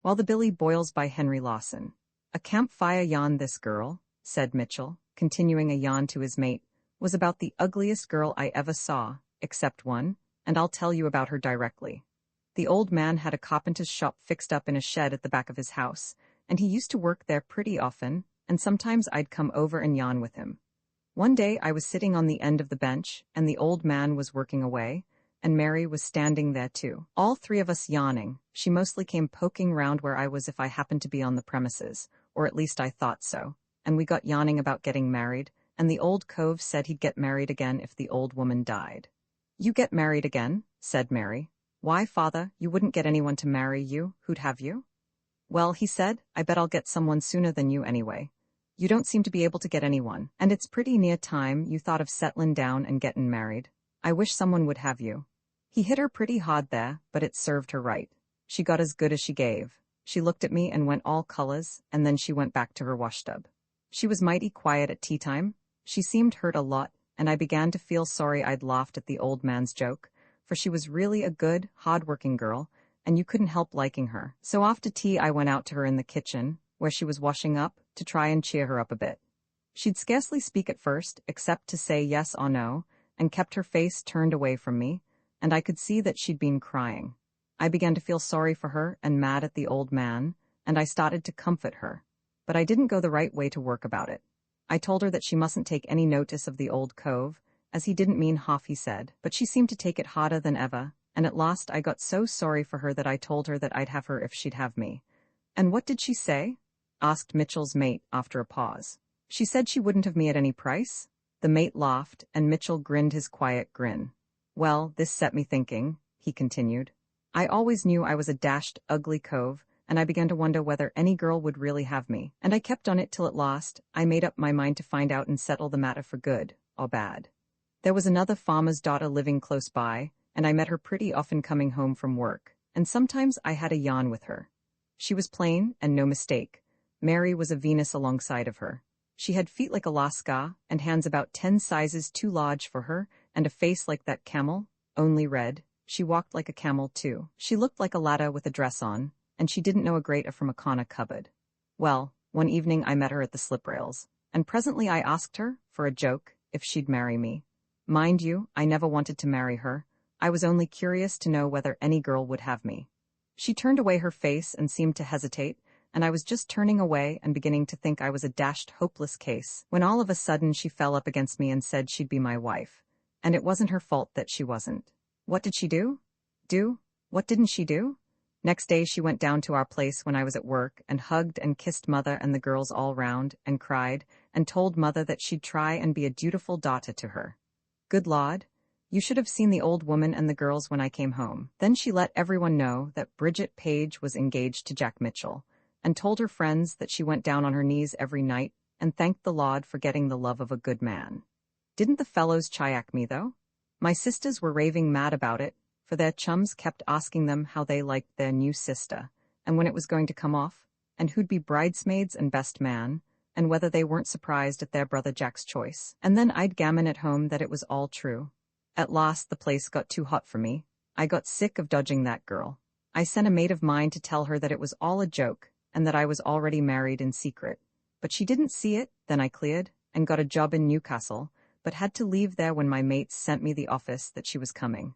While the Billy Boils by Henry Lawson. A campfire yarn. This girl, said Mitchell, continuing a yarn to his mate, was about the ugliest girl I ever saw, except one, and I'll tell you about her directly. The old man had a carpenter's shop fixed up in a shed at the back of his house, and he used to work there pretty often, and sometimes I'd come over and yarn with him. One day I was sitting on the end of the bench, and the old man was working away, and Mary was standing there too. All three of us yarning. She mostly came poking round where I was if I happened to be on the premises, or at least I thought so, and we got yarning about getting married, and the old cove said he'd get married again if the old woman died. You get married again? Said Mary. Why, father, you wouldn't get anyone to marry you, who'd have you? Well, he said, I bet I'll get someone sooner than you anyway. You don't seem to be able to get anyone, and it's pretty near time you thought of settling down and getting married. I wish someone would have you. He hit her pretty hard there, but it served her right. She got as good as she gave. She looked at me and went all colors, and then she went back to her washtub. She was mighty quiet at tea time. She seemed hurt a lot, and I began to feel sorry I'd laughed at the old man's joke, for she was really a good, hard-working girl, and you couldn't help liking her. So after tea I went out to her in the kitchen, where she was washing up, to try and cheer her up a bit. She'd scarcely speak at first, except to say yes or no, and kept her face turned away from me, and I could see that she'd been crying. I began to feel sorry for her and mad at the old man, and I started to comfort her. But I didn't go the right way to work about it. I told her that she mustn't take any notice of the old cove, as he didn't mean half he said, but she seemed to take it harder than ever, and at last I got so sorry for her that I told her that I'd have her if she'd have me. And what did she say? Asked Mitchell's mate after a pause. She said she wouldn't have me at any price? The mate laughed, and Mitchell grinned his quiet grin. Well, this set me thinking, he continued. I always knew I was a dashed, ugly cove, and I began to wonder whether any girl would really have me, and I kept on it till at last I made up my mind to find out and settle the matter for good, or bad. There was another farmer's daughter living close by, and I met her pretty often coming home from work, and sometimes I had a yarn with her. She was plain, and no mistake. Mary was a Venus alongside of her. She had feet like a lascar, and hands about 10 sizes too large for her, and a face like that camel, only red. She walked like a camel too. She looked like a ladder with a dress on, and she didn't know a grate from a corner cupboard. Well, one evening I met her at the slip rails, and presently I asked her, for a joke, if she'd marry me. Mind you, I never wanted to marry her. I was only curious to know whether any girl would have me. She turned away her face and seemed to hesitate, and I was just turning away and beginning to think I was a dashed hopeless case, when all of a sudden she fell up against me and said she'd be my wife. And it wasn't her fault that she wasn't. What did she do? What didn't she do? Next day she went down to our place when I was at work and hugged and kissed Mother and the girls all round, and cried, and told Mother that she'd try and be a dutiful daughter to her. Good Lord! You should have seen the old woman and the girls when I came home. Then she let everyone know that Bridget Page was engaged to Jack Mitchell, and told her friends that she went down on her knees every night and thanked the Lord for getting the love of a good man. Didn't the fellows chiac me, though? My sisters were raving mad about it, for their chums kept asking them how they liked their new sister, and when it was going to come off, and who'd be bridesmaids and best man, and whether they weren't surprised at their brother Jack's choice. And then I'd gammon at home that it was all true. At last the place got too hot for me. I got sick of dodging that girl. I sent a mate of mine to tell her that it was all a joke, and that I was already married in secret. But she didn't see it. Then I cleared, and got a job in Newcastle, but had to leave there when my mates sent me the office that she was coming.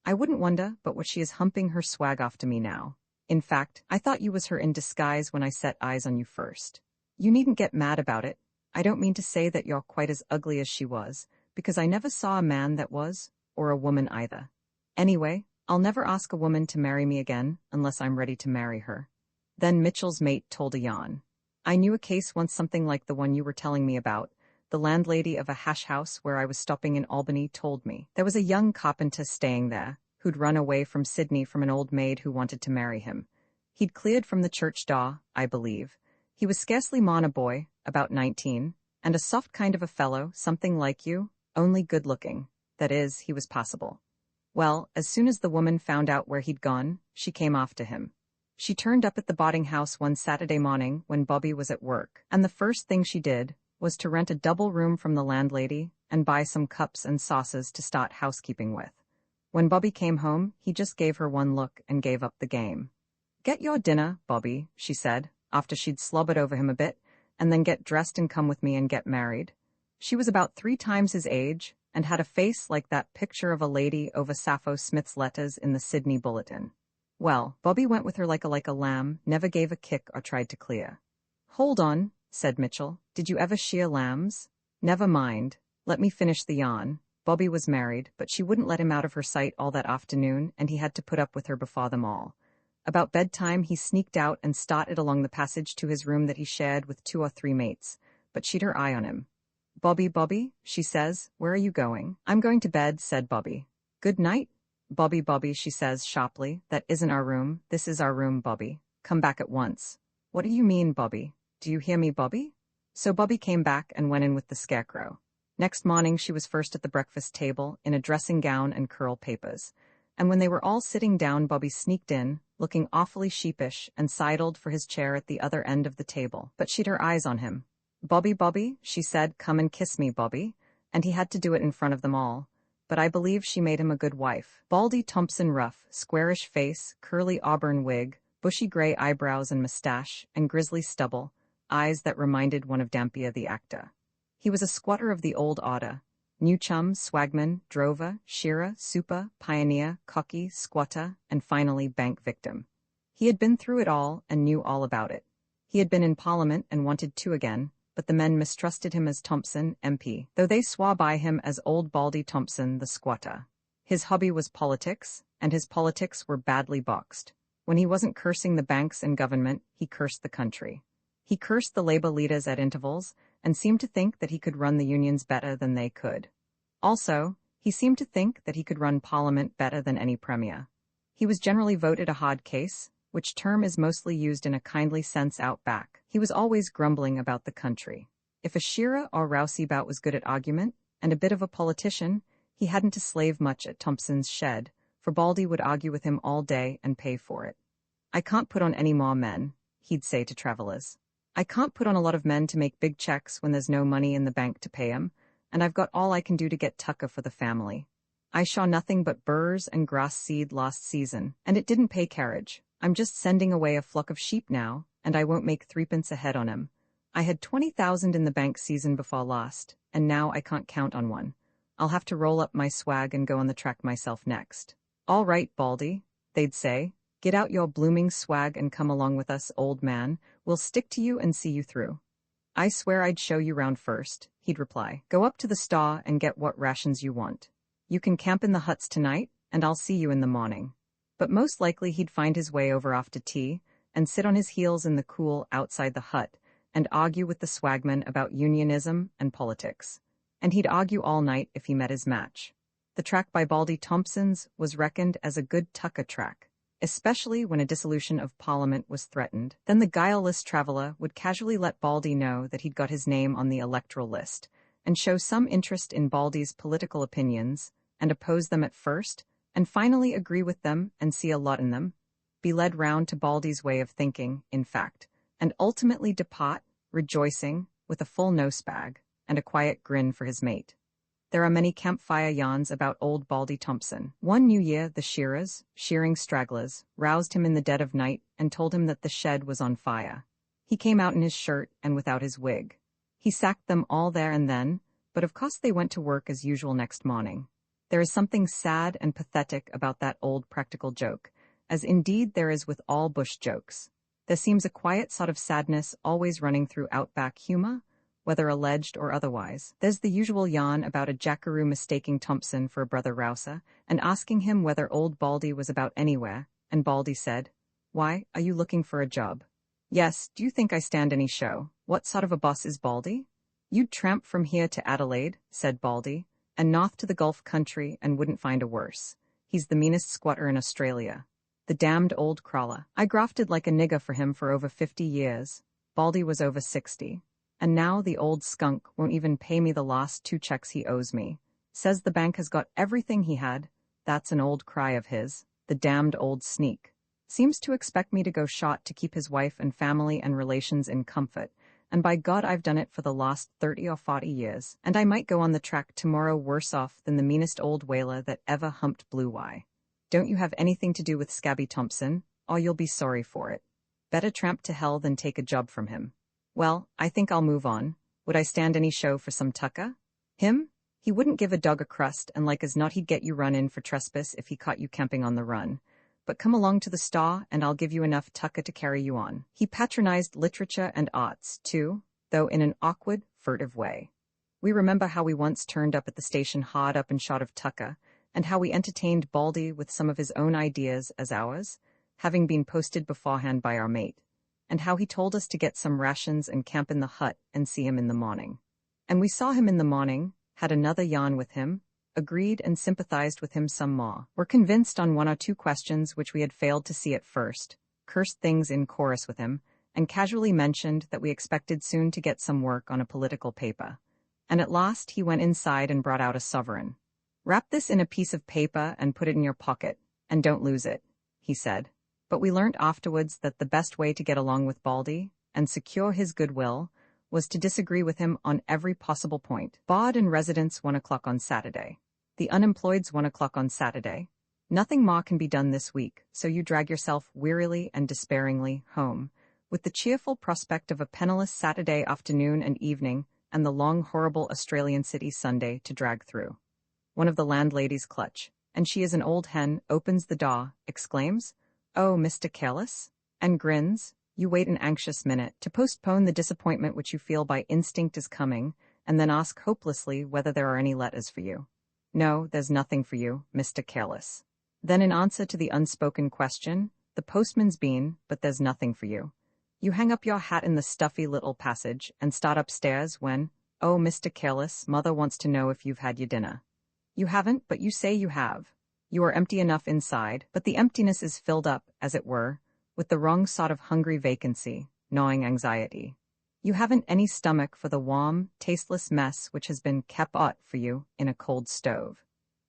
I wouldn't wonder but what she is humping her swag off to me now. In fact, I thought you was her in disguise when I set eyes on you first. You needn't get mad about it. I don't mean to say that you're quite as ugly as she was, because I never saw a man that was, or a woman either. Anyway, I'll never ask a woman to marry me again, unless I'm ready to marry her. Then Mitchell's mate told a yarn. I knew a case once something like the one you were telling me about. The landlady of a hash house where I was stopping in Albany told me. There was a young carpenter staying there, who'd run away from Sydney from an old maid who wanted to marry him. He'd cleared from the church door, I believe. He was scarcely more'n a boy, about 19, and a soft kind of a fellow, something like you, only good-looking. That is, he was passable. Well, as soon as the woman found out where he'd gone, she came after him. She turned up at the boarding house one Saturday morning when Bobby was at work, and the first thing she did was to rent a double room from the landlady and buy some cups and saucers to start housekeeping with. When Bobby came home, he just gave her one look and gave up the game. Get your dinner, Bobby, she said, after she'd slobbered over him a bit, and then get dressed and come with me and get married. She was about 3 times his age, and had a face like that picture of a lady over Sappho Smith's letters in the Sydney Bulletin. Well, Bobby went with her like a lamb, never gave a kick or tried to clear. Hold on, said Mitchell. Did you ever shear lambs? Never mind. Let me finish the yarn. Bobby was married, but she wouldn't let him out of her sight all that afternoon, and he had to put up with her before them all. About bedtime, he sneaked out and started along the passage to his room that he shared with 2 or 3 mates, but she'd her eye on him. Bobby, she says, where are you going? I'm going to bed, said Bobby. Good night. Bobby, she says sharply, that isn't our room, this is our room, Bobby. Come back at once. What do you mean, Bobby? Do you hear me, Bobby? So Bobby came back and went in with the scarecrow. Next morning she was first at the breakfast table, in a dressing gown and curl papers. And when they were all sitting down, Bobby sneaked in, looking awfully sheepish, and sidled for his chair at the other end of the table, but she'd her eyes on him. Bobby, she said, come and kiss me, Bobby. And he had to do it in front of them all. But I believe she made him a good wife. Baldy Thompson rough, squarish face, curly auburn wig, bushy gray eyebrows and mustache, and grizzly stubble, eyes that reminded one of Dampier the actor. He was a squatter of the old order. New chum, swagman, drover, shearer, super, pioneer, cocky, squatter, and finally bank victim. He had been through it all and knew all about it. He had been in Parliament and wanted to again, but the men mistrusted him as Thompson, MP, though they swore by him as Old Baldy Thompson, the squatter. His hobby was politics, and his politics were badly boxed. When he wasn't cursing the banks and government, he cursed the country. He cursed the labor leaders at intervals, and seemed to think that he could run the unions better than they could. Also, he seemed to think that he could run Parliament better than any premier. He was generally voted a hard case, which term is mostly used in a kindly sense out back. He was always grumbling about the country. If a shearer or rouseabout was good at argument, and a bit of a politician, he hadn't to slave much at Thompson's shed, for Baldy would argue with him all day and pay for it. I can't put on any more men, he'd say to travellers. I can't put on a lot of men to make big checks when there's no money in the bank to pay 'em, and I've got all I can do to get tucker for the family. I saw nothing but burrs and grass seed last season, and it didn't pay carriage. I'm just sending away a flock of sheep now, and I won't make 3p a head on 'em. I had 20,000 in the bank season before last, and now I can't count on one. I'll have to roll up my swag and go on the track myself next. All right, Baldy, they'd say. Get out your blooming swag and come along with us, old man. We'll stick to you and see you through. I swear I'd show you round first, he'd reply. Go up to the store and get what rations you want. You can camp in the huts tonight, and I'll see you in the morning. But most likely he'd find his way over after tea, and sit on his heels in the cool outside the hut, and argue with the swagman about unionism and politics. And he'd argue all night if he met his match. The track by Baldy Thompson's was reckoned as a good tucker track, especially when a dissolution of Parliament was threatened. Then the guileless traveller would casually let Baldy know that he'd got his name on the electoral list, and show some interest in Baldy's political opinions, and oppose them at first, and finally agree with them and see a lot in them, be led round to Baldy's way of thinking, in fact, and ultimately depart, rejoicing, with a full nose-bag, and a quiet grin for his mate. There are many campfire yarns about old Baldy Thompson. One New Year, the shearers, shearing stragglers, roused him in the dead of night and told him that the shed was on fire. He came out in his shirt and without his wig. He sacked them all there and then, but of course they went to work as usual next morning. There is something sad and pathetic about that old practical joke, as indeed there is with all bush jokes. There seems a quiet sort of sadness always running through outback humor, whether alleged or otherwise. There's the usual yarn about a jackaroo mistaking Thompson for a brother rouser, and asking him whether old Baldy was about anywhere, and Baldy said, "Why, are you looking for a job?" "Yes, do you think I stand any show? What sort of a boss is Baldy?" "You'd tramp from here to Adelaide," said Baldy, "and north to the Gulf country and wouldn't find a worse. He's the meanest squatter in Australia. The damned old crawler. I grafted like a nigger for him for over 50 years. Baldy was over 60. And now the old skunk won't even pay me the last 2 checks he owes me. Says the bank has got everything he had. That's an old cry of his. The damned old sneak. Seems to expect me to go shot to keep his wife and family and relations in comfort. And by God I've done it for the last 30 or 40 years. And I might go on the track tomorrow worse off than the meanest old whaler that ever humped Blue Wye. Don't you have anything to do with Scabby Thompson, or you'll be sorry for it. Better tramp to hell than take a job from him. Well, I think I'll move on. Would I stand any show for some tucka? Him? He wouldn't give a dog a crust, and like as not he'd get you run in for trespass if he caught you camping on the run. But come along to the staw, and I'll give you enough tucka to carry you on. He patronized literature and arts, too, though in an awkward, furtive way. We remember how we once turned up at the station hard up and shot of tucka, and how we entertained Baldy with some of his own ideas as ours, having been posted beforehand by our mate, and how he told us to get some rations and camp in the hut and see him in the morning. And we saw him in the morning, had another yarn with him, agreed and sympathized with him some more, were convinced on one or two questions which we had failed to see at first, cursed things in chorus with him, and casually mentioned that we expected soon to get some work on a political paper. And at last he went inside and brought out a sovereign. "Wrap this in a piece of paper and put it in your pocket, and don't lose it," he said. But we learnt afterwards that the best way to get along with Baldy, and secure his goodwill, was to disagree with him on every possible point. Bod and residents 1 o'clock on Saturday. The unemployed's 1 o'clock on Saturday. Nothing more can be done this week, so you drag yourself wearily and despairingly home, with the cheerful prospect of a penniless Saturday afternoon and evening, and the long horrible Australian city Sunday to drag through. One of the landladies clutch, and she is an old hen, opens the door, exclaims, "Oh, Mr. Careless," and grins. You wait an anxious minute to postpone the disappointment which you feel by instinct is coming, and then ask hopelessly whether there are any letters for you. "No, there's nothing for you, Mr. Careless." Then in answer to the unspoken question, "The postman's been, but there's nothing for you." You hang up your hat in the stuffy little passage and start upstairs when, "Oh, Mr. Careless, mother wants to know if you've had your dinner." You haven't, but you say you have. You are empty enough inside, but the emptiness is filled up, as it were, with the wrong sort of hungry vacancy, gnawing anxiety. You haven't any stomach for the warm, tasteless mess which has been kept hot for you in a cold stove.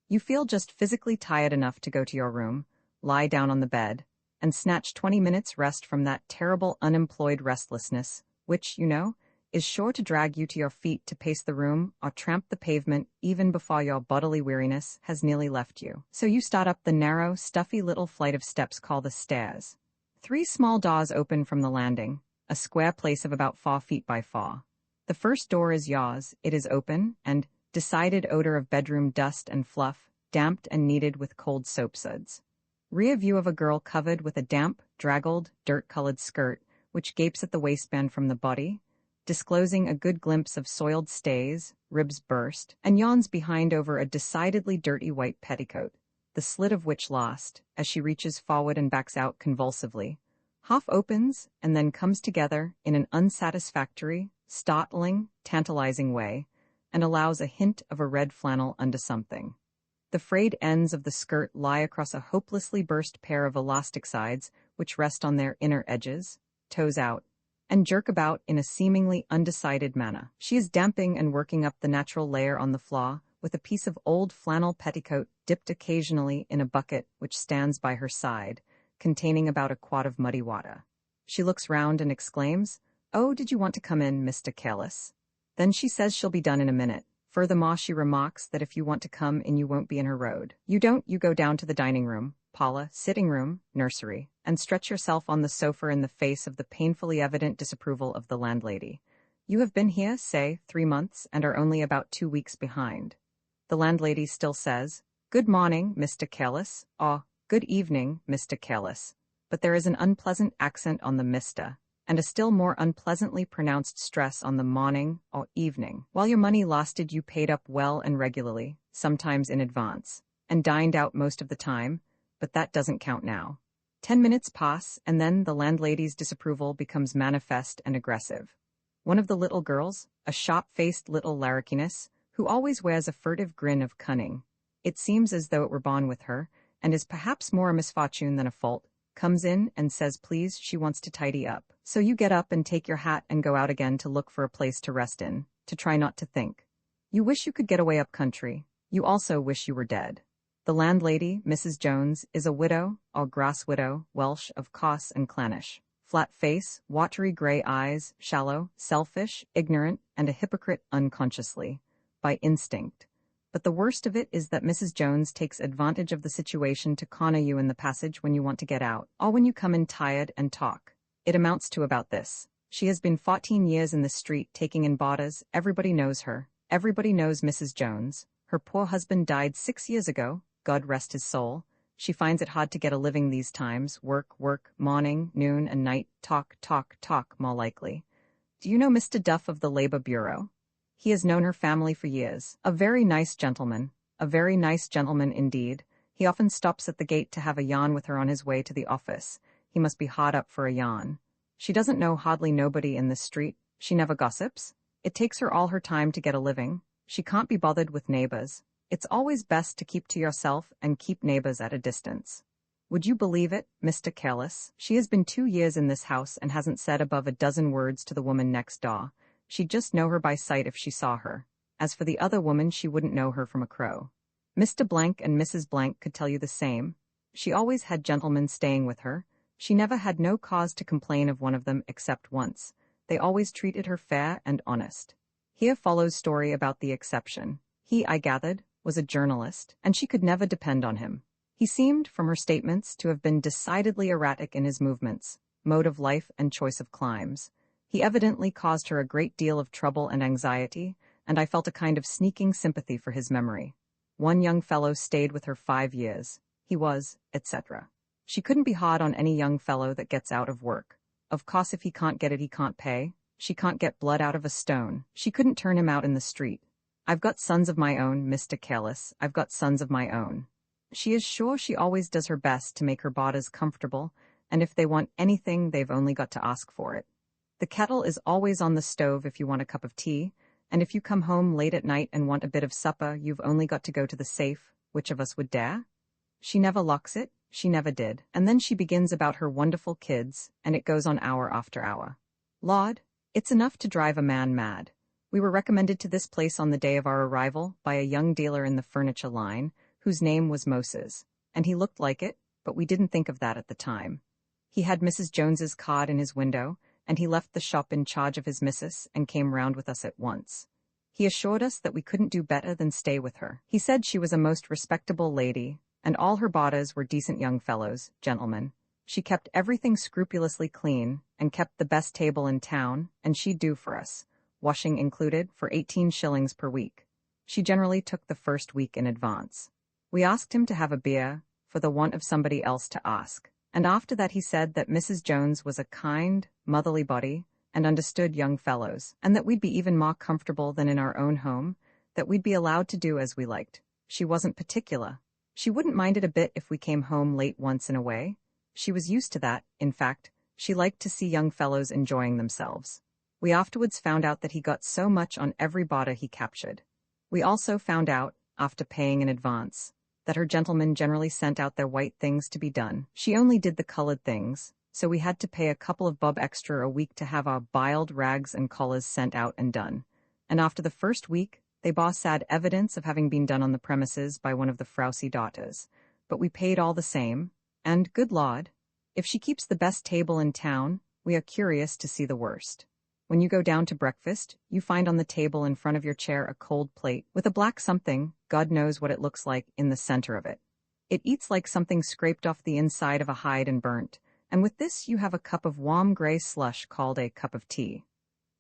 You feel just physically tired enough to go to your room, lie down on the bed, and snatch 20 minutes rest from that terrible unemployed restlessness, which, you know, is sure to drag you to your feet to pace the room or tramp the pavement even before your bodily weariness has nearly left you. So you start up the narrow, stuffy little flight of steps called the stairs. 3 small doors open from the landing, a square place of about 4 feet by 4. The first door is yours, it is open, and decided odor of bedroom dust and fluff, damped and kneaded with cold soap suds. Rear view of a girl covered with a damp, draggled, dirt-colored skirt, which gapes at the waistband from the body, disclosing a good glimpse of soiled stays, ribs burst, and yawns behind over a decidedly dirty white petticoat, the slit of which lost, as she reaches forward and backs out convulsively, half opens and then comes together in an unsatisfactory, startling, tantalizing way, and allows a hint of a red flannel under something. The frayed ends of the skirt lie across a hopelessly burst pair of elastic sides which rest on their inner edges, toes out, and jerk about in a seemingly undecided manner. She is damping and working up the natural layer on the floor with a piece of old flannel petticoat dipped occasionally in a bucket which stands by her side, containing about a quart of muddy water. She looks round and exclaims, "Oh, did you want to come in, Mr. Careless?" Then she says she'll be done in a minute. Furthermore, she remarks that if you want to come in you won't be in her road. You don't, you go down to the dining room, parlor, sitting room, nursery, and stretch yourself on the sofa in the face of the painfully evident disapproval of the landlady. You have been here, say, 3 months, and are only about 2 weeks behind. The landlady still says, "Good morning, Mr. Careless," or "Good evening, Mr. Careless," but there is an unpleasant accent on the Mr., and a still more unpleasantly pronounced stress on the morning or evening. While your money lasted, you paid up well and regularly, sometimes in advance, and dined out most of the time, but that doesn't count now. 10 minutes pass, and then the landlady's disapproval becomes manifest and aggressive. One of the little girls, a sharp-faced little larrikiness, who always wears a furtive grin of cunning, it seems as though it were born with her, and is perhaps more a misfortune than a fault, comes in and says please she wants to tidy up. So you get up and take your hat and go out again to look for a place to rest in, to try not to think. You wish you could get away up country. You also wish you were dead. The landlady, Mrs. Jones, is a widow, or grass widow, Welsh, of coarse and clannish. Flat face, watery gray eyes, shallow, selfish, ignorant, and a hypocrite unconsciously, by instinct, But the worst of it is that Mrs. Jones takes advantage of the situation to corner you in the passage when you want to get out, or when you come in tired and talk. It amounts to about this. She has been 14 years in the street taking in boarders. Everybody knows her. Everybody knows Mrs. Jones. Her poor husband died 6 years ago, God rest his soul. She finds it hard to get a living these times. Work, morning, noon, and night. Talk, more likely. Do you know Mr. Duff of the Labor Bureau? He has known her family for years. A very nice gentleman. A very nice gentleman indeed. He often stops at the gate to have a yarn with her on his way to the office. He must be hard up for a yarn. She doesn't know hardly nobody in this street. She never gossips. It takes her all her time to get a living. She can't be bothered with neighbors. It's always best to keep to yourself and keep neighbors at a distance. Would you believe it, Mr. Careless? She has been 2 years in this house and hasn't said above a dozen words to the woman next door. She'd just know her by sight if she saw her. As for the other woman, she wouldn't know her from a crow. Mr. Blank and Mrs. Blank could tell you the same. She always had gentlemen staying with her. She never had no cause to complain of one of them except once. They always treated her fair and honest. Here follows story about the exception. He, I gathered, was a journalist, and she could never depend on him. He seemed, from her statements, to have been decidedly erratic in his movements, mode of life, and choice of climes. He evidently caused her a great deal of trouble and anxiety, and I felt a kind of sneaking sympathy for his memory. One young fellow stayed with her 5 years. He was, etc. She couldn't be hard on any young fellow that gets out of work. Of course, if he can't get it, he can't pay. She can't get blood out of a stone. She couldn't turn him out in the street. I've got sons of my own, Mr. Careless. I've got sons of my own. She is sure she always does her best to make her boarders comfortable, and if they want anything, they've only got to ask for it. The kettle is always on the stove if you want a cup of tea, and if you come home late at night and want a bit of supper, you've only got to go to the safe. Which of us would dare? She never locks it. She never did. And then she begins about her wonderful kids, and it goes on hour after hour. Lord, it's enough to drive a man mad. We were recommended to this place on the day of our arrival by a young dealer in the furniture line, whose name was Moses, and he looked like it, but we didn't think of that at the time. He had Mrs. Jones's card in his window, and he left the shop in charge of his missus and came round with us at once. He assured us that we couldn't do better than stay with her. He said she was a most respectable lady, and all her boarders were decent young fellows, gentlemen. She kept everything scrupulously clean, and kept the best table in town, and she'd do for us, washing included, for 18 shillings per week. She generally took the first week in advance. We asked him to have a beer, for the want of somebody else to ask, and after that he said that Mrs. Jones was a kind, motherly body, and understood young fellows, and that we'd be even more comfortable than in our own home, that we'd be allowed to do as we liked. She wasn't particular. She wouldn't mind it a bit if we came home late once in a way. She was used to that. In fact, she liked to see young fellows enjoying themselves. We afterwards found out that he got so much on every boarder he captured. We also found out, after paying in advance, that her gentlemen generally sent out their white things to be done. She only did the colored things, so we had to pay a couple of bob extra a week to have our biled rags and collars sent out and done. And after the first week, they bore sad evidence of having been done on the premises by one of the frowsy daughters. But we paid all the same, and, good Lord, if she keeps the best table in town, we are curious to see the worst. When you go down to breakfast, you find on the table in front of your chair a cold plate with a black something, God knows what it looks like, in the center of it. It eats like something scraped off the inside of a hide and burnt, and with this you have a cup of warm gray slush called a cup of tea.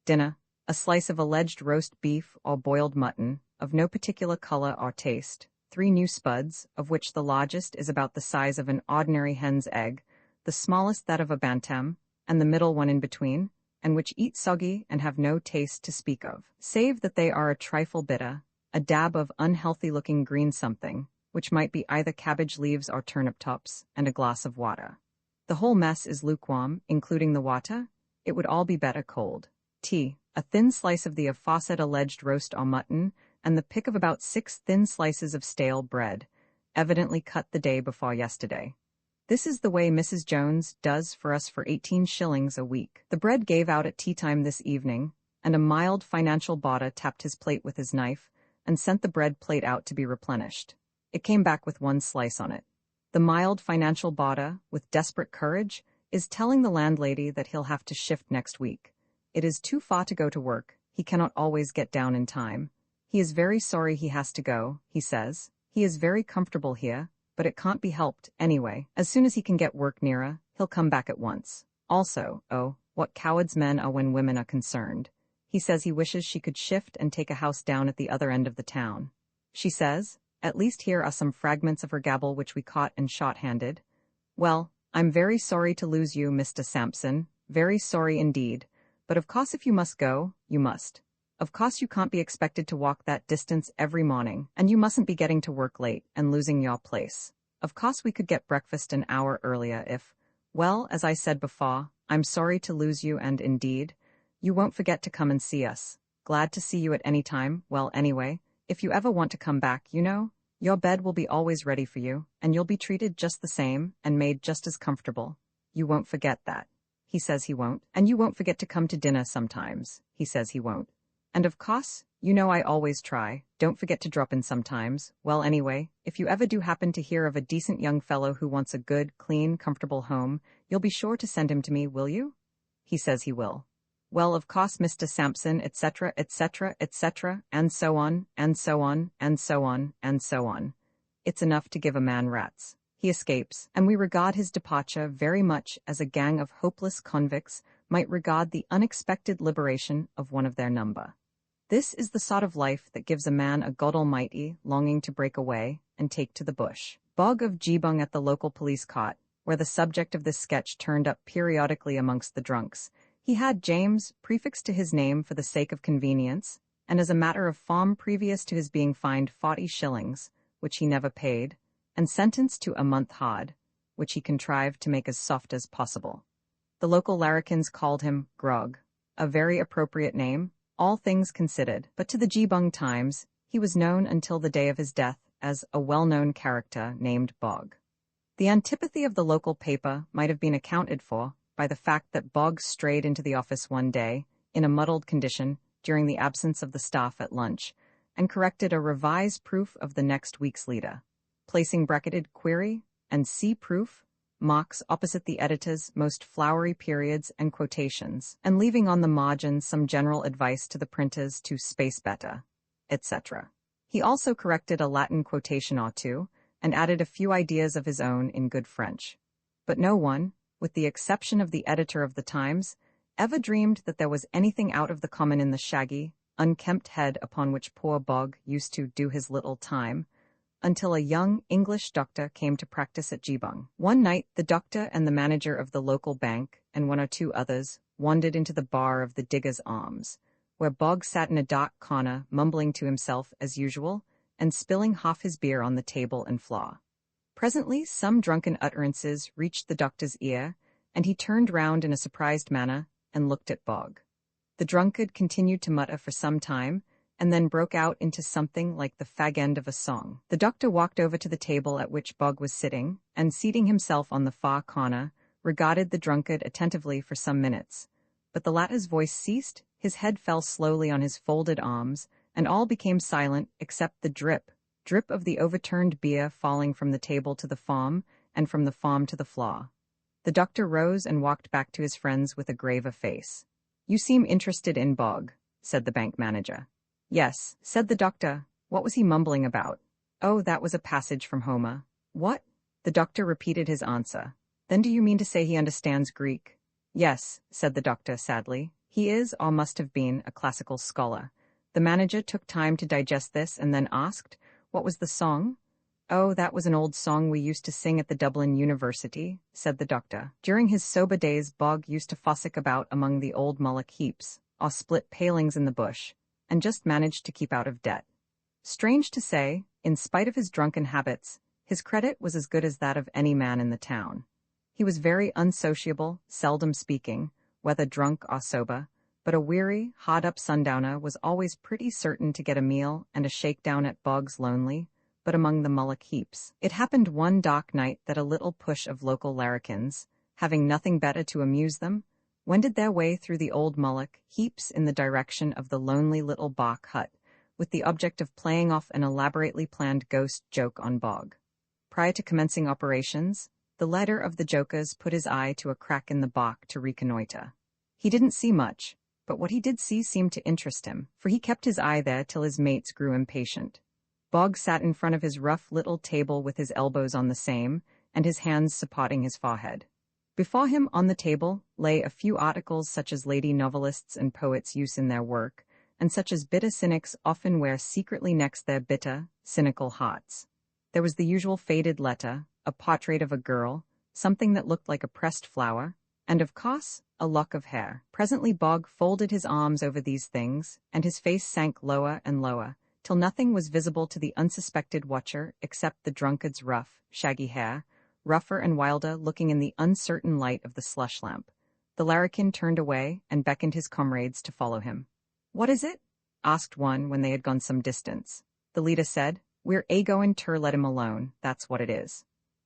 Dinner, a slice of alleged roast beef or boiled mutton, of no particular color or taste, 3 new spuds, of which the largest is about the size of an ordinary hen's egg, the smallest that of a bantam, and the middle one in between, and which eat soggy and have no taste to speak of, save that they are a trifle bitter, a dab of unhealthy-looking green something, which might be either cabbage leaves or turnip tops, and a glass of water. The whole mess is lukewarm, including the water. It would all be better cold. Tea, a thin slice of the aforesaid alleged roast or mutton, and the pick of about 6 thin slices of stale bread, evidently cut the day before yesterday. This is the way Mrs. Jones does for us for 18 shillings a week. The bread gave out at tea time this evening, and a mild financial boarder tapped his plate with his knife and sent the bread plate out to be replenished. It came back with 1 slice on it. The mild financial boarder, with desperate courage, is telling the landlady that he'll have to shift next week. It is too far to go to work, he cannot always get down in time, He is very sorry he has to go, he says. He is very comfortable here, but it can't be helped, anyway. As soon as he can get work nearer, he'll come back at once. Also, oh, what cowards men are when women are concerned. He says he wishes she could shift and take a house down at the other end of the town. She says, at least here are some fragments of her gabble which we caught and short-handed. Well, I'm very sorry to lose you, Mr. Sampson, very sorry indeed, but of course if you must go, you must. Of course you can't be expected to walk that distance every morning, and you mustn't be getting to work late and losing your place. Of course we could get breakfast an hour earlier if, well, as I said before, I'm sorry to lose you and indeed, you won't forget to come and see us. Glad to see you at any time. Well, anyway, if you ever want to come back, you know, your bed will be always ready for you, and you'll be treated just the same and made just as comfortable. You won't forget that. He says he won't. And you won't forget to come to dinner sometimes. He says he won't. And of course, you know I always try. Don't forget to drop in sometimes. Well, anyway, if you ever do happen to hear of a decent young fellow who wants a good, clean, comfortable home, you'll be sure to send him to me, will you? He says he will. Well, of course, Mr. Sampson, etc., etc., etc., and so on, and so on, and so on, and so on. It's enough to give a man rats. He escapes, and we regard his departure very much as a gang of hopeless convicts might regard the unexpected liberation of one of their number. This is the sort of life that gives a man a God Almighty longing to break away and take to the bush. Bog of Jibung at the local police court, where the subject of this sketch turned up periodically amongst the drunks. He had James prefixed to his name for the sake of convenience, and as a matter of form previous to his being fined 40 shillings, which he never paid, and sentenced to a month hard, which he contrived to make as soft as possible. The local larrikins called him Grog, a very appropriate name, all things considered, but to the Jibung Times, he was known until the day of his death as a well-known character named Bog. The antipathy of the local paper might have been accounted for by the fact that Bog strayed into the office one day, in a muddled condition, during the absence of the staff at lunch, and corrected a revised proof of the next week's leader, placing bracketed query and C proof marks opposite the editor's most flowery periods and quotations, and leaving on the margins some general advice to the printers to space better, etc. He also corrected a Latin quotation or two, and added a few ideas of his own in good French. But no one, with the exception of the editor of the Times, ever dreamed that there was anything out of the common in the shaggy, unkempt head upon which poor Bog used to do his little time, until a young English doctor came to practice at Jibung. One night, the doctor and the manager of the local bank, and one or two others, wandered into the bar of the Digger's Arms, where Bog sat in a dark corner, mumbling to himself as usual, and spilling half his beer on the table and floor. Presently, some drunken utterances reached the doctor's ear, and he turned round in a surprised manner and looked at Bog. The drunkard continued to mutter for some time, and then broke out into something like the fag end of a song. The doctor walked over to the table at which Bog was sitting, and seating himself on the far corner, regarded the drunkard attentively for some minutes. But the latter's voice ceased, his head fell slowly on his folded arms, and all became silent except the drip of the overturned beer falling from the table to the form, and from the form to the floor. The doctor rose and walked back to his friends with a graver face. "You seem interested in Bog," said the bank manager. "Yes," said the doctor. "What was he mumbling about?" "Oh, that was a passage from Homer." "What?" The doctor repeated his answer. "Then do you mean to say he understands Greek?" "Yes," said the doctor sadly. "He is, or must have been, a classical scholar." The manager took time to digest this and then asked, "What was the song?" "Oh, that was an old song we used to sing at the Dublin University," said the doctor. During his sober days, Bog used to fossick about among the old mullock heaps, or split palings in the bush, and just managed to keep out of debt. Strange to say, in spite of his drunken habits, his credit was as good as that of any man in the town. He was very unsociable, seldom speaking, whether drunk or sober, but a weary, hard-up sundowner was always pretty certain to get a meal and a shakedown at Bog's Lonely, but among the mullock heaps. It happened one dark night that a little push of local larrikins, having nothing better to amuse them, wended their way through the old mullock heaps in the direction of the lonely little bark hut, with the object of playing off an elaborately planned ghost joke on Bog. Prior to commencing operations, the leader of the jokers put his eye to a crack in the bark to reconnoiter. He didn't see much, but what he did see seemed to interest him, for he kept his eye there till his mates grew impatient. Bog sat in front of his rough little table with his elbows on the same, and his hands supporting his forehead. Before him on the table lay a few articles such as lady novelists and poets use in their work, and such as bitter cynics often wear secretly next their bitter, cynical hearts. There was the usual faded letter, a portrait of a girl, something that looked like a pressed flower, and of course, a lock of hair. Presently Bog folded his arms over these things, and his face sank lower and lower, till nothing was visible to the unsuspected watcher except the drunkard's rough, shaggy hair, rougher and wilder looking in the uncertain light of the slush lamp. The larrikin turned away and beckoned his comrades to follow him. "What is it?" asked one when they had gone some distance. The leader said, "We're a-goin' ter let him alone, that's what it is."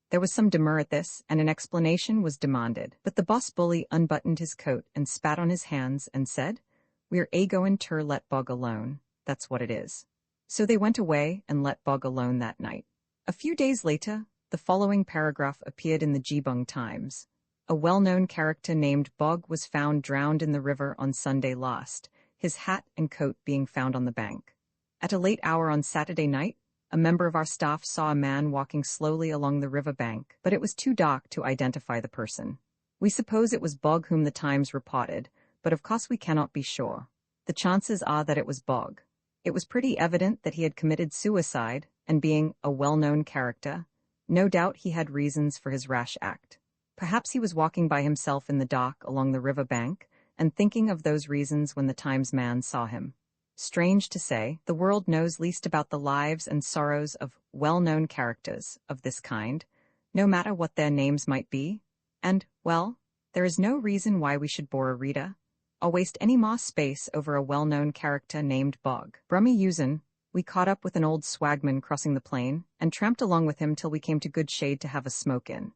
There was some demur at this, and an explanation was demanded, but the boss bully unbuttoned his coat and spat on his hands and said, "We're a-goin' ter let Bog alone, that's what it is." So they went away and let Bog alone that night. A few days later, the following paragraph appeared in the Geebung Times. A well-known character named Bog was found drowned in the river on Sunday last, his hat and coat being found on the bank. At a late hour on Saturday night, a member of our staff saw a man walking slowly along the river bank, but it was too dark to identify the person. We suppose it was Bog whom the Times reported, but of course we cannot be sure. The chances are that it was Bog. It was pretty evident that he had committed suicide, and being a well-known character, no doubt he had reasons for his rash act. Perhaps he was walking by himself in the dock along the river bank, and thinking of those reasons when the Times man saw him. Strange to say, the world knows least about the lives and sorrows of well-known characters of this kind, no matter what their names might be, and, well, there is no reason why we should bore a reader, or waste any more space over a well-known character named Bog. Brummy Yusin, we caught up with an old swagman crossing the plain, and tramped along with him till we came to good shade to have a smoke in.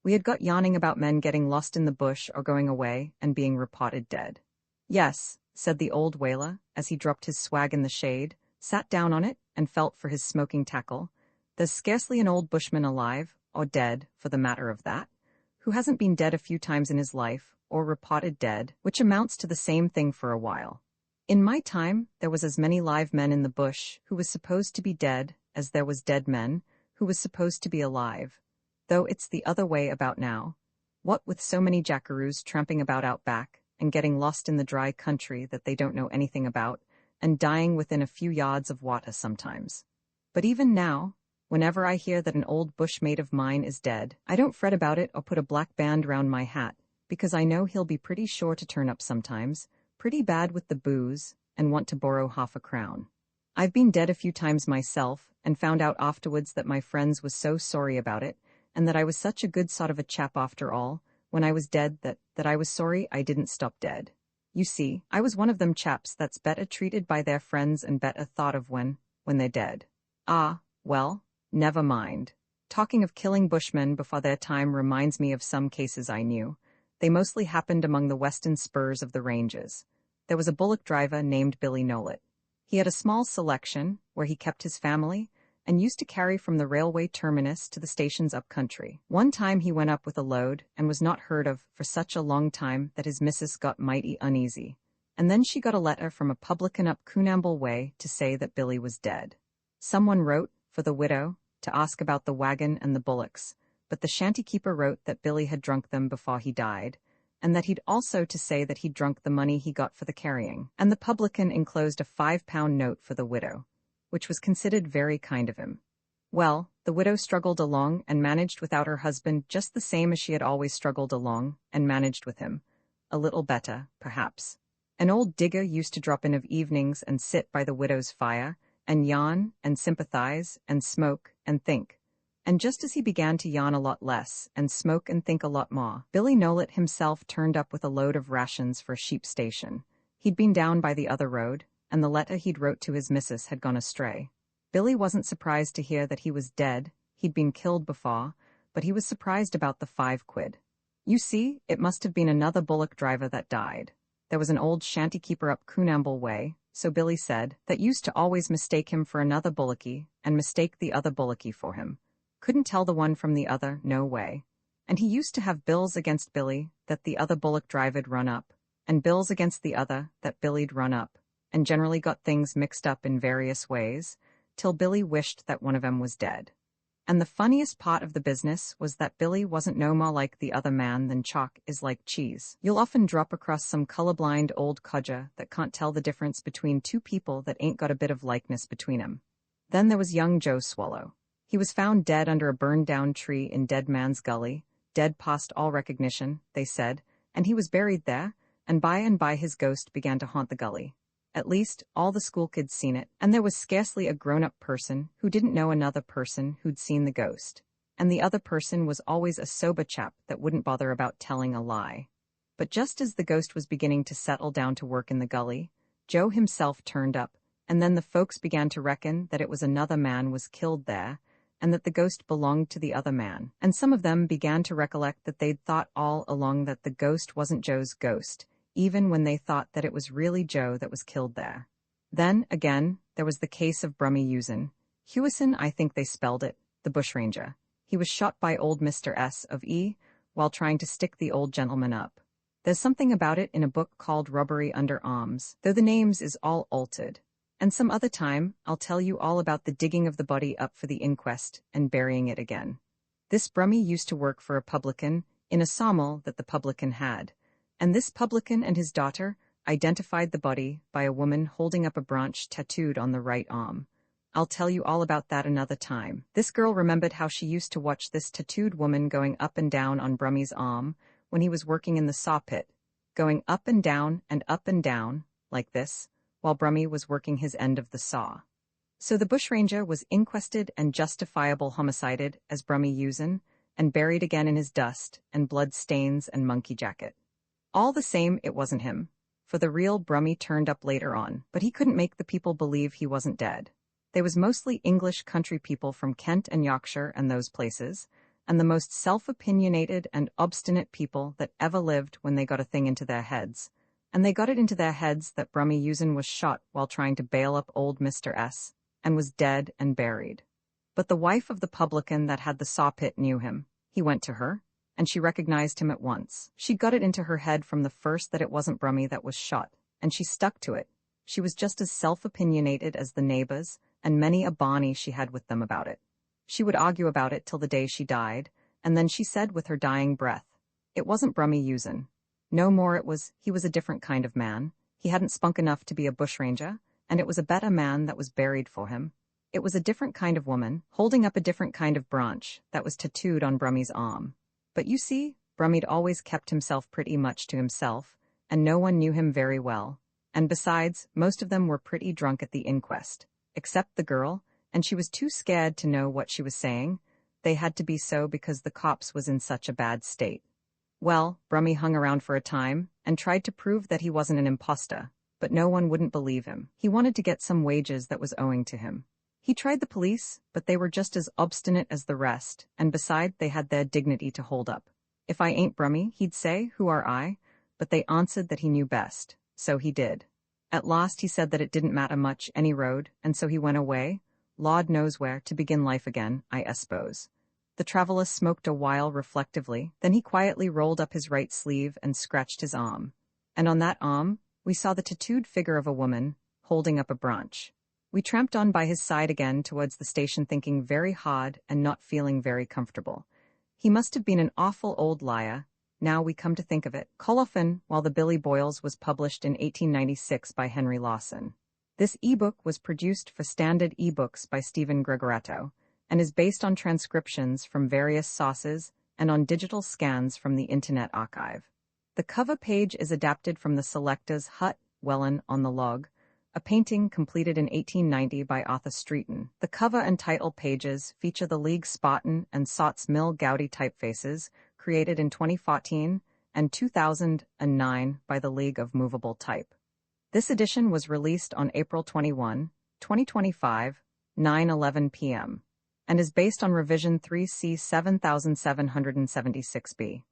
We had got yawning about men getting lost in the bush or going away and being reported dead. "Yes," said the old whaler, as he dropped his swag in the shade, sat down on it, and felt for his smoking tackle. "There's scarcely an old bushman alive, or dead, for the matter of that, who hasn't been dead a few times in his life, or reported dead, which amounts to the same thing for a while. In my time, there was as many live men in the bush who was supposed to be dead as there was dead men who was supposed to be alive, though it's the other way about now. What with so many jackaroos tramping about out back, and getting lost in the dry country that they don't know anything about, and dying within a few yards of water sometimes. But even now, whenever I hear that an old bushmate of mine is dead, I don't fret about it or put a black band round my hat, because I know he'll be pretty sure to turn up sometimes, pretty bad with the booze, and want to borrow half a crown. I've been dead a few times myself, and found out afterwards that my friends was so sorry about it, and that I was such a good sort of a chap after all, when I was dead that I was sorry I didn't stop dead. You see, I was one of them chaps that's better treated by their friends and better thought of when they're dead. Ah, well, never mind. Talking of killing bushmen before their time reminds me of some cases I knew. They mostly happened among the western spurs of the ranges. There was a bullock driver named Billy Nolet. He had a small selection, where he kept his family, and used to carry from the railway terminus to the stations up country. One time he went up with a load, and was not heard of for such a long time that his missus got mighty uneasy. And then she got a letter from a publican up Coonamble Way to say that Billy was dead. Someone wrote, for the widow, to ask about the wagon and the bullocks, but the shanty-keeper wrote that Billy had drunk them before he died, and that he'd also to say that he'd drunk the money he got for the carrying, and the publican enclosed a £5 note for the widow, which was considered very kind of him. Well, the widow struggled along and managed without her husband just the same as she had always struggled along and managed with him. A little better, perhaps. An old digger used to drop in of evenings and sit by the widow's fire, and yawn, and sympathize, and smoke, and think. And just as he began to yawn a lot less, and smoke and think a lot more, Billy Nolet himself turned up with a load of rations for a sheep station. He'd been down by the other road, and the letter he'd wrote to his missus had gone astray. Billy wasn't surprised to hear that he was dead, he'd been killed before, but he was surprised about the £5. You see, it must have been another bullock driver that died. There was an old shanty-keeper up Coonamble Way, so Billy said, that used to always mistake him for another bullocky, and mistake the other bullocky for him. Couldn't tell the one from the other, no way. And he used to have bills against Billy that the other bullock driver'd run up, and bills against the other that Billy'd run up, and generally got things mixed up in various ways, till Billy wished that one of 'em was dead. And the funniest part of the business was that Billy wasn't no more like the other man than chalk is like cheese. You'll often drop across some colorblind old codger that can't tell the difference between two people that ain't got a bit of likeness between 'em. Then there was young Joe Swallow. He was found dead under a burned-down tree in Dead Man's Gully, dead past all recognition, they said, and he was buried there, and by his ghost began to haunt the gully. At least, all the school kids seen it, and there was scarcely a grown-up person who didn't know another person who'd seen the ghost. And the other person was always a sober chap that wouldn't bother about telling a lie. But just as the ghost was beginning to settle down to work in the gully, Joe himself turned up, and then the folks began to reckon that it was another man was killed there, and that the ghost belonged to the other man. And some of them began to recollect that they'd thought all along that the ghost wasn't Joe's ghost, even when they thought that it was really Joe that was killed there. Then, again, there was the case of Brummy Hewison, I think they spelled it, the bushranger. He was shot by old Mr. S. of E. while trying to stick the old gentleman up. There's something about it in a book called Robbery Under Arms, though the names is all altered. And some other time, I'll tell you all about the digging of the body up for the inquest and burying it again. This Brummy used to work for a publican in a sawmill that the publican had. And this publican and his daughter identified the body by a woman holding up a branch tattooed on the right arm. I'll tell you all about that another time. This girl remembered how she used to watch this tattooed woman going up and down on Brummy's arm when he was working in the saw pit, going up and down, like this, while Brummy was working his end of the saw. So the bushranger was inquested and justifiable homicided as Brummy Hewison, and buried again in his dust and blood stains and monkey jacket. All the same, it wasn't him, for the real Brummy turned up later on, but he couldn't make the people believe he wasn't dead. They was mostly English country people from Kent and Yorkshire and those places, and the most self-opinionated and obstinate people that ever lived when they got a thing into their heads. And they got it into their heads that Brummy Hewison was shot while trying to bail up old Mr. S., and was dead and buried. But the wife of the publican that had the saw pit knew him. He went to her, and she recognized him at once. She got it into her head from the first that it wasn't Brummy that was shot, and she stuck to it. She was just as self-opinionated as the neighbors, and many a Bonnie she had with them about it. She would argue about it till the day she died, and then she said with her dying breath, "It wasn't Brummy Hewison. No more he was a different kind of man. He hadn't spunk enough to be a bushranger, and it was a better man that was buried for him. It was a different kind of woman, holding up a different kind of branch, that was tattooed on Brummy's arm. But you see, Brummy'd always kept himself pretty much to himself, and no one knew him very well. And besides, most of them were pretty drunk at the inquest, except the girl, and she was too scared to know what she was saying. They had to be so because the cops was in such a bad state. Well, Brummy hung around for a time, and tried to prove that he wasn't an imposter, but no one wouldn't believe him. He wanted to get some wages that was owing to him. He tried the police, but they were just as obstinate as the rest, and beside they had their dignity to hold up. "If I ain't Brummy," he'd say, "who are I?" But they answered that he knew best, so he did. At last he said that it didn't matter much any road, and so he went away, Lord knows where, to begin life again, I suppose. The traveler smoked a while reflectively, then he quietly rolled up his right sleeve and scratched his arm. And on that arm, we saw the tattooed figure of a woman, holding up a branch. We tramped on by his side again towards the station thinking very hard and not feeling very comfortable. He must have been an awful old liar, now we come to think of it. Colophon, while the Billy Boyles was published in 1896 by Henry Lawson. This ebook was produced for Standard eBooks by Stephen Gregorato, and is based on transcriptions from various sources and on digital scans from the Internet Archive. The cover page is adapted from the Selector's Hut, Welland on the Log, a painting completed in 1890 by Arthur Streeton. The cover and title pages feature the League Spartan and Sots Mill Gaudy typefaces created in 2014 and 2009 by the League of Movable Type. This edition was released on April 21, 2025, 9:11 p.m., and is based on Revision 3C 7776B.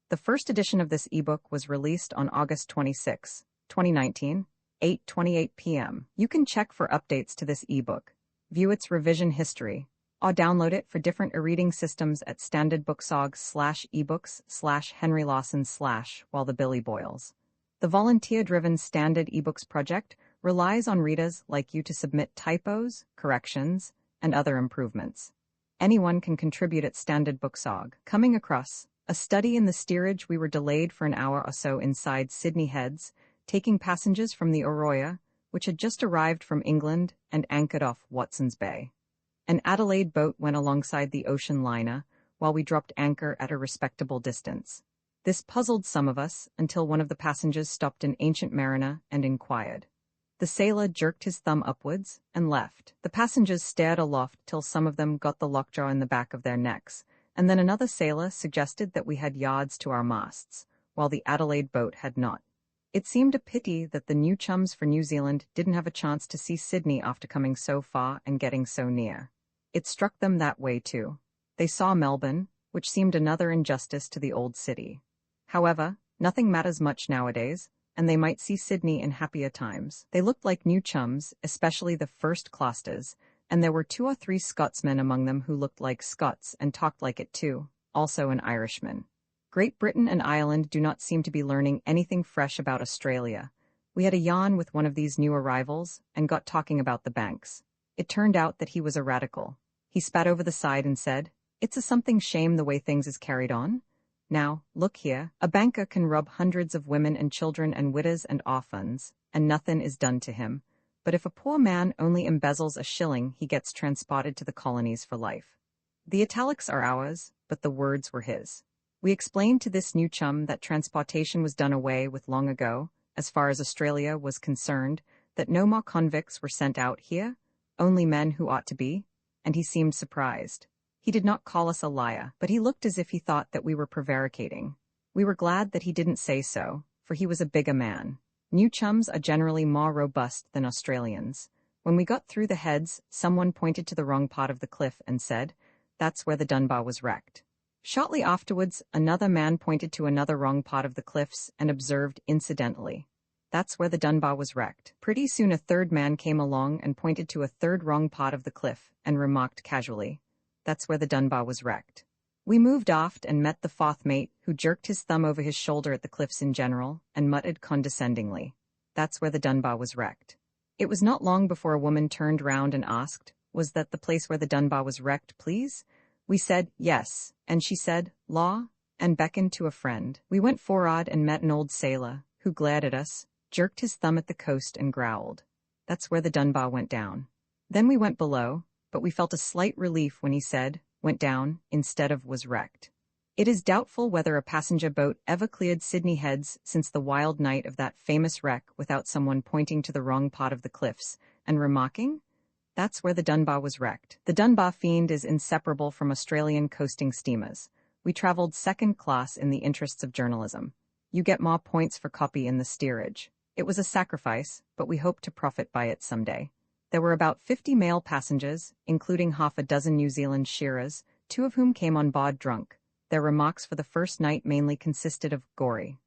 The first edition of this ebook was released on August 26, 2019, 8:28 p.m. You can check for updates to this ebook, view its revision history, or download it for different e-reading systems at standardbooksorg/ebooks/Henry Lawson/ while the Billy Boyles. The volunteer-driven standard ebooks project relies on readers like you to submit typos, corrections, and other improvements. Anyone can contribute at Standard Books.org. Coming across a study in the steerage, we were delayed for an hour or so inside Sydney Heads, taking passengers from the Arroyo, which had just arrived from England and anchored off Watson's Bay. An Adelaide boat went alongside the ocean liner, while we dropped anchor at a respectable distance. This puzzled some of us until one of the passengers stopped an ancient mariner and inquired. The sailor jerked his thumb upwards and left. The passengers stared aloft till some of them got the lockjaw in the back of their necks, and then another sailor suggested that we had yards to our masts, while the Adelaide boat had not. It seemed a pity that the new chums for New Zealand didn't have a chance to see Sydney after coming so far and getting so near. It struck them that way too. They saw Melbourne, which seemed another injustice to the old city. However, nothing matters much nowadays, and they might see Sydney in happier times. They looked like new chums, especially the first clasters, and there were 2 or 3 Scotsmen among them who looked like Scots and talked like it too, also an Irishman. Great Britain and Ireland do not seem to be learning anything fresh about Australia. We had a yarn with one of these new arrivals and got talking about the banks. It turned out that he was a radical. He spat over the side and said, "It's a something shame the way things is carried on. Now, look here, a banker can rob hundreds of women and children and widows and orphans, and nothing is done to him. But if a poor man only embezzles a shilling, he gets transported to the colonies for life." The italics are ours, but the words were his. We explained to this new chum that transportation was done away with long ago, as far as Australia was concerned, that no more convicts were sent out here, only men who ought to be, and he seemed surprised. He did not call us a liar, but he looked as if he thought that we were prevaricating. We were glad that he didn't say so, for he was a bigger man. New chums are generally more robust than Australians. When we got through the Heads, someone pointed to the wrong part of the cliff and said, "That's where the Dunbar was wrecked." Shortly afterwards, another man pointed to another wrong part of the cliffs and observed incidentally, "That's where the Dunbar was wrecked." Pretty soon a third man came along and pointed to a third wrong part of the cliff and remarked casually, "That's where the Dunbar was wrecked." We moved aft and met the fourth mate, who jerked his thumb over his shoulder at the cliffs in general and muttered condescendingly, "That's where the Dunbar was wrecked." It was not long before a woman turned round and asked, "Was that the place where the Dunbar was wrecked, please?" We said, "Yes," and she said, "Law," and beckoned to a friend. We went forward and met an old sailor, who glared at us, jerked his thumb at the coast and growled, "That's where the Dunbar went down." Then we went below, but we felt a slight relief when he said, "went down," instead of "was wrecked." It is doubtful whether a passenger boat ever cleared Sydney Heads since the wild night of that famous wreck without someone pointing to the wrong part of the cliffs and remarking, "That's where the Dunbar was wrecked." The Dunbar fiend is inseparable from Australian coasting steamers. We traveled second class in the interests of journalism. You get more points for copy in the steerage. It was a sacrifice, but we hope to profit by it someday. There were about 50 male passengers, including half a dozen New Zealand shearers, 2 of whom came on board drunk. Their remarks for the first night mainly consisted of gory.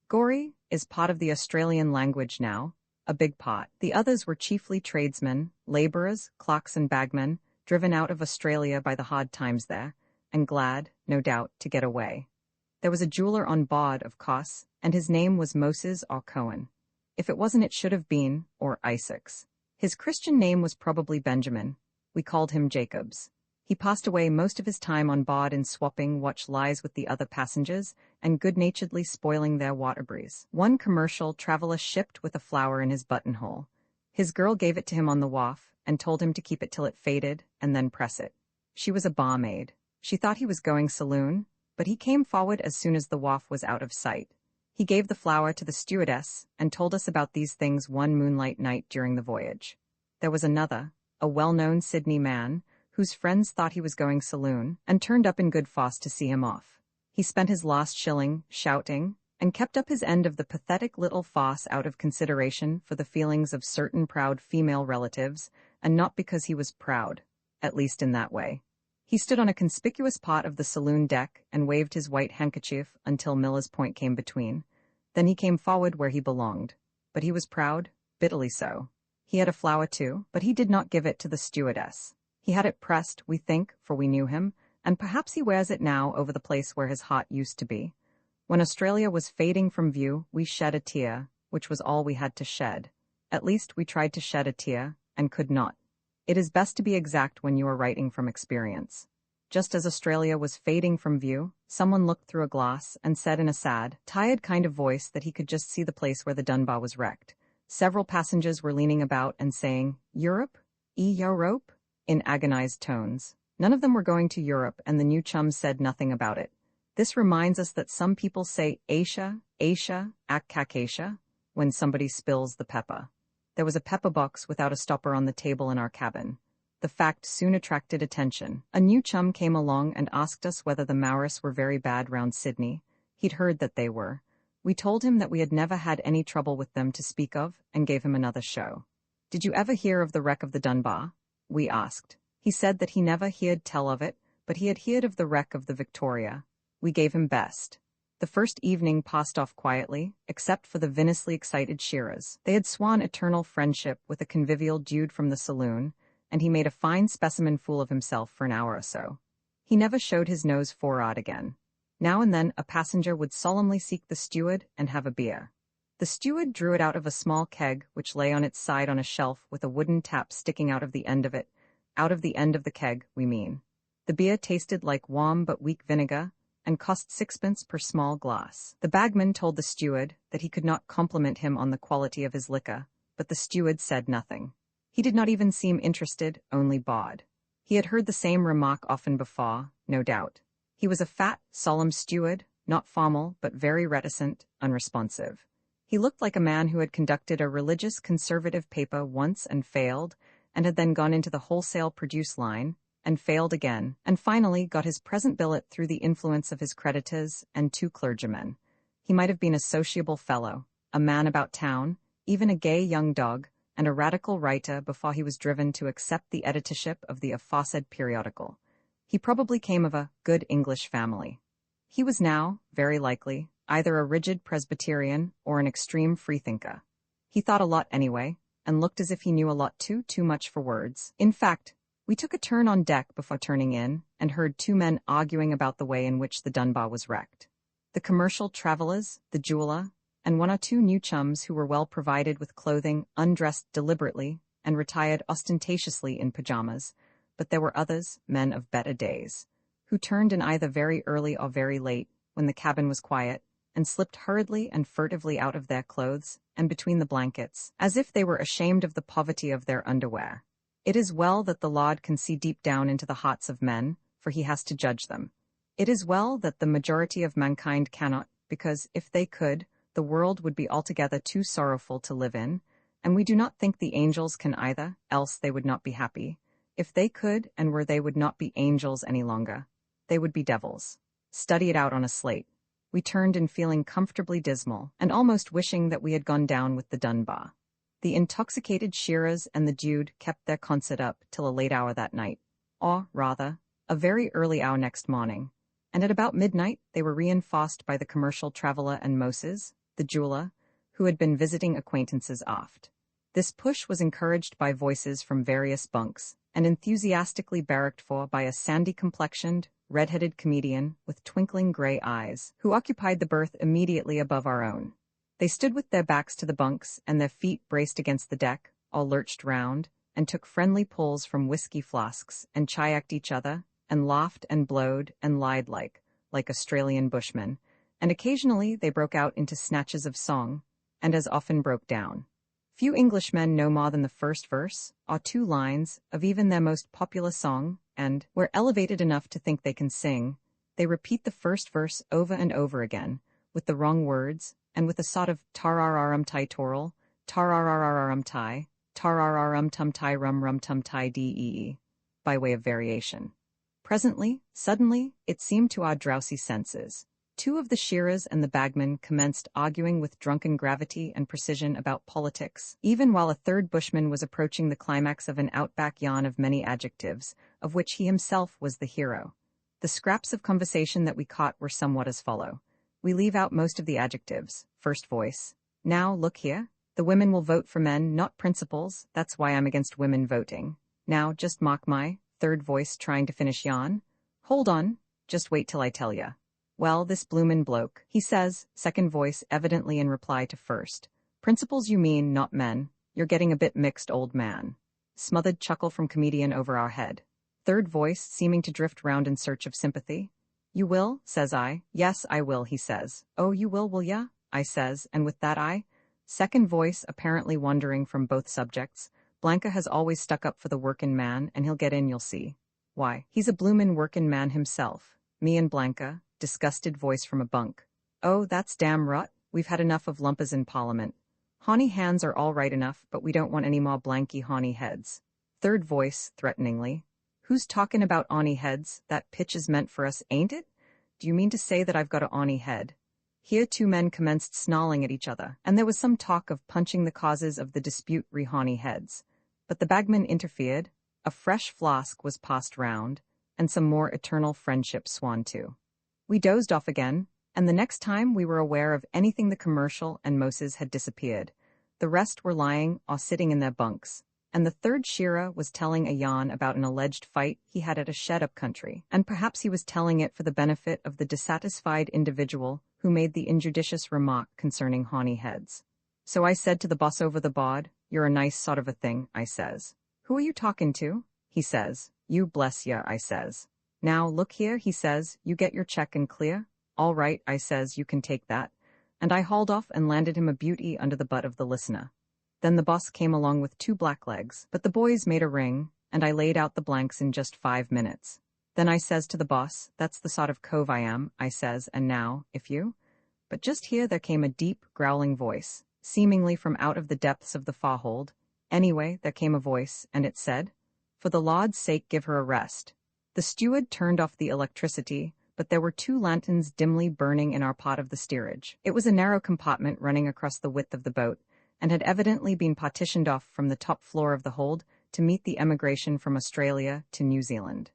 Gory is part of the Australian language now, a big part. The others were chiefly tradesmen, labourers, clerks and bagmen, driven out of Australia by the hard times there, and glad, no doubt, to get away. There was a jeweller on board, of course, and his name was Moses or Cohen. If it wasn't, it should have been, or Isaacs. His Christian name was probably Benjamin. We called him Jacobs. He passed away most of his time on board in swapping watch lies with the other passengers and good-naturedly spoiling their water breeze. One commercial traveller shipped with a flower in his buttonhole. His girl gave it to him on the wharf and told him to keep it till it faded and then press it. She was a barmaid. She thought he was going saloon, but he came forward as soon as the wharf was out of sight. He gave the flower to the stewardess and told us about these things one moonlight night during the voyage. There was another, a well-known Sydney man, whose friends thought he was going saloon, and turned up in good force to see him off. He spent his last shilling, shouting, and kept up his end of the pathetic little farce out of consideration for the feelings of certain proud female relatives, and not because he was proud, at least in that way. He stood on a conspicuous part of the saloon deck and waved his white handkerchief until Miller's Point came between. Then he came forward where he belonged. But he was proud, bitterly so. He had a flower too, but he did not give it to the stewardess. He had it pressed, we think, for we knew him, and perhaps he wears it now over the place where his heart used to be. When Australia was fading from view, we shed a tear, which was all we had to shed. At least we tried to shed a tear, and could not. It is best to be exact when you are writing from experience. Just as Australia was fading from view, someone looked through a glass and said in a sad, tired kind of voice that he could just see the place where the Dunbar was wrecked. Several passengers were leaning about and saying, "Europe? Europe?" in agonized tones. None of them were going to Europe, and the new chums said nothing about it. This reminds us that some people say Asia, Asia, Akacacia, when somebody spills the pepper. There was a pepper box without a stopper on the table in our cabin. The fact soon attracted attention. A new chum came along and asked us whether the Maoris were very bad round Sydney. He'd heard that they were. We told him that we had never had any trouble with them to speak of, and gave him another show. "Did you ever hear of the wreck of the Dunbar?" we asked. He said that he never heard tell of it, but he had heard of the wreck of the Victoria. We gave him best. The first evening passed off quietly, except for the venously excited shearers. They had sworn eternal friendship with a convivial dude from the saloon, and he made a fine specimen fool of himself for an hour or so. He never showed his nose for'ard again. Now and then a passenger would solemnly seek the steward and have a beer. The steward drew it out of a small keg which lay on its side on a shelf with a wooden tap sticking out of the end of it. Out of the end of the keg, we mean. The beer tasted like warm but weak vinegar, and cost 6 per small glass. The bagman told the steward that he could not compliment him on the quality of his liquor, but the steward said nothing. He did not even seem interested, only bawed. He had heard the same remark often before, no doubt. He was a fat, solemn steward, not formal, but very reticent, unresponsive. He looked like a man who had conducted a religious conservative paper once and failed, and had then gone into the wholesale produce line, and failed again, and finally got his present billet through the influence of his creditors and 2 clergymen. He might have been a sociable fellow, a man about town, even a gay young dog, and a radical writer before he was driven to accept the editorship of the aforesaid periodical. He probably came of a good English family. He was now, very likely, either a rigid Presbyterian or an extreme freethinker. He thought a lot anyway, and looked as if he knew a lot too much for words. In fact, we took a turn on deck before turning in, and heard 2 men arguing about the way in which the Dunbar was wrecked. The commercial travellers, the jeweler, and 1 or 2 new chums who were well provided with clothing, undressed deliberately, and retired ostentatiously in pajamas, but there were others, men of better days, who turned in either very early or very late, when the cabin was quiet, and slipped hurriedly and furtively out of their clothes, and between the blankets, as if they were ashamed of the poverty of their underwear. It is well that the Lord can see deep down into the hearts of men, for he has to judge them. It is well that the majority of mankind cannot, because, if they could, the world would be altogether too sorrowful to live in, and we do not think the angels can either, else they would not be happy. If they could, and were they would not be angels any longer. They would be devils. Study it out on a slate. We turned in feeling comfortably dismal, and almost wishing that we had gone down with the Dunbar. The intoxicated shearers and the dude kept their concert up till a late hour that night, or, rather, a very early hour next morning, and at about midnight they were reinforced by the commercial traveller and Moses, the jeweler, who had been visiting acquaintances aft. This push was encouraged by voices from various bunks, and enthusiastically barracked for by a sandy-complexioned, red-headed comedian with twinkling gray eyes, who occupied the berth immediately above our own. They stood with their backs to the bunks and their feet braced against the deck, all lurched round, and took friendly pulls from whiskey flasks, and chayaked each other, and laughed and blowed and lied like Australian bushmen, and occasionally they broke out into snatches of song, and as often broke down. Few Englishmen know more than the first verse, or 2 lines, of even their most popular song, and, where elevated enough to think they can sing, they repeat the first verse over and over again, with the wrong words, and with a sort of tar-ar-ar-um-tie toral, tar-ar-ar-ar-um-tie, tar-ar-ar-um-tum-tie rum-rum-tum-tie dee, by way of variation. Presently, suddenly, it seemed to our drowsy senses, 2 of the shearers and the bagman commenced arguing with drunken gravity and precision about politics, even while a 3rd bushman was approaching the climax of an outback yarn of many adjectives, of which he himself was the hero. The scraps of conversation that we caught were somewhat as follow. We leave out most of the adjectives. First voice. Now, look here. The women will vote for men, not principles. That's why I'm against women voting. Now, just mock my. Third voice trying to finish yarn. Hold on. Just wait till I tell ya. Well, this bloomin' bloke, he says, second voice evidently in reply to first. Principles you mean, not men. You're getting a bit mixed, old man. Smothered chuckle from comedian over our head. Third voice, seeming to drift round in search of sympathy. You will, says I. Yes, I will, he says. Oh, you will ya? I says, and with that I. Second voice, apparently wandering from both subjects. Blanca has always stuck up for the workin' man, and he'll get in, you'll see. Why, he's a bloomin' workin' man himself. Me and Blanca, disgusted voice from a bunk. Oh, that's damn rot. We've had enough of lumpas in Parliament. Hawny hands are all right enough, but we don't want any more blanky hawny heads. Third voice, threateningly. Who's talking about awny heads? That pitch is meant for us, ain't it? Do you mean to say that I've got a awny head? Here two men commenced snarling at each other, and there was some talk of punching the causes of the dispute re hawny heads. But the bagman interfered, a fresh flask was passed round, and some more eternal friendship swan to. We dozed off again, and the next time we were aware of anything the commercial and Moses had disappeared. The rest were lying or sitting in their bunks, and the third Shira was telling a yarn about an alleged fight he had at a shed-up country, and perhaps he was telling it for the benefit of the dissatisfied individual who made the injudicious remark concerning hawny heads. So I said to the boss over the bod, "You're a nice sort of a thing," I says. "Who are you talking to?" he says. "You, bless ya," I says. "Now, look here," he says, "you get your check and clear." "All right," I says, "you can take that." And I hauled off and landed him a beauty under the butt of the listener. Then the boss came along with 2 blacklegs, but the boys made a ring, and I laid out the blanks in just 5 minutes. Then I says to the boss, "That's the sort of cove I am," I says, "and now, if you—" But just here there came a deep, growling voice, seemingly from out of the depths of the forehold. Anyway, there came a voice, and it said, "For the Lord's sake, give her a rest." The steward turned off the electricity, but there were 2 lanterns dimly burning in our part of the steerage. It was a narrow compartment running across the width of the boat, and had evidently been partitioned off from the top floor of the hold to meet the emigration from Australia to New Zealand.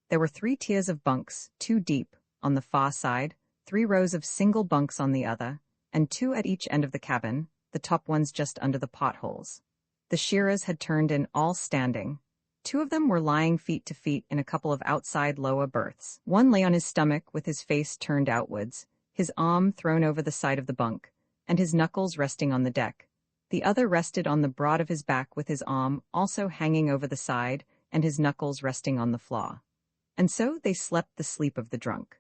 There were 3 tiers of bunks, 2 deep, on the far side, 3 rows of single bunks on the other, and 2 at each end of the cabin, the top ones just under the potholes. The Shiras had turned in all standing. 2 of them were lying feet to feet in a couple of outside lower berths. One lay on his stomach with his face turned outwards, his arm thrown over the side of the bunk, and his knuckles resting on the deck. The other rested on the broad of his back with his arm also hanging over the side and his knuckles resting on the floor. And so they slept the sleep of the drunk.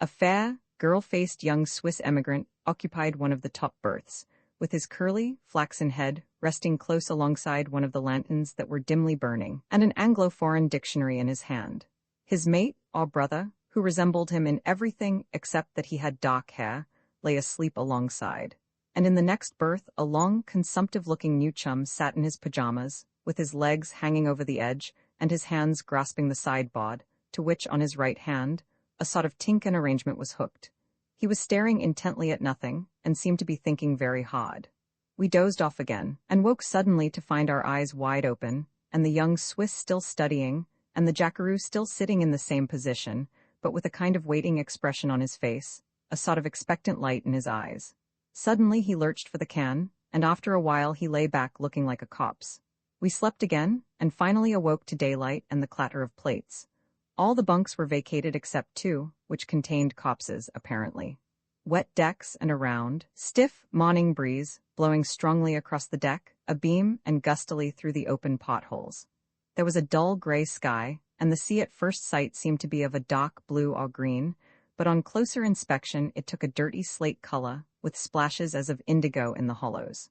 A fair, girl-faced young Swiss emigrant occupied one of the top berths, with his curly, flaxen head resting close alongside one of the lanterns that were dimly burning, and an Anglo-foreign dictionary in his hand. His mate, or brother, who resembled him in everything except that he had dark hair, lay asleep alongside. And in the next berth, a long, consumptive-looking new chum sat in his pajamas, with his legs hanging over the edge and his hands grasping the sideboard, to which, on his right hand, a sort of tinkin arrangement was hooked. He was staring intently at nothing, and seemed to be thinking very hard. We dozed off again, and woke suddenly to find our eyes wide open, and the young Swiss still studying, and the jackaroo still sitting in the same position, but with a kind of waiting expression on his face, a sort of expectant light in his eyes. Suddenly he lurched for the can, and after a while he lay back looking like a corpse. We slept again, and finally awoke to daylight and the clatter of plates. All the bunks were vacated except 2, which contained corpses, apparently. Wet decks and a round, stiff morning breeze blowing strongly across the deck, abeam and gustily through the open potholes. There was a dull gray sky, and the sea at first sight seemed to be of a dark blue or green, but on closer inspection it took a dirty slate color, with splashes as of indigo in the hollows.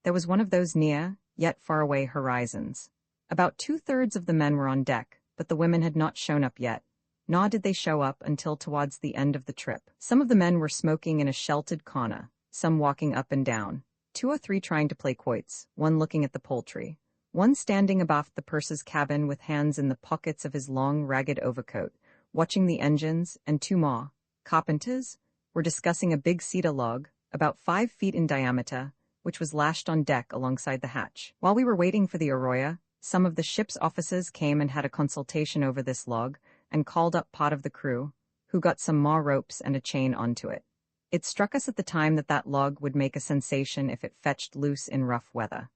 There was one of those near, yet far-away horizons. About 2/3 of the men were on deck, but the women had not shown up yet, nor did they show up until towards the end of the trip. Some of the men were smoking in a sheltered corner, some walking up and down, 2 or 3 trying to play quoits, one looking at the poultry, one standing abaft the purser's cabin with hands in the pockets of his long, ragged overcoat, watching the engines, and 2 more, carpenters, were discussing a big cedar log, about 5 feet in diameter, which was lashed on deck alongside the hatch. While we were waiting for the Arroyo, some of the ship's officers came and had a consultation over this log, and called up part of the crew, who got some more ropes and a chain onto it. It struck us at the time that that log would make a sensation if it fetched loose in rough weather.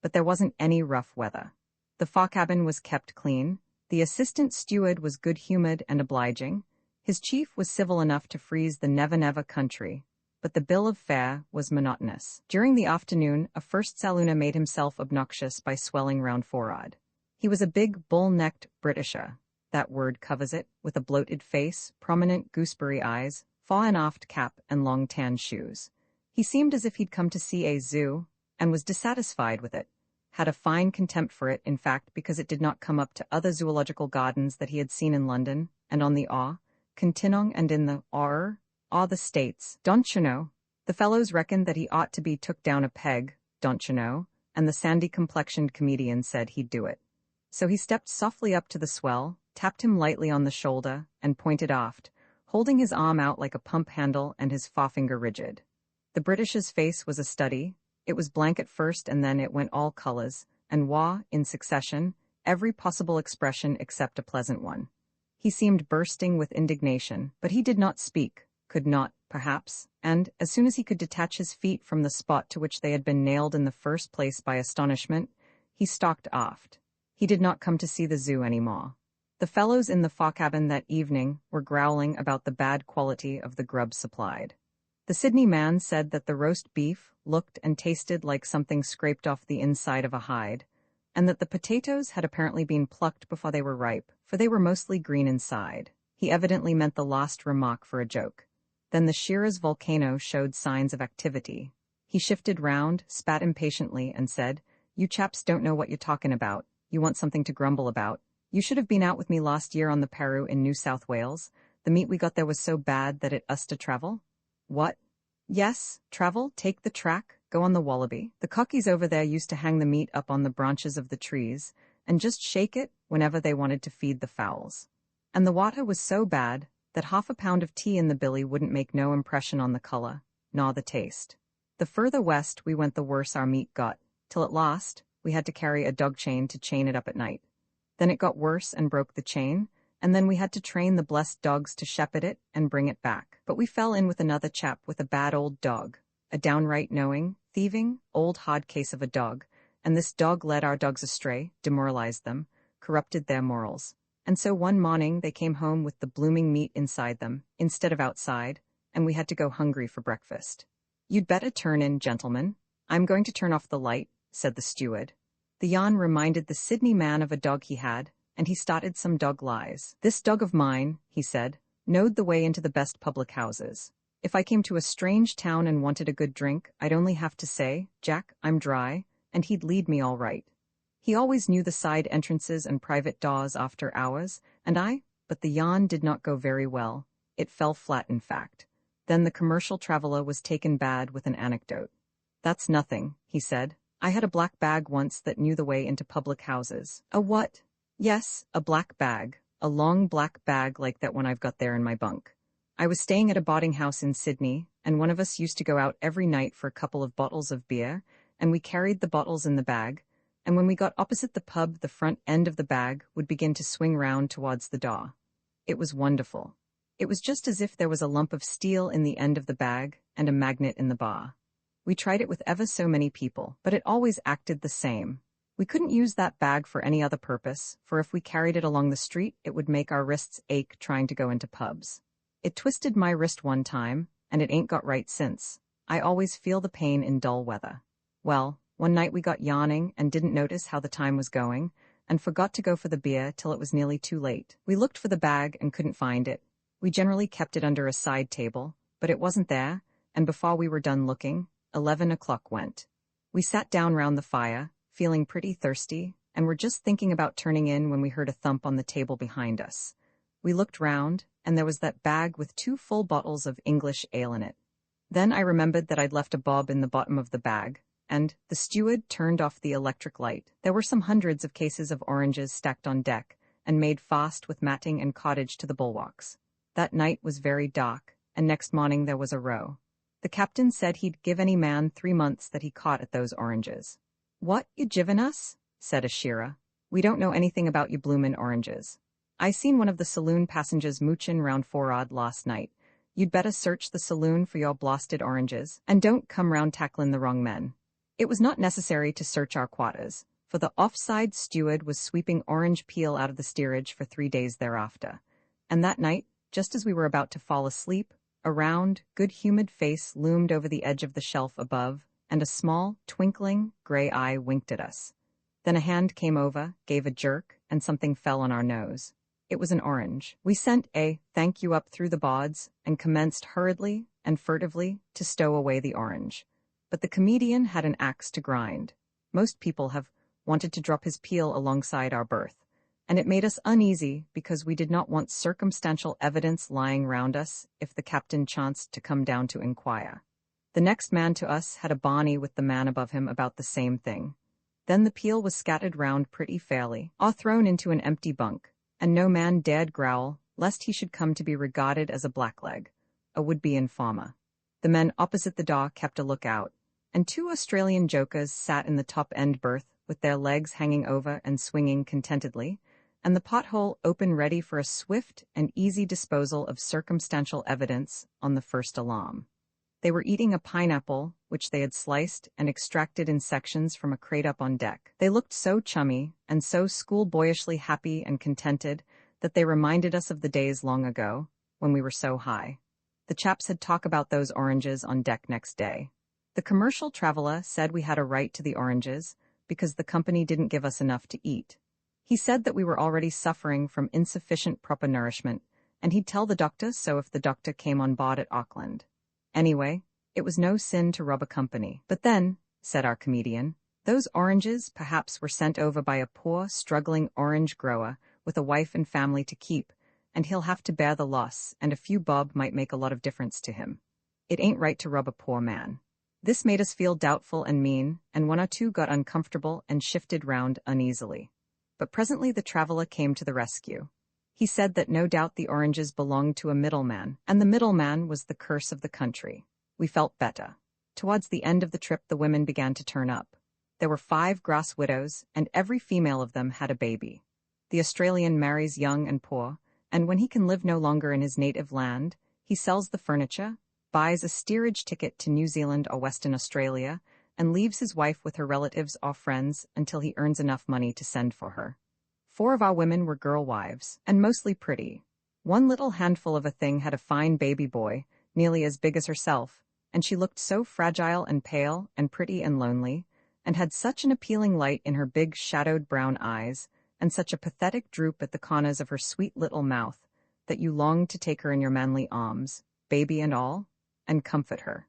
But there wasn't any rough weather. The fore cabin was kept clean, the assistant steward was good-humored and obliging, His chief was civil enough to freeze the never country, but the bill of fare was monotonous. During the afternoon, a first saloona made himself obnoxious by swelling round forrard. He was a big, bull-necked Britisher, that word covers it, with a bloated face, prominent gooseberry eyes, fore and aft cap, and long tan shoes. He seemed as if he'd come to see a zoo, and was dissatisfied with it, had a fine contempt for it, in fact, because it did not come up to other zoological gardens that he had seen in London, and on the Continong and in the the States. Don't you know? The fellows reckoned that he ought to be took down a peg, don't you know, and the sandy-complexioned comedian said he'd do it. So he stepped softly up to the swell, tapped him lightly on the shoulder, and pointed aft, holding his arm out like a pump handle and his forefinger rigid. The British's face was a study. It was blank at first, and then it went all colors, and wore, in succession, every possible expression except a pleasant one. He seemed bursting with indignation, but he did not speak, could not, perhaps, and, as soon as he could detach his feet from the spot to which they had been nailed in the first place by astonishment, he stalked aft. He did not come to see the zoo any more. The fellows in the forecabin that evening were growling about the bad quality of the grub supplied. The Sydney man said that the roast beef looked and tasted like something scraped off the inside of a hide, and that the potatoes had apparently been plucked before they were ripe, for they were mostly green inside. He evidently meant the last remark for a joke. Then the Shiraz volcano showed signs of activity. He shifted round, spat impatiently, and said, "You chaps don't know what you're talking about. You want something to grumble about. You should have been out with me last year on the Paroo in New South Wales. The meat we got there was so bad that it us to travel." "What?" "Yes, travel, take the track, go on the wallaby. The cockies over there used to hang the meat up on the branches of the trees, and just shake it whenever they wanted to feed the fowls. And the water was so bad that half a pound of tea in the billy wouldn't make no impression on the color, nor the taste. The further west we went the worse our meat got, till at last we had to carry a dog chain to chain it up at night. Then it got worse and broke the chain, and then we had to train the blessed dogs to shepherd it and bring it back. But we fell in with another chap with a bad old dog, a downright knowing, thieving, old hard case of a dog, and this dog led our dogs astray, demoralized them, corrupted their morals. And so one morning they came home with the blooming meat inside them, instead of outside, and we had to go hungry for breakfast. "You'd better turn in, gentlemen. I'm going to turn off the light," said the steward. The yarn reminded the Sydney man of a dog he had, and he started some dog lies. "This dog of mine," he said, "knowed the way into the best public houses. If I came to a strange town and wanted a good drink, I'd only have to say, 'Jack, I'm dry,' and he'd lead me all right. He always knew the side entrances and private doors after hours, but the yarn did not go very well. It fell flat, in fact. Then the commercial traveler was taken bad with an anecdote. 'That's nothing,' he said. 'I had a black bag once that knew the way into public houses.' 'A what?' 'Yes, a black bag, a long black bag like that one I've got there in my bunk. I was staying at a boarding house in Sydney, and one of us used to go out every night for a couple of bottles of beer, and we carried the bottles in the bag, and when we got opposite the pub, the front end of the bag would begin to swing round towards the door. It was wonderful. It was just as if there was a lump of steel in the end of the bag and a magnet in the bar. We tried it with ever so many people, but it always acted the same. We couldn't use that bag for any other purpose, for if we carried it along the street, it would make our wrists ache trying to go into pubs. It twisted my wrist one time, and it ain't got right since. I always feel the pain in dull weather. Well, one night we got yawning and didn't notice how the time was going, and forgot to go for the beer till it was nearly too late. We looked for the bag and couldn't find it. We generally kept it under a side table, but it wasn't there, and before we were done looking, 11 o'clock went. We sat down round the fire, feeling pretty thirsty, and were just thinking about turning in when we heard a thump on the table behind us. We looked round, and there was that bag with 2 full bottles of English ale in it. Then I remembered that I'd left a bob in the bottom of the bag, and the steward turned off the electric light. There were some hundreds of cases of oranges stacked on deck, and made fast with matting and cottage to the bulwarks. That night was very dark, and next morning there was a row. The captain said he'd give any man 3 months that he caught at those oranges. "What, you jivin' us?" said a shearer. "We don't know anything about you bloomin' oranges. I seen one of the saloon passengers moochin' round forrard last night. You'd better search the saloon for your blasted oranges, and don't come round tacklin' the wrong men." It was not necessary to search our quarters, for the offside steward was sweeping orange peel out of the steerage for 3 days thereafter, and that night Just as we were about to fall asleep, a round, good-humoured face loomed over the edge of the shelf above, and a small, twinkling, grey eye winked at us. Then a hand came over, gave a jerk, and something fell on our nose. It was an orange. We sent a thank you up through the bods, and commenced hurriedly and furtively to stow away the orange. But the comedian had an axe to grind. Most people have wanted to drop his peel alongside our berth, and it made us uneasy because we did not want circumstantial evidence lying round us if the captain chanced to come down to inquire. The next man to us had a barney with the man above him about the same thing. Then the peel was scattered round pretty fairly, or thrown into an empty bunk, and no man dared growl, lest he should come to be regarded as a blackleg, a would-be informer. The men opposite the door kept a lookout, and 2 Australian jokers sat in the top-end berth with their legs hanging over and swinging contentedly, and the pothole open ready for a swift and easy disposal of circumstantial evidence on the first alarm. They were eating a pineapple, which they had sliced and extracted in sections from a crate up on deck. They looked so chummy and so schoolboyishly happy and contented that they reminded us of the days long ago, when we were so high. The chaps had talk about those oranges on deck next day. The commercial traveler said we had a right to the oranges because the company didn't give us enough to eat. He said that we were already suffering from insufficient proper nourishment, and he'd tell the doctor so if the doctor came on board at Auckland. Anyway, it was no sin to rob a company. But then, said our comedian, those oranges perhaps were sent over by a poor, struggling orange grower with a wife and family to keep, and he'll have to bear the loss, and a few bob might make a lot of difference to him. It ain't right to rob a poor man. This made us feel doubtful and mean, and 1 or 2 got uncomfortable and shifted round uneasily. But presently the traveller came to the rescue. He said that no doubt the oranges belonged to a middleman, and the middleman was the curse of the country. We felt better. Towards the end of the trip the women began to turn up. There were 5 grass widows, and every female of them had a baby. The Australian marries young and poor, and when he can live no longer in his native land, he sells the furniture, buys a steerage ticket to New Zealand or Western Australia, and leaves his wife with her relatives or friends until he earns enough money to send for her. 4 of our women were girl wives, and mostly pretty. 1 little handful of a thing had a fine baby boy, nearly as big as herself, and she looked so fragile and pale and pretty and lonely, and had such an appealing light in her big shadowed brown eyes, and such a pathetic droop at the corners of her sweet little mouth, that you longed to take her in your manly arms, baby and all, and comfort her.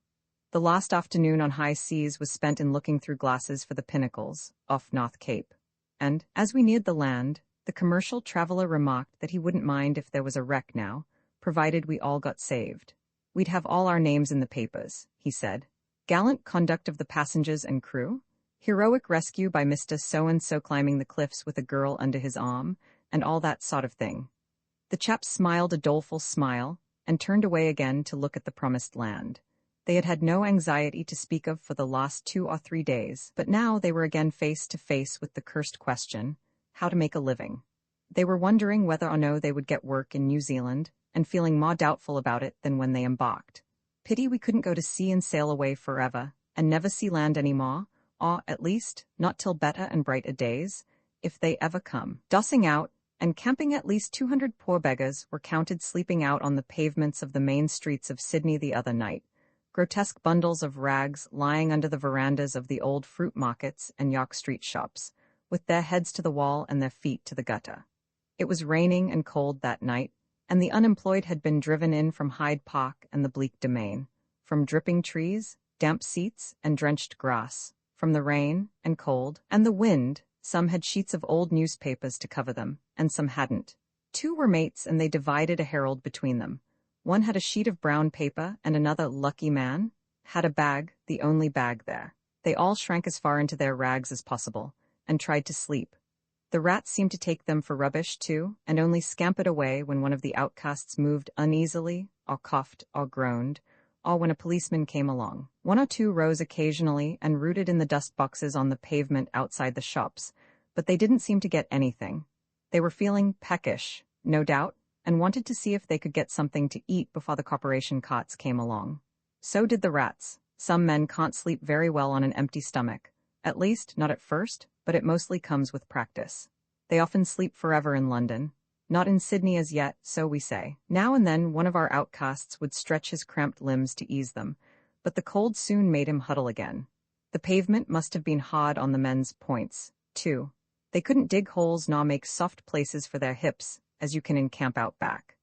The last afternoon on high seas was spent in looking through glasses for the pinnacles, off North Cape. And, as we neared the land, the commercial traveller remarked that he wouldn't mind if there was a wreck now, provided we all got saved. We'd have all our names in the papers, he said. Gallant conduct of the passengers and crew, heroic rescue by Mr. So-and-so climbing the cliffs with a girl under his arm, and all that sort of thing. The chaps smiled a doleful smile, and turned away again to look at the promised land. They had had no anxiety to speak of for the last 2 or 3 days, but now they were again face to face with the cursed question, how to make a living. They were wondering whether or no they would get work in New Zealand, and feeling more doubtful about it than when they embarked. Pity we couldn't go to sea and sail away forever, and never see land any more, or, at least, not till better and brighter days, if they ever come. Dossing out, and camping at least 200 poor beggars were counted sleeping out on the pavements of the main streets of Sydney the other night, grotesque bundles of rags lying under the verandas of the old fruit markets and York Street shops, with their heads to the wall and their feet to the gutter. It was raining and cold that night, and the unemployed had been driven in from Hyde Park and the bleak domain, from dripping trees, damp seats, and drenched grass, from the rain and cold and the wind. Some had sheets of old newspapers to cover them, and some hadn't. 2 were mates, and they divided a herald between them. One had a sheet of brown paper, and another, lucky man, had a bag, the only bag there. They all shrank as far into their rags as possible, and tried to sleep. The rats seemed to take them for rubbish, too, and only scampered away when one of the outcasts moved uneasily, or coughed, or groaned, or when a policeman came along. 1 or 2 rose occasionally and rooted in the dust boxes on the pavement outside the shops, but they didn't seem to get anything. They were feeling peckish, no doubt, and wanted to see if they could get something to eat before the corporation carts came along. So did the rats. Some men can't sleep very well on an empty stomach. At least, not at first, but it mostly comes with practice. They often sleep forever in London. Not in Sydney as yet, so we say. Now and then one of our outcasts would stretch his cramped limbs to ease them, but the cold soon made him huddle again. The pavement must have been hard on the men's points, too. They couldn't dig holes nor make soft places for their hips, as you can in camp out back.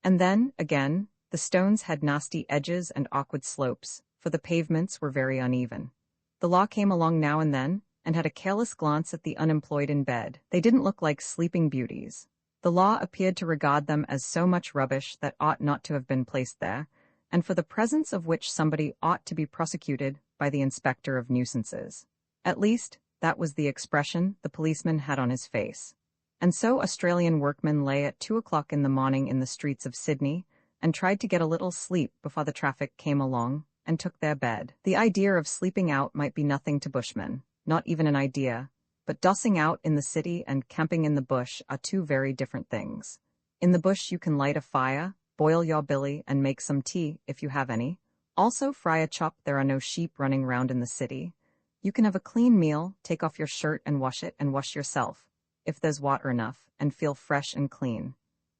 And then, again, the stones had nasty edges and awkward slopes, for the pavements were very uneven. The law came along now and then, and had a careless glance at the unemployed in bed. They didn't look like sleeping beauties. The law appeared to regard them as so much rubbish that ought not to have been placed there, and for the presence of which somebody ought to be prosecuted by the inspector of nuisances. At least, that was the expression the policeman had on his face. And so Australian workmen lay at 2 o'clock in the morning in the streets of Sydney, and tried to get a little sleep before the traffic came along, and took their bed. The idea of sleeping out might be nothing to bushmen, not even an idea, but dossing out in the city and camping in the bush are two very different things. In the bush you can light a fire, boil your billy, and make some tea, if you have any. Also fry a chop. There are no sheep running round in the city. You can have a clean meal, take off your shirt and wash it, and wash yourself, if there's water enough, and feel fresh and clean.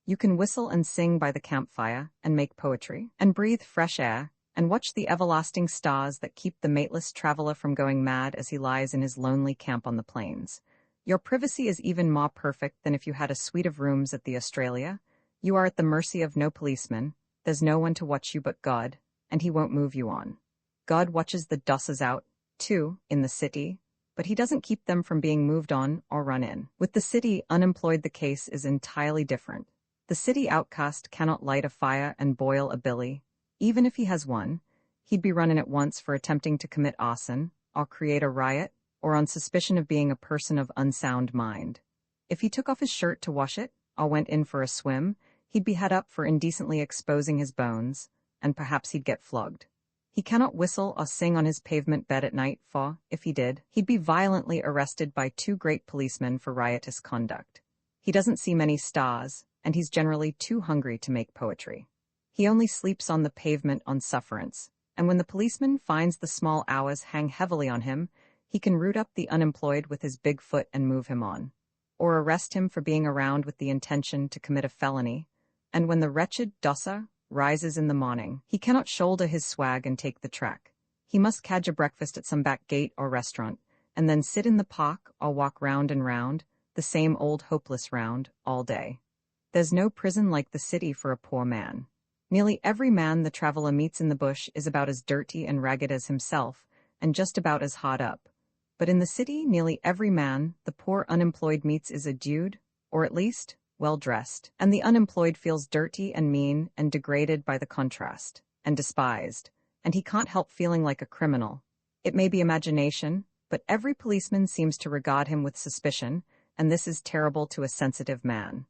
You can whistle and sing by the campfire, and make poetry, and breathe fresh air, and watch the everlasting stars that keep the mateless traveler from going mad as he lies in his lonely camp on the plains. Your privacy is even more perfect than if you had a suite of rooms at the Australia. You are at the mercy of no policeman, there's no one to watch you but God, and he won't move you on. God watches the dosses out, too, in the city, but he doesn't keep them from being moved on or run in. With the city unemployed the case is entirely different. The city outcast cannot light a fire and boil a billy. Even if he has one, he'd be run in at once for attempting to commit arson, or create a riot, or on suspicion of being a person of unsound mind. If he took off his shirt to wash it, or went in for a swim, he'd be had up for indecently exposing his bones, and perhaps he'd get flogged. He cannot whistle or sing on his pavement bed at night, for, if he did, he'd be violently arrested by 2 great policemen for riotous conduct. He doesn't see many stars, and he's generally too hungry to make poetry. He only sleeps on the pavement on sufferance, and when the policeman finds the small hours hang heavily on him, he can root up the unemployed with his big foot and move him on, or arrest him for being around with the intention to commit a felony, and when the wretched dosser rises in the morning, he cannot shoulder his swag and take the track. He must cadge a breakfast at some back gate or restaurant, and then sit in the park or walk round and round, the same old hopeless round, all day. There's no prison like the city for a poor man. Nearly every man the traveler meets in the bush is about as dirty and ragged as himself, and just about as hard up. But in the city, nearly every man the poor unemployed meets is a dude, or at least, well-dressed, and the unemployed feels dirty and mean and degraded by the contrast, and despised, and he can't help feeling like a criminal. It may be imagination, but every policeman seems to regard him with suspicion, and this is terrible to a sensitive man.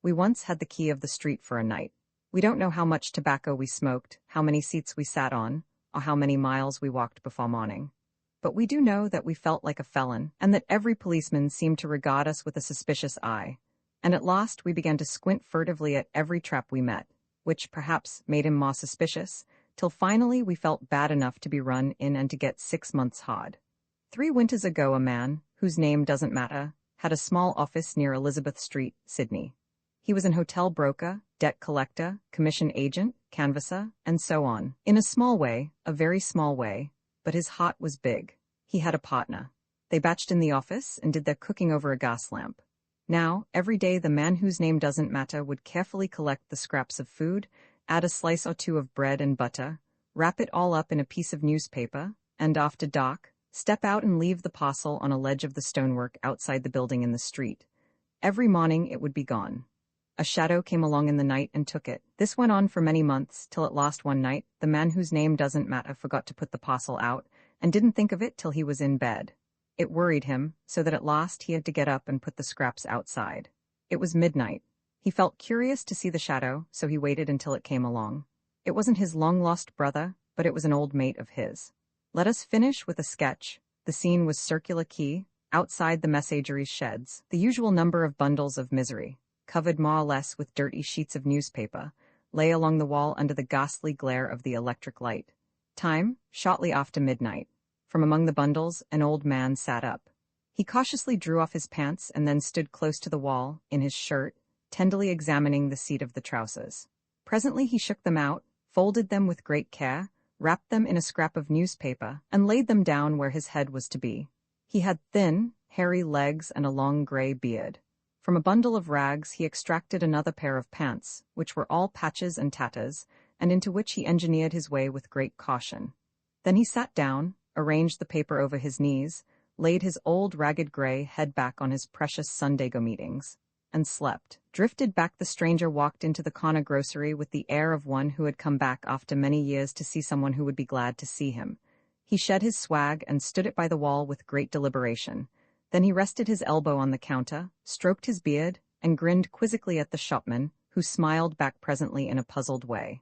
We once had the key of the street for a night. We don't know how much tobacco we smoked, how many seats we sat on, or how many miles we walked before morning. But we do know that we felt like a felon, and that every policeman seemed to regard us with a suspicious eye. And at last we began to squint furtively at every trap we met, which perhaps made him more suspicious, till finally we felt bad enough to be run in and to get 6 months hard. 3 winters ago a man, whose name doesn't matter, had a small office near Elizabeth Street, Sydney. He was an hotel broker, debt collector, commission agent, canvasser, and so on. In a small way, a very small way, but his heart was big. He had a partner. They batched in the office and did their cooking over a gas lamp. Now, every day the man whose name doesn't matter would carefully collect the scraps of food, add a slice or 2 of bread and butter, wrap it all up in a piece of newspaper, and after dark, step out and leave the parcel on a ledge of the stonework outside the building in the street. Every morning it would be gone. A shadow came along in the night and took it. This went on for many months, till at last one night, the man whose name doesn't matter forgot to put the parcel out, and didn't think of it till he was in bed. It worried him, so that at last he had to get up and put the scraps outside. It was midnight. He felt curious to see the shadow, so he waited until it came along. It wasn't his long-lost brother, but it was an old mate of his. Let us finish with a sketch. The scene was Circular Quay, outside the messageries sheds. The usual number of bundles of misery, covered more or less with dirty sheets of newspaper, lay along the wall under the ghastly glare of the electric light. Time, shortly after midnight. From among the bundles, an old man sat up. He cautiously drew off his pants and then stood close to the wall, in his shirt, tenderly examining the seat of the trousers. Presently he shook them out, folded them with great care, wrapped them in a scrap of newspaper, and laid them down where his head was to be. He had thin, hairy legs and a long gray beard. From a bundle of rags he extracted another pair of pants, which were all patches and tatters, and into which he engineered his way with great caution. Then he sat down, arranged the paper over his knees, laid his old ragged gray head back on his precious Sunday-go meetings, and slept. Drifted back, the stranger walked into the corner grocery with the air of one who had come back after many years to see someone who would be glad to see him. He shed his swag and stood it by the wall with great deliberation. Then he rested his elbow on the counter, stroked his beard, and grinned quizzically at the shopman, who smiled back presently in a puzzled way.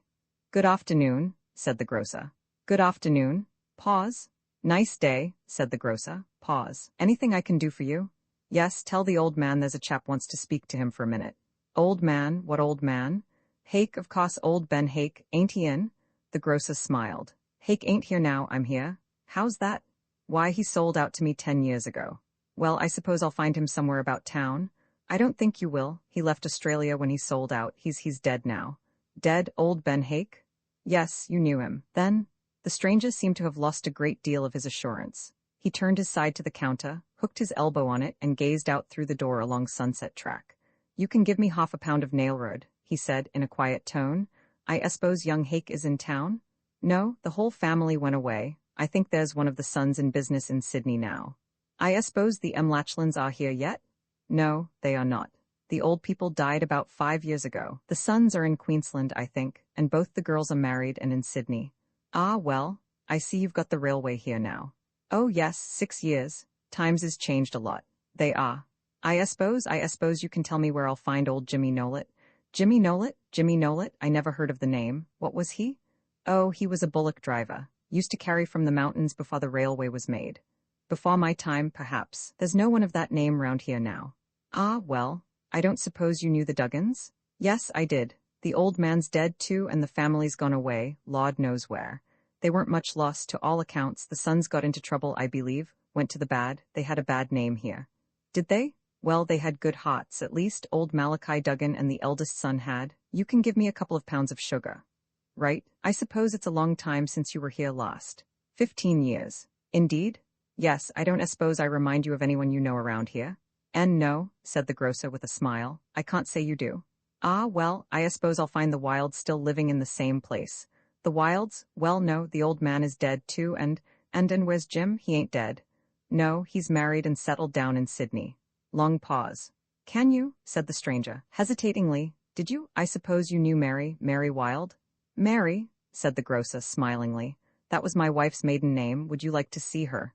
"Good afternoon," said the grocer. "Good afternoon." Pause. "Nice day," said the grocer. Pause. "Anything I can do for you?" "Yes, tell the old man there's a chap wants to speak to him for a minute." "Old man? What old man?" "Hake, of course, old Ben Hake. Ain't he in?" The grocer smiled. "Hake ain't here now, I'm here." "How's that?" "Why, he sold out to me 10 years ago." "Well, I suppose I'll find him somewhere about town." "I don't think you will. He left Australia when he sold out. He's dead now." "Dead, old Ben Hake?" "Yes, you knew him. Then?" The stranger seemed to have lost a great deal of his assurance. He turned his side to the counter, hooked his elbow on it, and gazed out through the door along Sunset Track. "You can give me half a pound of nail wood," he said in a quiet tone. "I suppose young Hake is in town?" "No, the whole family went away. I think there's one of the sons in business in Sydney now." "I suppose the Lachlands are here yet?" "No, they are not. The old people died about 5 years ago. The sons are in Queensland, I think, and both the girls are married and in Sydney." "Ah, well, I see you've got the railway here now." "Oh yes, 6 years. Times is changed a lot." "They are. I suppose you can tell me where I'll find old Jimmy Nolet." "Jimmy Nolet? Jimmy Nolet? I never heard of the name. What was he?" "Oh, he was a bullock driver. Used to carry from the mountains before the railway was made." "Before my time, perhaps. There's no one of that name round here now." "Ah, well, I don't suppose you knew the Duggans?" "Yes, I did. The old man's dead too, and the family's gone away, Lord knows where. They weren't much lost, to all accounts. The sons got into trouble, I believe, went to the bad. They had a bad name here." "Did they?" "Well, they had good hearts, at least old Malachi Duggan and the eldest son had. You can give me a couple of pounds of sugar." "Right. I suppose it's a long time since you were here last." 15 years. "Indeed?" "Yes, I don't suppose I remind you of anyone you know around here?" "And no," said the grocer with a smile. "I can't say you do." "Ah, well, I suppose I'll find the Wilds still living in the same place." "The Wilds? Well, no, the old man is dead too, and where's Jim? He ain't dead." "No, he's married and settled down in Sydney." Long pause. "Can you?" said the stranger, hesitatingly. "Did you? I suppose you knew Mary Wild?" "Mary?" said the grocer, smilingly. "That was my wife's maiden name. Would you like to see her?"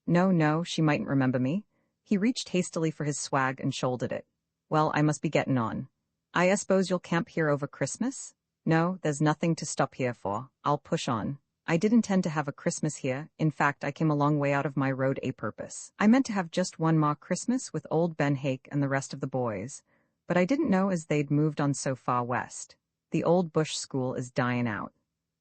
No, she mightn't remember me." He reached hastily for his swag and shouldered it. "Well, I must be getting on." "I suppose you'll camp here over Christmas?" "No, there's nothing to stop here for. I'll push on. I did intend to have a Christmas here. In fact, I came a long way out of my road a purpose. I meant to have just one more Christmas with old Ben Hake and the rest of the boys. But I didn't know as they'd moved on so far west. The old bush school is dying out."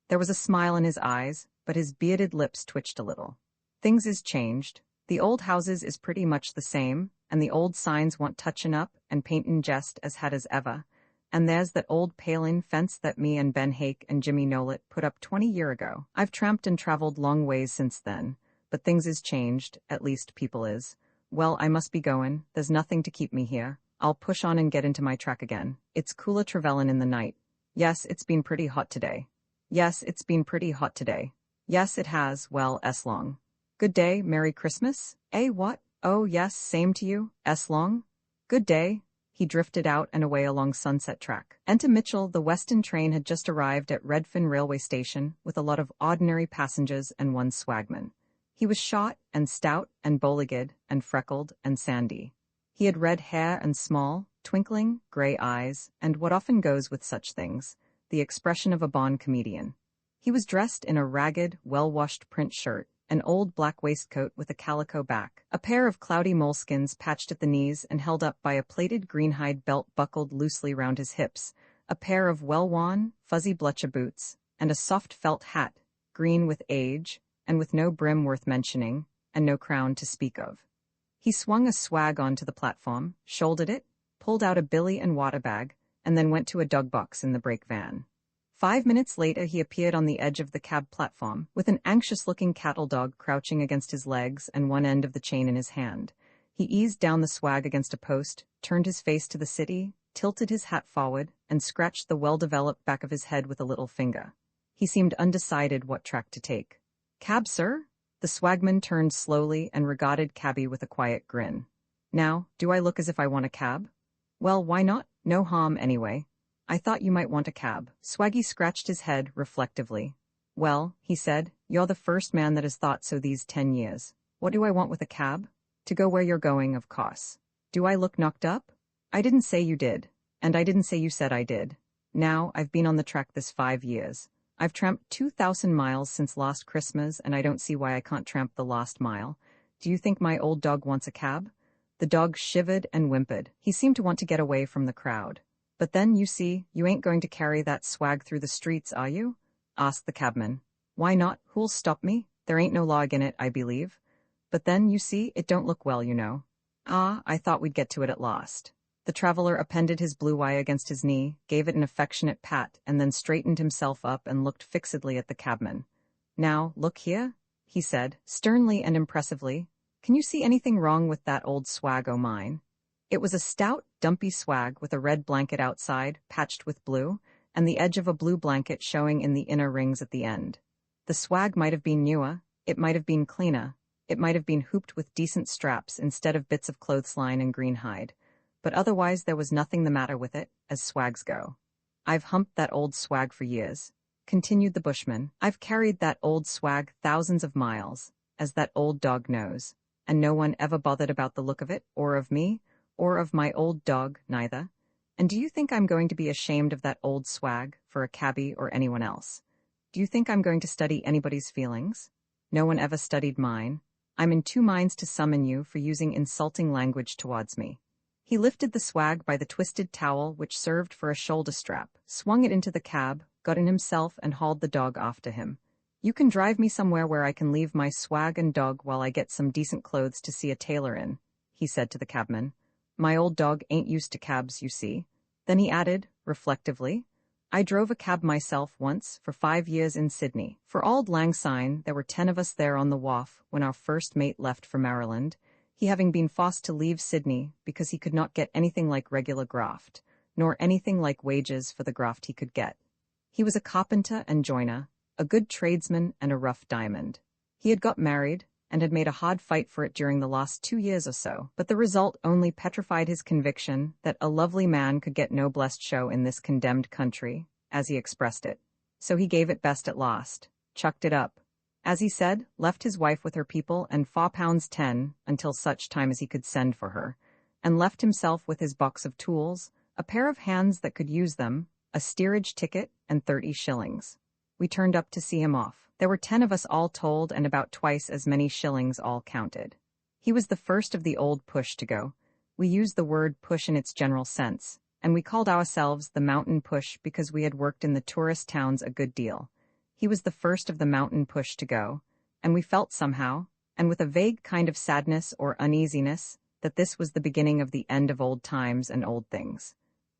There was a smile in his eyes, but his bearded lips twitched a little. "Things is changed. The old houses is pretty much the same, and the old signs want touchin' up and paintin' jest as had as ever. And there's that old palin fence that me and Ben Hake and Jimmy Nolet put up 20 year ago. I've tramped and traveled long ways since then, but things is changed, at least people is. Well, I must be goin'. There's nothing to keep me here. I'll push on and get into my track again. It's cooler travelin' in the night." "Yes, it's been pretty hot today." "Yes, it's been pretty hot today." "Yes, it has. Well, S long." "Good day, Merry Christmas." "Eh, what? Oh, yes, same to you, S long." "Good day." He drifted out and away along Sunset Track. Enter Mitchell. The Western train had just arrived at Redfern railway station with a lot of ordinary passengers and one swagman. He was short and stout and bow-legged and freckled and sandy. He had red hair and small, twinkling, gray eyes, and what often goes with such things, the expression of a Bond comedian. He was dressed in a ragged, well-washed print shirt, an old black waistcoat with a calico back, a pair of cloudy moleskins patched at the knees and held up by a plaited greenhide belt buckled loosely round his hips, a pair of well-worn, fuzzy blucher boots, and a soft felt hat, green with age, and with no brim worth mentioning, and no crown to speak of. He swung a swag onto the platform, shouldered it, pulled out a billy and water bag, and then went to a dog box in the brake van. 5 minutes later he appeared on the edge of the cab platform, with an anxious-looking cattle dog crouching against his legs and one end of the chain in his hand. He eased down the swag against a post, turned his face to the city, tilted his hat forward, and scratched the well-developed back of his head with a little finger. He seemed undecided what track to take. "Cab, sir?" The swagman turned slowly and regarded cabby with a quiet grin. "Now, do I look as if I want a cab?" "Well, why not? No harm, anyway." "I thought you might want a cab." Swaggy scratched his head reflectively. "Well," he said, "you're the first man that has thought so these 10 years. What do I want with a cab? To go where you're going, of course. Do I look knocked up? I didn't say you did. And I didn't say you said I did. Now, I've been on the track this 5 years. I've tramped 2,000 miles since last Christmas, and I don't see why I can't tramp the last mile. Do you think my old dog wants a cab?" The dog shivered and whimpered. He seemed to want to get away from the crowd. "But then, you see, you ain't going to carry that swag through the streets, are you?" asked the cabman. "Why not? Who'll stop me? There ain't no law in it, I believe. But then, you see, it don't look well, you know." "Ah, I thought we'd get to it at last." The traveler appended his blue eye against his knee, gave it an affectionate pat, and then straightened himself up and looked fixedly at the cabman. "Now, look here," he said, sternly and impressively. "Can you see anything wrong with that old swag o' mine?" It was a stout, dumpy swag with a red blanket outside, patched with blue, and the edge of a blue blanket showing in the inner rings at the end. The swag might have been newer, it might have been cleaner, it might have been hooped with decent straps instead of bits of clothesline and green hide. But otherwise there was nothing the matter with it, as swags go. "I've humped that old swag for years," continued the bushman. "I've carried that old swag thousands of miles, as that old dog knows, and no one ever bothered about the look of it, or of me, or of my old dog, neither. And do you think I'm going to be ashamed of that old swag for a cabby or anyone else? Do you think I'm going to study anybody's feelings? No one ever studied mine. I'm in 2 minds to summon you for using insulting language towards me." He lifted the swag by the twisted towel which served for a shoulder strap, swung it into the cab, got in himself, and hauled the dog after him. "You can drive me somewhere where I can leave my swag and dog while I get some decent clothes to see a tailor in," he said to the cabman. "My old dog ain't used to cabs, you see." Then he added, reflectively, "I drove a cab myself once for 5 years in Sydney. For Auld Lang Syne, there were 10 of us there on the wharf when our first mate left for Maryland, he having been forced to leave Sydney because he could not get anything like regular graft, nor anything like wages for the graft he could get. He was a carpenter and joiner, a good tradesman and a rough diamond. He had got married, and had made a hard fight for it during the last 2 years or so, but the result only petrified his conviction that a lovely man could get no blessed show in this condemned country, as he expressed it. So he gave it best at last, chucked it up, as he said, left his wife with her people and £4.10 until such time as he could send for her, and left himself with his box of tools, a pair of hands that could use them, a steerage ticket, and 30 shillings. We turned up to see him off. There were 10 of us all told and about twice as many shillings all counted. He was the first of the old push to go. We used the word push in its general sense, and we called ourselves the mountain push because we had worked in the tourist towns a good deal. He was the first of the mountain push to go, and we felt somehow, and with a vague kind of sadness or uneasiness, that this was the beginning of the end of old times and old things.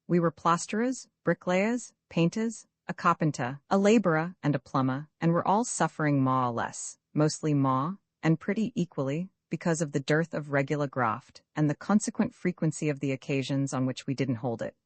We were plasterers, bricklayers, painters, a carpenter, a laborer, and a plumber, and were all suffering more or less, mostly more, and pretty equally, because of the dearth of regular graft and the consequent frequency of the occasions on which we didn't hold it,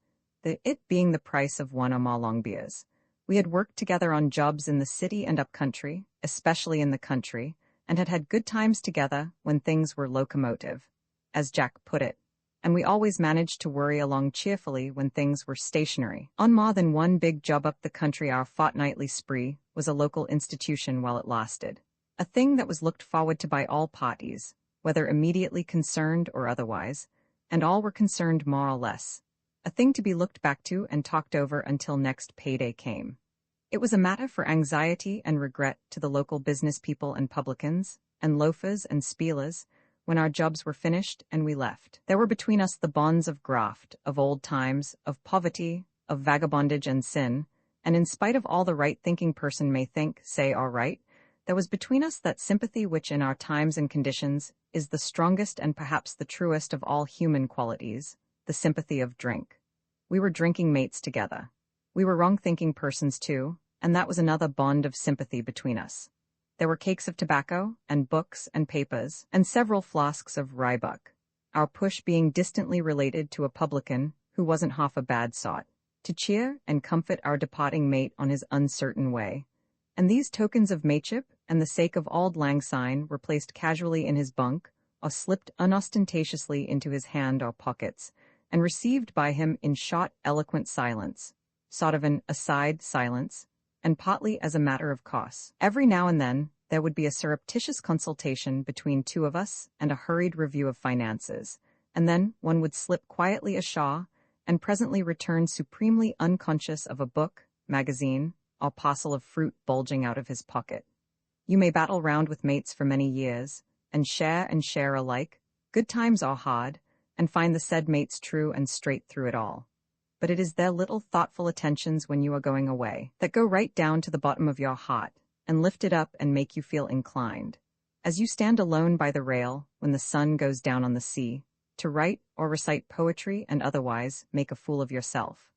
it being the price of 1 or more long beers. We had worked together on jobs in the city and up country, especially in the country, and had had good times together when things were locomotive, as Jack put it, and we always managed to worry along cheerfully when things were stationary. On more than one big job up the country, our fortnightly spree was a local institution while it lasted, a thing that was looked forward to by all parties, whether immediately concerned or otherwise, and all were concerned more or less, a thing to be looked back to and talked over until next payday came. It was a matter for anxiety and regret to the local business people and publicans, and loafers and spielers, when our jobs were finished and we left. There were between us the bonds of graft, of old times, of poverty, of vagabondage and sin, and in spite of all the right-thinking person may think, say, or write, there was between us that sympathy which in our times and conditions is the strongest and perhaps the truest of all human qualities, the sympathy of drink. We were drinking mates together. We were wrong-thinking persons too, and that was another bond of sympathy between us. There were cakes of tobacco, and books, and papers, and several flasks of ryebuck. Our push being distantly related to a publican who wasn't half a bad sot, to cheer and comfort our departing mate on his uncertain way. And these tokens of mateship and the sake of auld lang syne were placed casually in his bunk, or slipped unostentatiously into his hand or pockets, and received by him in short, eloquent silence, sort of an aside silence, and partly as a matter of course. Every now and then, there would be a surreptitious consultation between two of us and a hurried review of finances, and then one would slip quietly ashore and presently return supremely unconscious of a book, magazine, or parcel of fruit bulging out of his pocket. You may battle round with mates for many years, and share alike, good times or hard, and find the said mates true and straight through it all. But it is their little thoughtful attentions when you are going away that go right down to the bottom of your heart and lift it up and make you feel inclined, as you stand alone by the rail when the sun goes down on the sea, to write or recite poetry and otherwise make a fool of yourself.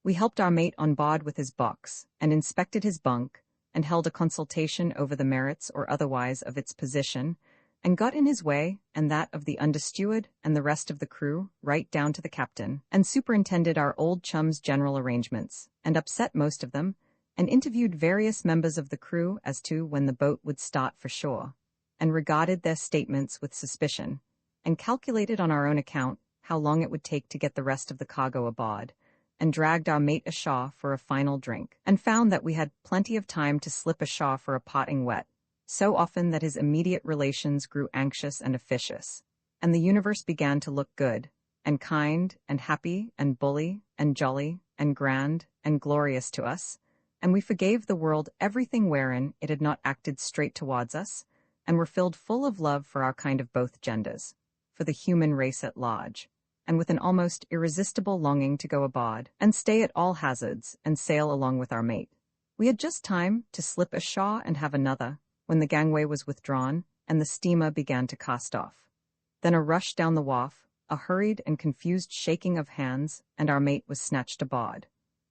We helped our mate on board with his box, and inspected his bunk, and held a consultation over the merits or otherwise of its position, and got in his way and that of the understeward and the rest of the crew right down to the captain, and superintended our old chum's general arrangements, and upset most of them, and interviewed various members of the crew as to when the boat would start for shore, and regarded their statements with suspicion, and calculated on our own account how long it would take to get the rest of the cargo aboard, and dragged our mate ashore for a final drink, and found that we had plenty of time to slip ashore for a potting wet, so often that his immediate relations grew anxious and officious, and the universe began to look good, and kind, and happy, and bully, and jolly, and grand, and glorious to us, and we forgave the world everything wherein it had not acted straight towards us, and were filled full of love for our kind of both genders, for the human race at large, and with an almost irresistible longing to go aboard, and stay at all hazards, and sail along with our mate. We had just time to slip ashore and have another, when the gangway was withdrawn, and the steamer began to cast off. Then a rush down the wharf, a hurried and confused shaking of hands, and our mate was snatched aboard.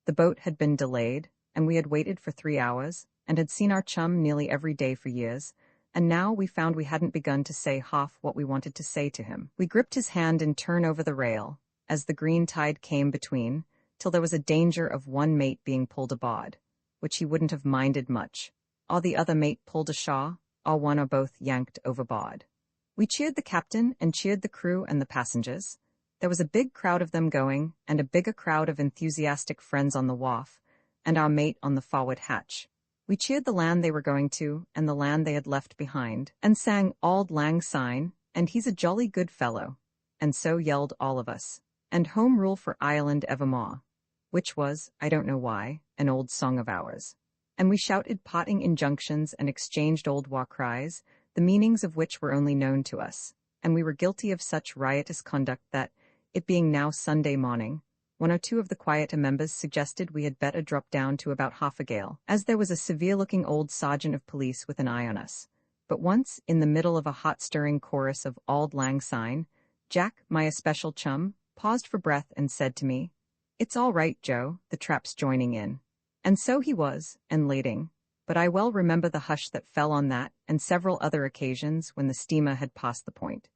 The boat had been delayed, and we had waited for 3 hours, and had seen our chum nearly every day for years, and now we found we hadn't begun to say half what we wanted to say to him. We gripped his hand in turn over the rail, as the green tide came between, till there was a danger of one mate being pulled aboard, which he wouldn't have minded much, or the other mate pulled ashore, or one or both yanked overboard. We cheered the captain and cheered the crew and the passengers. There was a big crowd of them going, and a bigger crowd of enthusiastic friends on the wharf, and our mate on the forward hatch. We cheered the land they were going to, and the land they had left behind, and sang Auld Lang Syne, and he's a jolly good fellow, and so yelled all of us, and Home Rule for Ireland evermore, which was, I don't know why, an old song of ours. And we shouted parting injunctions and exchanged old war cries, the meanings of which were only known to us, and we were guilty of such riotous conduct that, it being now Sunday morning, 1 or 2 of the quieter members suggested we had better drop down to about half a gale, as there was a severe-looking old sergeant of police with an eye on us. But once, in the middle of a hot-stirring chorus of Auld Lang Syne, Jack, my especial chum, paused for breath and said to me, "It's all right, Joe, the trap's joining in." And so he was, and lading, but I well remember the hush that fell on that and several other occasions when the steamer had passed the point.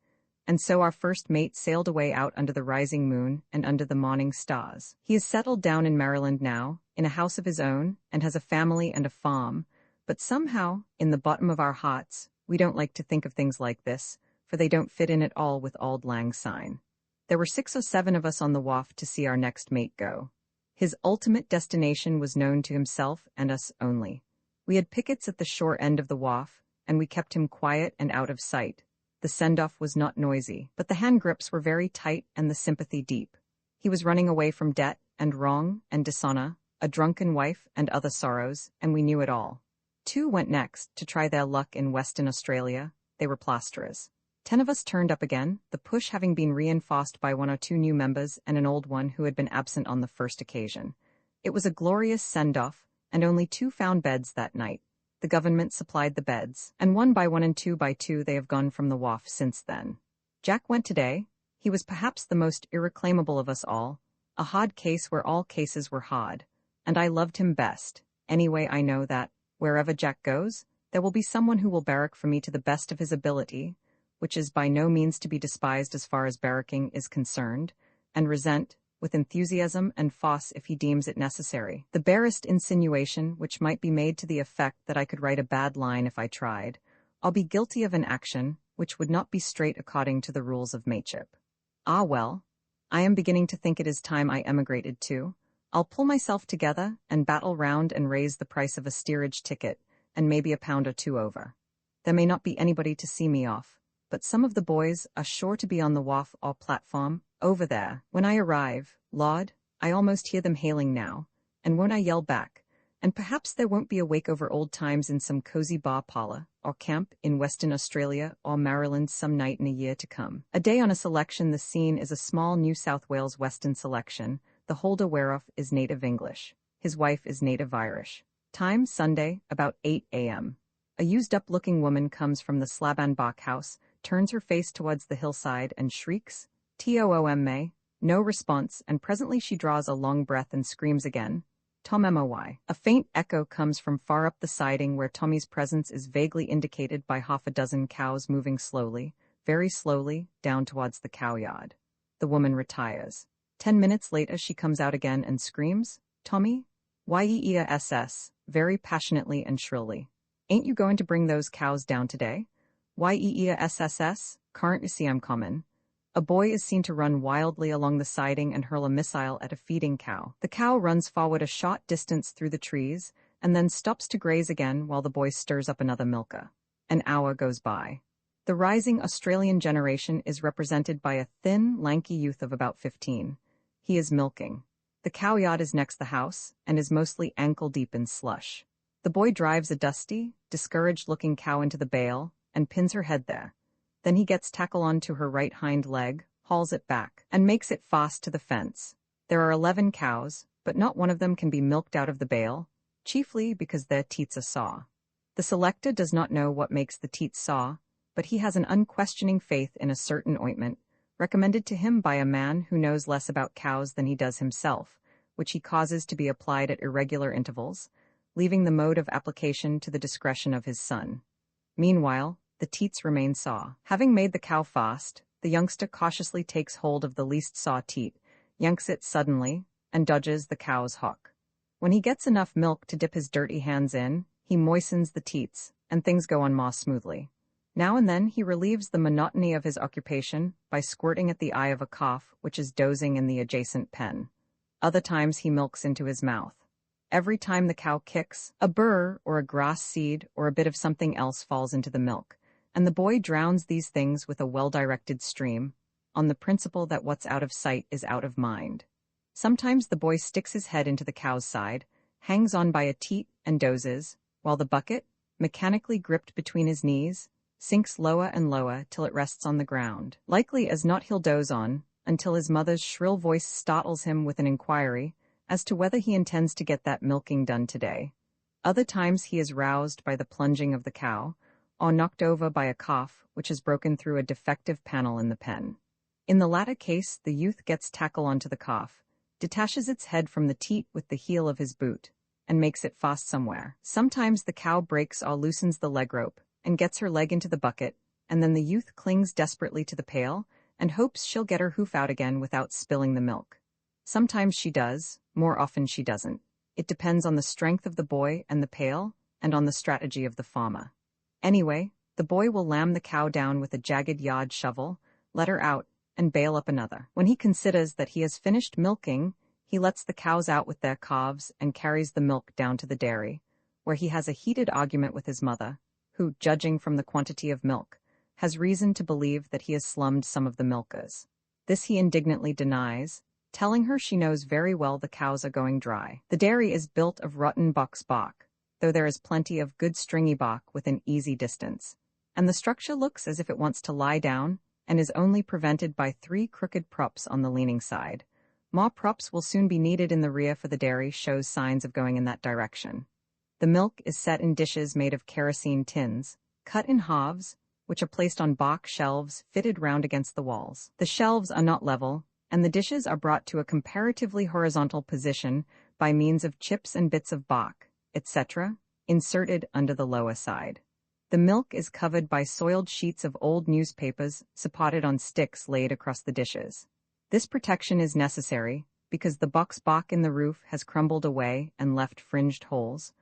And so our first mate sailed away out under the rising moon and under the morning stars. He is settled down in Maryland now, in a house of his own, and has a family and a farm, but somehow, in the bottom of our hearts, we don't like to think of things like this, for they don't fit in at all with Auld Lang Syne. There were 6 or 7 of us on the wharf to see our next mate go. His ultimate destination was known to himself and us only. We had pickets at the shore end of the wharf, and we kept him quiet and out of sight. The send-off was not noisy, but the hand grips were very tight and the sympathy deep. He was running away from debt and wrong and dishonor, a drunken wife and other sorrows, and we knew it all. 2 went next to try their luck in Western Australia. They were plasterers. 10 of us turned up again, the push having been reinforced by 1 or 2 new members and an old one who had been absent on the first occasion. It was a glorious send-off, and only 2 found beds that night. The government supplied the beds, and 1 by 1 and 2 by 2 they have gone from the wharf since then. Jack went today. He was perhaps the most irreclaimable of us all, a hard case where all cases were hard, and I loved him best. Anyway, I know that, wherever Jack goes, there will be someone who will barrack for me to the best of his ability, which is by no means to be despised as far as barracking is concerned, and resent, with enthusiasm and force if he deems it necessary, the barest insinuation which might be made to the effect that I could write a bad line if I tried. I'll be guilty of an action which would not be straight according to the rules of mateship. Ah well, I am beginning to think it is time I emigrated too. I'll pull myself together and battle round and raise the price of a steerage ticket, and maybe a pound or two over. There may not be anybody to see me off, but some of the boys are sure to be on the wharf or platform, over there. When I arrive, Lord, I almost hear them hailing now, and won't I yell back? And perhaps there won't be a wake over old times in some cozy bar parlor, or camp in Western Australia or Maryland some night in a year to come. A day on a selection. The scene is a small New South Wales Western selection. The holder whereof is native English. His wife is native Irish. Time, Sunday, about 8 a.m. A used-up-looking woman comes from the Slabanbach house, turns her face towards the hillside and shrieks, "Tom-May!" No response, and presently she draws a long breath and screams again, "Tom-Moy!" A faint echo comes from far up the siding where Tommy's presence is vaguely indicated by half a dozen cows moving slowly, very slowly, down towards the cowyard. The woman retires. 10 minutes later she comes out again and screams, "Tommy? Yeess," very passionately and shrilly. "Ain't you going to bring those cows down today? Yeess, can't you see I'm comin'?" A boy is seen to run wildly along the siding and hurl a missile at a feeding cow. The cow runs forward a short distance through the trees, and then stops to graze again while the boy stirs up another milker. An hour goes by. The rising Australian generation is represented by a thin, lanky youth of about 15. He is milking. The cowyard is next the house, and is mostly ankle-deep in slush. The boy drives a dusty, discouraged-looking cow into the bale, and pins her head there. Then he gets tackle onto her right hind leg, hauls it back, and makes it fast to the fence. There are 11 cows, but not one of them can be milked out of the bale, chiefly because their teats are sore. The selector does not know what makes the teats sore, but he has an unquestioning faith in a certain ointment, recommended to him by a man who knows less about cows than he does himself, which he causes to be applied at irregular intervals, leaving the mode of application to the discretion of his son. Meanwhile, the teats remain sore. Having made the cow fast, the youngster cautiously takes hold of the least sore teat, yanks it suddenly, and dodges the cow's hook. When he gets enough milk to dip his dirty hands in, he moistens the teats, and things go on more smoothly. Now and then he relieves the monotony of his occupation by squirting at the eye of a calf which is dozing in the adjacent pen. Other times he milks into his mouth. Every time the cow kicks, a burr or a grass seed or a bit of something else falls into the milk, and the boy drowns these things with a well-directed stream, on the principle that what's out of sight is out of mind. Sometimes the boy sticks his head into the cow's side, hangs on by a teat, and dozes, while the bucket, mechanically gripped between his knees, sinks lower and lower till it rests on the ground. Likely as not he'll doze on, until his mother's shrill voice startles him with an inquiry as to whether he intends to get that milking done today. Other times he is roused by the plunging of the cow, or knocked over by a cough which has broken through a defective panel in the pen. In the latter case, the youth gets tackle onto the cough, detaches its head from the teat with the heel of his boot, and makes it fast somewhere. Sometimes the cow breaks or loosens the leg rope, and gets her leg into the bucket, and then the youth clings desperately to the pail, and hopes she'll get her hoof out again without spilling the milk. Sometimes she does, more often she doesn't. It depends on the strength of the boy and the pail, and on the strategy of the farmer. Anyway, the boy will lam the cow down with a jagged yard shovel, let her out, and bail up another. When he considers that he has finished milking, he lets the cows out with their calves and carries the milk down to the dairy, where he has a heated argument with his mother, who, judging from the quantity of milk, has reason to believe that he has slummed some of the milkers. This he indignantly denies, telling her she knows very well the cows are going dry. The dairy is built of rotten box bark, though there is plenty of good stringy bark within easy distance, and the structure looks as if it wants to lie down and is only prevented by 3 crooked props on the leaning side. More props will soon be needed in the rear, for the dairy shows signs of going in that direction. The milk is set in dishes made of kerosene tins, cut in halves, which are placed on box shelves fitted round against the walls. The shelves are not level, and the dishes are brought to a comparatively horizontal position by means of chips and bits of bark, etc., inserted under the lower side. The milk is covered by soiled sheets of old newspapers supported on sticks laid across the dishes. This protection is necessary because the box bark in the roof has crumbled away and left fringed holes,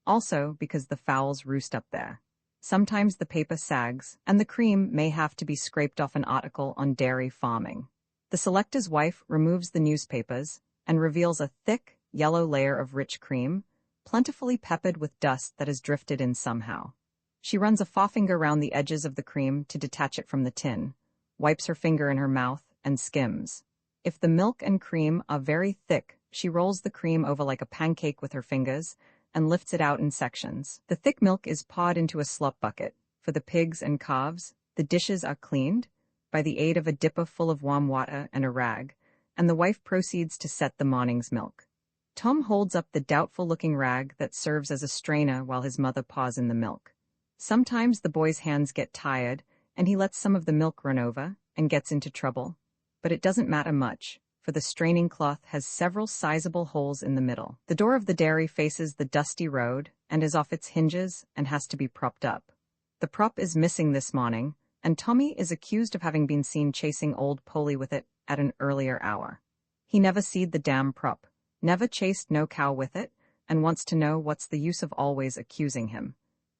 also because the fowls roost up there. Sometimes the paper sags, and the cream may have to be scraped off an article on dairy farming. The selector's wife removes the newspapers and reveals a thick, yellow layer of rich cream, plentifully peppered with dust that has drifted in somehow. She runs a forefinger round the edges of the cream to detach it from the tin, wipes her finger in her mouth, and skims. If the milk and cream are very thick, she rolls the cream over like a pancake with her fingers and lifts it out in sections. The thick milk is poured into a slop bucket. For the pigs and calves, the dishes are cleaned by the aid of a dipper full of warm water and a rag, and the wife proceeds to set the morning's milk. Tom holds up the doubtful-looking rag that serves as a strainer while his mother pours in the milk. Sometimes the boy's hands get tired, and he lets some of the milk run over and gets into trouble. But it doesn't matter much, for the straining cloth has several sizable holes in the middle. The door of the dairy faces the dusty road and is off its hinges and has to be propped up. The prop is missing this morning, and Tommy is accused of having been seen chasing old Polly with it at an earlier hour. He never seed the damn prop, never chased no cow with it, and wants to know what's the use of always accusing him.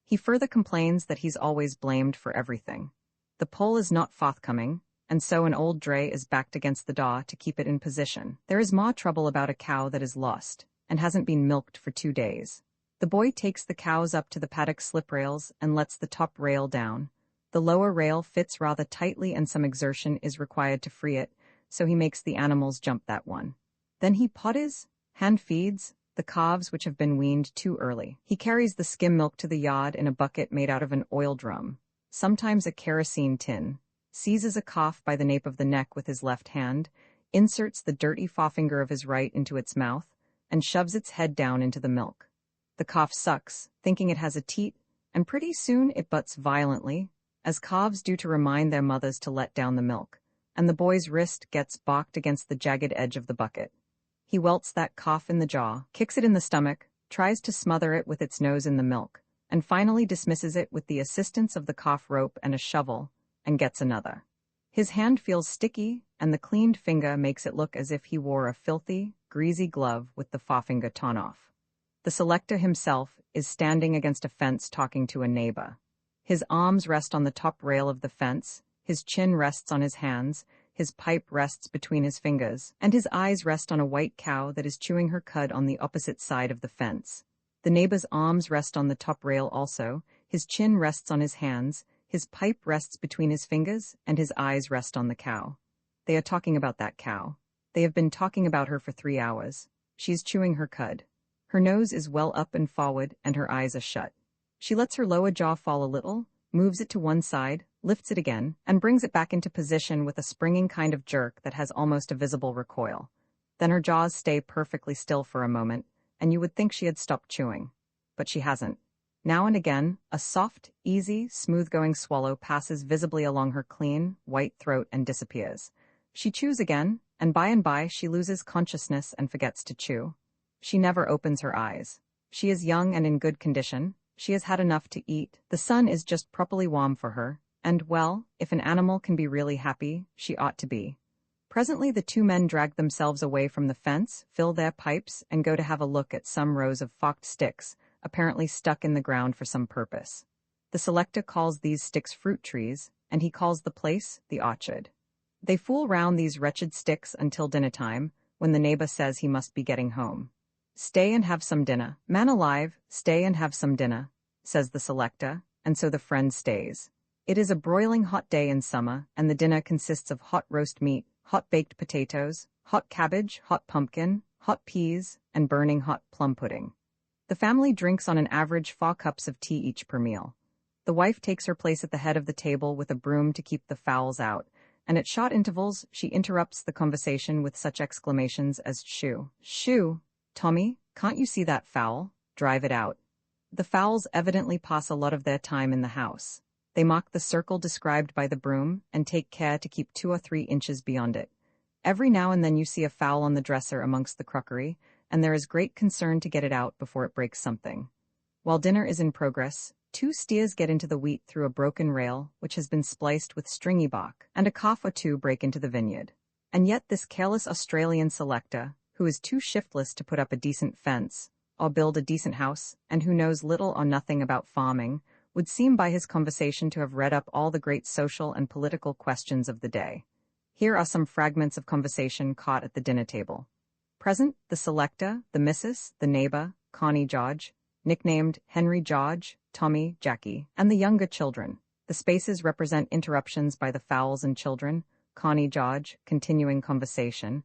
He further complains that he's always blamed for everything. The pole is not forthcoming, and so an old dray is backed against the door to keep it in position. There is more trouble about a cow that is lost, and hasn't been milked for 2 days. The boy takes the cows up to the paddock slip rails and lets the top rail down. The lower rail fits rather tightly and some exertion is required to free it, so he makes the animals jump that one. Then he potties, hand feeds, the calves which have been weaned too early. He carries the skim milk to the yard in a bucket made out of an oil drum, sometimes a kerosene tin, seizes a calf by the nape of the neck with his left hand, inserts the dirty forefinger of his right into its mouth, and shoves its head down into the milk. The calf sucks, thinking it has a teat, and pretty soon it butts violently, as calves do to remind their mothers to let down the milk, and the boy's wrist gets balked against the jagged edge of the bucket. He welts that calf in the jaw, kicks it in the stomach, tries to smother it with its nose in the milk, and finally dismisses it with the assistance of the calf rope and a shovel, and gets another. His hand feels sticky, and the cleaned finger makes it look as if he wore a filthy, greasy glove with the forefinger torn off. The selector himself is standing against a fence talking to a neighbor. His arms rest on the top rail of the fence, his chin rests on his hands, his pipe rests between his fingers, and his eyes rest on a white cow that is chewing her cud on the opposite side of the fence. The neighbor's arms rest on the top rail also, his chin rests on his hands, his pipe rests between his fingers, and his eyes rest on the cow. They are talking about that cow. They have been talking about her for 3 hours. She is chewing her cud. Her nose is well up and forward, and her eyes are shut. She lets her lower jaw fall a little, moves it to one side, lifts it again, and brings it back into position with a springing kind of jerk that has almost a visible recoil. Then her jaws stay perfectly still for a moment, and you would think she had stopped chewing. But she hasn't. Now and again, a soft, easy, smooth-going swallow passes visibly along her clean, white throat and disappears. She chews again, and by she loses consciousness and forgets to chew. She never opens her eyes. She is young and in good condition. She has had enough to eat. The sun is just properly warm for her, and, well, if an animal can be really happy, she ought to be. Presently the 2 men drag themselves away from the fence, fill their pipes, and go to have a look at some rows of forked sticks, apparently stuck in the ground for some purpose. The selector calls these sticks fruit trees, and he calls the place the orchard. They fool round these wretched sticks until dinner time, when the neighbor says he must be getting home. "Stay and have some dinner. Man alive, stay and have some dinner," says the selector, and so the friend stays. It is a broiling hot day in summer, and the dinner consists of hot roast meat, hot baked potatoes, hot cabbage, hot pumpkin, hot peas, and burning hot plum pudding. The family drinks on an average 4 cups of tea each per meal. The wife takes her place at the head of the table with a broom to keep the fowls out, and at short intervals she interrupts the conversation with such exclamations as "Shoo! Shoo! Tommy, can't you see that fowl? Drive it out." The fowls evidently pass a lot of their time in the house. They mock the circle described by the broom and take care to keep 2 or 3 inches beyond it. Every now and then you see a fowl on the dresser amongst the crockery, and there is great concern to get it out before it breaks something. While dinner is in progress, 2 steers get into the wheat through a broken rail which has been spliced with stringy bark, and a calf or 2 break into the vineyard. And yet this careless Australian selector, who is too shiftless to put up a decent fence, or build a decent house, and who knows little or nothing about farming, would seem by his conversation to have read up all the great social and political questions of the day. Here are some fragments of conversation caught at the dinner table. Present, the selector, the missus, the neighbor, Connie George, nicknamed Henry George, Tommy, Jackie, and the younger children. The spaces represent interruptions by the fowls and children. Connie George, continuing conversation.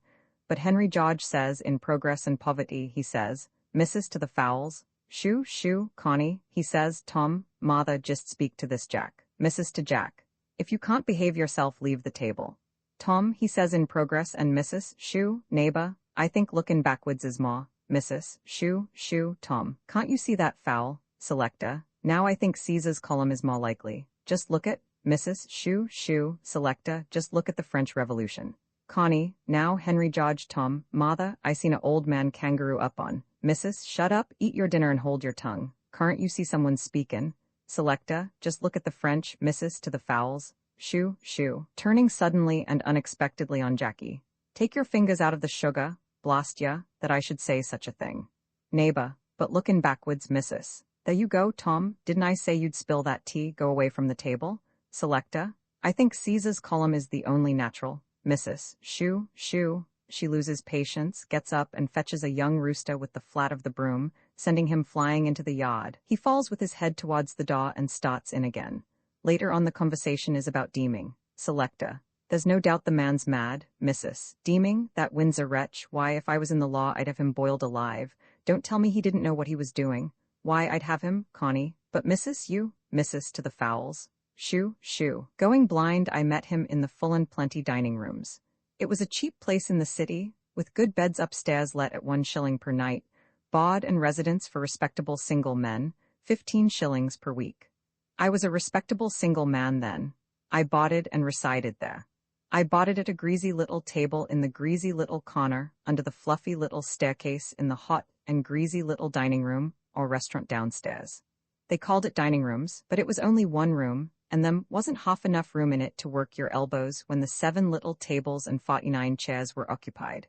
But Henry George says, in Progress and Poverty, he says, Missus to the fowls. Shoo, shoo, Connie, he says, Tom, Martha, just speak to this Jack. Missus to Jack. If you can't behave yourself, leave the table. Tom, he says in Progress and Missus, shoo, neighbor, I think looking backwards is more. Missus, shoo, shoo, Tom. Can't you see that fowl? Selector. Now I think Caesar's column is more likely. Just look at, Missus, shoo, shoo, Selector, just look at the French Revolution. Connie, now Henry George, Tom, Martha, I seen a old man kangaroo up on. Missus, shut up, eat your dinner and hold your tongue. Can't you see someone speakin'? Selector, just look at the French, Missus to the fowls. Shoo, shoo, turning suddenly and unexpectedly on Jackie. Take your fingers out of the sugar, blast ya, that I should say such a thing. Neighbor, but lookin' backwards, Missus. There you go, Tom, didn't I say you'd spill that tea, go away from the table? Selector, I think Caesar's column is the only natural. Missus, shoo, shoo. She loses patience, gets up and fetches a young rooster with the flat of the broom, sending him flying into the yard. He falls with his head towards the door and starts in again. Later on the conversation is about Deeming. Selector, there's no doubt the man's mad. Missus, Deeming, that Windsor wretch, why if I was in the law I'd have him boiled alive. Don't tell me he didn't know what he was doing. Why I'd have him, Connie. But Missus, you, Missus to the fowls. Shoo, shoo. Going blind, I met him in the Full and Plenty dining rooms. It was a cheap place in the city, with good beds upstairs let at 1 shilling per night, board and residence for respectable single men, 15 shillings per week. I was a respectable single man then. I boarded and resided there. I boarded at a greasy little table in the greasy little corner, under the fluffy little staircase in the hot and greasy little dining room or restaurant downstairs. They called it dining rooms, but it was only 1 room, and them wasn't half enough room in it to work your elbows when the 7 little tables and 49 chairs were occupied.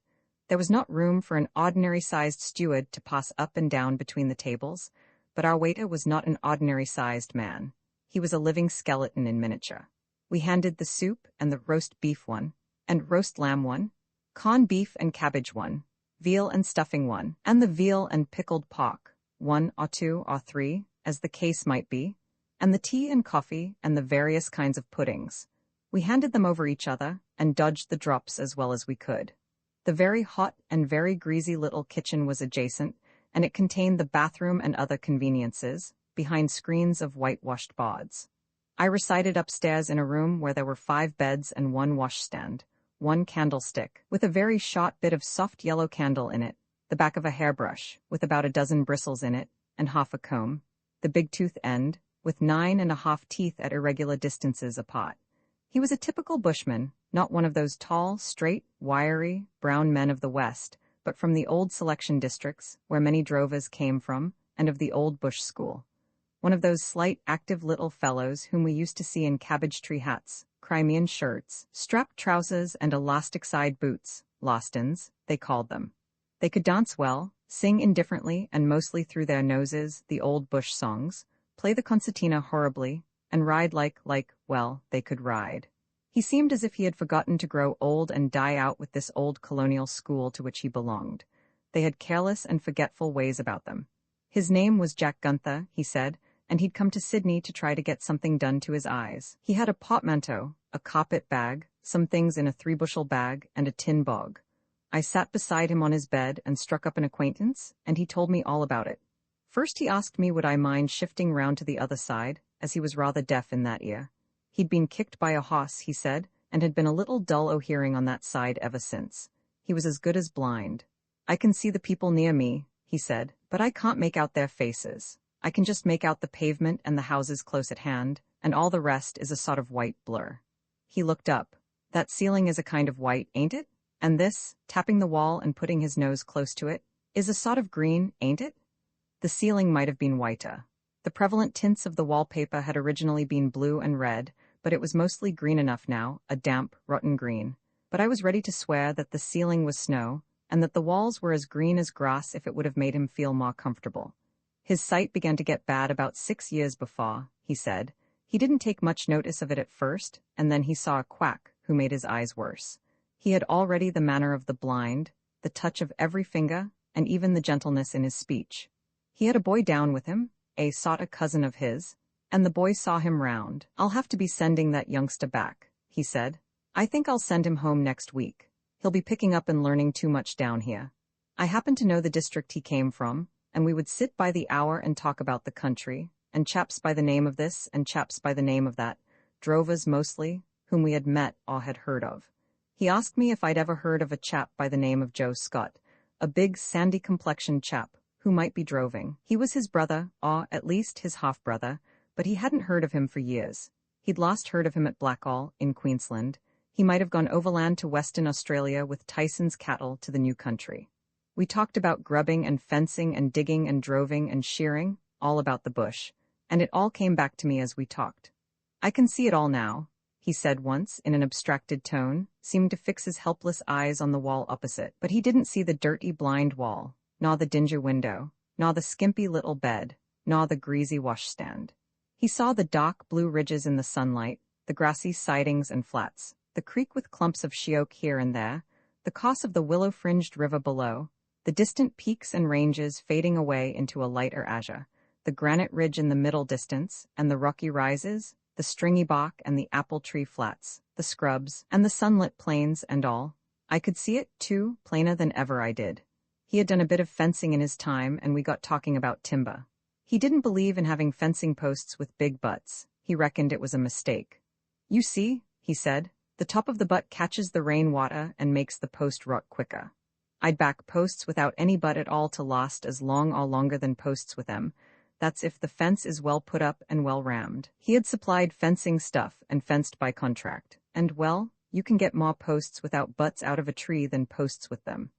There was not room for an ordinary-sized steward to pass up and down between the tables, but our waiter was not an ordinary-sized man. He was a living skeleton in miniature. We handed the soup and the roast beef one, and roast lamb one, corned beef and cabbage one, veal and stuffing one, and the veal and pickled pork, 1 or 2 or 3, as the case might be, and the tea and coffee and the various kinds of puddings. We handed them over each other and dodged the drops as well as we could. The very hot and very greasy little kitchen was adjacent, and it contained the bathroom and other conveniences, behind screens of whitewashed boards. I resided upstairs in a room where there were 5 beds and 1 washstand, 1 candlestick, with a very short bit of soft yellow candle in it, the back of a hairbrush, with about a dozen bristles in it, and half a comb, the big tooth end, with 9½ teeth at irregular distances apart. He was a typical bushman, not one of those tall, straight, wiry, brown men of the West, but from the old selection districts, where many drovers came from, and of the old bush school. One of those slight, active little fellows whom we used to see in cabbage-tree hats, Crimean shirts, strapped trousers, and elastic-side boots, Lawsons, they called them. They could dance well, sing indifferently and mostly through their noses the old bush songs, play the concertina horribly, and ride like, well, they could ride. He seemed as if he had forgotten to grow old and die out with this old colonial school to which he belonged. They had careless and forgetful ways about them. His name was Jack Gunther, he said, and he'd come to Sydney to try to get something done to his eyes. He had a portmanteau, a carpet bag, some things in a 3-bushel bag, and a tin bog. I sat beside him on his bed and struck up an acquaintance, and he told me all about it. First he asked me would I mind shifting round to the other side, as he was rather deaf in that ear. He'd been kicked by a hoss, he said, and had been a little dull o' hearing on that side ever since. He was as good as blind. I can see the people near me, he said, but I can't make out their faces. I can just make out the pavement and the houses close at hand, and all the rest is a sort of white blur. He looked up. That ceiling is a kind of white, ain't it? And this, tapping the wall and putting his nose close to it, is a sort of green, ain't it? The ceiling might have been whiter. The prevalent tints of the wallpaper had originally been blue and red, but it was mostly green enough now, a damp, rotten green. But I was ready to swear that the ceiling was snow, and that the walls were as green as grass if it would have made him feel more comfortable. His sight began to get bad about 6 years before, he said. He didn't take much notice of it at first, and then he saw a quack who made his eyes worse. He had already the manner of the blind, the touch of every finger, and even the gentleness in his speech. He had a boy down with him, a sort of cousin of his, and the boy saw him round. "I'll have to be sending that youngster back," he said. "I think I'll send him home next week. He'll be picking up and learning too much down here." I happened to know the district he came from, and we would sit by the hour and talk about the country, and chaps by the name of this and chaps by the name of that, drovers mostly, whom we had met or had heard of. He asked me if I'd ever heard of a chap by the name of Joe Scott, a big sandy-complexioned chap who might be droving. He was his brother, or at least his half-brother, but he hadn't heard of him for years. He'd last heard of him at Blackall, in Queensland. He might have gone overland to Western Australia with Tyson's cattle to the new country. We talked about grubbing and fencing and digging and droving and shearing, all about the bush, and it all came back to me as we talked. "I can see it all now," he said once, in an abstracted tone, seemed to fix his helpless eyes on the wall opposite. But he didn't see the dirty blind wall, nor the dingy window, nor the skimpy little bed, nor the greasy washstand. He saw the dark blue ridges in the sunlight, the grassy sidings and flats, the creek with clumps of sheoak here and there, the course of the willow-fringed river below, the distant peaks and ranges fading away into a lighter azure, the granite ridge in the middle distance, and the rocky rises, the stringy bark and the apple tree flats, the scrubs, and the sunlit plains and all. I could see it, too, plainer than ever I did. He had done a bit of fencing in his time, and we got talking about timber. He didn't believe in having fencing posts with big butts. He reckoned it was a mistake. "You see," he said, "the top of the butt catches the rain water and makes the post rot quicker. I'd back posts without any butt at all to last as long or longer than posts with them. That's if the fence is well put up and well rammed." He had supplied fencing stuff and fenced by contract, and, well, you can get more posts without butts out of a tree than posts with them.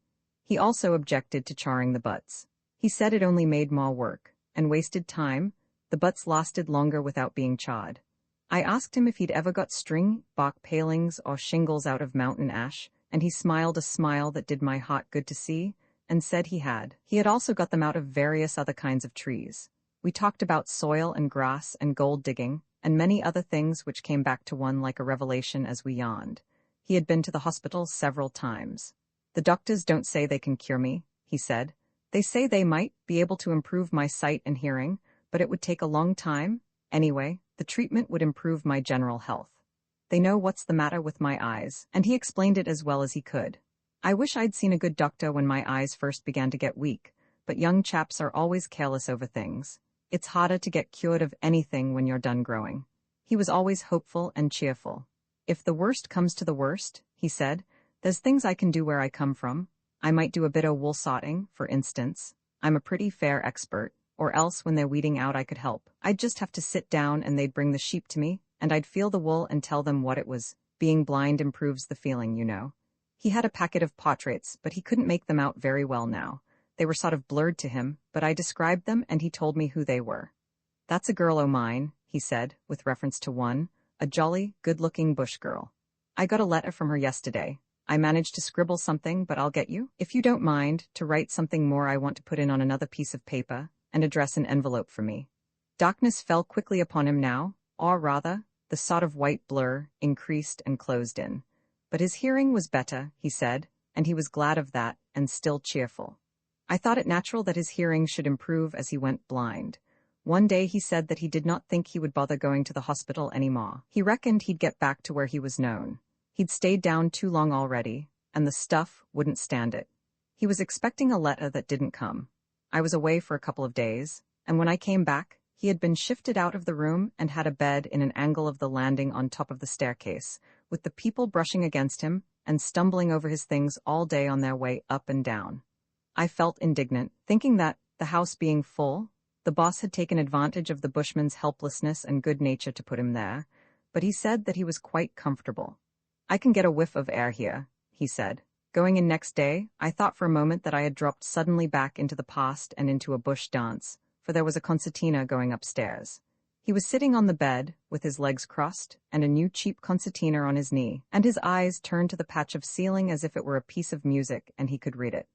He also objected to charring the butts. He said it only made more work, and wasted time. The butts lasted longer without being charred. I asked him if he'd ever got string, bark palings, or shingles out of mountain ash, and he smiled a smile that did my heart good to see, and said he had. He had also got them out of various other kinds of trees. We talked about soil and grass and gold digging, and many other things which came back to one like a revelation as we yawned. He had been to the hospital several times. "The doctors don't say they can cure me," he said. "They say they might be able to improve my sight and hearing, but it would take a long time. Anyway, the treatment would improve my general health. They know what's the matter with my eyes," and he explained it as well as he could. I wish I'd seen a good doctor when my eyes first began to get weak, but young chaps are always careless over things. It's harder to get cured of anything when you're done growing. He was always hopeful and cheerful. "If the worst comes to the worst," he said, "there's things I can do where I come from. I might do a bit of wool sorting, for instance. I'm a pretty fair expert, or else when they're weeding out I could help. I'd just have to sit down and they'd bring the sheep to me, and I'd feel the wool and tell them what it was. Being blind improves the feeling, you know." He had a packet of portraits, but he couldn't make them out very well now. They were sort of blurred to him, but I described them and he told me who they were. "That's a girl o' mine," he said, with reference to one, a jolly, good-looking bush girl. "I got a letter from her yesterday. I managed to scribble something, but I'll get you, if you don't mind, to write something more I want to put in on another piece of paper, and address an envelope for me." Darkness fell quickly upon him now, or rather, the sort of white blur increased and closed in. But his hearing was better, he said, and he was glad of that, and still cheerful. I thought it natural that his hearing should improve as he went blind. One day he said that he did not think he would bother going to the hospital any more. He reckoned he'd get back to where he was known. He'd stayed down too long already, and the stuff wouldn't stand it. He was expecting a letter that didn't come. I was away for a couple of days, and when I came back, he had been shifted out of the room and had a bed in an angle of the landing on top of the staircase, with the people brushing against him and stumbling over his things all day on their way up and down. I felt indignant, thinking that, the house being full, The boss had taken advantage of the bushman's helplessness and good nature to put him there, but he said that he was quite comfortable. "I can get a whiff of air here," he said. Going in next day, I thought for a moment that I had dropped suddenly back into the past and into a bush dance, for there was a concertina going upstairs. He was sitting on the bed, with his legs crossed, and a new cheap concertina on his knee, and his eyes turned to the patch of ceiling as if it were a piece of music and he could read it.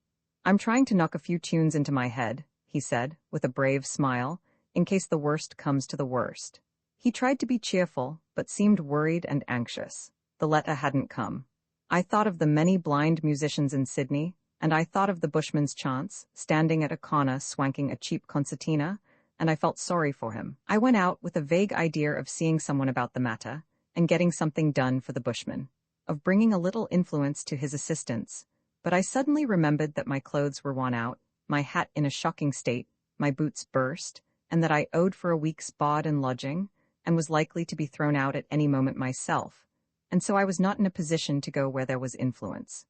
"I'm trying to knock a few tunes into my head," he said, with a brave smile, "in case the worst comes to the worst." He tried to be cheerful, but seemed worried and anxious. The letter hadn't come. I thought of the many blind musicians in Sydney, and I thought of the bushman's chance, standing at a corner swanking a cheap concertina, and I felt sorry for him. I went out with a vague idea of seeing someone about the matter, and getting something done for the bushman, of bringing a little influence to his assistance, but I suddenly remembered that my clothes were worn out, my hat in a shocking state, my boots burst, and that I owed for a week's board and lodging, and was likely to be thrown out at any moment myself, and so I was not in a position to go where there was influence.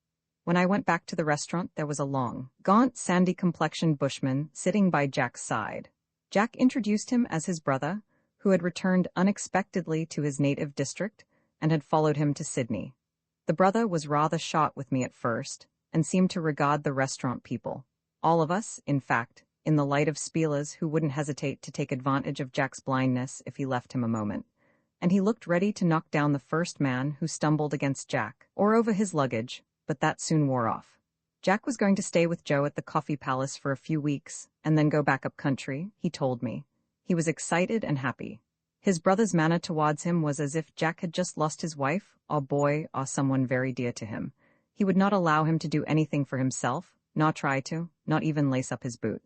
When I went back to the restaurant, there was a long, gaunt, sandy-complexioned bushman sitting by Jack's side. Jack introduced him as his brother, who had returned unexpectedly to his native district and had followed him to Sydney. The brother was rather shot with me at first, and seemed to regard the restaurant people, all of us, in fact, in the light of spielers who wouldn't hesitate to take advantage of Jack's blindness if he left him a moment, and he looked ready to knock down the first man who stumbled against Jack, or over his luggage, but that soon wore off. Jack was going to stay with Joe at the Coffee Palace for a few weeks, and then go back up country, he told me. He was excited and happy. His brother's manner towards him was as if Jack had just lost his wife, or boy, or someone very dear to him. He would not allow him to do anything for himself, not try to, not even lace up his boot.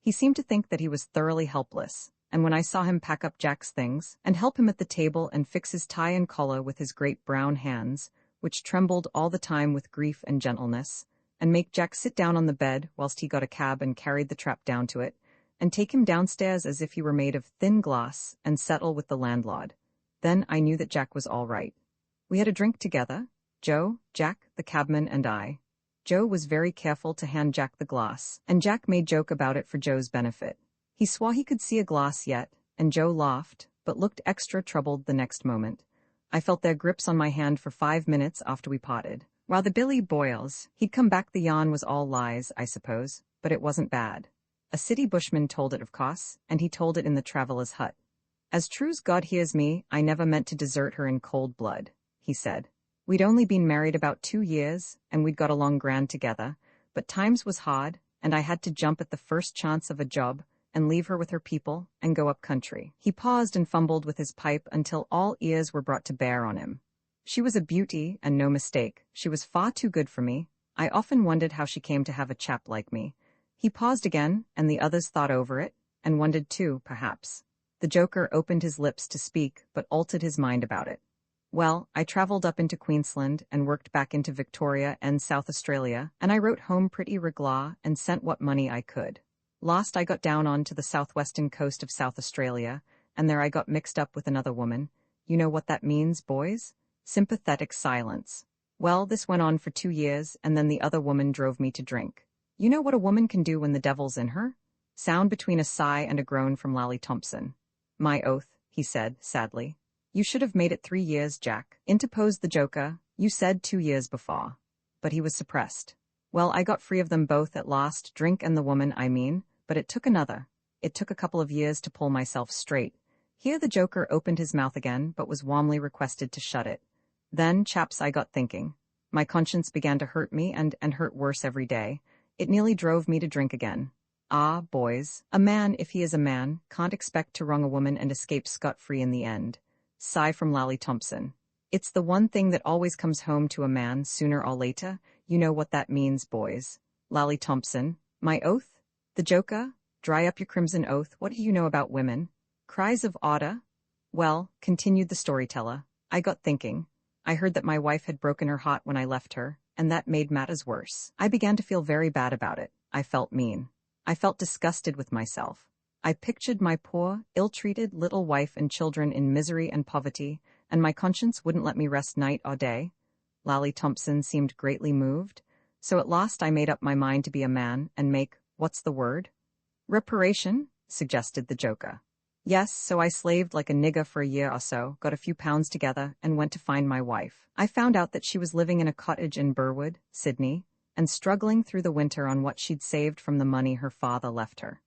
He seemed to think that he was thoroughly helpless, and when I saw him pack up Jack's things, and help him at the table and fix his tie and collar with his great brown hands, which trembled all the time with grief and gentleness, and make Jack sit down on the bed whilst he got a cab and carried the trap down to it, and take him downstairs as if he were made of thin glass and settle with the landlord, then I knew that Jack was all right. We had a drink together, Joe, Jack, the cabman, and I. Joe was very careful to hand Jack the glass, and Jack made joke about it for Joe's benefit. He swore he could see a glass yet, and Joe laughed, but looked extra troubled the next moment. I felt their grips on my hand for 5 minutes after we parted. While the Billy Boyles, he'd come back, the yarn was all lies, I suppose, but it wasn't bad. A city bushman told it, of course, and he told it in the traveller's hut. "As true's God hears me, I never meant to desert her in cold blood," he said. "We'd only been married about 2 years, and we'd got along grand together, but times was hard, and I had to jump at the first chance of a job, and leave her with her people, and go up country." He paused and fumbled with his pipe until all ears were brought to bear on him. "She was a beauty, and no mistake. She was far too good for me. I often wondered how she came to have a chap like me." He paused again, and the others thought over it, and wondered too, perhaps. The joker opened his lips to speak, but altered his mind about it. "Well, I travelled up into Queensland and worked back into Victoria and South Australia, and I wrote home pretty reglar and sent what money I could. Last I got down on to the southwestern coast of South Australia, and there I got mixed up with another woman. You know what that means, boys? Sympathetic silence. Well, this went on for 2 years, and then the other woman drove me to drink. You know what a woman can do when the devil's in her?" Sound between a sigh and a groan from Lally Thompson. "My oath," he said, sadly. "You should have made it 3 years, Jack," interposed the joker. "You said 2 years before." But he was suppressed. "Well, I got free of them both at last, drink and the woman, I mean, but it took another. It took a couple of years to pull myself straight." Here the joker opened his mouth again, but was warmly requested to shut it. "Then, chaps, I got thinking. My conscience began to hurt me and hurt worse every day. It nearly drove me to drink again. Ah, boys, a man, if he is a man, can't expect to wrong a woman and escape scot-free in the end." Sigh from Lally Thompson. "It's the one thing that always comes home to a man sooner or later. You know what that means, boys." Lally Thompson. "My oath?" The joker. "Dry up your crimson oath. What do you know about women?" Cries of order. "Well," continued the storyteller, "I got thinking. I heard that my wife had broken her heart when I left her, and that made matters worse. I began to feel very bad about it. I felt mean. I felt disgusted with myself. I pictured my poor, ill-treated little wife and children in misery and poverty, and my conscience wouldn't let me rest night or day." Lally Thompson seemed greatly moved. "So at last I made up my mind to be a man and make, what's the word? Reparation? suggested the joker. Yes, so I slaved like a nigger for a year or so, got a few pounds together, and went to find my wife. I found out that she was living in a cottage in Burwood, Sydney, and struggling through the winter on what she'd saved from the money her father left her.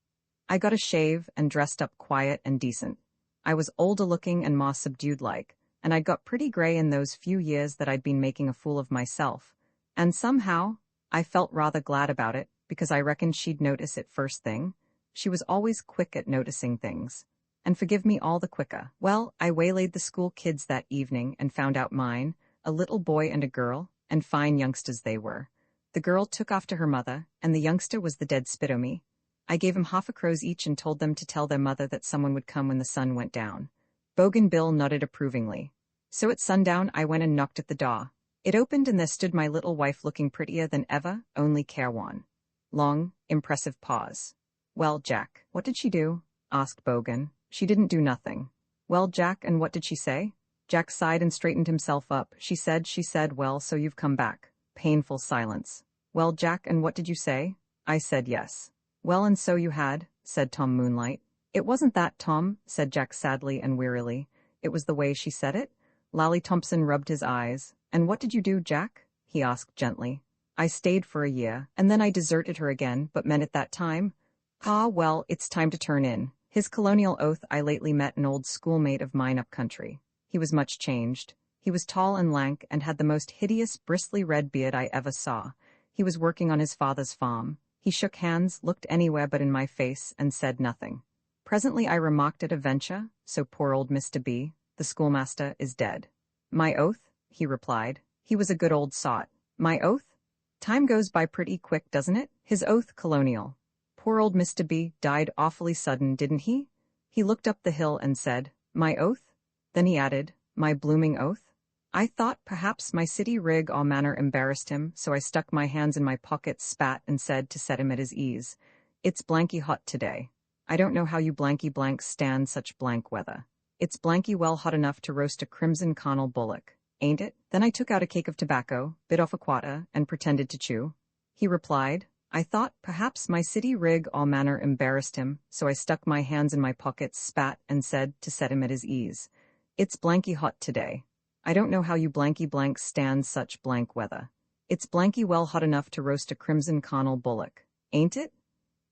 I got a shave and dressed up quiet and decent. I was older looking and more subdued like, and I'd got pretty grey in those few years that I'd been making a fool of myself. And somehow, I felt rather glad about it, because I reckoned she'd notice it first thing. She was always quick at noticing things. And forgive me all the quicker. Well, I waylaid the school kids that evening and found out mine, a little boy and a girl, and fine youngsters they were. The girl took after her mother, and the youngster was the dead spit o' me. I gave 'em half a crows each and told them to tell their mother that someone would come when the sun went down. Bogan Bill nodded approvingly. So at sundown I went and knocked at the door. It opened and there stood my little wife looking prettier than ever, only careworn. Long, impressive pause. Well, Jack, what did she do? Asked Bogan. She didn't do nothing. Well, Jack, and what did she say? Jack sighed and straightened himself up. She said, well, so you've come back. Painful silence. Well, Jack, and what did you say? I said yes. Well, and so you had, said Tom Moonlight. It wasn't that, Tom, said Jack sadly and wearily. It was the way she said it. Lally Thompson rubbed his eyes. And what did you do, Jack? He asked gently. I stayed for a year, and then I deserted her again, but meant it that time. Ah, well, it's time to turn in. His colonial oath. I lately met an old schoolmate of mine up country. He was much changed. He was tall and lank and had the most hideous bristly red beard I ever saw. He was working on his father's farm. He shook hands, looked anywhere but in my face, and said nothing. Presently I remarked at a venture, so poor old Mr. B, the schoolmaster, is dead. My oath, he replied. He was a good old sot. My oath? Time goes by pretty quick, doesn't it? His oath, colonial. Poor old Mr. B died awfully sudden, didn't he? He looked up the hill and said, my oath? Then he added, my blooming oath? I thought perhaps my city rig or manner embarrassed him, so I stuck my hands in my pockets, spat, and said to set him at his ease, it's blanky hot today. I don't know how you blanky blanks stand such blank weather. It's blanky well hot enough to roast a crimson cornel bullock, ain't it? Then I took out a cake of tobacco, bit off a quarter, and pretended to chew. He replied, I thought perhaps my city rig all manner embarrassed him, so I stuck my hands in my pockets, spat, and said to set him at his ease, it's blanky hot today. I don't know how you blanky blanks stand such blank weather. It's blanky well hot enough to roast a crimson cornel bullock, ain't it?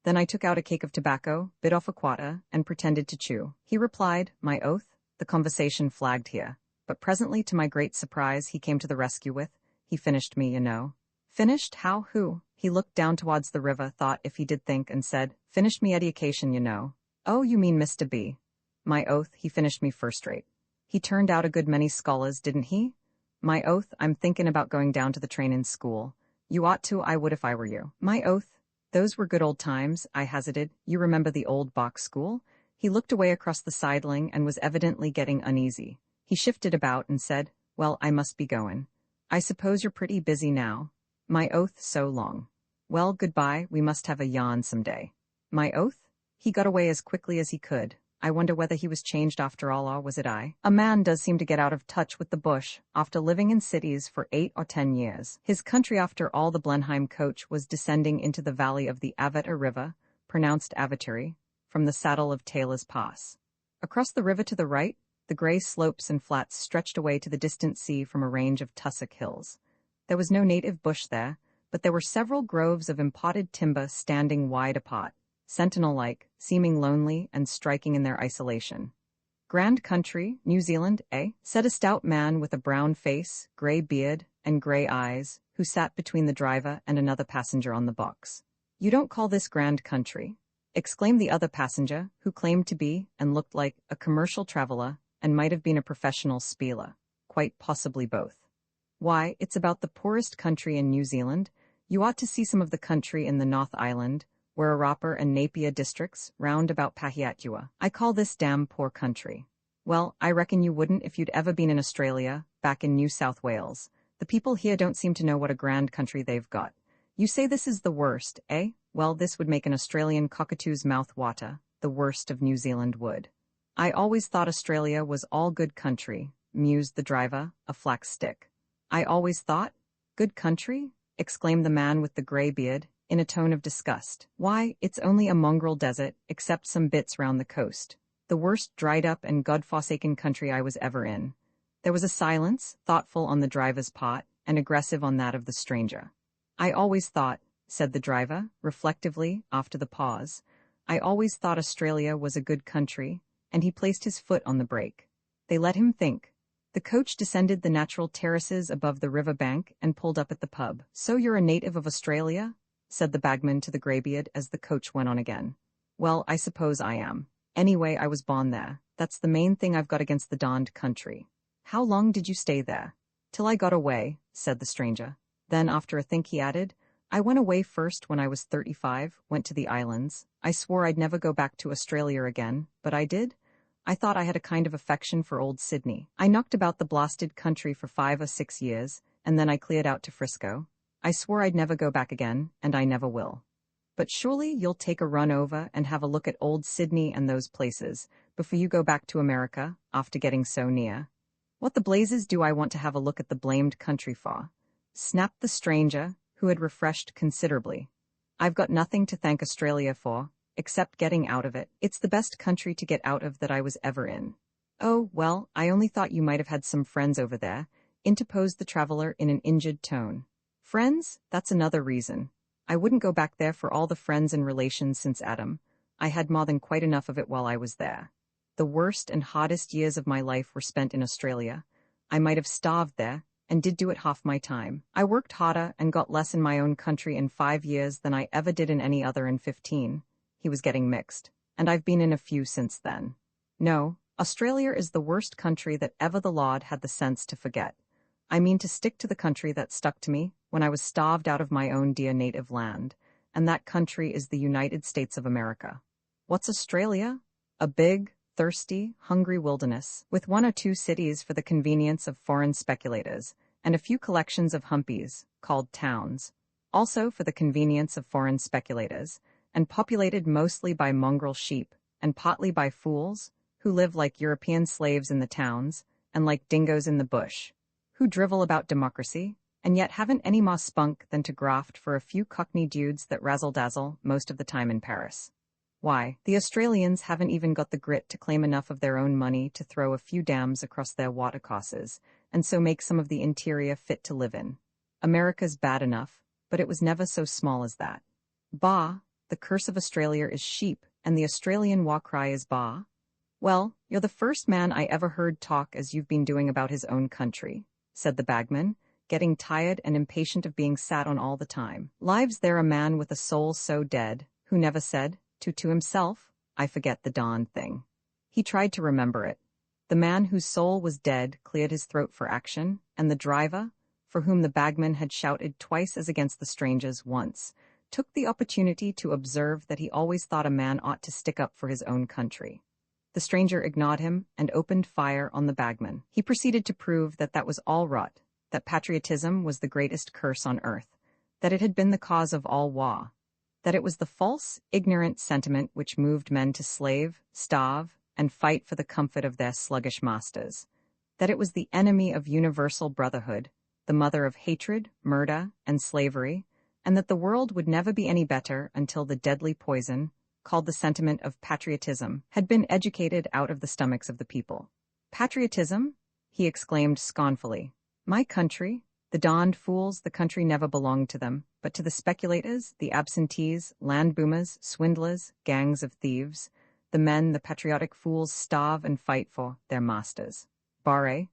Then I took out a cake of tobacco, bit off a quarter, and pretended to chew. He replied, my oath. The conversation flagged here, but presently to my great surprise he came to the rescue with, he finished me, you know. Finished? How? Who? He looked down towards the river, thought if he did think, and said, finished me education, you know. Oh, you mean Mr. B. My oath, he finished me first rate. He turned out a good many scholars, didn't he? My oath, I'm thinking about going down to the train in school. You ought to, I would if I were you. My oath, those were good old times, I hazarded. You remember the old box school? He looked away across the sidling and was evidently getting uneasy. He shifted about and said, well, I must be going. I suppose you're pretty busy now. My oath, so long. Well, goodbye, we must have a yarn some day. My oath? He got away as quickly as he could. I wonder whether he was changed after all, or was it I? A man does seem to get out of touch with the bush after living in cities for 8 or 10 years. His country, after all, the Blenheim coach was descending into the valley of the Avetta River, pronounced Avatary, from the saddle of Taylor's Pass. Across the river to the right, the grey slopes and flats stretched away to the distant sea from a range of tussock hills. There was no native bush there, but there were several groves of impotted timber standing wide apart, sentinel-like, seeming lonely and striking in their isolation. Grand country, New Zealand, eh? Said a stout man with a brown face, grey beard, and grey eyes, who sat between the driver and another passenger on the box. You don't call this grand country? Exclaimed the other passenger, who claimed to be, and looked like, a commercial traveller, and might have been a professional spieler. Quite possibly both. Why, it's about the poorest country in New Zealand. You ought to see some of the country in the North Island, Warrapper and Napier districts, round about Pahiatua. I call this damn poor country. Well, I reckon you wouldn't if you'd ever been in Australia, back in New South Wales. The people here don't seem to know what a grand country they've got. You say this is the worst, eh? Well, this would make an Australian cockatoo's mouth water, the worst of New Zealand would. I always thought Australia was all good country, mused the driver, a flax stick. I always thought? Good country? Exclaimed the man with the grey beard. in a tone of disgust. Why, it's only a mongrel desert, except some bits round the coast. The worst dried-up and God-forsaken country I was ever in. There was a silence, thoughtful on the driver's part, and aggressive on that of the stranger. I always thought, said the driver, reflectively, after the pause, I always thought Australia was a good country, and he placed his foot on the brake. They let him think. The coach descended the natural terraces above the river bank and pulled up at the pub. So you're a native of Australia? Said the bagman to the greybeard as the coach went on again. Well, I suppose I am. Anyway, I was born there. That's the main thing I've got against the darned country. How long did you stay there? Till I got away, said the stranger. Then, after a think, he added, I went away first when I was 35, went to the islands. I swore I'd never go back to Australia again, but I did. I thought I had a kind of affection for old Sydney. I knocked about the blasted country for 5 or 6 years, and then I cleared out to Frisco. I swore I'd never go back again, and I never will. But surely you'll take a run over and have a look at old Sydney and those places, before you go back to America, after getting so near. What the blazes do I want to have a look at the blamed country for? Snapped the stranger, who had refreshed considerably. I've got nothing to thank Australia for, except getting out of it. It's the best country to get out of that I was ever in. Oh, well, I only thought you might have had some friends over there, interposed the traveler in an injured tone. Friends? That's another reason. I wouldn't go back there for all the friends and relations since Adam. I had more than quite enough of it while I was there. The worst and hardest years of my life were spent in Australia. I might have starved there, and did do it half my time. I worked harder and got less in my own country in 5 years than I ever did in any other in 15. He was getting mixed. And I've been in a few since then. No, Australia is the worst country that ever the Lord had the sense to forget. I mean to stick to the country that stuck to me when I was starved out of my own dear native land, and that country is the United States of America. What's Australia? A big, thirsty, hungry wilderness, with 1 or 2 cities for the convenience of foreign speculators, and a few collections of humpies, called towns, also for the convenience of foreign speculators, and populated mostly by mongrel sheep, and partly by fools, who live like European slaves in the towns, and like dingoes in the bush, who drivel about democracy, and yet haven't any more spunk than to graft for a few cockney dudes that razzle-dazzle most of the time in Paris. Why, the Australians haven't even got the grit to claim enough of their own money to throw a few dams across their watercourses, and so make some of the interior fit to live in. America's bad enough, but it was never so small as that. Bah, the curse of Australia is sheep, and the Australian war cry is bah. Well, you're the first man I ever heard talk as you've been doing about his own country, said the bagman, getting tired and impatient of being sat on all the time. Lives there a man with a soul so dead, who never said, to himself, I forget the darned thing. He tried to remember it. The man whose soul was dead cleared his throat for action, and the driver, for whom the bagman had shouted twice as against the stranger's once, took the opportunity to observe that he always thought a man ought to stick up for his own country. The stranger ignored him and opened fire on the bagman. He proceeded to prove that that was all rot, that patriotism was the greatest curse on earth, that it had been the cause of all war, that it was the false, ignorant sentiment which moved men to slave, starve, and fight for the comfort of their sluggish masters, that it was the enemy of universal brotherhood, the mother of hatred, murder, and slavery, and that the world would never be any better until the deadly poison, called the sentiment of patriotism, had been educated out of the stomachs of the people. Patriotism? He exclaimed scornfully. My country? The darned fools, the country never belonged to them, but to the speculators, the absentees, land boomers, swindlers, gangs of thieves, the men the patriotic fools starve and fight for, their masters. Barre.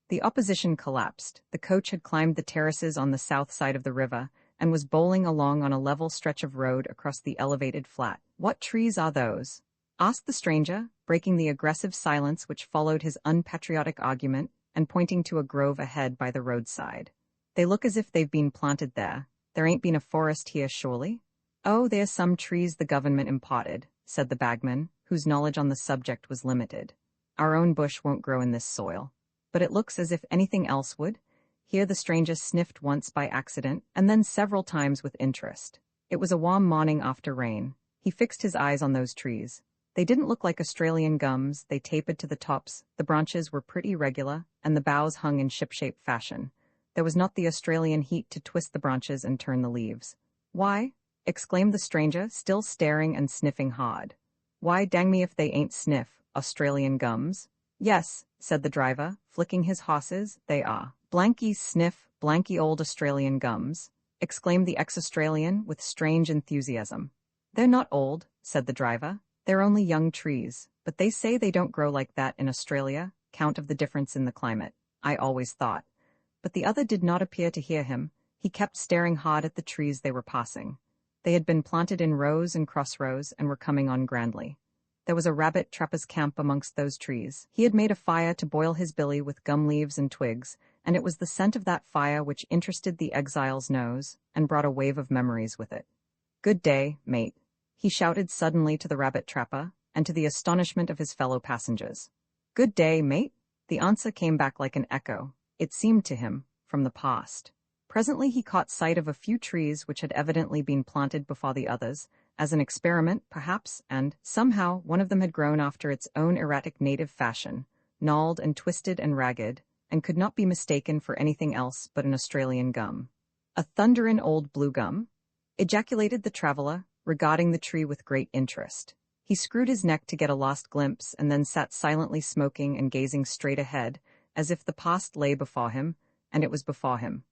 The opposition collapsed. The coach had climbed the terraces on the south side of the river, and was bowling along on a level stretch of road across the elevated flat. What trees are those? Asked the stranger, breaking the aggressive silence which followed his unpatriotic argument, and pointing to a grove ahead by the roadside. They look as if they've been planted there. There ain't been a forest here, surely? Oh, there's some trees the government imparted, said the bagman, whose knowledge on the subject was limited. Our own bush won't grow in this soil. But it looks as if anything else would. Here the stranger sniffed once by accident, and then several times with interest. It was a warm morning after rain. He fixed his eyes on those trees. They didn't look like Australian gums, they tapered to the tops, the branches were pretty regular, and the boughs hung in ship-shape fashion. There was not the Australian heat to twist the branches and turn the leaves. Why? exclaimed the stranger, still staring and sniffing hard. Why, dang me if they ain't sniff, Australian gums. Yes, said the driver, flicking his horses, they are. Blanky sniff, blanky old Australian gums, exclaimed the ex-Australian with strange enthusiasm. They're not old, said the driver. They're only young trees, but they say they don't grow like that in Australia, count of the difference in the climate, I always thought. But the other did not appear to hear him. He kept staring hard at the trees they were passing. They had been planted in rows and cross-rows and were coming on grandly. There was a rabbit trapper's camp amongst those trees. He had made a fire to boil his billy with gum leaves and twigs, and it was the scent of that fire which interested the exile's nose and brought a wave of memories with it. Good day, mate, he shouted suddenly to the rabbit trapper, and to the astonishment of his fellow passengers. Good day, mate? The answer came back like an echo, it seemed to him, from the past. Presently he caught sight of a few trees which had evidently been planted before the others, as an experiment, perhaps, and, somehow, one of them had grown after its own erratic native fashion, gnarled and twisted and ragged, and could not be mistaken for anything else but an Australian gum. A thunderin' old blue gum? Ejaculated the traveller, regarding the tree with great interest. He screwed his neck to get a last glimpse and then sat silently smoking and gazing straight ahead, as if the past lay before him, and it was before him.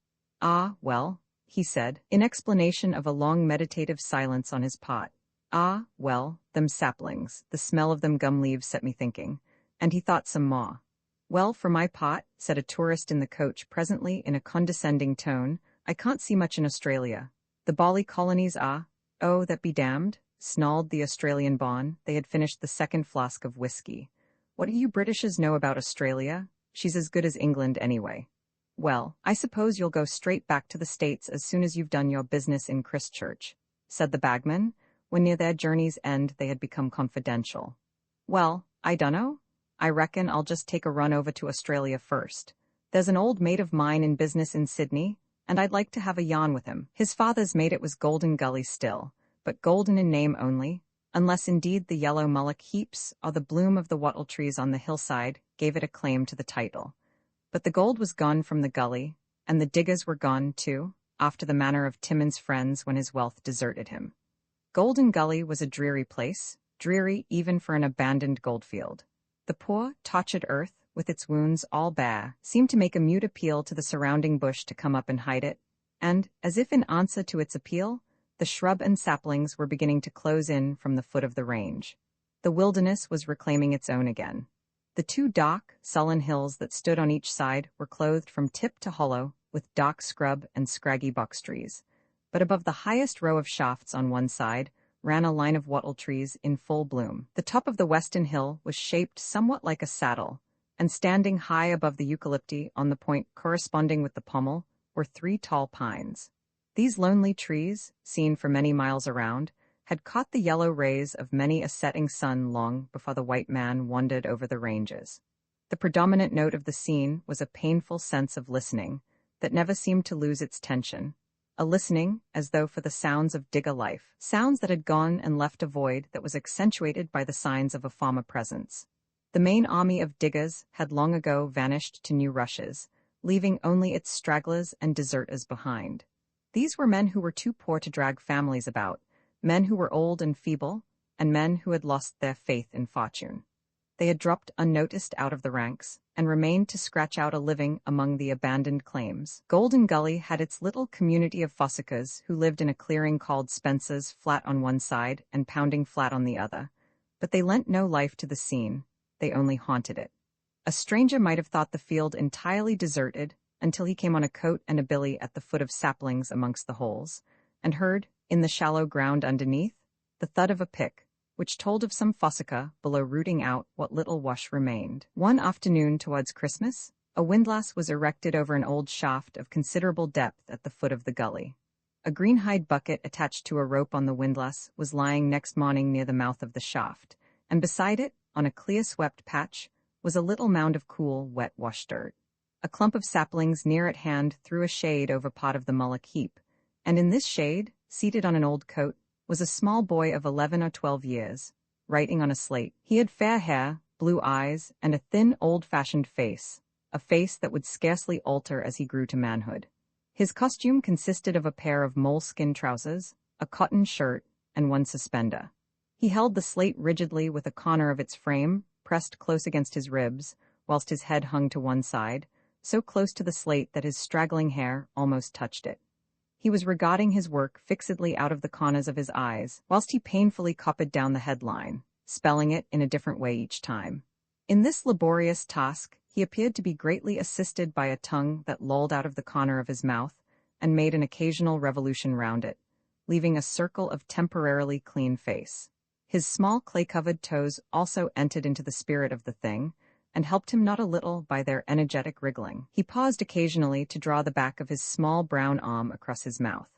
Ah, well, he said, in explanation of a long meditative silence on his part. Ah, well, them saplings, the smell of them gum leaves set me thinking. And he thought some more. Well, for my part, said a tourist in the coach presently in a condescending tone, I can't see much in Australia. The Bali colonies are, oh, that be damned, snarled the Australian bon. They had finished the second flask of whiskey. What do you Britishers know about Australia? She's as good as England anyway. Well, I suppose you'll go straight back to the States as soon as you've done your business in Christchurch, said the bagman, when near their journey's end they had become confidential. Well, I dunno. I reckon I'll just take a run over to Australia first. There's an old mate of mine in business in Sydney, and I'd like to have a yarn with him. His father's mate it was Golden Gully still, but golden in name only, unless indeed the yellow mullock heaps or the bloom of the wattle trees on the hillside gave it a claim to the title. But the gold was gone from the gully, and the diggers were gone, too, after the manner of Timmon's friends when his wealth deserted him. Golden Gully was a dreary place, dreary even for an abandoned goldfield. The poor, tortured earth, with its wounds all bare, seemed to make a mute appeal to the surrounding bush to come up and hide it, and, as if in answer to its appeal, the shrub and saplings were beginning to close in from the foot of the range. The wilderness was reclaiming its own again. The two dark, sullen hills that stood on each side were clothed from tip to hollow with dark scrub and scraggy box trees, but above the highest row of shafts on one side ran a line of wattle trees in full bloom. The top of the western hill was shaped somewhat like a saddle, and standing high above the eucalypti on the point corresponding with the pommel were 3 tall pines. These lonely trees, seen for many miles around, had caught the yellow rays of many a setting sun long before the white man wandered over the ranges. The predominant note of the scene was a painful sense of listening that never seemed to lose its tension, a listening as though for the sounds of digger life, sounds that had gone and left a void that was accentuated by the signs of a former presence. The main army of diggers had long ago vanished to new rushes, leaving only its stragglers and deserters behind. These were men who were too poor to drag families about, men who were old and feeble, and men who had lost their faith in fortune. They had dropped unnoticed out of the ranks, and remained to scratch out a living among the abandoned claims. Golden Gully had its little community of fossicas who lived in a clearing called Spence's, flat on one side and pounding flat on the other, but they lent no life to the scene, they only haunted it. A stranger might have thought the field entirely deserted until he came on a coat and a billy at the foot of saplings amongst the holes, and heard, in the shallow ground underneath, the thud of a pick, which told of some fossica below rooting out what little wash remained. One afternoon towards Christmas, a windlass was erected over an old shaft of considerable depth at the foot of the gully. A green-hide bucket attached to a rope on the windlass was lying next morning near the mouth of the shaft, and beside it, on a clear-swept patch, was a little mound of cool, wet wash-dirt. A clump of saplings near at hand threw a shade over part of the mullock heap, and in this shade, seated on an old coat, was a small boy of 11 or 12 years, writing on a slate. He had fair hair, blue eyes, and a thin, old-fashioned face, a face that would scarcely alter as he grew to manhood. His costume consisted of a pair of moleskin trousers, a cotton shirt, and one suspender. He held the slate rigidly with a corner of its frame pressed close against his ribs, whilst his head hung to one side, so close to the slate that his straggling hair almost touched it. He was regarding his work fixedly out of the corners of his eyes, whilst he painfully copied down the headline, spelling it in a different way each time. In this laborious task, he appeared to be greatly assisted by a tongue that lolled out of the corner of his mouth and made an occasional revolution round it, leaving a circle of temporarily clean face. His small clay-covered toes also entered into the spirit of the thing, and helped him not a little by their energetic wriggling. He paused occasionally to draw the back of his small brown arm across his mouth.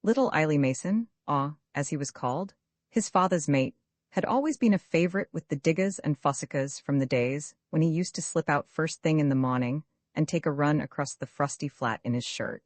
Little Eiley Mason, or, as he was called, his father's mate, had always been a favorite with the diggers and fossickers from the days when he used to slip out first thing in the morning and take a run across the frosty flat in his shirt.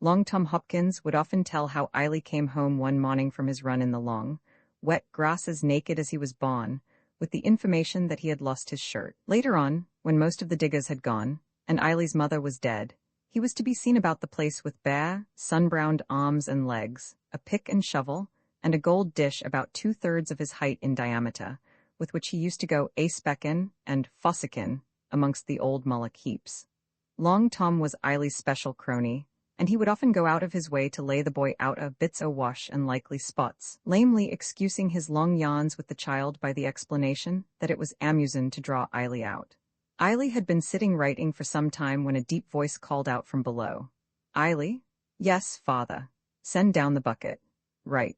Long Tom Hopkins would often tell how Eiley came home one morning from his run in the long, wet grass as naked as he was born, with the information that he had lost his shirt. Later on, when most of the diggers had gone, and Eiley's mother was dead, he was to be seen about the place with bare, sun-browned arms and legs, a pick and shovel, and a gold dish about 2/3 of his height in diameter, with which he used to go a-speckin' and fossickin' amongst the old mullock heaps. Long Tom was Eiley's special crony, and he would often go out of his way to lay the boy out a bits o' wash and likely spots, lamely excusing his long yarns with the child by the explanation that it was amusin' to draw Eiley out. Eiley had been sitting writing for some time when a deep voice called out from below. "Eiley?" "Yes, father." "Send down the bucket." "Right."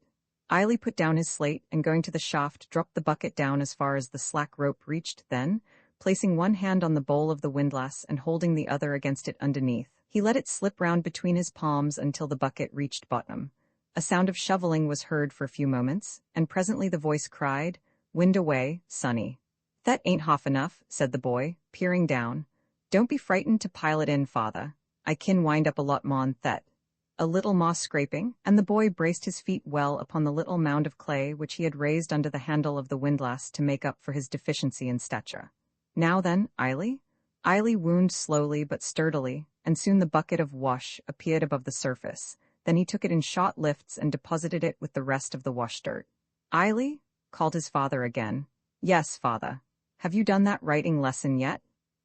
Eiley put down his slate and, going to the shaft, dropped the bucket down as far as the slack rope reached, then, placing one hand on the bowl of the windlass and holding the other against it underneath, he let it slip round between his palms until the bucket reached bottom. A sound of shoveling was heard for a few moments, and presently the voice cried, "Wind away, sonny." "That ain't half enough," said the boy, peering down. "Don't be frightened to pile it in, father. I kin wind up a lot more'n that." A little more scraping, and the boy braced his feet well upon the little mound of clay which he had raised under the handle of the windlass to make up for his deficiency in stature. "Now then, Eiley?" Eiley wound slowly but sturdily, and soon the bucket of wash appeared above the surface. Then he took it in short lifts and deposited it with the rest of the wash dirt. "Eiley?" called his father again. "Yes, father." "Have you done that writing lesson yet?"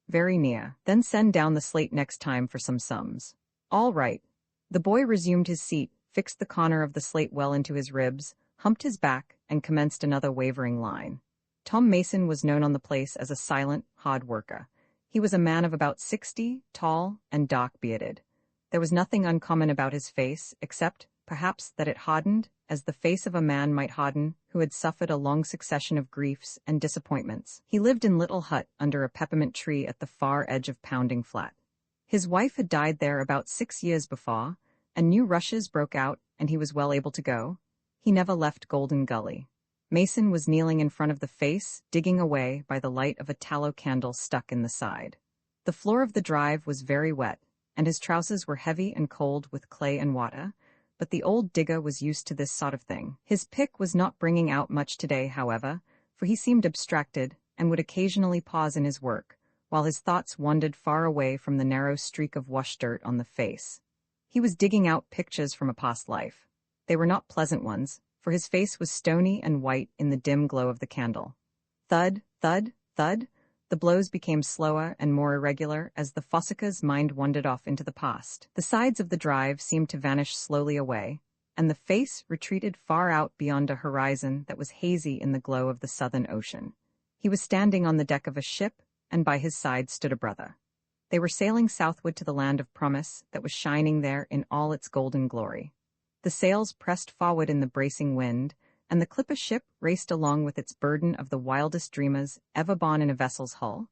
"Very near." "Then send down the slate next time for some sums." "All right." The boy resumed his seat, fixed the corner of the slate well into his ribs, humped his back, and commenced another wavering line. Tom Mason was known on the place as a silent, hard worker. He was a man of about 60, tall, and dark-bearded. There was nothing uncommon about his face, except, perhaps, that it hardened, as the face of a man might harden who had suffered a long succession of griefs and disappointments. He lived in a little hut under a peppermint tree at the far edge of Pounding Flat. His wife had died there about 6 years before, and new rushes broke out, and he was well able to go. He never left Golden Gully. Mason was kneeling in front of the face, digging away by the light of a tallow candle stuck in the side. The floor of the drive was very wet, and his trousers were heavy and cold with clay and water, but the old digger was used to this sort of thing. His pick was not bringing out much today, however, for he seemed abstracted and would occasionally pause in his work, while his thoughts wandered far away from the narrow streak of wash dirt on the face. He was digging out pictures from a past life. They were not pleasant ones, for his face was stony and white in the dim glow of the candle. Thud, thud, thud, the blows became slower and more irregular as the fossica's mind wandered off into the past. The sides of the drive seemed to vanish slowly away, and the face retreated far out beyond a horizon that was hazy in the glow of the southern ocean. He was standing on the deck of a ship, and by his side stood a brother. They were sailing southward to the land of promise that was shining there in all its golden glory. The sails pressed forward in the bracing wind, and the clipper ship raced along with its burden of the wildest dreamers ever born in a vessel's hull,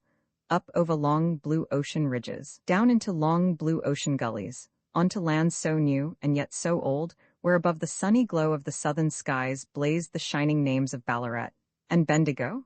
up over long blue ocean ridges, down into long blue ocean gullies, onto lands so new and yet so old, where above the sunny glow of the southern skies blazed the shining names of Ballarat and Bendigo.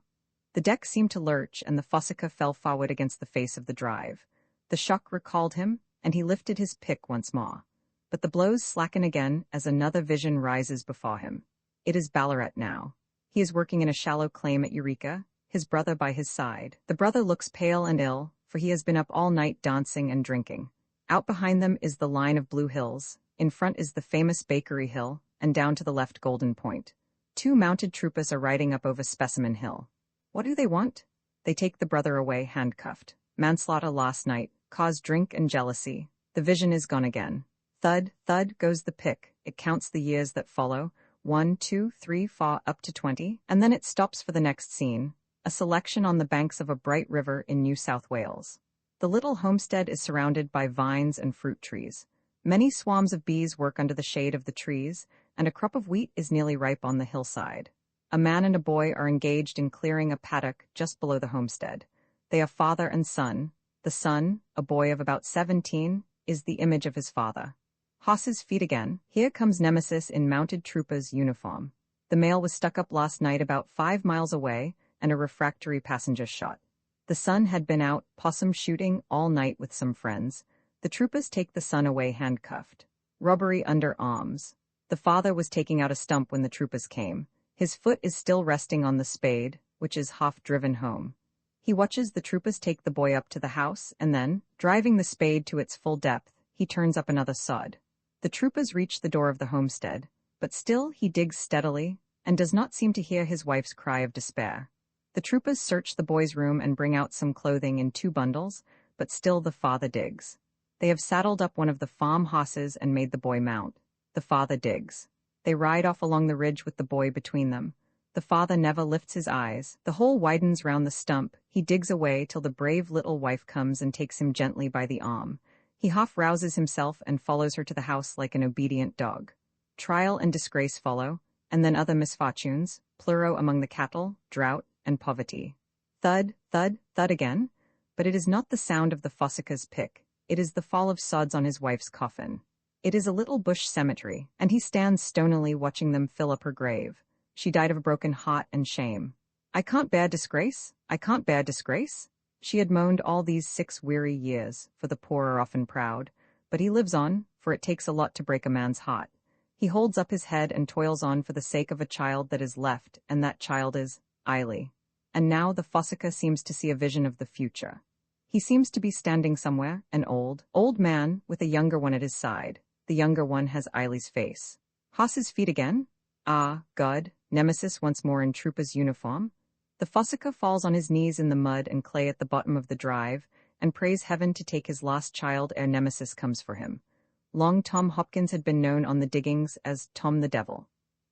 The deck seemed to lurch, and the fossica fell forward against the face of the drive. The shock recalled him, and he lifted his pick once more. But the blows slacken again as another vision rises before him. It is Ballarat now. He is working in a shallow claim at Eureka, his brother by his side. The brother looks pale and ill, for he has been up all night dancing and drinking. Out behind them is the line of blue hills. In front is the famous Bakery Hill, and down to the left Golden Point. 2 mounted troopers are riding up over Specimen Hill. What do they want? They take the brother away handcuffed. Manslaughter last night, caused drink and jealousy. The vision is gone again. Thud, thud goes the pick. It counts the years that follow. 1, 2, 3, 4, up to 20, and then it stops for the next scene, a selection on the banks of a bright river in New South Wales. The little homestead is surrounded by vines and fruit trees. Many swarms of bees work under the shade of the trees, and a crop of wheat is nearly ripe on the hillside. A man and a boy are engaged in clearing a paddock just below the homestead. They are father and son. The son, a boy of about 17, is the image of his father. Horses feet again. Here comes Nemesis in mounted trooper's uniform. The mail was stuck up last night about 5 miles away, and a refractory passenger shot. The son had been out possum shooting all night with some friends. The troopers take the son away handcuffed. Robbery under arms. The father was taking out a stump when the troopers came. His foot is still resting on the spade, which is half driven home. He watches the troopers take the boy up to the house, and then, driving the spade to its full depth, he turns up another sod. The troopers reach the door of the homestead, but still he digs steadily, and does not seem to hear his wife's cry of despair. The troopers search the boy's room and bring out some clothing in 2 bundles, but still the father digs. They have saddled up one of the farm horses and made the boy mount. The father digs. They ride off along the ridge with the boy between them. The father never lifts his eyes. The hole widens round the stump. He digs away till the brave little wife comes and takes him gently by the arm. He half rouses himself and follows her to the house like an obedient dog. Trial and disgrace follow, and then other misfortunes, pluro among the cattle, drought, and poverty. Thud, thud, thud again. But it is not the sound of the fossica's pick. It is the fall of sods on his wife's coffin. It is a little bush cemetery, and he stands stonily watching them fill up her grave. She died of a broken heart and shame. I can't bear disgrace. I can't bear disgrace. She had moaned all these 6 weary years, for the poor are often proud. But he lives on, for it takes a lot to break a man's heart. He holds up his head and toils on for the sake of a child that is left, and that child is Eiley. And now the fossica seems to see a vision of the future. He seems to be standing somewhere, an old man, with a younger one at his side. The younger one has Eiley's face. Horses feet again? Ah, God, Nemesis once more in trooper's uniform. The fossica falls on his knees in the mud and clay at the bottom of the drive, and prays heaven to take his lost child ere Nemesis comes for him. Long Tom Hopkins had been known on the diggings as Tom the Devil.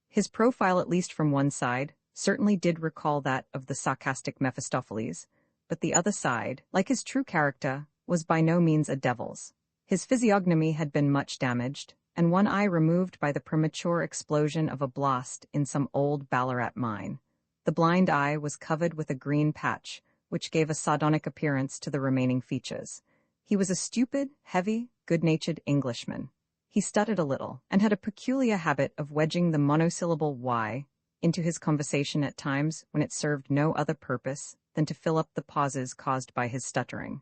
His profile, at least from one side, certainly did recall that of the sarcastic Mephistopheles, but the other side, like his true character, was by no means a devil's. His physiognomy had been much damaged, and one eye removed by the premature explosion of a blast in some old Ballarat mine. The blind eye was covered with a green patch, which gave a sardonic appearance to the remaining features. He was a stupid, heavy, good-natured Englishman. He stuttered a little, and had a peculiar habit of wedging the monosyllable Y into his conversation at times when it served no other purpose than to fill up the pauses caused by his stuttering.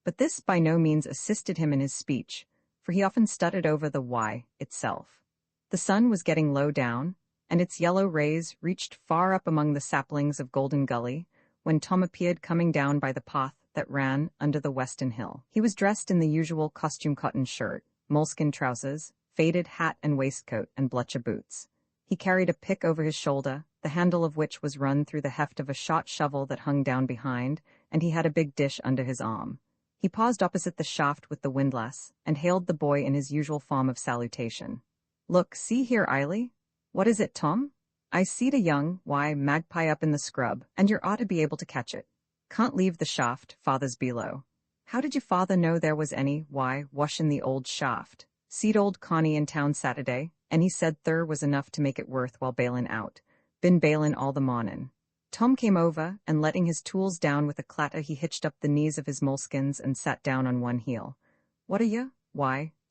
But this by no means assisted him in his speech, for he often stuttered over the Y itself. The sun was getting low down, and its yellow rays reached far up among the saplings of Golden Gully, when Tom appeared coming down by the path that ran under the western hill. He was dressed in the usual costume cotton shirt, moleskin trousers, faded hat and waistcoat, and blucher boots. He carried a pick over his shoulder, the handle of which was run through the heft of a shot shovel that hung down behind, and he had a big dish under his arm. He paused opposite the shaft with the windlass, and hailed the boy in his usual form of salutation. "Look, see here, Eiley. What is it, Tom? I seed a young, magpie up in the scrub, and you're ought to be able to catch it. Can't leave the shaft, father's below. How did your father know there was any, wash in the old shaft? Seed old Connie in town Saturday, and he said thur was enough to make it worth while bailin' out. Been bailin' all the mornin'." Tom came over, and letting his tools down with a clatter, he hitched up the knees of his moleskins and sat down on one heel. "What are you,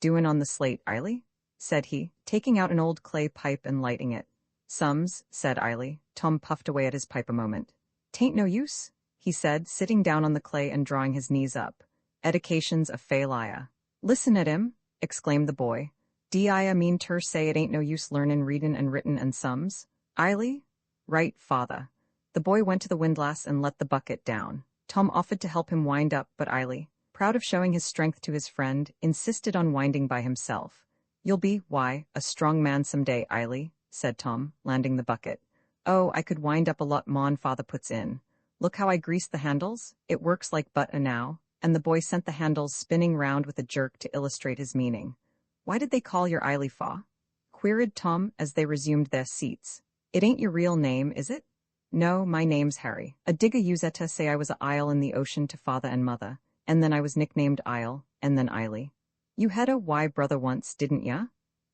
doin' on the slate, Eiley?" said he, taking out an old clay pipe and lighting it. "Sums," said Eiley. Tom puffed away at his pipe a moment. "'Tain't no use," he said, sitting down on the clay and drawing his knees up. "Edication's a failure." "Listen at him," exclaimed the boy. "D.I. mean ter say it ain't no use learnin' readin' and written and sums? Eiley?" "Right, father." The boy went to the windlass and let the bucket down. Tom offered to help him wind up, but Eiley, proud of showing his strength to his friend, insisted on winding by himself. You'll be, why, a strong man some day, Eily, said Tom, landing the bucket. Oh, I could wind up a lot mon father puts in. Look how I grease the handles, it works like butter now, and the boy sent the handles spinning round with a jerk to illustrate his meaning. Why did they call your Eily fa? Queried Tom as they resumed their seats. It ain't your real name, is it? No, my name's Harry. A digger useta say I was a isle in the ocean to father and mother, and then I was nicknamed Isle, and then Eily. You had a why brother once, didn't ya?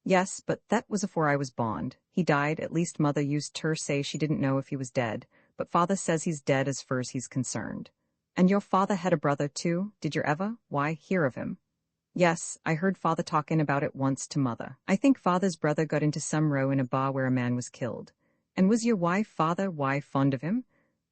Yes, but that was afore I was born. He died, at least mother used ter say she didn't know if he was dead, but father says he's dead as fur's he's concerned. And your father had a brother too, did you ever, why, hear of him? Yes, I heard father talking about it once to mother. I think father's brother got into some row in a bar where a man was killed. And was your father fond of him?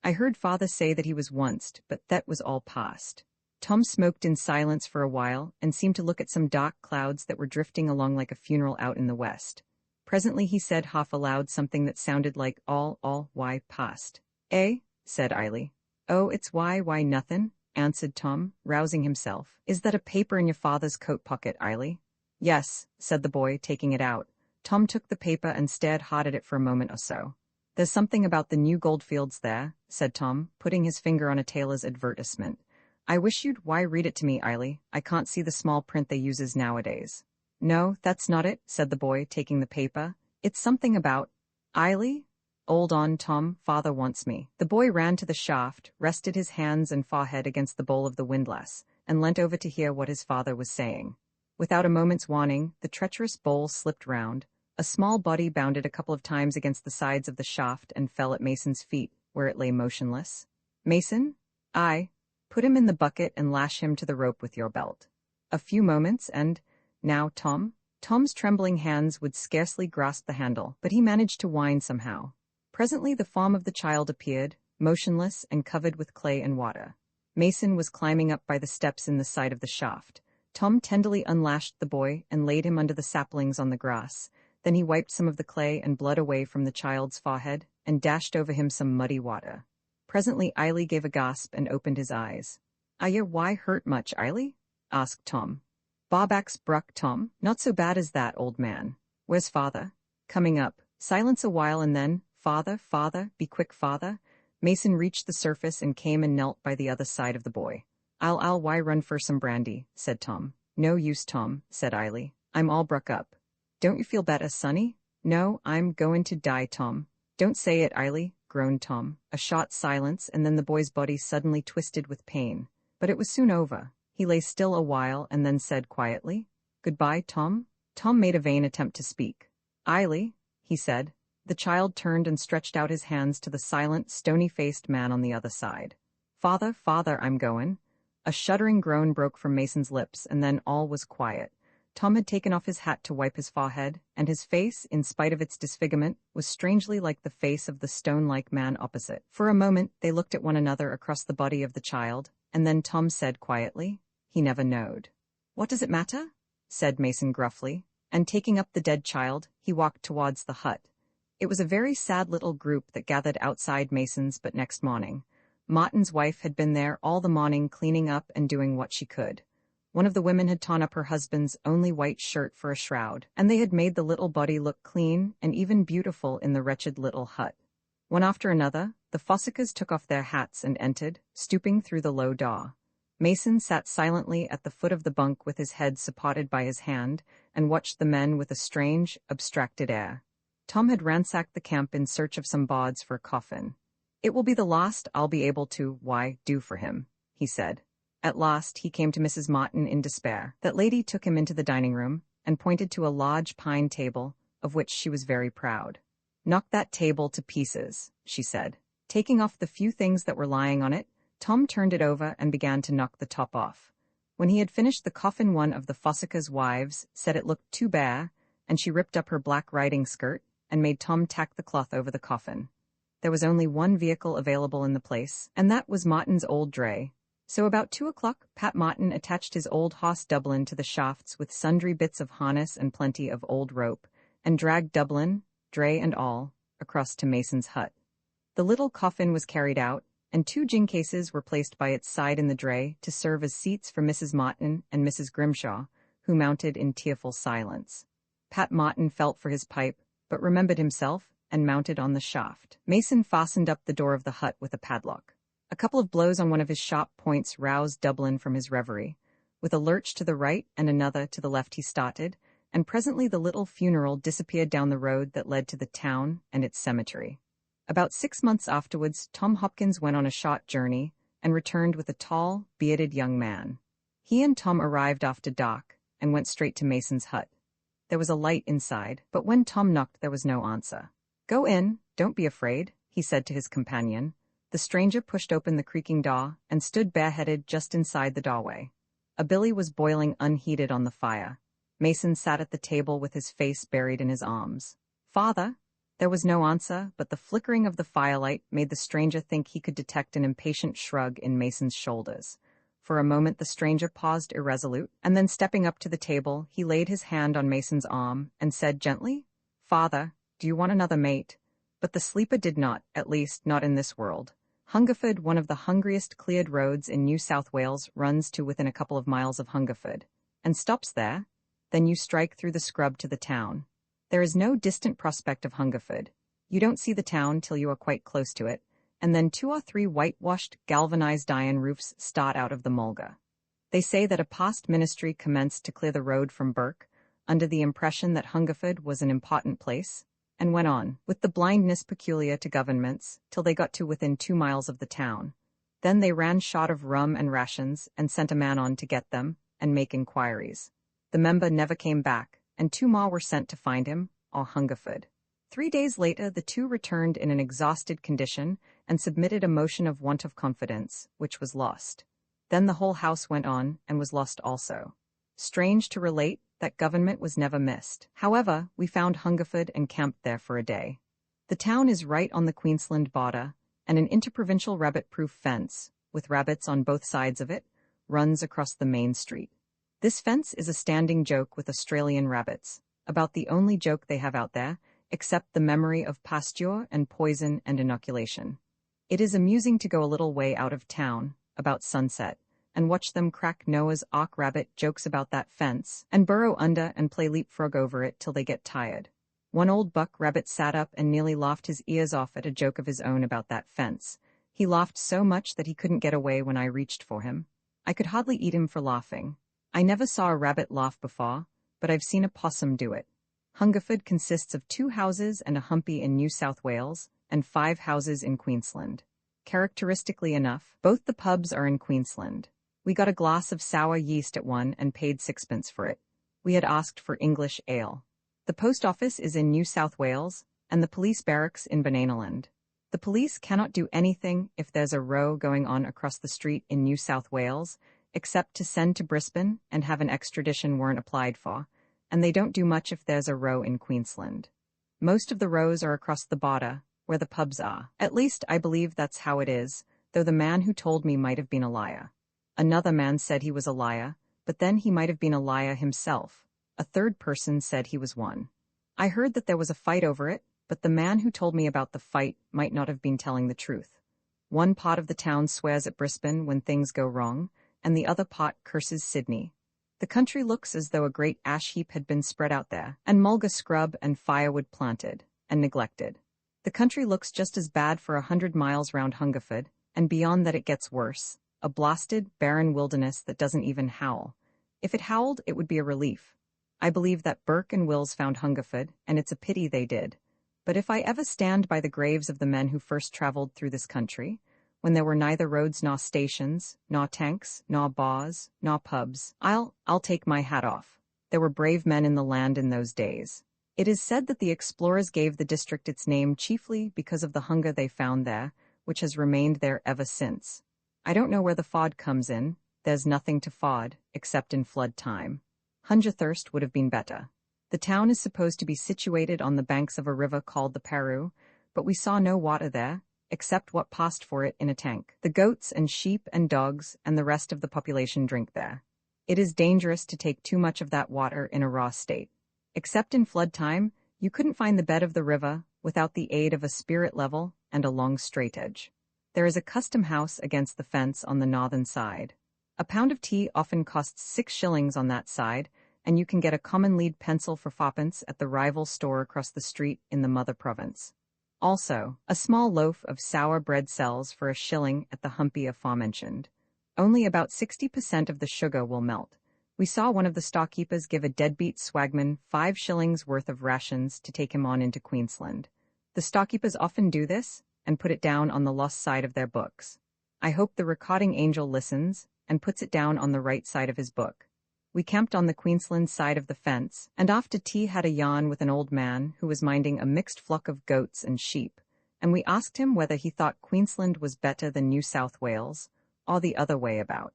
I heard father say that he was onced, but that was all past. Tom smoked in silence for a while and seemed to look at some dark clouds that were drifting along like a funeral out in the west. Presently he said half aloud something that sounded like all, why past. Eh? Said Eily. Oh, it's why nothin', answered Tom, rousing himself. Is that a paper in your father's coat pocket, Eily? Yes, said the boy, taking it out. Tom took the paper and stared hard at it for a moment or so. There's something about the new goldfields there, said Tom, putting his finger on a tailor's advertisement. I wish you'd read it to me, Eily. I can't see the small print they uses nowadays. No, that's not it, said the boy, taking the paper. It's something about... Eily? Hold on, Tom, father wants me. The boy ran to the shaft, rested his hands and forehead against the bowl of the windlass, and leant over to hear what his father was saying. Without a moment's warning, the treacherous bowl slipped round. A small body bounded a couple of times against the sides of the shaft and fell at Mason's feet, where it lay motionless. Mason? Aye. Put him in the bucket and lash him to the rope with your belt. A few moments and... Now, Tom? Tom's trembling hands would scarcely grasp the handle, but he managed to wind somehow. Presently the form of the child appeared, motionless and covered with clay and water. Mason was climbing up by the steps in the side of the shaft. Tom tenderly unlashed the boy and laid him under the saplings on the grass. Then he wiped some of the clay and blood away from the child's forehead and dashed over him some muddy water. Presently Eily gave a gasp and opened his eyes. Are you hurt much, Eily? Asked Tom. Barback's bruck, Tom. Not so bad as that, old man. Where's father? Coming up. Silence a while and then, father, be quick, father. Mason reached the surface and came and knelt by the other side of the boy. I'll run for some brandy, said Tom. No use, Tom, said Eily. I'm all bruck up. Don't you feel better, sonny? No, I'm going to die, Tom. Don't say it, Eily, groaned Tom. A short silence, and then the boy's body suddenly twisted with pain. But it was soon over. He lay still a while and then said quietly, Goodbye, Tom. Tom made a vain attempt to speak. Eily, he said. The child turned and stretched out his hands to the silent, stony-faced man on the other side. Father, I'm goin'. A shuddering groan broke from Mason's lips, and then all was quiet. Tom had taken off his hat to wipe his forehead, and his face, in spite of its disfigurement, was strangely like the face of the stone-like man opposite. For a moment they looked at one another across the body of the child, and then Tom said quietly, He never knowed. What does it matter? Said Mason gruffly, and taking up the dead child, he walked towards the hut. It was a very sad little group that gathered outside Mason's but next morning. Martin's wife had been there all the morning cleaning up and doing what she could. One of the women had torn up her husband's only white shirt for a shroud, and they had made the little body look clean and even beautiful in the wretched little hut. One after another, the Fossicas took off their hats and entered, stooping through the low door. Mason sat silently at the foot of the bunk with his head supported by his hand, and watched the men with a strange, abstracted air. Tom had ransacked the camp in search of some bawds for a coffin. It will be the last I'll be able to, do for him, he said. At last he came to Mrs. Martin in despair. That lady took him into the dining room, and pointed to a large pine table, of which she was very proud. Knock that table to pieces, she said. Taking off the few things that were lying on it, Tom turned it over and began to knock the top off. When he had finished the coffin, one of the Fossica's wives said it looked too bare, and she ripped up her black riding skirt and made Tom tack the cloth over the coffin. There was only one vehicle available in the place, and that was Martin's old dray. So about 2 o'clock, Pat Martin attached his old hoss Dublin to the shafts with sundry bits of harness and plenty of old rope, and dragged Dublin, dray and all, across to Mason's hut. The little coffin was carried out, and 2 gin cases were placed by its side in the dray to serve as seats for Mrs. Martin and Mrs. Grimshaw, who mounted in tearful silence. Pat Martin felt for his pipe, but remembered himself and mounted on the shaft. Mason fastened up the door of the hut with a padlock. A couple of blows on one of his sharp points roused Dublin from his reverie. With a lurch to the right and another to the left he started, and presently the little funeral disappeared down the road that led to the town and its cemetery. About 6 months afterwards, Tom Hopkins went on a short journey and returned with a tall, bearded young man. He and Tom arrived after dark and went straight to Mason's hut. There was a light inside, but when Tom knocked there was no answer. "Go in, don't be afraid," he said to his companion. The stranger pushed open the creaking door and stood bareheaded just inside the doorway. A billy was boiling unheated on the fire. Mason sat at the table with his face buried in his arms. "Father?" There was no answer, but the flickering of the firelight made the stranger think he could detect an impatient shrug in Mason's shoulders. For a moment the stranger paused irresolute, and then stepping up to the table, he laid his hand on Mason's arm and said gently, "Father, do you want another mate?" But the sleeper did not, at least not in this world. Hungerford, one of the hungriest cleared roads in New South Wales, runs to within a couple of miles of Hungerford, and stops there. Then you strike through the scrub to the town. There is no distant prospect of Hungerford. You don't see the town till you are quite close to it, and then 2 or 3 whitewashed, galvanized iron roofs start out of the mulga. They say that a past ministry commenced to clear the road from Burke, under the impression that Hungerford was an important place, and went on, with the blindness peculiar to governments, till they got to within 2 miles of the town. Then they ran short of rum and rations, and sent a man on to get them, and make inquiries. The member never came back, and 2 more were sent to find him, all Hungerford. 3 days later the 2 returned in an exhausted condition, and submitted a motion of want of confidence, which was lost. Then the whole house went on, and was lost also. Strange to relate, that government was never missed. However, we found Hungerford and camped there for a day. The town is right on the Queensland border, and an interprovincial rabbit-proof fence, with rabbits on both sides of it, runs across the main street. This fence is a standing joke with Australian rabbits, about the only joke they have out there, except the memory of pasture and poison and inoculation. It is amusing to go a little way out of town, about sunset, and watch them crack Noah's Ark rabbit jokes about that fence, and burrow under and play leapfrog over it till they get tired. One old buck rabbit sat up and nearly laughed his ears off at a joke of his own about that fence. He laughed so much that he couldn't get away when I reached for him. I could hardly eat him for laughing. I never saw a rabbit laugh before, but I've seen a possum do it. Hungerford consists of 2 houses and a humpy in New South Wales, and 5 houses in Queensland. Characteristically enough, both the pubs are in Queensland. We got a glass of sour yeast at one and paid 6pence for it. We had asked for English ale. The post office is in New South Wales, and the police barracks in Bananaland. The police cannot do anything if there's a row going on across the street in New South Wales, except to send to Brisbane and have an extradition warrant applied for, and they don't do much if there's a row in Queensland. Most of the rows are across the border, where the pubs are. At least I believe that's how it is, though the man who told me might have been a liar. Another man said he was a liar, but then he might have been a liar himself. A third person said he was one. I heard that there was a fight over it, but the man who told me about the fight might not have been telling the truth. One part of the town swears at Brisbane when things go wrong, and the other part curses Sydney. The country looks as though a great ash heap had been spread out there, and mulga scrub and firewood planted, and neglected. The country looks just as bad for 100 miles round Hungerford, and beyond that it gets worse. A blasted, barren wilderness that doesn't even howl. If it howled, it would be a relief. I believe that Burke and Wills found Hungerford, and it's a pity they did. But if I ever stand by the graves of the men who first traveled through this country, when there were neither roads nor stations, nor tanks, nor bars, nor pubs, I'll take my hat off. There were brave men in the land in those days. It is said that the explorers gave the district its name chiefly because of the hunger they found there, which has remained there ever since. I don't know where the fod comes in. There's nothing to fod, except in flood time. Hungerthirst would have been better. The town is supposed to be situated on the banks of a river called the Paroo, but we saw no water there, except what passed for it in a tank. The goats and sheep and dogs and the rest of the population drink there. It is dangerous to take too much of that water in a raw state. Except in flood time, you couldn't find the bed of the river without the aid of a spirit level and a long straight edge. There is a custom house against the fence on the northern side. A pound of tea often costs 6 shillings on that side, and you can get a common lead pencil for foppence at the rival store across the street in the mother province. Also, a small loaf of sour bread sells for $1 at the humpy aforementioned. Only about 60% of the sugar will melt. We saw one of the storekeepers give a deadbeat swagman $5 worth of rations to take him on into Queensland. The storekeepers often do this, and put it down on the lost side of their books. I hope the recording angel listens, and puts it down on the right side of his book. We camped on the Queensland side of the fence, and after tea had a yarn with an old man who was minding a mixed flock of goats and sheep, and we asked him whether he thought Queensland was better than New South Wales, or the other way about.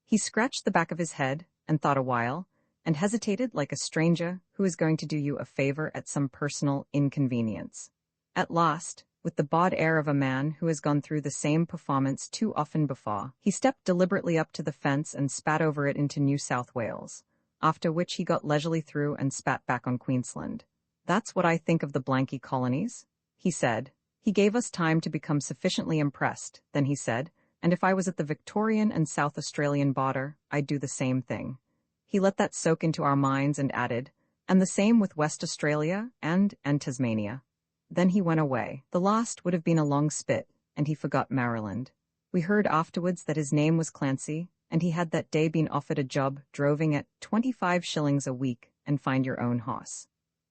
He scratched the back of his head, and thought a while, and hesitated like a stranger who is going to do you a favor at some personal inconvenience. At last, with the bod air of a man who has gone through the same performance too often before, he stepped deliberately up to the fence and spat over it into New South Wales, after which he got leisurely through and spat back on Queensland. "That's what I think of the Blanky colonies," he said. He gave us time to become sufficiently impressed, then he said, "And if I was at the Victorian and South Australian border, I'd do the same thing." He let that soak into our minds and added, "And the same with West Australia and Tasmania." Then he went away. The last would have been a long spit, and he forgot Maryland. We heard afterwards that his name was Clancy, and he had that day been offered a job droving at 25 shillings a week and find your own hoss.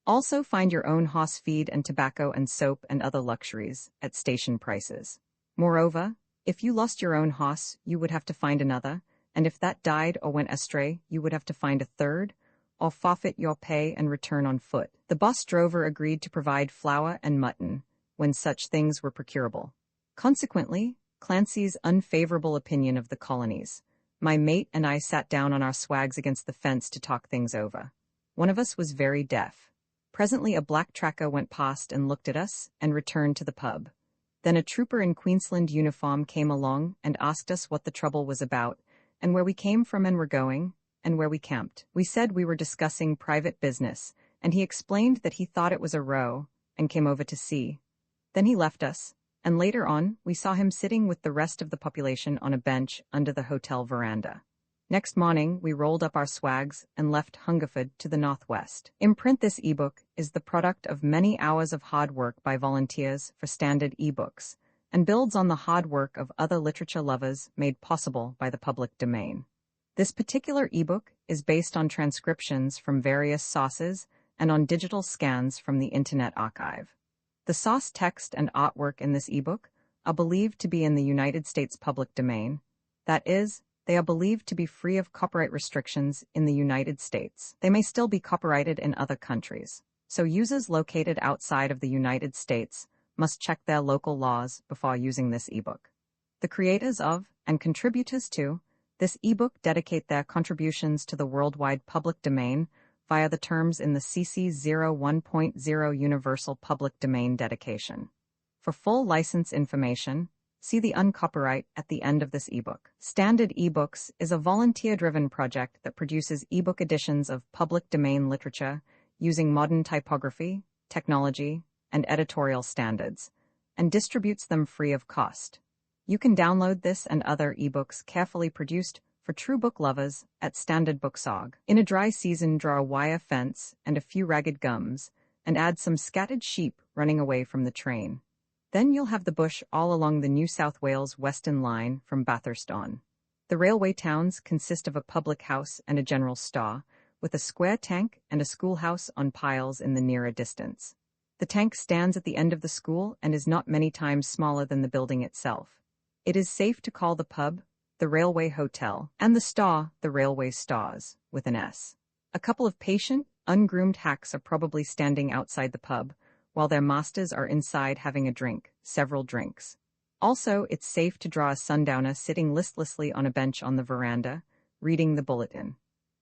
Also find your own hoss feed and tobacco and soap and other luxuries at station prices. Moreover, if you lost your own hoss, you would have to find another, and if that died or went astray, you would have to find a third, or forfeit your pay and return on foot. The bus drover agreed to provide flour and mutton, when such things were procurable. Consequently, Clancy's unfavorable opinion of the colonies. My mate and I sat down on our swags against the fence to talk things over. One of us was very deaf. Presently a black tracker went past and looked at us, and returned to the pub. Then a trooper in Queensland uniform came along and asked us what the trouble was about, and where we came from and were going, and where we camped. We said we were discussing private business, and he explained that he thought it was a row, and came over to see. Then he left us, and later on, we saw him sitting with the rest of the population on a bench under the hotel veranda. Next morning, we rolled up our swags and left Hungerford to the northwest. Imprint this ebook is the product of many hours of hard work by volunteers for Standard ebooks, and builds on the hard work of other literature lovers made possible by the public domain. This particular ebook is based on transcriptions from various sources and on digital scans from the Internet Archive. The source text and artwork in this ebook are believed to be in the United States public domain. That is, they are believed to be free of copyright restrictions in the United States. They may still be copyrighted in other countries, so users located outside of the United States must check their local laws before using this ebook. The creators of, and contributors to, this ebook dedicate their contributions to the worldwide public domain via the terms in the CC 01.0 Universal Public Domain Dedication. For full license information, see the uncopyright at the end of this ebook. Standard eBooks is a volunteer-driven project that produces ebook editions of public domain literature using modern typography, technology, and editorial standards, and distributes them free of cost. You can download this and other ebooks carefully produced for true book lovers at standardbooks.org. In a dry season, draw a wire fence and a few ragged gums, and add some scattered sheep running away from the train. Then you'll have the bush all along the New South Wales Western Line from Bathurst on. The railway towns consist of a public house and a general store, with a square tank and a schoolhouse on piles in the nearer distance. The tank stands at the end of the school and is not many times smaller than the building itself. It is safe to call the pub the Railway Hotel, and the store the Railway Stars, with an S. A couple of patient, ungroomed hacks are probably standing outside the pub, while their masters are inside having a drink, several drinks. Also, it's safe to draw a sundowner sitting listlessly on a bench on the veranda, reading the bulletin.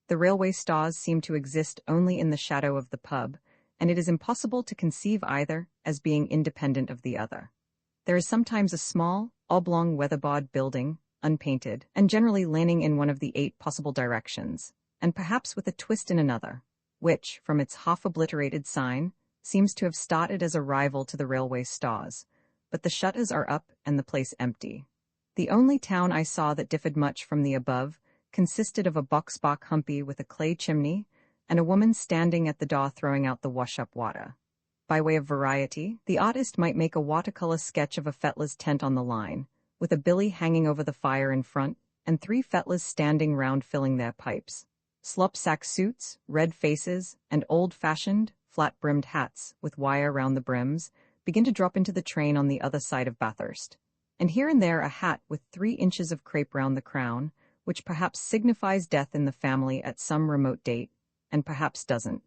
The Railway Stars seem to exist only in the shadow of the pub, and it is impossible to conceive either as being independent of the other. There is sometimes a small, oblong weatherboard building, unpainted, and generally leaning in one of the 8 possible directions, and perhaps with a twist in another, which, from its half-obliterated sign, seems to have started as a rival to the Railway Stars, but the shutters are up and the place empty. The only town I saw that differed much from the above consisted of a box-box humpy with a clay chimney, and a woman standing at the door throwing out the wash-up water. By way of variety, the artist might make a watercolor sketch of a fettler's tent on the line, with a billy hanging over the fire in front, and 3 fettlers standing round filling their pipes. Slop-sack suits, red faces, and old-fashioned, flat-brimmed hats with wire round the brims begin to drop into the train on the other side of Bathurst, and here and there a hat with 3 inches of crape round the crown, which perhaps signifies death in the family at some remote date, and perhaps doesn't.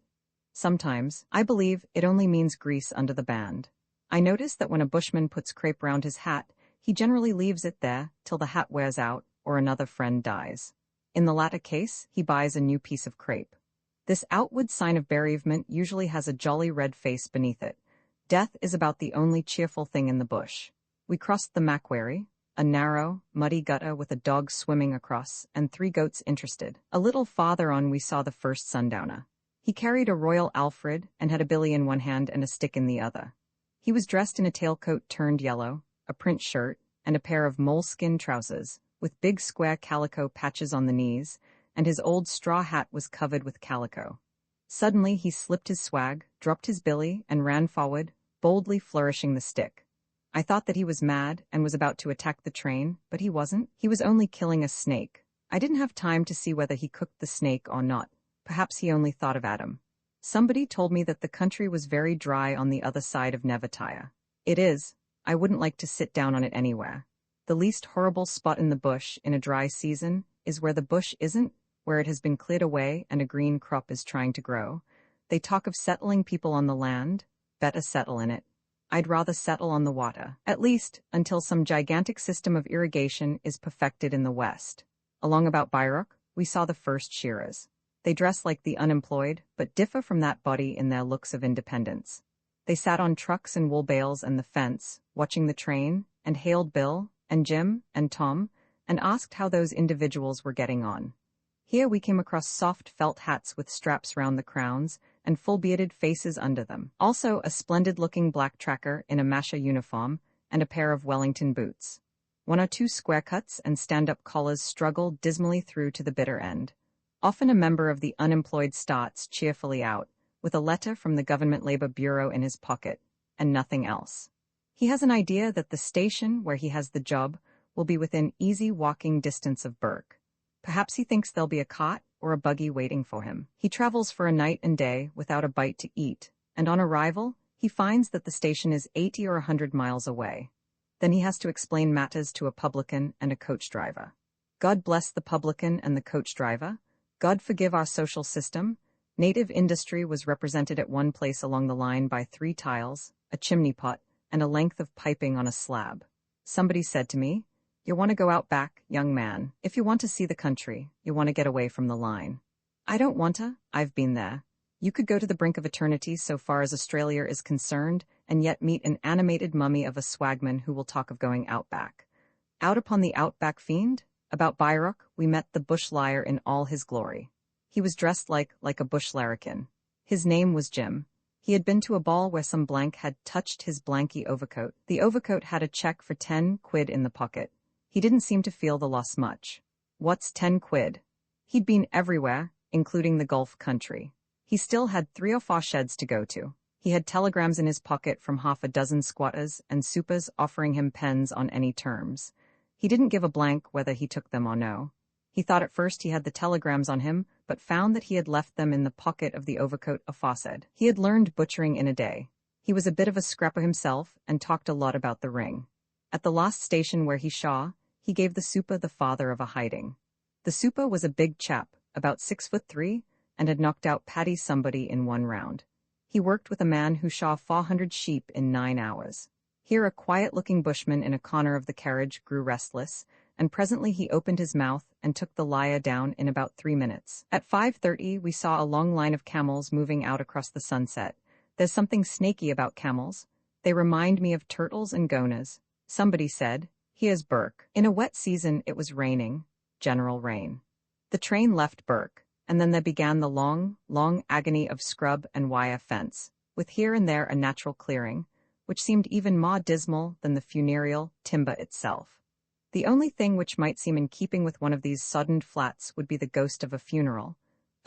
Sometimes, I believe, it only means grease under the band. I notice that when a bushman puts crape round his hat, he generally leaves it there till the hat wears out or another friend dies. In the latter case, he buys a new piece of crape. This outward sign of bereavement usually has a jolly red face beneath it. Death is about the only cheerful thing in the bush. We crossed the Macquarie, a narrow, muddy gutter with a dog swimming across and 3 goats interested. A little farther on we saw the first sundowner. He carried a Royal Alfred and had a billy in one hand and a stick in the other. He was dressed in a tailcoat turned yellow, a print shirt, and a pair of moleskin trousers, with big square calico patches on the knees, and his old straw hat was covered with calico. Suddenly he slipped his swag, dropped his billy, and ran forward, boldly flourishing the stick. I thought that he was mad and was about to attack the train, but he wasn't. He was only killing a snake. I didn't have time to see whether he cooked the snake or not. Perhaps he only thought of Adam. Somebody told me that the country was very dry on the other side of Nevertire. It is. I wouldn't like to sit down on it anywhere. The least horrible spot in the bush in a dry season is where the bush isn't, where it has been cleared away and a green crop is trying to grow. They talk of settling people on the land. Better settle in it. I'd rather settle on the water, at least until some gigantic system of irrigation is perfected in the west. Along about Bayreuth, we saw the first shearers. They dress like the unemployed, but differ from that body in their looks of independence. They sat on trucks and wool bales and the fence, watching the train, and hailed Bill, and Jim, and Tom, and asked how those individuals were getting on. Here we came across soft felt hats with straps round the crowns, and full bearded faces under them. Also a splendid-looking black tracker in a Masha uniform, and a pair of Wellington boots. 1 or 2 square cuts and stand-up collars struggled dismally through to the bitter end. Often a member of the unemployed starts cheerfully out, with a letter from the Government Labor Bureau in his pocket, and nothing else. He has an idea that the station where he has the job will be within easy walking distance of Burke. Perhaps he thinks there'll be a cot or a buggy waiting for him. He travels for a night and day without a bite to eat, and on arrival, he finds that the station is 80 or 100 miles away. Then he has to explain matters to a publican and a coach driver. God bless the publican and the coach driver. God forgive our social system. Native industry was represented at one place along the line by 3 tiles, a chimney pot, and a length of piping on a slab. Somebody said to me, "You want to go out back, young man. If you want to see the country, you want to get away from the line." I don't want to. I've been there. You could go to the brink of eternity so far as Australia is concerned, and yet meet an animated mummy of a swagman who will talk of going outback. Out upon the outback fiend? About Bayreuth, we met the bush liar in all his glory. He was dressed like a bush larrikin. His name was Jim. He had been to a ball where some blank had touched his blanky overcoat. The overcoat had a cheque for 10 quid in the pocket. He didn't seem to feel the loss much. What's 10 quid? He'd been everywhere, including the Gulf country. He still had 3 or 4 sheds to go to. He had telegrams in his pocket from half a dozen squatters and supers offering him pens on any terms. He didn't give a blank whether he took them or no. He thought at first he had the telegrams on him, but found that he had left them in the pocket of the overcoat aforesaid. He had learned butchering in a day. He was a bit of a scrapper himself and talked a lot about the ring. At the last station where he saw, he gave the super the father of a hiding. The super was a big chap, about 6'3", and had knocked out Paddy somebody in 1 round. He worked with a man who shot 400 sheep in 9 hours. Here a quiet-looking bushman in a corner of the carriage grew restless, and presently he opened his mouth and took the lyre down in about 3 minutes. At 5:30 we saw a long line of camels moving out across the sunset. There's something snaky about camels. They remind me of turtles and gonas. Somebody said, "Here's Burke." In a wet season it was raining, general rain. The train left Burke, and then there began the long, long agony of scrub and wire fence, with here and there a natural clearing, which seemed even more dismal than the funereal timber itself. The only thing which might seem in keeping with one of these soddened flats would be the ghost of a funeral,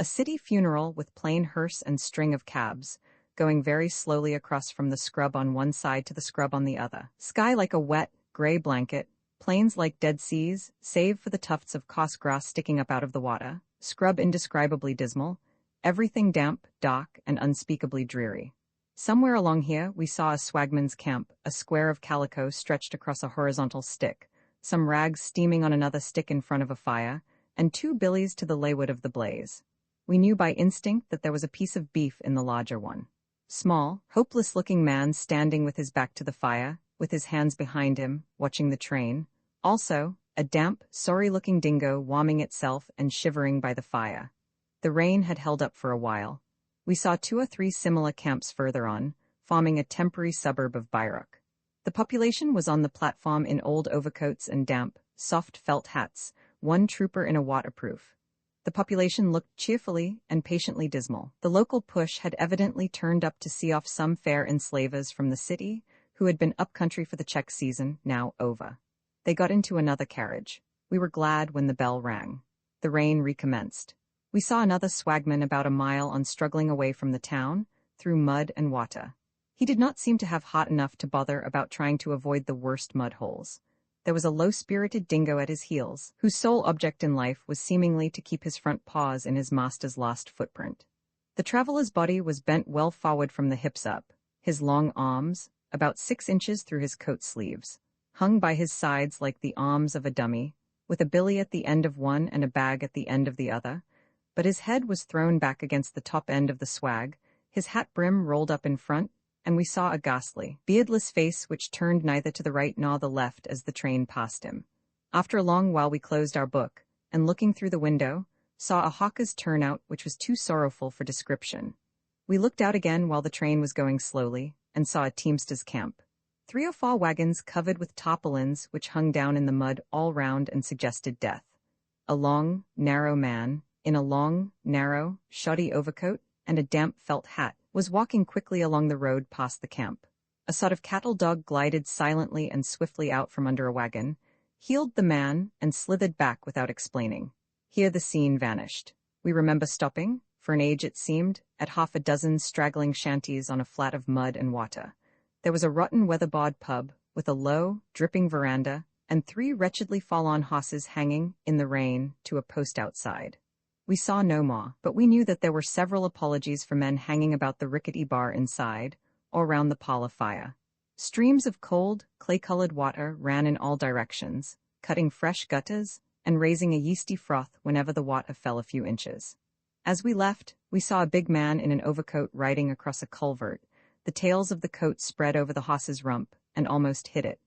A city funeral with plain hearse and string of cabs, going very slowly across from the scrub on one side to the scrub on the other. Sky like a wet, gray blanket, plains like dead seas, save for the tufts of coarse grass sticking up out of the water, scrub indescribably dismal, everything damp, dark, and unspeakably dreary. Somewhere along here we saw a swagman's camp, a square of calico stretched across a horizontal stick, some rags steaming on another stick in front of a fire, and 2 billies to the leeward of the blaze. We knew by instinct that there was a piece of beef in the larger one. Small, hopeless-looking man standing with his back to the fire, with his hands behind him, watching the train. Also, a damp, sorry-looking dingo warming itself and shivering by the fire. The rain had held up for a while. We saw 2 or 3 similar camps further on, forming a temporary suburb of Bayreuth. The population was on the platform in old overcoats and damp, soft felt hats, one trooper in a waterproof. The population looked cheerfully and patiently dismal. The local push had evidently turned up to see off some fair enslavers from the city, who had been up-country for the check season, now over. They got into another carriage. We were glad when the bell rang. The rain recommenced. We saw another swagman about a mile on struggling away from the town, through mud and water. He did not seem to have heart enough to bother about trying to avoid the worst mud holes. There was a low-spirited dingo at his heels, whose sole object in life was seemingly to keep his front paws in his master's last footprint. The traveler's body was bent well forward from the hips up, his long arms, about 6 inches through his coat sleeves, hung by his sides like the arms of a dummy, with a billy at the end of one and a bag at the end of the other, but his head was thrown back against the top end of the swag, his hat brim rolled up in front, and we saw a ghastly, beardless face which turned neither to the right nor the left as the train passed him. After a long while we closed our book, and looking through the window, saw a hawker's turnout which was too sorrowful for description. We looked out again while the train was going slowly, and saw a teamster's camp. 3 or 4 wagons covered with tarpaulins which hung down in the mud all round and suggested death. A long, narrow man, in a long, narrow, shoddy overcoat and a damp felt hat, was walking quickly along the road past the camp. A sort of cattle dog glided silently and swiftly out from under a wagon, heeled the man, and slithered back without explaining. Here the scene vanished. We remember stopping, for an age it seemed, at 6 straggling shanties on a flat of mud and water. There was a rotten weatherboard pub, with a low, dripping veranda, and 3 wretchedly fall-on horses hanging, in the rain, to a post outside. We saw no more, but we knew that there were several apologies for men hanging about the rickety bar inside, or round the parlor fire. Streams of cold, clay-colored water ran in all directions, cutting fresh gutters, and raising a yeasty froth whenever the water fell a few inches. As we left, we saw a big man in an overcoat riding across a culvert, the tails of the coat spread over the horse's rump, and almost hit it.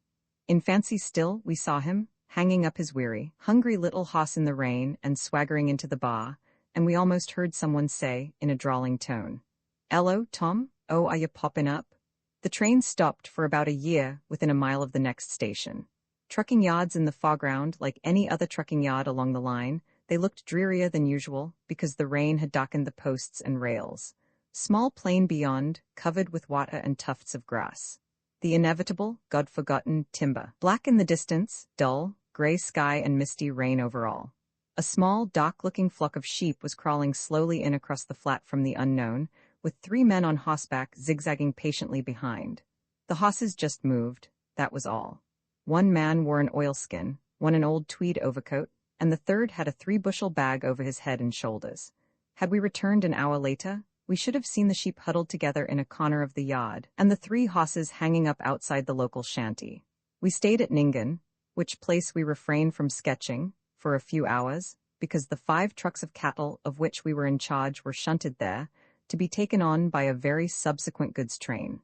In fancy still, we saw him, hanging up his weary, hungry little hoss in the rain and swaggering into the bar, and we almost heard someone say, in a drawling tone, "Ello, Tom, oh, are you poppin' up?" The train stopped for about a year within a mile of the next station. Trucking yards in the foreground, like any other trucking yard along the line, they looked drearier than usual because the rain had darkened the posts and rails. Small plain beyond, covered with water and tufts of grass. The inevitable, God-forgotten timber. Black in the distance, dull, gray sky and misty rain over all. A small, dark-looking flock of sheep was crawling slowly in across the flat from the unknown, with 3 men on horseback zigzagging patiently behind. The horses just moved, that was all. 1 man wore an oilskin, 1 an old tweed overcoat, and the 3rd had a 3-bushel bag over his head and shoulders. Had we returned an hour later, we should have seen the sheep huddled together in a corner of the yard, and the 3 horses hanging up outside the local shanty. We stayed at Ningen, which place we refrained from sketching, for a few hours, because the 5 trucks of cattle of which we were in charge were shunted there, to be taken on by a very subsequent goods train.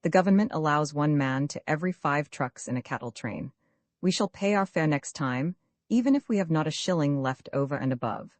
The government allows 1 man to every 5 trucks in a cattle train. We shall pay our fare next time, even if we have not a shilling left over and above.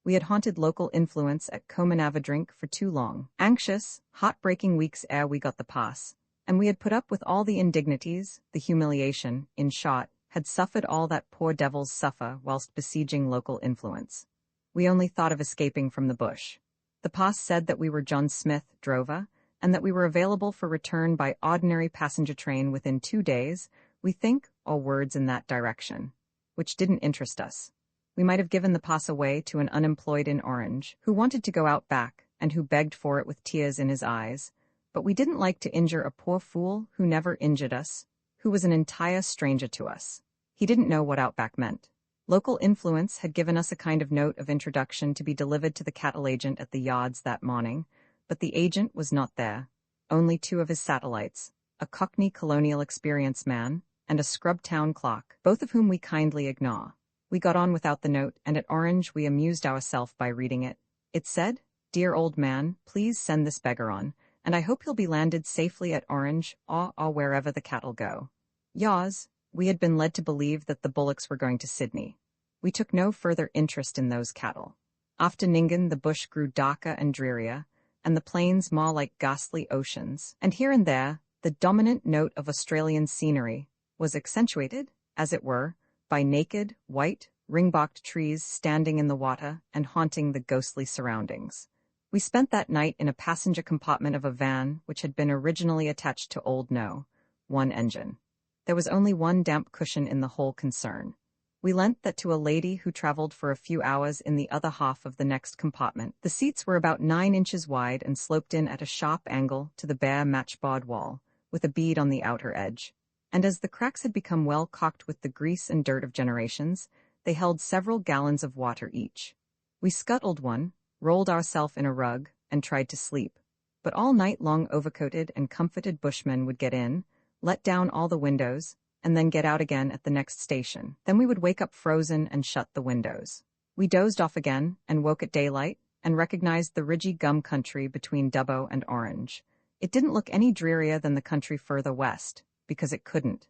We had haunted local influence at Comanavadrink for too long, anxious, heart-breaking weeks ere we got the pass, and we had put up with all the indignities, the humiliation, in short, had suffered all that poor devils suffer whilst besieging local influence. We only thought of escaping from the bush. The pass said that we were John Smith, drover, and that we were available for return by ordinary passenger train within 2 days, we think, or words in that direction, which didn't interest us. We might have given the pass away to an unemployed in Orange, who wanted to go out back, and who begged for it with tears in his eyes. But we didn't like to injure a poor fool who never injured us, who was an entire stranger to us. He didn't know what outback meant. Local influence had given us a kind of note of introduction to be delivered to the cattle agent at the yards that morning, but the agent was not there. Only two of his satellites, a Cockney colonial experience man, and a scrub town clock, both of whom we kindly ignore. We got on without the note, and at Orange we amused ourselves by reading it. It said, "Dear old man, please send this beggar on, and I hope he'll be landed safely at Orange or wherever the cattle go. Yours." We had been led to believe that the bullocks were going to Sydney. We took no further interest in those cattle. After Nyngan the bush grew darker and drearier, and the plains more like ghastly oceans, and here and there, the dominant note of Australian scenery was accentuated, as it were, by naked, white, ring-barked trees standing in the water and haunting the ghostly surroundings. We spent that night in a passenger compartment of a van which had been originally attached to Old No. 1 engine. There was only one damp cushion in the whole concern. We lent that to a lady who traveled for a few hours in the other half of the next compartment. The seats were about 9 inches wide and sloped in at a sharp angle to the bare matchboard wall, with a bead on the outer edge. And as the cracks had become well caulked with the grease and dirt of generations, they held several gallons of water each. We scuttled one, rolled ourselves in a rug, and tried to sleep. But all night long overcoated and comforted bushmen would get in, let down all the windows, and then get out again at the next station. Then we would wake up frozen and shut the windows. We dozed off again, and woke at daylight, and recognized the ridgy gum country between Dubbo and Orange. It didn't look any drearier than the country further west, because it couldn't.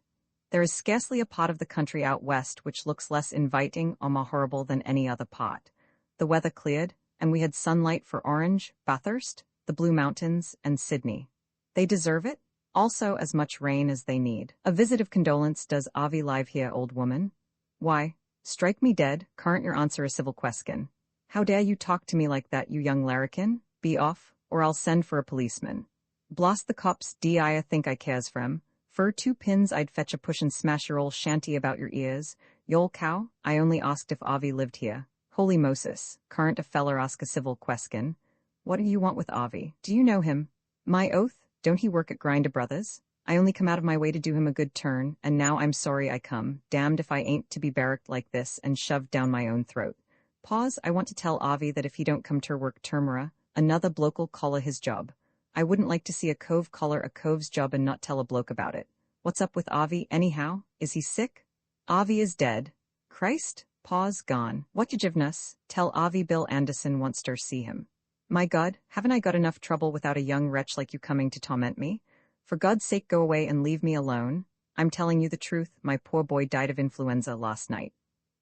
There is scarcely a part of the country out west which looks less inviting or more horrible than any other part. The weather cleared, and we had sunlight for Orange, Bathurst, the Blue Mountains, and Sydney. They deserve it, also as much rain as they need. A visit of condolence does Avi live here, old woman? Why, strike me dead, can't your answer a civil question. How dare you talk to me like that, you young larrikin? Be off, or I'll send for a policeman. Blast the cops, I think I cares for 'em. For 2 pins I'd fetch a push and smash your old shanty about your ears. Yole cow, I only asked if Avi lived here. Holy Moses, can't a feller ask a civil question? What do you want with Avi? Do you know him? My oath, don't he work at Grinder Brothers? I only come out of my way to do him a good turn, and now I'm sorry I come. Damned if I ain't to be barracked like this and shoved down my own throat. Pause, I want to tell Avi that if he don't come ter work termera, another bloke'll collar his job. I wouldn't like to see a cove collar a cove's job and not tell a bloke about it. What's up with Avi, anyhow? Is he sick? Avi is dead. Christ? Pause, gone. What you givness? Tell Avi Bill Anderson wants to see him. My God, haven't I got enough trouble without a young wretch like you coming to torment me? For God's sake go away and leave me alone. I'm telling you the truth, my poor boy died of influenza last night.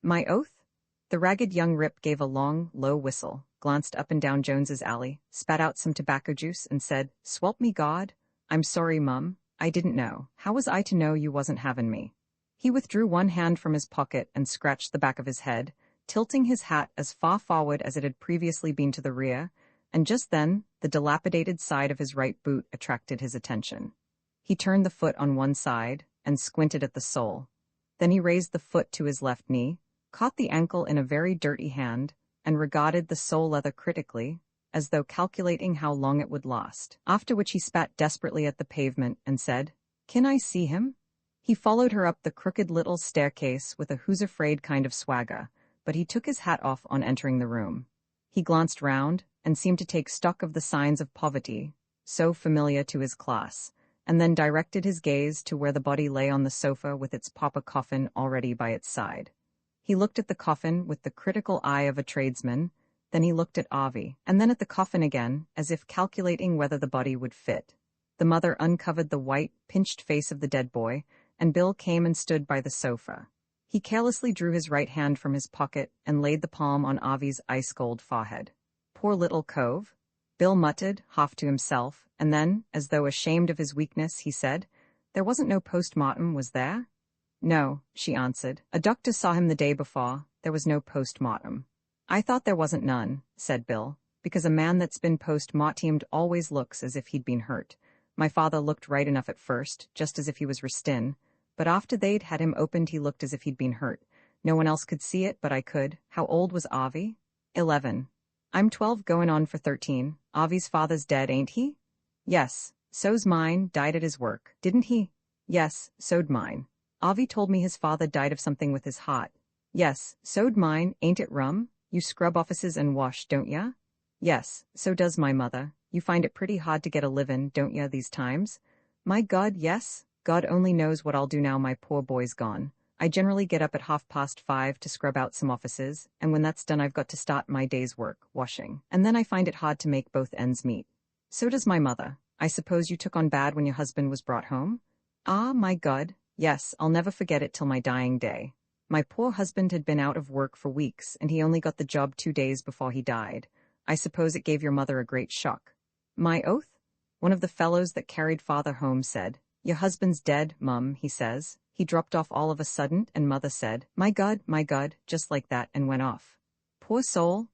My oath? The ragged young rip gave a long, low whistle, glanced up and down Jones's alley, spat out some tobacco juice, and said, "Swelp me God. I'm sorry, Mum. I didn't know. How was I to know you wasn't having me?" He withdrew one hand from his pocket and scratched the back of his head, tilting his hat as far forward as it had previously been to the rear, and just then, the dilapidated side of his right boot attracted his attention. He turned the foot on one side and squinted at the sole. Then he raised the foot to his left knee, caught the ankle in a very dirty hand, and regarded the sole leather critically, as though calculating how long it would last, after which he spat desperately at the pavement and said, "Can I see him?" He followed her up the crooked little staircase with a who's afraid kind of swagger, but he took his hat off on entering the room. He glanced round, and seemed to take stock of the signs of poverty, so familiar to his class, and then directed his gaze to where the body lay on the sofa with its pauper coffin already by its side. He looked at the coffin with the critical eye of a tradesman, then he looked at Avi, and then at the coffin again, as if calculating whether the body would fit. The mother uncovered the white, pinched face of the dead boy, and Bill came and stood by the sofa. He carelessly drew his right hand from his pocket and laid the palm on Avi's ice-cold forehead. "Poor little cove," Bill muttered, half to himself, and then, as though ashamed of his weakness, he said, "There wasn't no post-mortem, was there?" "No," she answered. "A doctor saw him the day before. There was no post-mortem." "I thought there wasn't none," said Bill, "because a man that's been post-mortemed always looks as if he'd been hurt. My father looked right enough at first, just as if he was restin', but after they'd had him opened he looked as if he'd been hurt. No one else could see it, but I could. How old was Avi? 11. I'm 12 going on for 13. Avi's father's dead, ain't he? Yes. So's mine, died at his work. Didn't he? Yes, so'd mine. Avi told me his father died of something with his heart. Yes, so'd mine, ain't it rum? You scrub offices and wash, don't ya? Yes, so does my mother. You find it pretty hard to get a livin', don't ya, these times? My God, yes. God only knows what I'll do now my poor boy's gone. I generally get up at 5:30 to scrub out some offices, and when that's done I've got to start my day's work, washing. And then I find it hard to make both ends meet. So does my mother. I suppose you took on bad when your husband was brought home? Ah, my God, yes, I'll never forget it till my dying day. My poor husband had been out of work for weeks, and he only got the job 2 days before he died. I suppose it gave your mother a great shock. My oath? One of the fellows that carried father home said, "Your husband's dead, Mum," he says. He dropped off all of a sudden, and mother said, my God," just like that, and went off. Poor soul,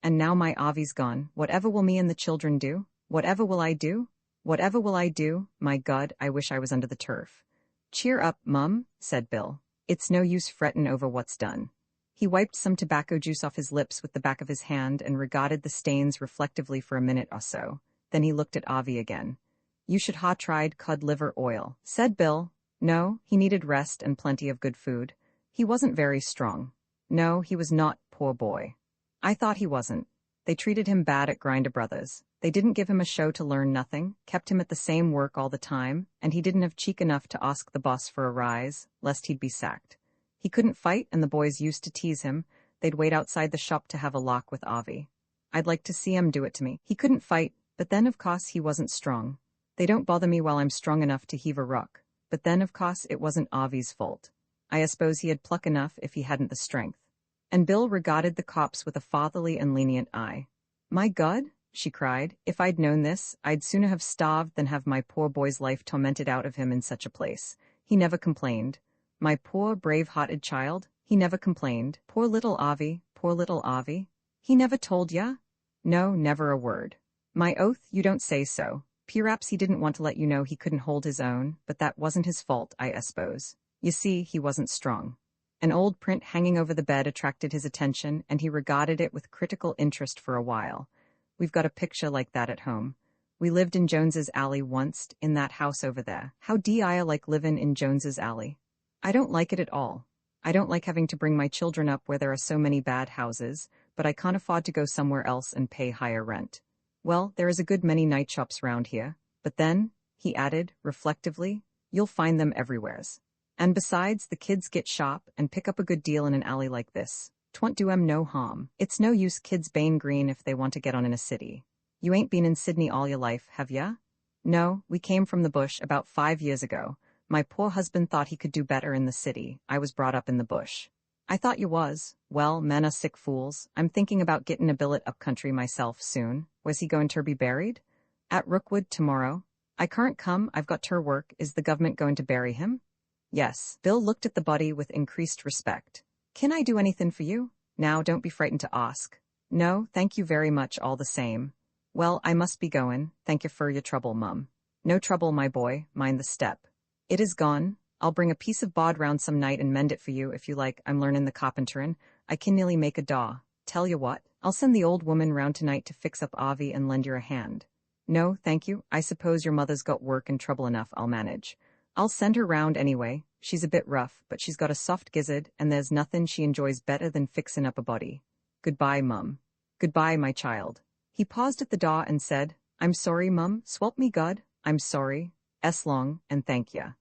and now my Avi's gone. Whatever will me and the children do? Whatever will I do? Whatever will I do? My God, I wish I was under the turf. Cheer up, Mum, said Bill. It's no use frettin' over what's done. He wiped some tobacco juice off his lips with the back of his hand and regarded the stains reflectively for a minute or so. Then he looked at Avi again. You should ha tried cod liver oil, said Bill. No, he needed rest and plenty of good food. He wasn't very strong. No, he was not, poor boy. I thought he wasn't. They treated him bad at Grinder Brothers. They didn't give him a show to learn nothing, kept him at the same work all the time, and he didn't have cheek enough to ask the boss for a rise, lest he'd be sacked. He couldn't fight, and the boys used to tease him. They'd wait outside the shop to have a lock with Avi. I'd like to see him do it to me. He couldn't fight, but then of course he wasn't strong. They don't bother me while I'm strong enough to heave a rock. But then of course it wasn't Avi's fault. I suppose he had pluck enough if he hadn't the strength. And Bill regarded the cops with a fatherly and lenient eye. My God, she cried, if I'd known this, I'd sooner have starved than have my poor boy's life tormented out of him in such a place. He never complained. My poor, brave-hearted child, he never complained. Poor little Avi, poor little Avi. He never told ya? No, never a word. My oath, you don't say so. Perhaps he didn't want to let you know he couldn't hold his own, but that wasn't his fault, I suppose. You see, he wasn't strong. An old print hanging over the bed attracted his attention, and he regarded it with critical interest for a while. We've got a picture like that at home. We lived in Jones's Alley once, in that house over there. How do I like livin' in Jones's Alley? I don't like it at all. I don't like having to bring my children up where there are so many bad houses, but I can't afford to go somewhere else and pay higher rent. Well, there is a good many night shops round here, but then, he added, reflectively, you'll find them everywheres. And besides, the kids get shop and pick up a good deal in an alley like this. 'Twon't do 'em no harm. It's no use kids bayin' green if they want to get on in a city. You ain't been in Sydney all your life, have ya? No, we came from the bush about 5 years ago. My poor husband thought he could do better in the city. I was brought up in the bush. I thought you was. Well, men are sick fools. I'm thinking about gettin' a billet up country myself soon. Where's he going to be buried? At Rookwood tomorrow. I can't come, I've got ter work. Is the government going to bury him? Yes. Bill looked at the body with increased respect. Can I do anything for you? Now, don't be frightened to ask. No, thank you very much all the same. Well, I must be goin'. Thank you for your trouble, Mum. No trouble, my boy. Mind the step. It is gone. I'll bring a piece of board round some night and mend it for you if you like. I'm learnin' the carpenterin'. I can nearly make a daw. Tell you what, I'll send the old woman round tonight to fix up Avi and lend you a hand. No, thank you. I suppose your mother's got work and trouble enough. I'll manage. I'll send her round anyway. She's a bit rough, but she's got a soft gizzard, and there's nothin' she enjoys better than fixin' up a body. Goodbye, Mum. Goodbye, my child. He paused at the door and said, I'm sorry, Mum. Swelp me God. I'm sorry. Long, and thank ya.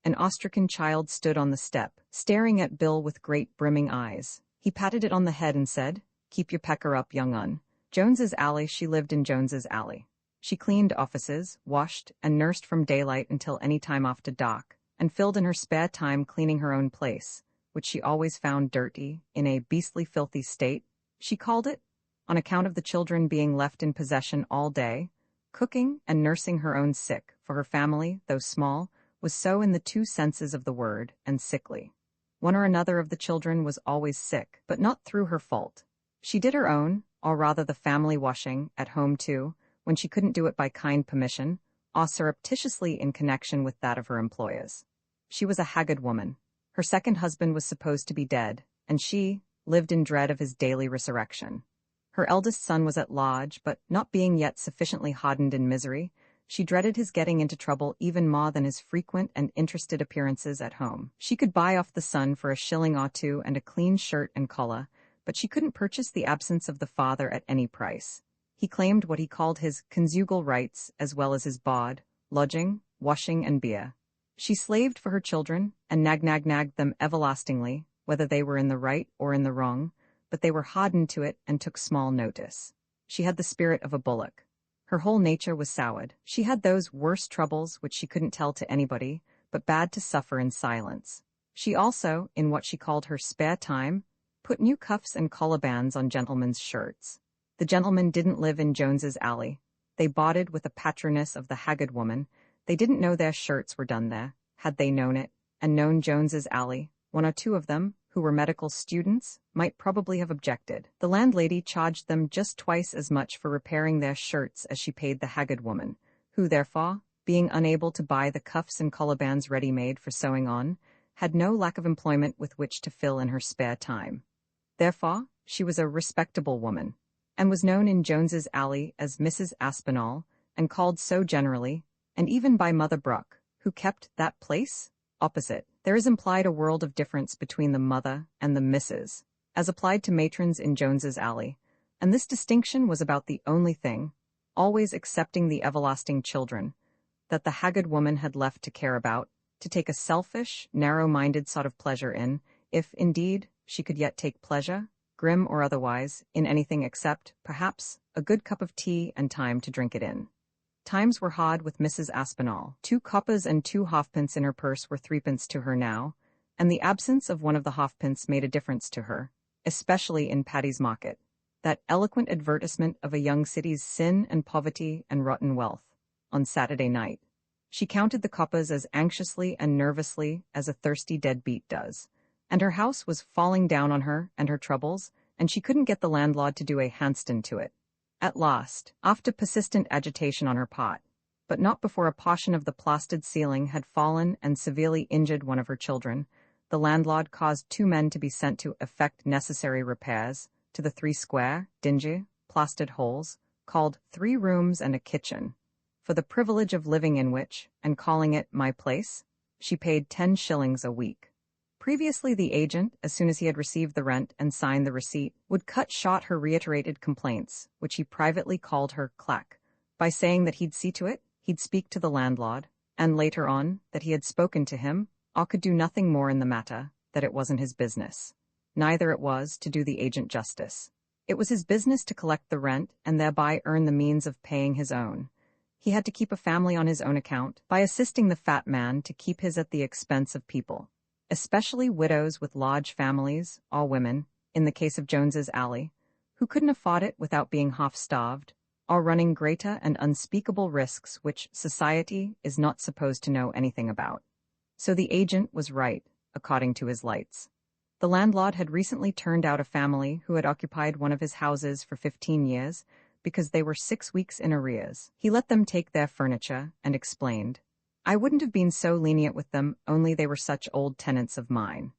An Austrican child stood on the step, staring at Bill with great brimming eyes. He patted it on the head and said, Keep your pecker up, young un. Jones's Alley. She lived in Jones's Alley. She cleaned offices, washed, and nursed from daylight until any time after dark, and filled in her spare time cleaning her own place, which she always found dirty, in a beastly filthy state, she called it, on account of the children being left in possession all day, cooking and nursing her own sick, for her family, though small, was so in the two senses of the word, and sickly. One or another of the children was always sick, but not through her fault. She did her own, or rather the family washing, at home too, when she couldn't do it by kind permission, or surreptitiously in connection with that of her employers. She was a haggard woman. Her second husband was supposed to be dead, and she lived in dread of his daily resurrection. Her eldest son was at lodge, but not being yet sufficiently hardened in misery, she dreaded his getting into trouble even more than his frequent and interested appearances at home. She could buy off the son for a shilling or two and a clean shirt and collar, but she couldn't purchase the absence of the father at any price. He claimed what he called his conjugal rights as well as his board, lodging, washing, and beer. She slaved for her children and nagged them everlastingly, whether they were in the right or in the wrong, but they were hardened to it and took small notice. She had the spirit of a bullock. Her whole nature was soured. She had those worse troubles which she couldn't tell to anybody, but bad to suffer in silence. She also, in what she called her spare time, put new cuffs and collar bands on gentlemen's shirts. The gentlemen didn't live in Jones's Alley. They boarded with the patroness of the haggard woman. They didn't know their shirts were done there. Had they known it, and known Jones's Alley, one or two of them, who were medical students, might probably have objected. The landlady charged them just twice as much for repairing their shirts as she paid the haggard woman, who therefore, being unable to buy the cuffs and collar bands ready-made for sewing on, had no lack of employment with which to fill in her spare time. Therefore, she was a respectable woman, and was known in Jones's Alley as Mrs. Aspinall, and called so generally, and even by Mother Brook, who kept that place opposite. There is implied a world of difference between the mother and the Mrs., as applied to matrons in Jones's Alley, and this distinction was about the only thing, always excepting the everlasting children, that the haggard woman had left to care about, to take a selfish, narrow-minded sort of pleasure in, if, indeed, she could yet take pleasure, grim or otherwise, in anything except, perhaps, a good cup of tea and time to drink it in. Times were hard with Mrs. Aspinall. 2 coppers and 2 halfpence in her purse were 3pence to her now, and the absence of one of the halfpence made a difference to her, especially in Paddy's Market, that eloquent advertisement of a young city's sin and poverty and rotten wealth, on Saturday night. She counted the coppers as anxiously and nervously as a thirsty deadbeat does, and her house was falling down on her and her troubles, and she couldn't get the landlord to do a handstand to it. At last, after persistent agitation on her part, but not before a portion of the plastered ceiling had fallen and severely injured one of her children, the landlord caused 2 men to be sent to effect necessary repairs to the 3 square, dingy, plastered holes, called 3 rooms and a kitchen, for the privilege of living in which, and calling it my place, she paid 10 shillings a week. Previously the agent, as soon as he had received the rent and signed the receipt, would cut short her reiterated complaints, which he privately called her clack, by saying that he'd see to it, he'd speak to the landlord, and later on, that he had spoken to him, or could do nothing more in the matter, that it wasn't his business. Neither it was, to do the agent justice. It was his business to collect the rent and thereby earn the means of paying his own. He had to keep a family on his own account, by assisting the fat man to keep his at the expense of people, especially widows with large families, or women, in the case of Jones's Alley, who couldn't afford it without being half-starved, or running greater and unspeakable risks which society is not supposed to know anything about. So the agent was right, according to his lights. The landlord had recently turned out a family who had occupied one of his houses for 15 years, because they were 6 weeks in arrears. He let them take their furniture, and explained, I wouldn't have been so lenient with them, only they were such old tenants of mine.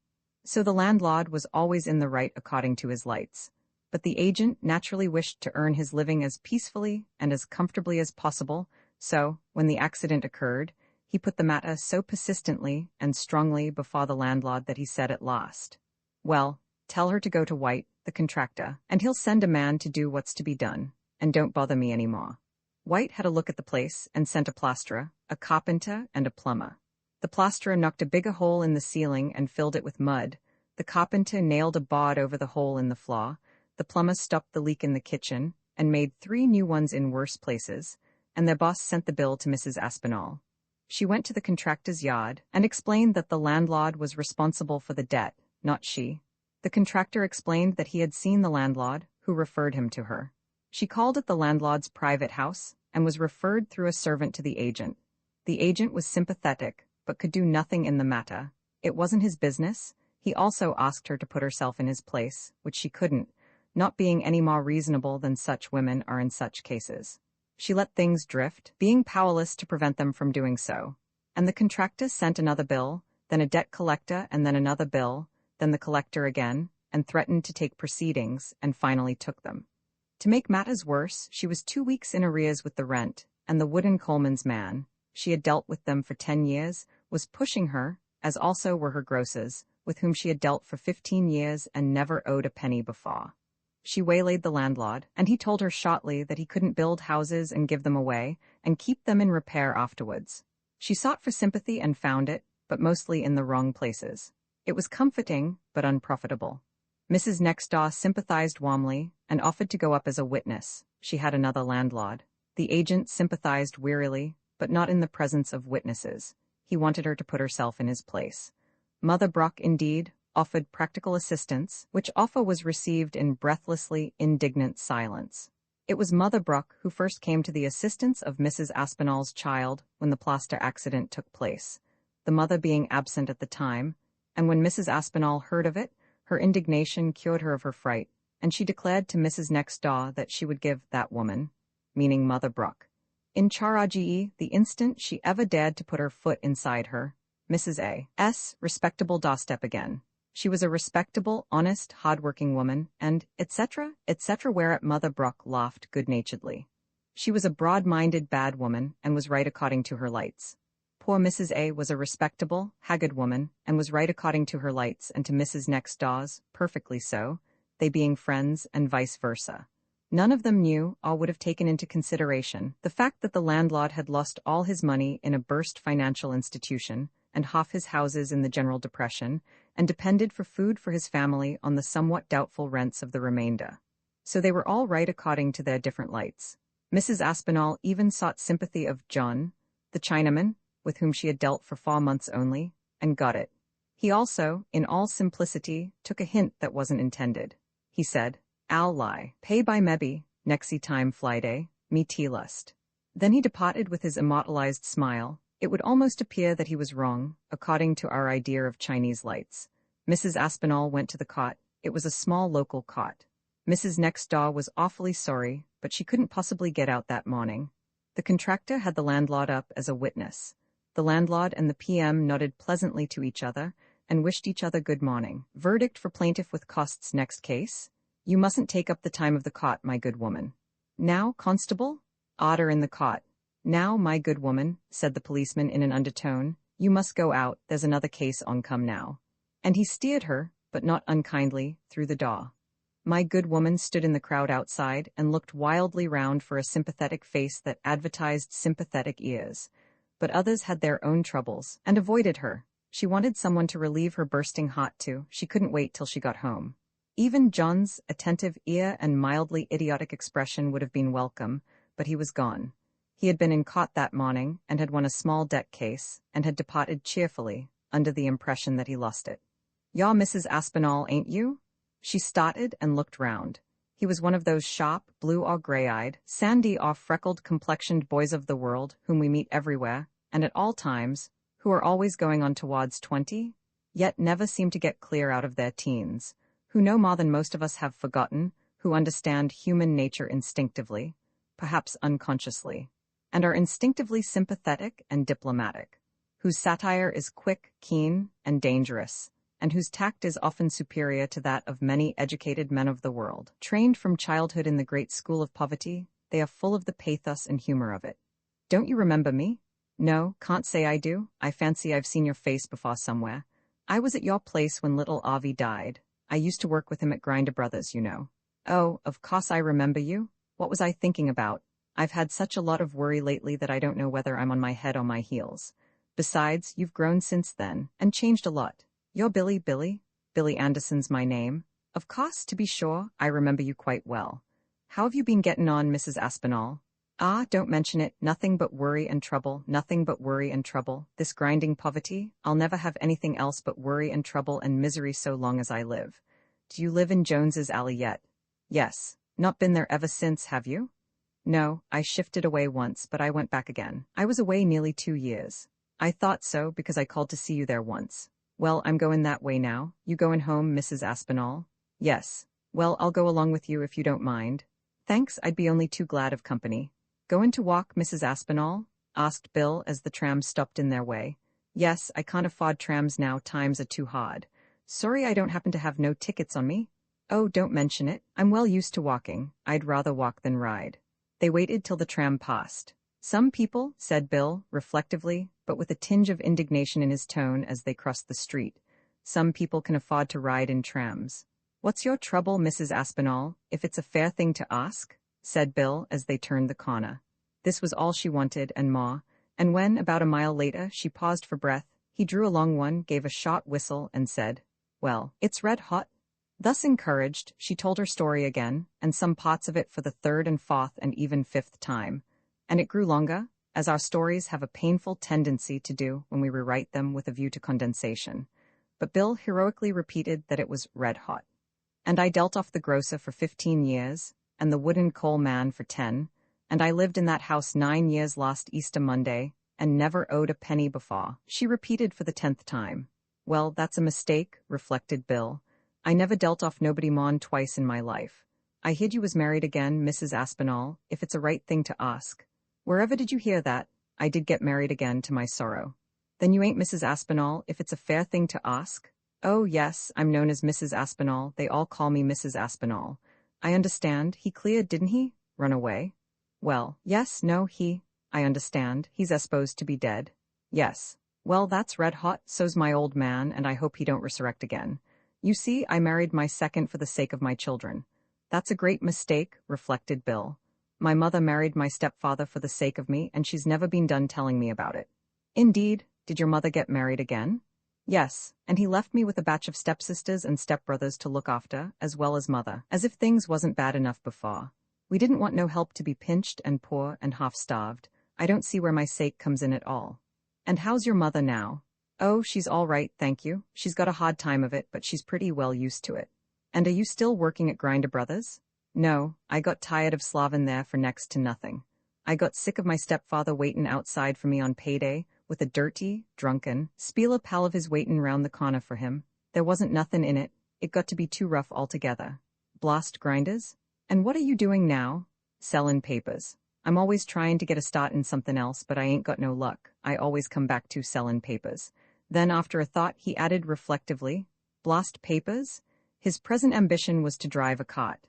So the landlord was always in the right according to his lights, but the agent naturally wished to earn his living as peacefully and as comfortably as possible, so, when the accident occurred, he put the matter so persistently and strongly before the landlord that he said at last, well, tell her to go to White, the contractor, and he'll send a man to do what's to be done, and don't bother me any more. White had a look at the place and sent a plasterer, a carpenter, and a plumber. The plasterer knocked a bigger hole in the ceiling and filled it with mud. The carpenter nailed a board over the hole in the floor. The plumber stopped the leak in the kitchen and made 3 new ones in worse places, and their boss sent the bill to Mrs. Aspinall. She went to the contractor's yard and explained that the landlord was responsible for the debt, not she. The contractor explained that he had seen the landlord, who referred him to her. She called at the landlord's private house and was referred through a servant to the agent. The agent was sympathetic, but could do nothing in the matter. It wasn't his business. He also asked her to put herself in his place, which she couldn't, not being any more reasonable than such women are in such cases. She let things drift, being powerless to prevent them from doing so, and the contractor sent another bill, then a debt collector and then another bill, then the collector again, and threatened to take proceedings, and finally took them. To make matters worse, she was 2 weeks in arrears with the rent, and the Wooden Coleman's man, she had dealt with them for 10 years, was pushing her, as also were her grocers, with whom she had dealt for 15 years and never owed a penny before. She waylaid the landlord, and he told her shortly that he couldn't build houses and give them away, and keep them in repair afterwards. She sought for sympathy and found it, but mostly in the wrong places. It was comforting, but unprofitable. Mrs. Nextdoor sympathized warmly, and offered to go up as a witness. She had another landlord. The agent sympathized wearily, but not in the presence of witnesses. He wanted her to put herself in his place. Mother Brock, indeed, offered practical assistance, which offer was received in breathlessly indignant silence. It was Mother Brock who first came to the assistance of Mrs. Aspinall's child when the plaster accident took place, the mother being absent at the time, and when Mrs. Aspinall heard of it, her indignation cured her of her fright, and she declared to Mrs. Nextdoor that she would give that woman, meaning Mother Brock, in charge the instant she ever dared to put her foot inside her, Mrs. A.'s respectable doorstep again. She was a respectable, honest, hard-working woman, and etc., whereat Mother Brock laughed good-naturedly. She was a broad-minded bad woman, and was right according to her lights. Poor Mrs. A. was a respectable, haggard woman, and was right according to her lights, and to Mrs. Nextdoor's, perfectly so, they being friends, and vice versa. None of them knew, or would have taken into consideration, the fact that the landlord had lost all his money in a burst financial institution, and half his houses in the General Depression, and depended for food for his family on the somewhat doubtful rents of the remainder. So they were all right according to their different lights. Mrs. Aspinall even sought sympathy of John, the Chinaman, with whom she had dealt for 4 months only, and got it. He also, in all simplicity, took a hint that wasn't intended. He said, "I'll lie. Pay by maybe, nexy time Friday, me tea lust." Then he departed with his immortalized smile. It would almost appear that he was wrong, according to our idea of Chinese lights. Mrs. Aspinall went to the cot. It was a small local cot. Mrs. Nextdoor was awfully sorry, but she couldn't possibly get out that morning. The contractor had the landlord up as a witness. The landlord and the PM nodded pleasantly to each other, and wished each other good morning. Verdict for plaintiff with costs next case. You mustn't take up the time of the cot, my good woman. Now, constable? Order in the cot. Now, my good woman, said the policeman in an undertone, you must go out, there's another case on come now. And he steered her, but not unkindly, through the door. My good woman stood in the crowd outside and looked wildly round for a sympathetic face that advertised sympathetic ears. But others had their own troubles, and avoided her. She wanted someone to relieve her bursting heart to. She couldn't wait till she got home. Even John's attentive ear and mildly idiotic expression would have been welcome, but he was gone. He had been in court that morning, and had won a small debt case, and had departed cheerfully, under the impression that he lost it. "You're Mrs. Aspinall, ain't you?" She started and looked round. He was one of those sharp, blue or gray-eyed, sandy or freckled-complexioned boys of the world whom we meet everywhere, and at all times, who are always going on towards 20, yet never seem to get clear out of their teens, who know more than most of us have forgotten, who understand human nature instinctively, perhaps unconsciously, and are instinctively sympathetic and diplomatic, whose satire is quick, keen, and dangerous, and whose tact is often superior to that of many educated men of the world. Trained from childhood in the great school of poverty, they are full of the pathos and humor of it. Don't you remember me? No, can't say I do. I fancy I've seen your face before somewhere. I was at your place when little Avi died. I used to work with him at Grinder Brothers, you know. Oh, of course I remember you. What was I thinking about? I've had such a lot of worry lately that I don't know whether I'm on my head or my heels. Besides, you've grown since then, and changed a lot. You're Billy. Billy Anderson's my name. Of course, to be sure, I remember you quite well. How have you been getting on, Mrs. Aspinall? Ah, don't mention it. Nothing but worry and trouble, nothing but worry and trouble. This grinding poverty, I'll never have anything else but worry and trouble and misery so long as I live. Do you live in Jones's Alley yet? Yes. Not been there ever since, have you? No, I shifted away once, but I went back again. I was away nearly 2 years. I thought so, because I called to see you there once. Well, I'm going that way now. You going home, Mrs. Aspinall? Yes. Well, I'll go along with you if you don't mind. Thanks, I'd be only too glad of company. Going to walk, Mrs. Aspinall? Asked Bill as the tram stopped in their way. Yes, I can't afford trams now, times are too hard. Sorry I don't happen to have no tickets on me. Oh, don't mention it, I'm well used to walking, I'd rather walk than ride. They waited till the tram passed. Some people, said Bill, reflectively, but with a tinge of indignation in his tone as they crossed the street. Some people can afford to ride in trams. What's your trouble, Mrs. Aspinall, if it's a fair thing to ask? Said Bill as they turned the corner. This was all she wanted and more, and when, about a mile later, she paused for breath, he drew a long one, gave a short whistle, and said, "Well, it's red hot." Thus encouraged, she told her story again, and some parts of it for the third and fourth and even fifth time. And it grew longer, as our stories have a painful tendency to do when we rewrite them with a view to condensation. But Bill heroically repeated that it was red hot. And I dealt off the grocer for 15 years, and the wood and coal man for 10, and I lived in that house 9 years last Easter Monday, and never owed a penny before, she repeated for the 10th time. Well, that's a mistake, reflected Bill. I never dealt off nobody more'n twice in my life. I heard you was married again, Mrs. Aspinall, if it's a right thing to ask. Wherever did you hear that? I did get married again, to my sorrow. Then you ain't Mrs. Aspinall, if it's a fair thing to ask? Oh, yes, I'm known as Mrs. Aspinall, they all call me Mrs. Aspinall. I understand, he cleared, didn't he? Run away? Well, yes, no, I understand, he's supposed to be dead. Yes. Well, that's red hot, so's my old man, and I hope he don't resurrect again. You see, I married my second for the sake of my children. That's a great mistake, reflected Bill. My mother married my stepfather for the sake of me, and she's never been done telling me about it. Indeed, did your mother get married again? Yes, and he left me with a batch of stepsisters and stepbrothers to look after, as well as mother, as if things wasn't bad enough before. We didn't want no help to be pinched and poor and half-starved. I don't see where my sake comes in at all. And how's your mother now? Oh, she's all right, thank you. She's got a hard time of it, but she's pretty well used to it. And are you still working at Grinder Brothers? No, I got tired of slavin' there for next to nothing. I got sick of my stepfather waitin' outside for me on payday, with a dirty, drunken, spieler pal of his waitin' round the corner for him. There wasn't nothin' in it. It got to be too rough altogether. Blast grinders? And what are you doing now? Sellin' papers. I'm always tryin' to get a start in something else, but I ain't got no luck. I always come back to sellin' papers. Then, after a thought, he added reflectively, "Blast papers?" His present ambition was to drive a cart.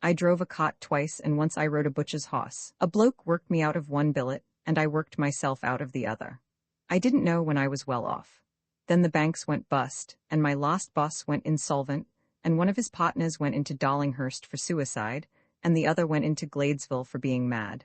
I drove a cart twice, and once I rode a butcher's hoss. A bloke worked me out of one billet, and I worked myself out of the other. I didn't know when I was well off. Then the banks went bust, and my last boss went insolvent, and one of his partners went into Darlinghurst for suicide, and the other went into Gladesville for being mad.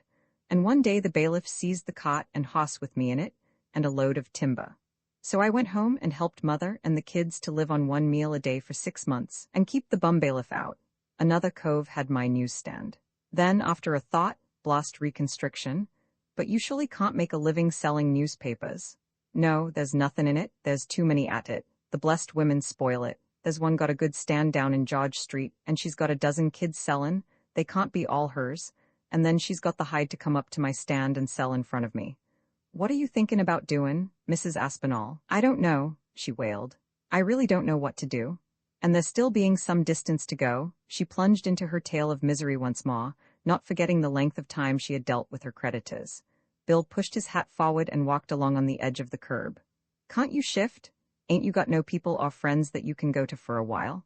And one day the bailiff seized the cart and hoss with me in it, and a load of timber. So I went home and helped mother and the kids to live on one meal a day for 6 months, and keep the bum bailiff out. Another cove had my newsstand. Then, after a thought, blast reconstriction. But you surely can't make a living selling newspapers. No, there's nothing in it, there's too many at it. The blessed women spoil it. There's one got a good stand down in George Street, and she's got a dozen kids sellin'. They can't be all hers. And then she's got the hide to come up to my stand and sell in front of me. What are you thinking about doing, Mrs. Aspinall? I don't know, she wailed. I really don't know what to do. And there still being some distance to go, she plunged into her tale of misery once more, not forgetting the length of time she had dealt with her creditors. Bill pushed his hat forward and walked along on the edge of the curb. Can't you shift? Ain't you got no people or friends that you can go to for a while?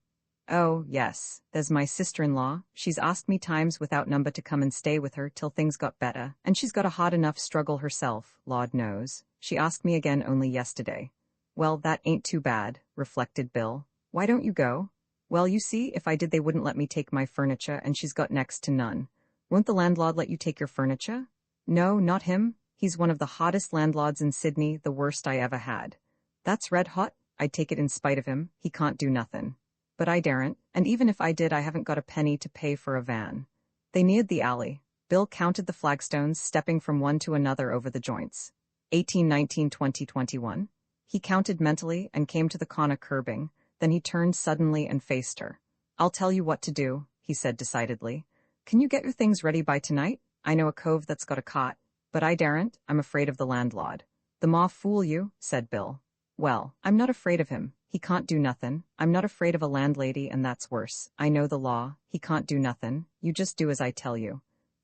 Oh, yes, there's my sister-in-law. She's asked me times without number to come and stay with her till things got better, and she's got a hard enough struggle herself, Lord knows. She asked me again only yesterday. Well, that ain't too bad, reflected Bill. Why don't you go? Well, you see, if I did they wouldn't let me take my furniture, and she's got next to none. Won't the landlord let you take your furniture? No, not him. He's one of the hottest landlords in Sydney, the worst I ever had. That's red hot. I'd take it in spite of him. He can't do nothing. But I daren't, and even if I did, I haven't got a penny to pay for a van. They neared the alley. Bill counted the flagstones, stepping from one to another over the joints. 18, 19, 20, 21. He counted mentally and came to the corner curbing. Then he turned suddenly and faced her. I'll tell you what to do, he said decidedly. Can you get your things ready by tonight? I know a cove that's got a cot, but I daren't. I'm afraid of the landlord. The maw fool you, said Bill. Well, I'm not afraid of him. He can't do nothin'. I'm not afraid of a landlady, and that's worse. I know the law. He can't do nothin'. You just do as I tell you.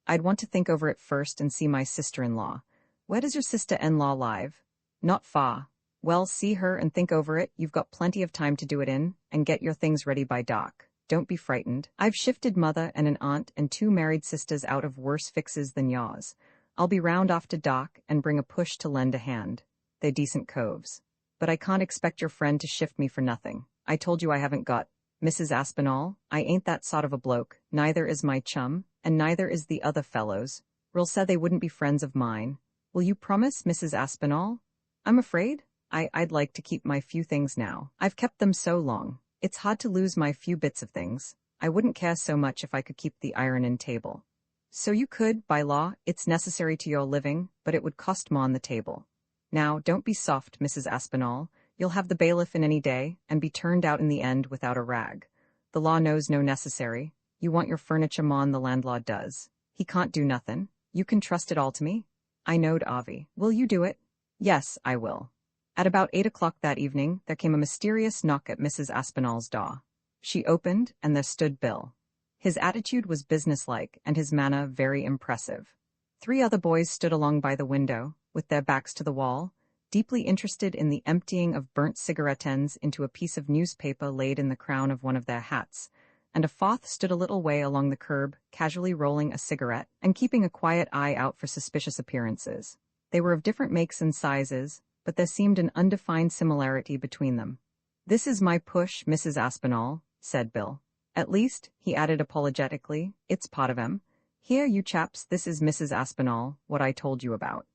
I'd want to think over it first and see my sister-in-law. Where does your sister-in-law live? Not far. Well, see her and think over it. You've got plenty of time to do it in, and get your things ready by dark. Don't be frightened. I've shifted mother and an aunt and 2 married sisters out of worse fixes than yours. I'll be round after dark and bring a push to lend a hand. They're decent coves. But I can't expect your friend to shift me for nothing. I told you I haven't got Mrs. Aspinall. I ain't that sort of a bloke. Neither is my chum, and neither is the other fellows. Rill said they wouldn't be friends of mine. Will you promise, Mrs. Aspinall? I'm afraid I'd like to keep my few things now. I've kept them so long. It's hard to lose my few bits of things. I wouldn't care so much if I could keep the ironin table. So you could, by law, it's necessary to your living, but it would cost more on the table. Now, don't be soft, Mrs. Aspinall. You'll have the bailiff in any day, and be turned out in the end without a rag. The law knows no necessary. You want your furniture mon, the landlord does. He can't do nothin'. You can trust it all to me. I knowed Avi. Will you do it? Yes, I will. At about 8 o'clock that evening, there came a mysterious knock at Mrs. Aspinall's door. She opened, and there stood Bill. His attitude was businesslike, and his manner very impressive. 3 other boys stood along by the window, with their backs to the wall, deeply interested in the emptying of burnt cigarette ends into a piece of newspaper laid in the crown of one of their hats, and a 4th stood a little way along the curb, casually rolling a cigarette, and keeping a quiet eye out for suspicious appearances. They were of different makes and sizes, but there seemed an undefined similarity between them. This is my push, Mrs. Aspinall, said Bill. At least, he added apologetically, it's part of him. Here, you chaps, this is Mrs. Aspinall, what I told you about.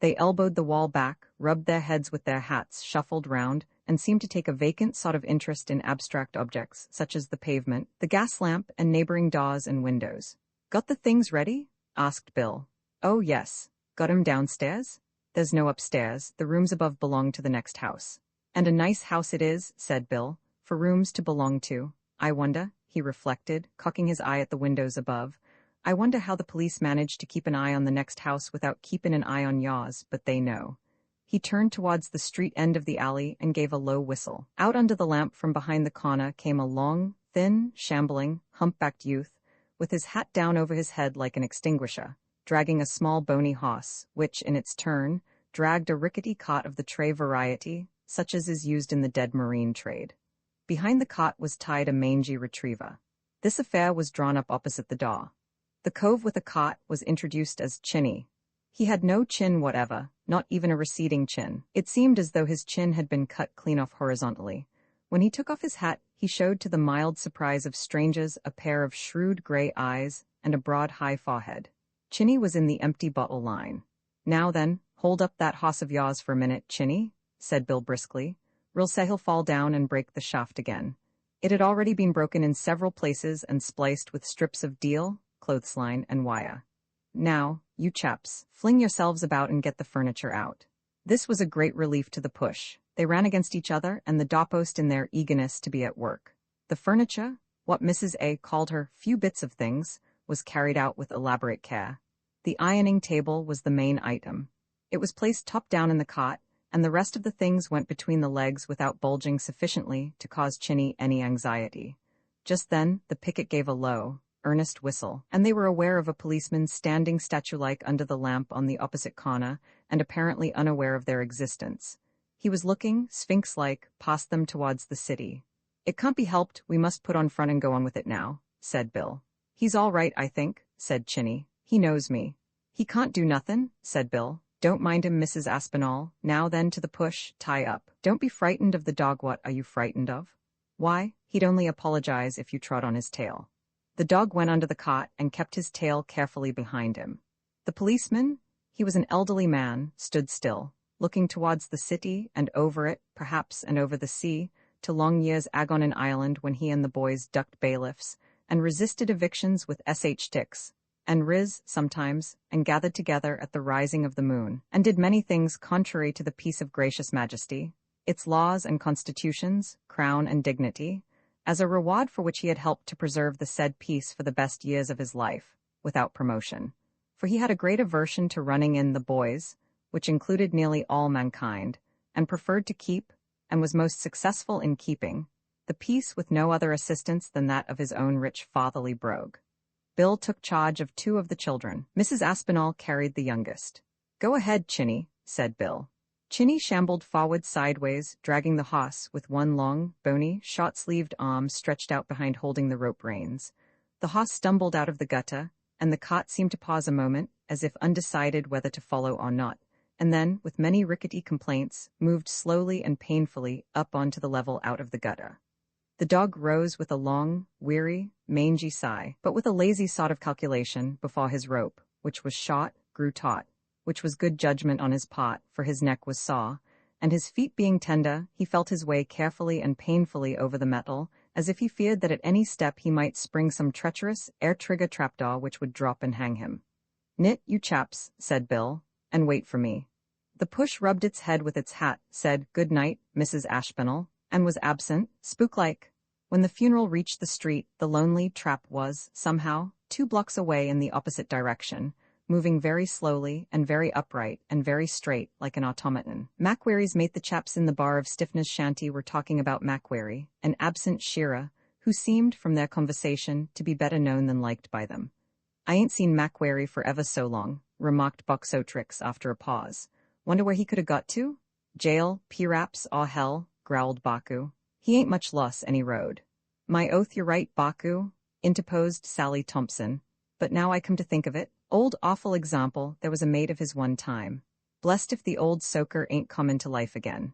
They elbowed the wall back, rubbed their heads with their hats, shuffled round, and seemed to take a vacant sort of interest in abstract objects, such as the pavement, the gas lamp, and neighboring doors and windows. Got the things ready? Asked Bill. Oh, yes. Got 'em downstairs? There's no upstairs, the rooms above belong to the next house. And a nice house it is, said Bill, for rooms to belong to. I wonder, he reflected, cocking his eye at the windows above, I wonder how the police manage to keep an eye on the next house without keeping an eye on yours, but they know. He turned towards the street end of the alley and gave a low whistle. Out under the lamp from behind the corner came a long, thin, shambling, humpbacked youth, with his hat down over his head like an extinguisher, dragging a small bony horse, which, in its turn, dragged a rickety cot of the tray variety, such as is used in the dead marine trade. Behind the cot was tied a mangy retriever. This affair was drawn up opposite the door. The cove with a cot was introduced as Chinny. He had no chin whatever, not even a receding chin. It seemed as though his chin had been cut clean off horizontally. When he took off his hat, he showed to the mild surprise of strangers a pair of shrewd gray eyes and a broad high forehead. Chinny was in the empty bottle line. Now then, hold up that hoss of yours for a minute, Chinny, said Bill briskly. Rill say he'll fall down and break the shaft again. It had already been broken in several places and spliced with strips of deal, clothesline, and wire. Now, you chaps, fling yourselves about and get the furniture out. This was a great relief to the push. They ran against each other and the doorpost in their eagerness to be at work. The furniture, what Mrs. A called her few bits of things, was carried out with elaborate care. The ironing table was the main item. It was placed top down in the cot, and the rest of the things went between the legs without bulging sufficiently to cause Chinny any anxiety. Just then, the picket gave a low, earnest whistle, and they were aware of a policeman standing statue-like under the lamp on the opposite corner and apparently unaware of their existence. He was looking, sphinx-like, past them towards the city. It can't be helped, we must put on front and go on with it now, said Bill. He's all right, I think, said Chinny. He knows me. He can't do nothin', said Bill. Don't mind him, Mrs. Aspinall. Now then to the push, tie up. Don't be frightened of the dog. What are you frightened of? Why, he'd only apologize if you trod on his tail. The dog went under the cot and kept his tail carefully behind him. The policeman, he was an elderly man, stood still, looking towards the city and over it, perhaps, and over the sea, to long years agon in Ireland when he and the boys ducked bailiffs, and resisted evictions with sh sticks, and riz sometimes, and gathered together at the rising of the moon, and did many things contrary to the peace of gracious majesty, its laws and constitutions, crown and dignity, as a reward for which he had helped to preserve the said peace for the best years of his life, without promotion. For he had a great aversion to running in the boys, which included nearly all mankind, and preferred to keep, and was most successful in keeping, the peace with no other assistance than that of his own rich fatherly brogue. Bill took charge of 2 of the children. Mrs. Aspinall carried the youngest. Go ahead, Chinny, said Bill. Chinny shambled forward sideways, dragging the hoss with one long, bony, short-sleeved arm stretched out behind holding the rope reins. The hoss stumbled out of the gutter, and the cart seemed to pause a moment, as if undecided whether to follow or not, and then, with many rickety complaints, moved slowly and painfully up onto the level out of the gutter. The dog rose with a long, weary, mangy sigh, but with a lazy sort of calculation before his rope, which was short, grew taut, which was good judgment on his part, for his neck was sore, and his feet being tender, he felt his way carefully and painfully over the metal, as if he feared that at any step he might spring some treacherous air-trigger trapdoor which would drop and hang him. "Knit, you chaps," said Bill, "and wait for me." The push rubbed its head with its hat, said, "Good night, Mrs. Ashburnell," and was absent, spook-like. When the funeral reached the street, the lonely trap was, somehow, 2 blocks away in the opposite direction, moving very slowly and very upright and very straight like an automaton. Macquary's mate. The chaps in the bar of Stiffness shanty were talking about Macquary, an absent shearer, who seemed, from their conversation, to be better known than liked by them. "I ain't seen Macquary for ever so long," remarked Boxotrix after a pause. "Wonder where he could have got to?" "Jail, P-raps, or hell," growled Baku. "He ain't much loss any road." "My oath you're right, Baku," interposed Sally Thompson. "But now I come to think of it, old awful example, there was a mate of his one time. Blessed if the old soaker ain't come into life again."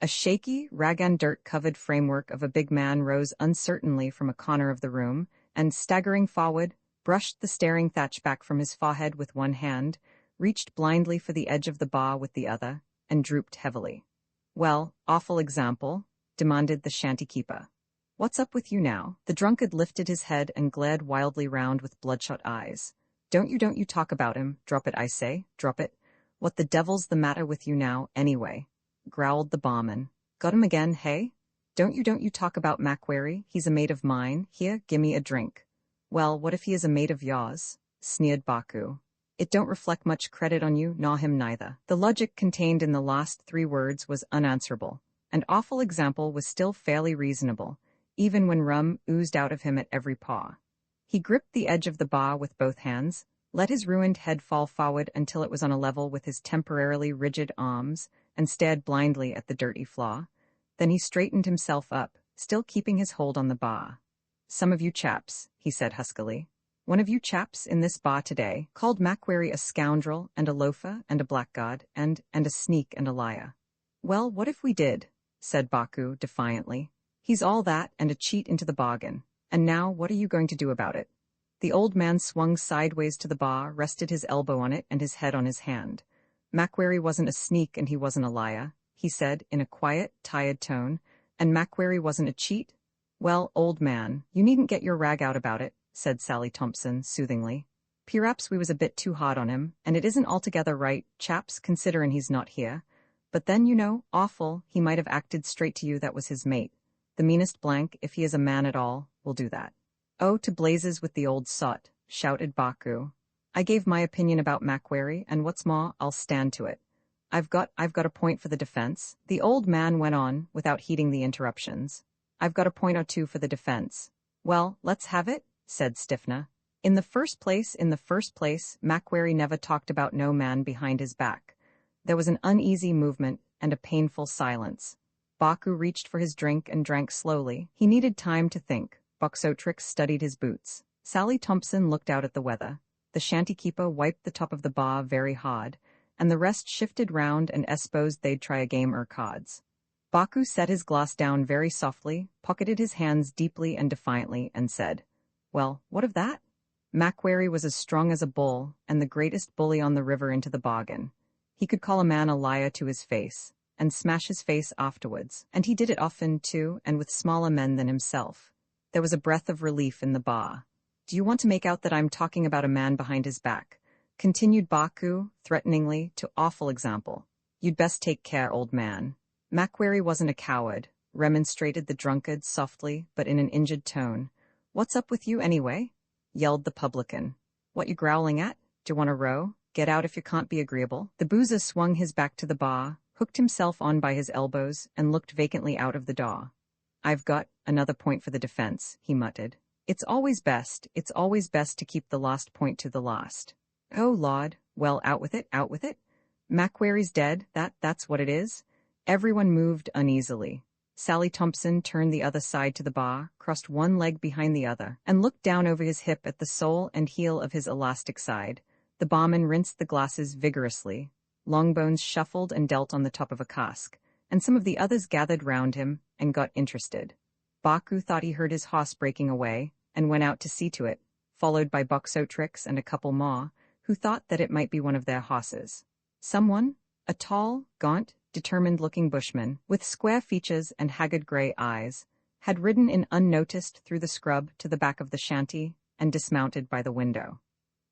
A shaky, rag-and-dirt-covered framework of a big man rose uncertainly from a corner of the room, and, staggering forward, brushed the staring thatch back from his forehead with one hand, reached blindly for the edge of the bar with the other, and drooped heavily. "Well, awful example?" demanded the shanty-keeper. "What's up with you now?" The drunkard lifted his head and glared wildly round with bloodshot eyes. Don't you talk about him, drop it I say, drop it. What the devil's the matter with you now, anyway?" growled the barman. "Got him again, hey? Don't you talk about Macquarie, he's a mate of mine, here, gimme a drink." "Well, what if he is a mate of yours?" sneered Baku. "It don't reflect much credit on you, nor him neither." The logic contained in the last 3 words was unanswerable, and awful example was still fairly reasonable, even when rum oozed out of him at every paw. He gripped the edge of the bar with both hands, let his ruined head fall forward until it was on a level with his temporarily rigid arms, and stared blindly at the dirty floor. Then he straightened himself up, still keeping his hold on the bar. "Some of you chaps," he said huskily. "One of you chaps in this bar today called Macquarie a scoundrel and a loafer and a blackguard and a sneak and a liar." "Well, what if we did?" said Baku defiantly. "He's all that and a cheat into the bargain. And now, what are you going to do about it?" The old man swung sideways to the bar, rested his elbow on it and his head on his hand. "Macquarie wasn't a sneak and he wasn't a liar," he said in a quiet, tired tone. "And Macquarie wasn't a cheat?" "Well, old man, you needn't get your rag out about it," said Sally Thompson soothingly. "Perhaps we was a bit too hard on him, and it isn't altogether right, chaps, considerin' he's not here. But then, you know, awful, he might have acted straight to you that was his mate. The meanest blank, if he is a man at all, will do that." "Oh, to blazes with the old sot," shouted Baku. "I gave my opinion about Macquarie, and what's more, I'll stand to it. I've got a point for the defense," the old man went on, without heeding the interruptions. "I've got a point or two for the defense." "Well, let's have it," said Stiffner. In the first place, Macquarie never talked about no man behind his back." There was an uneasy movement and a painful silence. Baku reached for his drink and drank slowly. He needed time to think. Boxotrix studied his boots. Sally Thompson looked out at the weather. The shanty-keeper wiped the top of the bar very hard, and the rest shifted round and esposed they'd try a game cards. Baku set his glass down very softly, pocketed his hands deeply and defiantly, and said, "Well, what of that?" Macquarie was as strong as a bull, and the greatest bully on the river into the bargain. He could call a man a liar to his face, and smash his face afterwards, and he did it often, too, and with smaller men than himself. There was a breath of relief in the bar. "Do you want to make out that I'm talking about a man behind his back?" continued Baku, threateningly, to awful example. "You'd best take care, old man." "Macquarie wasn't a coward," remonstrated the drunkard softly, but in an injured tone. "What's up with you, anyway?" yelled the publican. "What you growling at? Do you want a row? Get out if you can't be agreeable." The boozer swung his back to the bar, hooked himself on by his elbows, and looked vacantly out of the door. "I've got another point for the defense," he muttered. It's always best to keep the last point to the last." "Oh, Lord, well, out with it, out with it." Macquarie's dead, that's what it is? Everyone moved uneasily. Sally Thompson turned the other side to the bar, crossed one leg behind the other, and looked down over his hip at the sole and heel of his elastic side. The barman rinsed the glasses vigorously. Longbones shuffled and dealt on the top of a cask, and some of the others gathered round him and got interested. Baku thought he heard his hoss breaking away, and went out to see to it, followed by Boxotrix and a couple more, who thought that it might be one of their hosses. Someone, a tall, gaunt, determined-looking bushman, with square features and haggard gray eyes, had ridden in unnoticed through the scrub to the back of the shanty and dismounted by the window.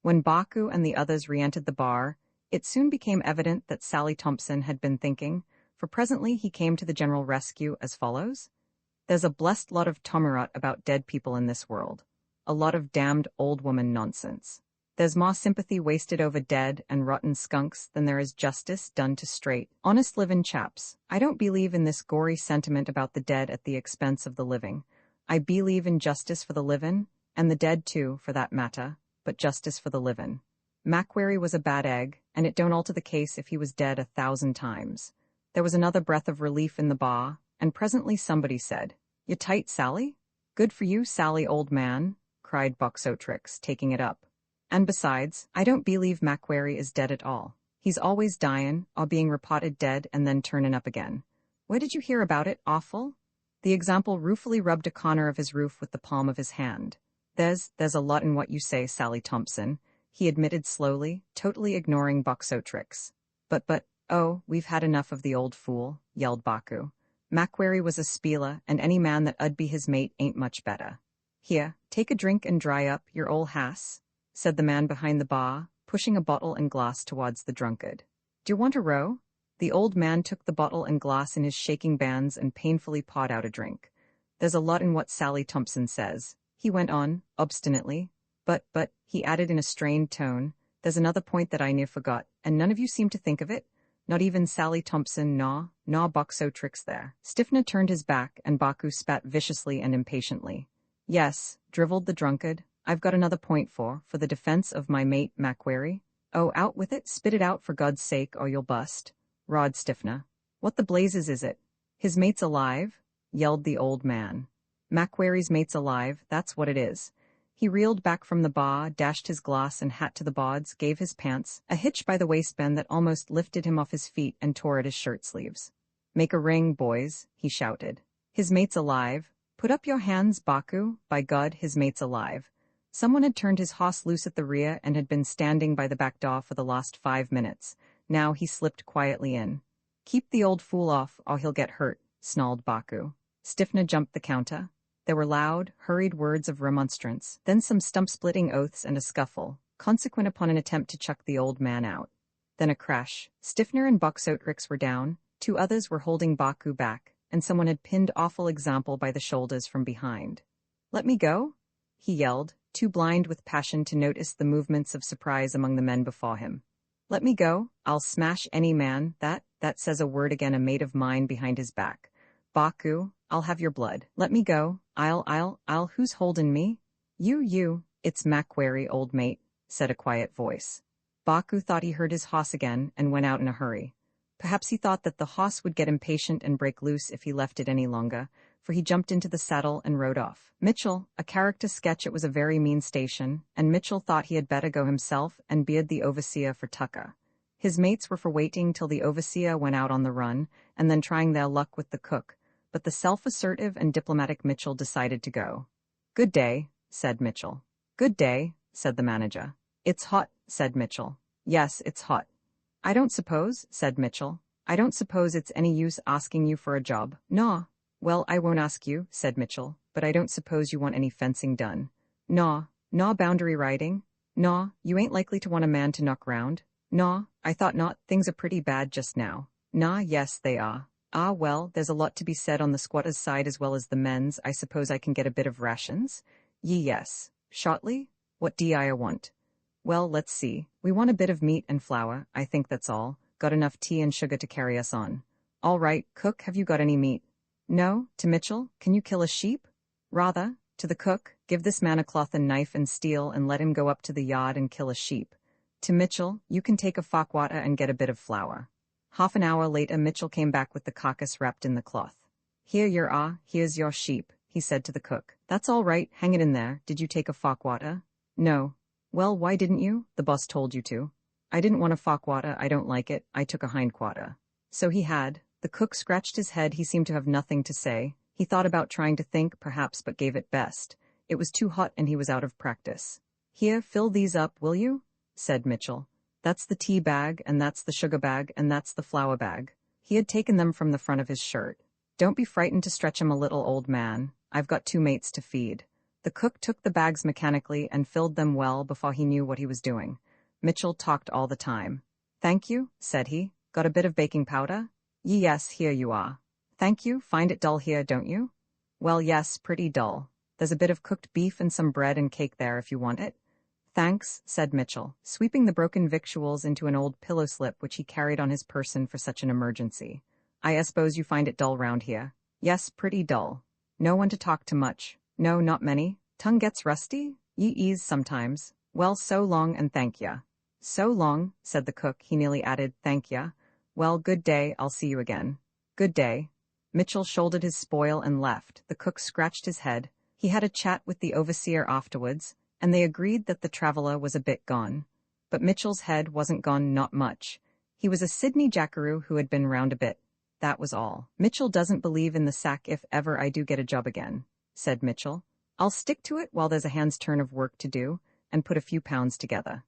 When Baku and the others re-entered the bar, it soon became evident that Sally Thompson had been thinking, for presently he came to the general rescue as follows. There's a blessed lot of tomarot about dead people in this world. A lot of damned old woman nonsense. There's more sympathy wasted over dead and rotten skunks than there is justice done to straight, honest livin' chaps. I don't believe in this gory sentiment about the dead at the expense of the living. I believe in justice for the livin', and the dead too, for that matter, but justice for the livin'. Macquarie was a bad egg, and it don't alter the case if he was dead 1,000 times. There was another breath of relief in the bar, and presently somebody said, "You tight, Sally?" "Good for you, Sally, old man," cried Boxotrix, taking it up. "And besides, I don't believe Macquarie is dead at all. He's always dyin', or being reported dead and then turnin' up again. Where did you hear about it, awful?" The example ruefully rubbed a corner of his roof with the palm of his hand. There's a lot in what you say, Sally Thompson," he admitted slowly, totally ignoring Boxotrix. But, oh, we've had enough of the old fool," yelled Baku. "Macquarie was a spieler, and any man that 'ud be his mate ain't much better. Here, take a drink and dry up, your ol' hass," said the man behind the bar, pushing a bottle and glass towards the drunkard. "Do you want a row?" The old man took the bottle and glass in his shaking bands and painfully pawed out a drink. "There's a lot in what Sally Thompson says," he went on, obstinately. But, he added in a strained tone, "there's another point that I near forgot, and none of you seem to think of it. Not even Sally Thompson, nor Boxotrix there." Stiffner turned his back, and Baku spat viciously and impatiently. "Yes," drivelled the drunkard, "I've got another point for the defense of my mate Macquarie." "Oh, out with it, spit it out for God's sake, or you'll bust," roared Stiffner. "What the blazes is it?" "His mate's alive," yelled the old man. "Macquarie's mate's alive, that's what it is." He reeled back from the bar, dashed his glass and hat to the boards, gave his pants a hitch by the waistband that almost lifted him off his feet, and tore at his shirt sleeves. "Make a ring, boys," he shouted. "His mate's alive. Put up your hands, Baku, by God, his mate's alive." Someone had turned his hoss loose at the rear and had been standing by the back door for the last 5 minutes. Now he slipped quietly in. "Keep the old fool off, or he'll get hurt," snarled Baku. Stiffner jumped the counter. There were loud, hurried words of remonstrance, then some stump-splitting oaths and a scuffle, consequent upon an attempt to chuck the old man out. Then a crash. Stiffner and Boxotrix were down, 2 others were holding Baku back, and someone had pinned Awful Example by the shoulders from behind. "Let me go?" he yelled, too blind with passion to notice the movements of surprise among the men before him. "Let me go? I'll smash any man that says a word again a mate of mine behind his back. Baku, I'll have your blood. Let me go. I'll, who's holdin' me?" You, it's Macquarie, old mate," said a quiet voice. Baku thought he heard his hoss again and went out in a hurry. Perhaps he thought that the hoss would get impatient and break loose if he left it any longer, for he jumped into the saddle and rode off. Mitchell, a character sketch, it was a very mean station, and Mitchell thought he had better go himself and beard the overseer for tucker. His mates were for waiting till the overseer went out on the run, and then trying their luck with the cook, but the self-assertive and diplomatic Mitchell decided to go. "Good day," said Mitchell. "Good day," said the manager. "It's hot," said Mitchell. "Yes, it's hot." "I don't suppose," said Mitchell. "I don't suppose it's any use asking you for a job." "Naw." "Well, I won't ask you," said Mitchell, "but I don't suppose you want any fencing done." "Naw." "Naw boundary riding?" "Naw, you ain't likely to want a man to knock round?" "Naw, I thought not, things are pretty bad just now." "Naw, yes, they are." "Ah, well, there's a lot to be said on the squatters' side as well as the men's. I suppose I can get a bit of rations?" Yes." "Shortly? What do I want?" "Well, let's see. We want a bit of meat and flour, I think that's all. Got enough tea and sugar to carry us on." "All right, cook, have you got any meat?" "No." To Mitchell, "Can you kill a sheep?" "Rather." To the cook, "Give this man a cloth and knife and steel and let him go up to the yard and kill a sheep." To Mitchell, you can take a fock-water and get a bit of flour. Half an hour later Mitchell came back with the carcass wrapped in the cloth. Here you are, here's your sheep, he said to the cook. That's all right, hang it in there. Did you take a fock-water? No. Well, why didn't you? The boss told you to. I didn't want a fock-water, I don't like it, I took a hind-quarter. So he had. The cook scratched his head, he seemed to have nothing to say. He thought about trying to think, perhaps, but gave it best. It was too hot and he was out of practice. Here, fill these up, will you? Said Mitchell. That's the tea bag, and that's the sugar bag, and that's the flour bag. He had taken them from the front of his shirt. Don't be frightened to stretch him a little, old man. I've got 2 mates to feed. The cook took the bags mechanically and filled them well before he knew what he was doing. Mitchell talked all the time. Thank you, said he. Got a bit of baking powder? Yes, here you are. Thank you, find it dull here, don't you? Well, yes, pretty dull. There's a bit of cooked beef and some bread and cake there if you want it. Thanks, said Mitchell, sweeping the broken victuals into an old pillow slip which he carried on his person for such an emergency. I suppose you find it dull round here. Yes, pretty dull. No one to talk to much. No, not many. Tongue gets rusty? Ye ease sometimes. Well, so long and thank ya. So long, said the cook. He nearly added, thank ya. Well, good day, I'll see you again. Good day. Mitchell shouldered his spoil and left. The cook scratched his head. He had a chat with the overseer afterwards, and they agreed that the traveler was a bit gone. But Mitchell's head wasn't gone, not much. He was a Sydney jackaroo who had been round a bit. That was all. Mitchell doesn't believe in the sack if ever I do get a job again, said Mitchell. I'll stick to it while there's a hand's turn of work to do, and put a few pounds together.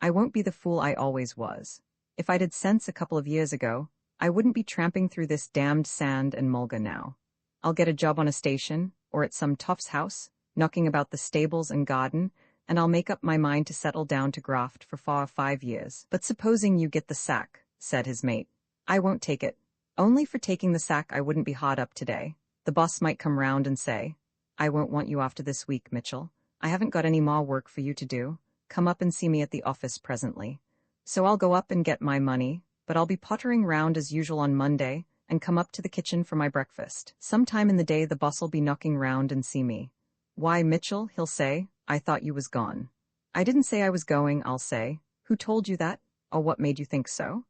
I won't be the fool I always was. If I'd had sense a couple of years ago, I wouldn't be tramping through this damned sand and mulga now. I'll get a job on a station, or at some tough's house, knocking about the stables and garden, and I'll make up my mind to settle down to graft for 5 years. But supposing you get the sack, said his mate. I won't take it. Only for taking the sack I wouldn't be hard up today. The boss might come round and say, I won't want you after this week, Mitchell. I haven't got any more work for you to do. Come up and see me at the office presently. So I'll go up and get my money, but I'll be pottering round as usual on Monday, and come up to the kitchen for my breakfast. Sometime in the day the boss'll be knocking round and see me. Why, Mitchell, he'll say, I thought you was gone. I didn't say I was going, I'll say. Who told you that? Or what made you think so?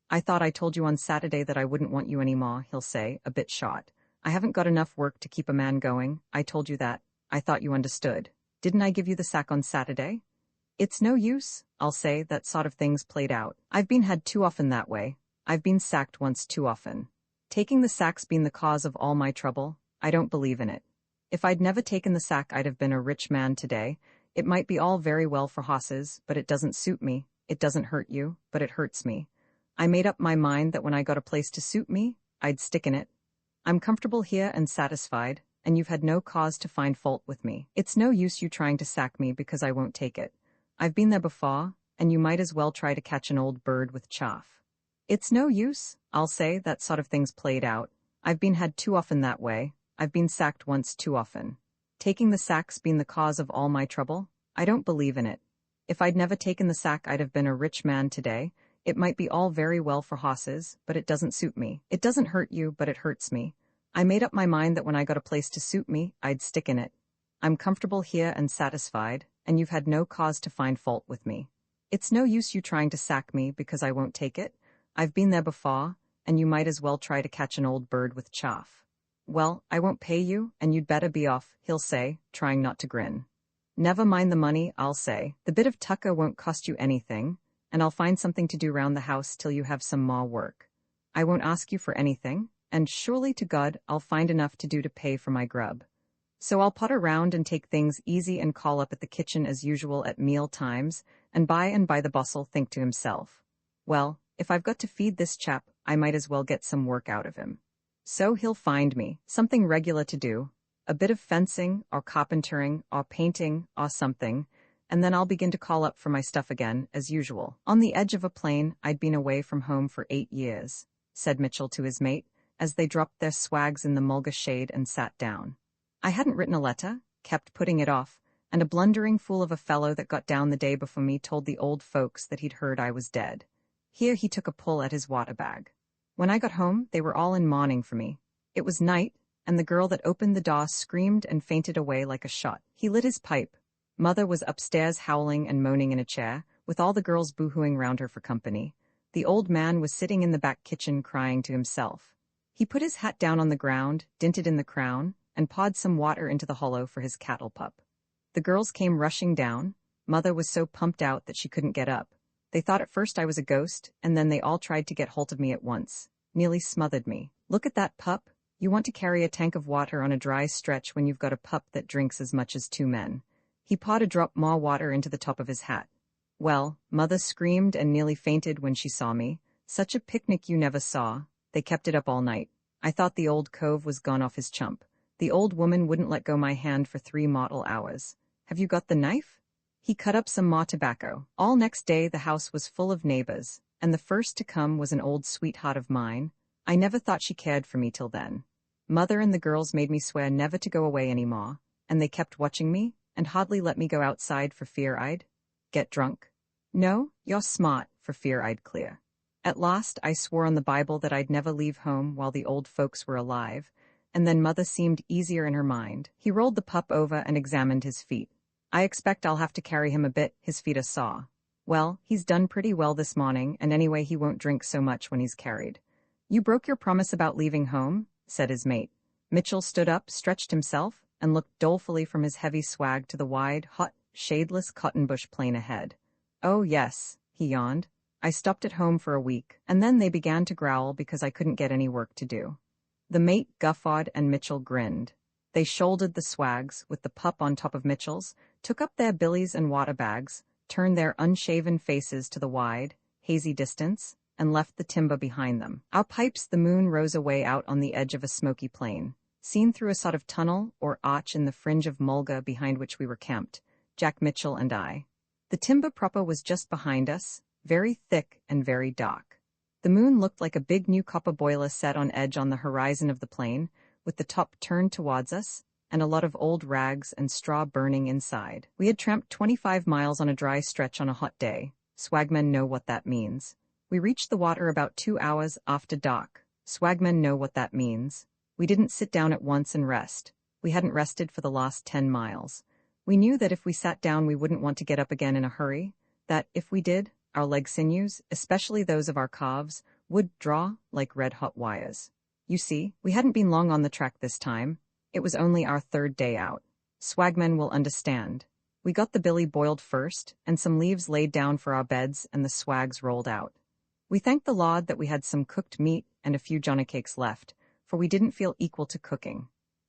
I thought I told you on Saturday that I wouldn't want you any more, he'll say, a bit shot. I haven't got enough work to keep a man going. I told you that. I thought you understood. Didn't I give you the sack on Saturday? It's no use, I'll say, that sort of thing's played out. I've been had too often that way. I've been sacked once too often. Taking the sack's been the cause of all my trouble. I don't believe in it. If I'd never taken the sack I'd have been a rich man today. It might be all very well for hosses, but it doesn't suit me. It doesn't hurt you, but it hurts me. I made up my mind that when I got a place to suit me, I'd stick in it. I'm comfortable here and satisfied, and you've had no cause to find fault with me. It's no use you trying to sack me because I won't take it. I've been there before, and you might as well try to catch an old bird with chaff. It's no use, I'll say, that sort of thing's played out. I've been had too often that way. I've been sacked once too often. Taking the sack's been the cause of all my trouble. I don't believe in it. If I'd never taken the sack I'd have been a rich man today. It might be all very well for hosses, but it doesn't suit me. It doesn't hurt you, but it hurts me. I made up my mind that when I got a place to suit me, I'd stick in it. I'm comfortable here and satisfied, and you've had no cause to find fault with me. It's no use you trying to sack me because I won't take it. I've been there before, and you might as well try to catch an old bird with chaff. Well, I won't pay you, and you'd better be off, he'll say, trying not to grin. Never mind the money, I'll say. The bit of tucker won't cost you anything, and I'll find something to do round the house till you have some more work. I won't ask you for anything, and surely to God I'll find enough to do to pay for my grub. So I'll potter round and take things easy and call up at the kitchen as usual at meal times, and by the boss'll think to himself, well, if I've got to feed this chap, I might as well get some work out of him. So he'll find me something regular to do, a bit of fencing or carpentering or painting or something, and then I'll begin to call up for my stuff again, as usual. On the edge of a plain, I'd been away from home for 8 years, said Mitchell to his mate, as they dropped their swags in the mulga shade and sat down. I hadn't written a letter, kept putting it off, and a blundering fool of a fellow that got down the day before me told the old folks that he'd heard I was dead. Here he took a pull at his water bag. When I got home, they were all in mourning for me. It was night, and the girl that opened the door screamed and fainted away like a shot. He lit his pipe. Mother was upstairs howling and moaning in a chair, with all the girls boohooing round her for company. The old man was sitting in the back kitchen crying to himself. He put his hat down on the ground, dinted in the crown, and pawed some water into the hollow for his cattle pup. The girls came rushing down. Mother was so pumped out that she couldn't get up. They thought at first I was a ghost, and then they all tried to get hold of me at once. Nearly smothered me. "Look at that pup. You want to carry a tank of water on a dry stretch when you've got a pup that drinks as much as 2 men. He pawed a drop more water into the top of his hat. Well, Mother screamed and nearly fainted when she saw me. Such a picnic you never saw. They kept it up all night. I thought the old cove was gone off his chump. The old woman wouldn't let go my hand for 3 mortal hours. Have you got the knife?" He cut up some more tobacco. All next day the house was full of neighbors, and the first to come was an old sweetheart of mine. I never thought she cared for me till then. Mother and the girls made me swear never to go away any more, and they kept watching me, and hardly let me go outside for fear I'd get drunk. "No, you're smart," for fear I'd clear. At last I swore on the Bible that I'd never leave home while the old folks were alive, and then Mother seemed easier in her mind. He rolled the pup over and examined his feet. "I expect I'll have to carry him a bit, his feet are sore." "Well, he's done pretty well this morning, and anyway he won't drink so much when he's carried." "You broke your promise about leaving home?" said his mate. Mitchell stood up, stretched himself, and looked dolefully from his heavy swag to the wide, hot, shadeless cottonbush plain ahead. "Oh yes," he yawned. "I stopped at home for a week, and then they began to growl because I couldn't get any work to do." The mate guffawed and Mitchell grinned. They shouldered the swags, with the pup on top of Mitchell's, took up their billies and water bags, turned their unshaven faces to the wide, hazy distance, and left the timber behind them. Our pipes, the moon rose away out on the edge of a smoky plain, seen through a sort of tunnel or arch in the fringe of mulga behind which we were camped, Jack Mitchell and I. The timber proper was just behind us, very thick and very dark. The moon looked like a big new copper boiler set on edge on the horizon of the plain, with the top turned towards us, and a lot of old rags and straw burning inside. We had tramped 25 miles on a dry stretch on a hot day. Swagmen know what that means. We reached the water about 2 hours after dark. Swagmen know what that means. We didn't sit down at once and rest. We hadn't rested for the last 10 miles. We knew that if we sat down we wouldn't want to get up again in a hurry, that, if we did, our leg sinews, especially those of our calves, would draw like red-hot wires. You see, we hadn't been long on the track this time. It was only our 3rd day out. Swagmen will understand. We got the billy boiled first, and some leaves laid down for our beds, and the swags rolled out. We thanked the Lord that we had some cooked meat and a few johnny cakes left, for we didn't feel equal to cooking.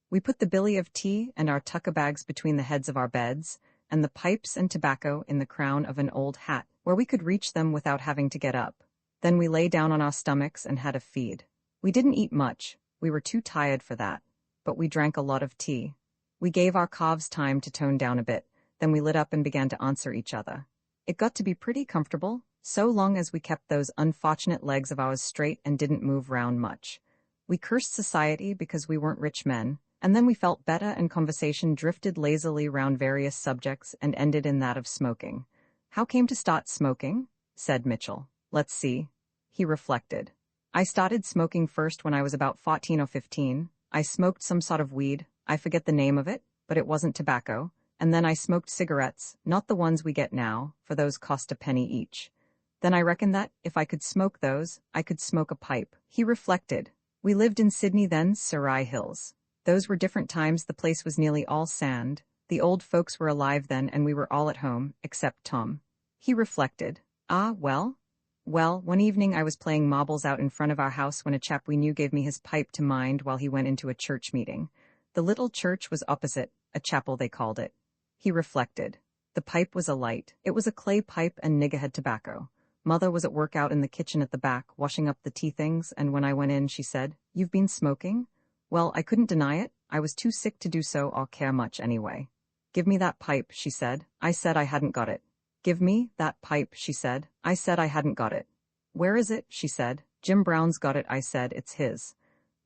We put the billy of tea and our tucker bags between the heads of our beds, and the pipes and tobacco in the crown of an old hat, where we could reach them without having to get up. Then we lay down on our stomachs and had a feed. We didn't eat much, we were too tired for that, but we drank a lot of tea. We gave our calves time to tone down a bit, then we lit up and began to answer each other. It got to be pretty comfortable, so long as we kept those unfortunate legs of ours straight and didn't move round much. We cursed society because we weren't rich men, and then we felt better and conversation drifted lazily round various subjects and ended in that of smoking. "How came to start smoking?" said Mitchell. "Let's see." He reflected. "I started smoking first when I was about 14 or 15. I smoked some sort of weed, I forget the name of it, but it wasn't tobacco, and then I smoked cigarettes, not the ones we get now, for those cost a penny each. Then I reckoned that, if I could smoke those, I could smoke a pipe." He reflected. "We lived in Sydney then, Surrey Hills. Those were different times, the place was nearly all sand. The old folks were alive then and we were all at home, except Tom." He reflected. "Ah, well? Well, one evening I was playing marbles out in front of our house when a chap we knew gave me his pipe to mind while he went into a church meeting. The little church was opposite, a chapel they called it." He reflected. The pipe was alight. It was a clay pipe and nigger had tobacco. Mother was at work out in the kitchen at the back, washing up the tea things, and when I went in she said, "You've been smoking?" Well, I couldn't deny it. I was too sick to do so or care much anyway. "Give me that pipe," she said. I said I hadn't got it. "Give me that pipe," she said. I said I hadn't got it. "Where is it?" she said. "Jim Brown's got it," I said. "It's his."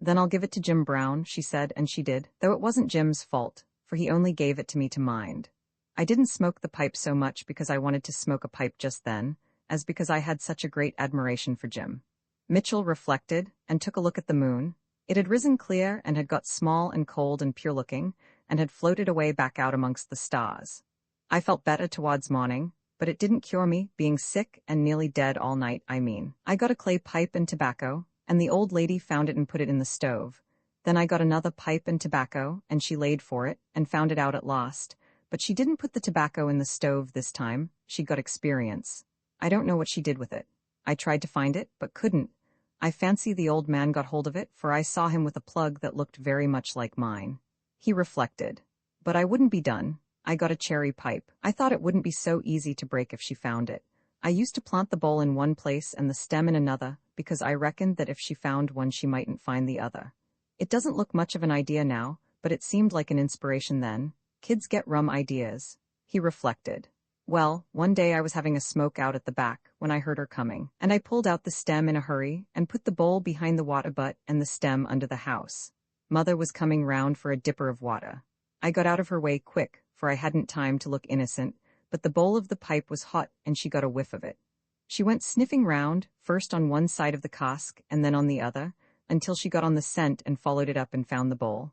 "Then I'll give it to Jim Brown," she said, and she did, though it wasn't Jim's fault, for he only gave it to me to mind. I didn't smoke the pipe so much because I wanted to smoke a pipe just then, as because I had such a great admiration for Jim. Mitchell reflected, and took a look at the moon. It had risen clear, and had got small and cold and pure-looking, and had floated away back out amongst the stars. I felt better towards morning. but it didn't cure me, being sick and nearly dead all night, I mean. I got a clay pipe and tobacco, and the old lady found it and put it in the stove. Then I got another pipe and tobacco, and she laid for it, and found it out at last. But she didn't put the tobacco in the stove this time, she got experience. I don't know what she did with it. I tried to find it, but couldn't. I fancy the old man got hold of it, for I saw him with a plug that looked very much like mine. He reflected. But I wouldn't be done. I got a cherry pipe. I thought it wouldn't be so easy to break if she found it. I used to plant the bowl in one place and the stem in another, because I reckoned that if she found one she mightn't find the other. It doesn't look much of an idea now, but it seemed like an inspiration then. Kids get rum ideas. He reflected. Well, one day I was having a smoke out at the back when I heard her coming, and I pulled out the stem in a hurry and put the bowl behind the water butt and the stem under the house. Mother was coming round for a dipper of water. I got out of her way quick, for I hadn't time to look innocent, but the bowl of the pipe was hot and she got a whiff of it. She went sniffing round, first on one side of the cask and then on the other, until she got on the scent and followed it up and found the bowl.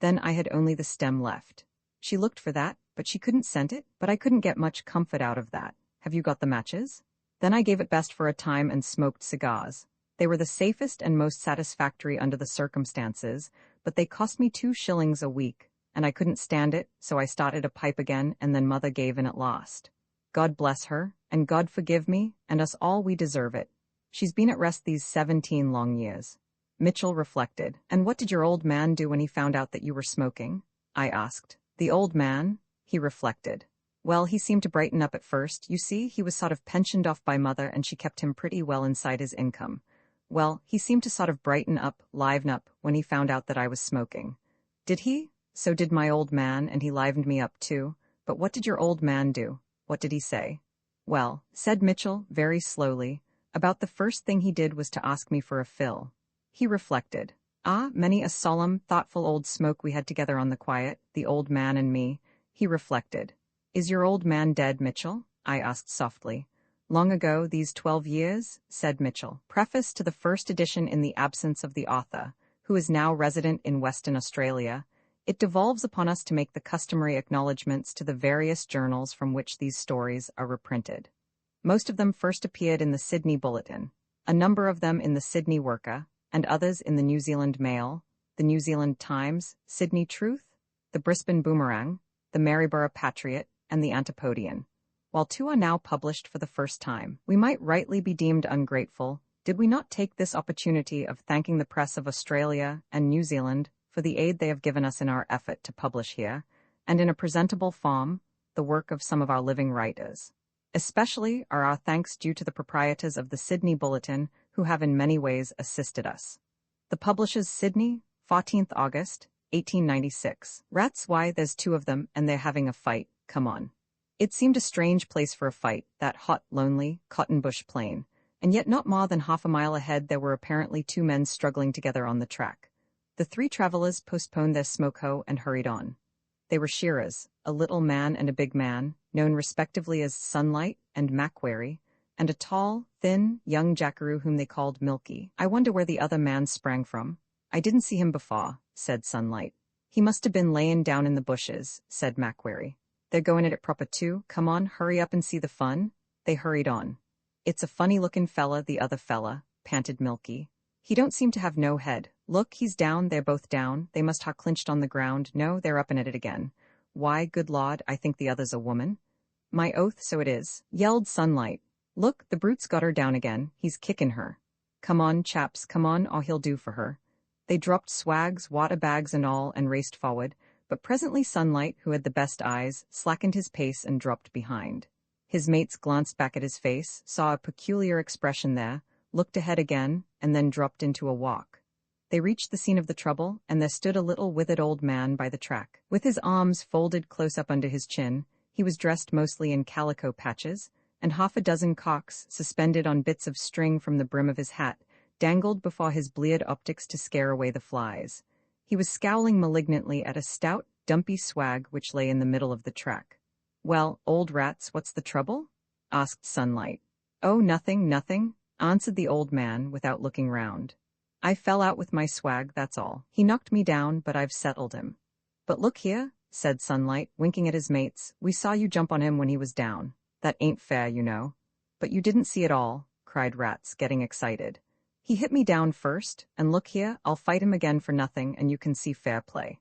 Then I had only the stem left. She looked for that, but she couldn't scent it, but I couldn't get much comfort out of that. Have you got the matches? Then I gave it best for a time and smoked cigars. They were the safest and most satisfactory under the circumstances, but they cost me 2 shillings a week, and I couldn't stand it, so I started a pipe again, and then Mother gave in at last. God bless her, and God forgive me, and us all, we deserve it. She's been at rest these 17 long years. Mitchell reflected. And what did your old man do when he found out that you were smoking? I asked. The old man? He reflected. Well, he seemed to brighten up at first. You see, he was sort of pensioned off by Mother, and she kept him pretty well inside his income. Well, he seemed to sort of brighten up, liven up, when he found out that I was smoking. Did he? So did my old man, and he livened me up too. But what did your old man do? What did he say? Well, said Mitchell, very slowly, about the first thing he did was to ask me for a fill. He reflected. Ah, many a solemn, thoughtful old smoke we had together on the quiet, the old man and me. He reflected. Is your old man dead, Mitchell? I asked softly. Long ago, these 12 years, said Mitchell. Preface to the first edition in the absence of the author, who is now resident in Western Australia. It devolves upon us to make the customary acknowledgments to the various journals from which these stories are reprinted. Most of them first appeared in the Sydney Bulletin, a number of them in the Sydney Worker, and others in the New Zealand Mail, the New Zealand Times, Sydney Truth, the Brisbane Boomerang, the Maryborough Patriot, and the Antipodean. While 2 are now published for the first time, we might rightly be deemed ungrateful did we not take this opportunity of thanking the press of Australia and New Zealand for the aid they have given us in our effort to publish here, and in a presentable form, the work of some of our living writers. Especially are our thanks due to the proprietors of the Sydney Bulletin, who have in many ways assisted us. The publishers Sydney, 14th August, 1896. Rats, why, there's 2 of them, and they're having a fight, come on. It seemed a strange place for a fight, that hot, lonely, cotton bush plain, and yet not more than half a mile ahead there were apparently 2 men struggling together on the track. The 3 travellers postponed their smoke-hoe and hurried on. They were shearers, a little man and a big man, known respectively as Sunlight and Macquarie, and a tall, thin, young jackaroo whom they called Milky. I wonder where the other man sprang from. I didn't see him before, said Sunlight. He must have been layin' down in the bushes, said Macquarie. They're going at it proper too. Come on, hurry up and see the fun. They hurried on. It's a funny-looking fella, the other fella, panted Milky. He don't seem to have no head. Look, he's down, they're both down. They must ha' clinched on the ground. No, they're up and at it again. Why, good Lord, I think the other's a woman. My oath, so it is, yelled Sunlight. Look, the brute's got her down again. He's kickin' her. Come on, chaps, come on, all he'll do for her. They dropped swags, water bags and all, and raced forward, but presently Sunlight, who had the best eyes, slackened his pace and dropped behind. His mates glanced back at his face, saw a peculiar expression there, looked ahead again, and then dropped into a walk. They reached the scene of the trouble, and there stood a little withered old man by the track. With his arms folded close up under his chin, he was dressed mostly in calico patches, and half a dozen cocks, suspended on bits of string from the brim of his hat, dangled before his bleared optics to scare away the flies. He was scowling malignantly at a stout, dumpy swag which lay in the middle of the track. Well, old rats, what's the trouble? Asked Sunlight. Oh, nothing, nothing, answered the old man without looking round. I fell out with my swag, that's all. He knocked me down, but I've settled him. But look here, said Sunlight, winking at his mates, we saw you jump on him when he was down. That ain't fair, you know. But you didn't see it all, cried Rats, getting excited. He hit me down first, and look here, I'll fight him again for nothing and you can see fair play.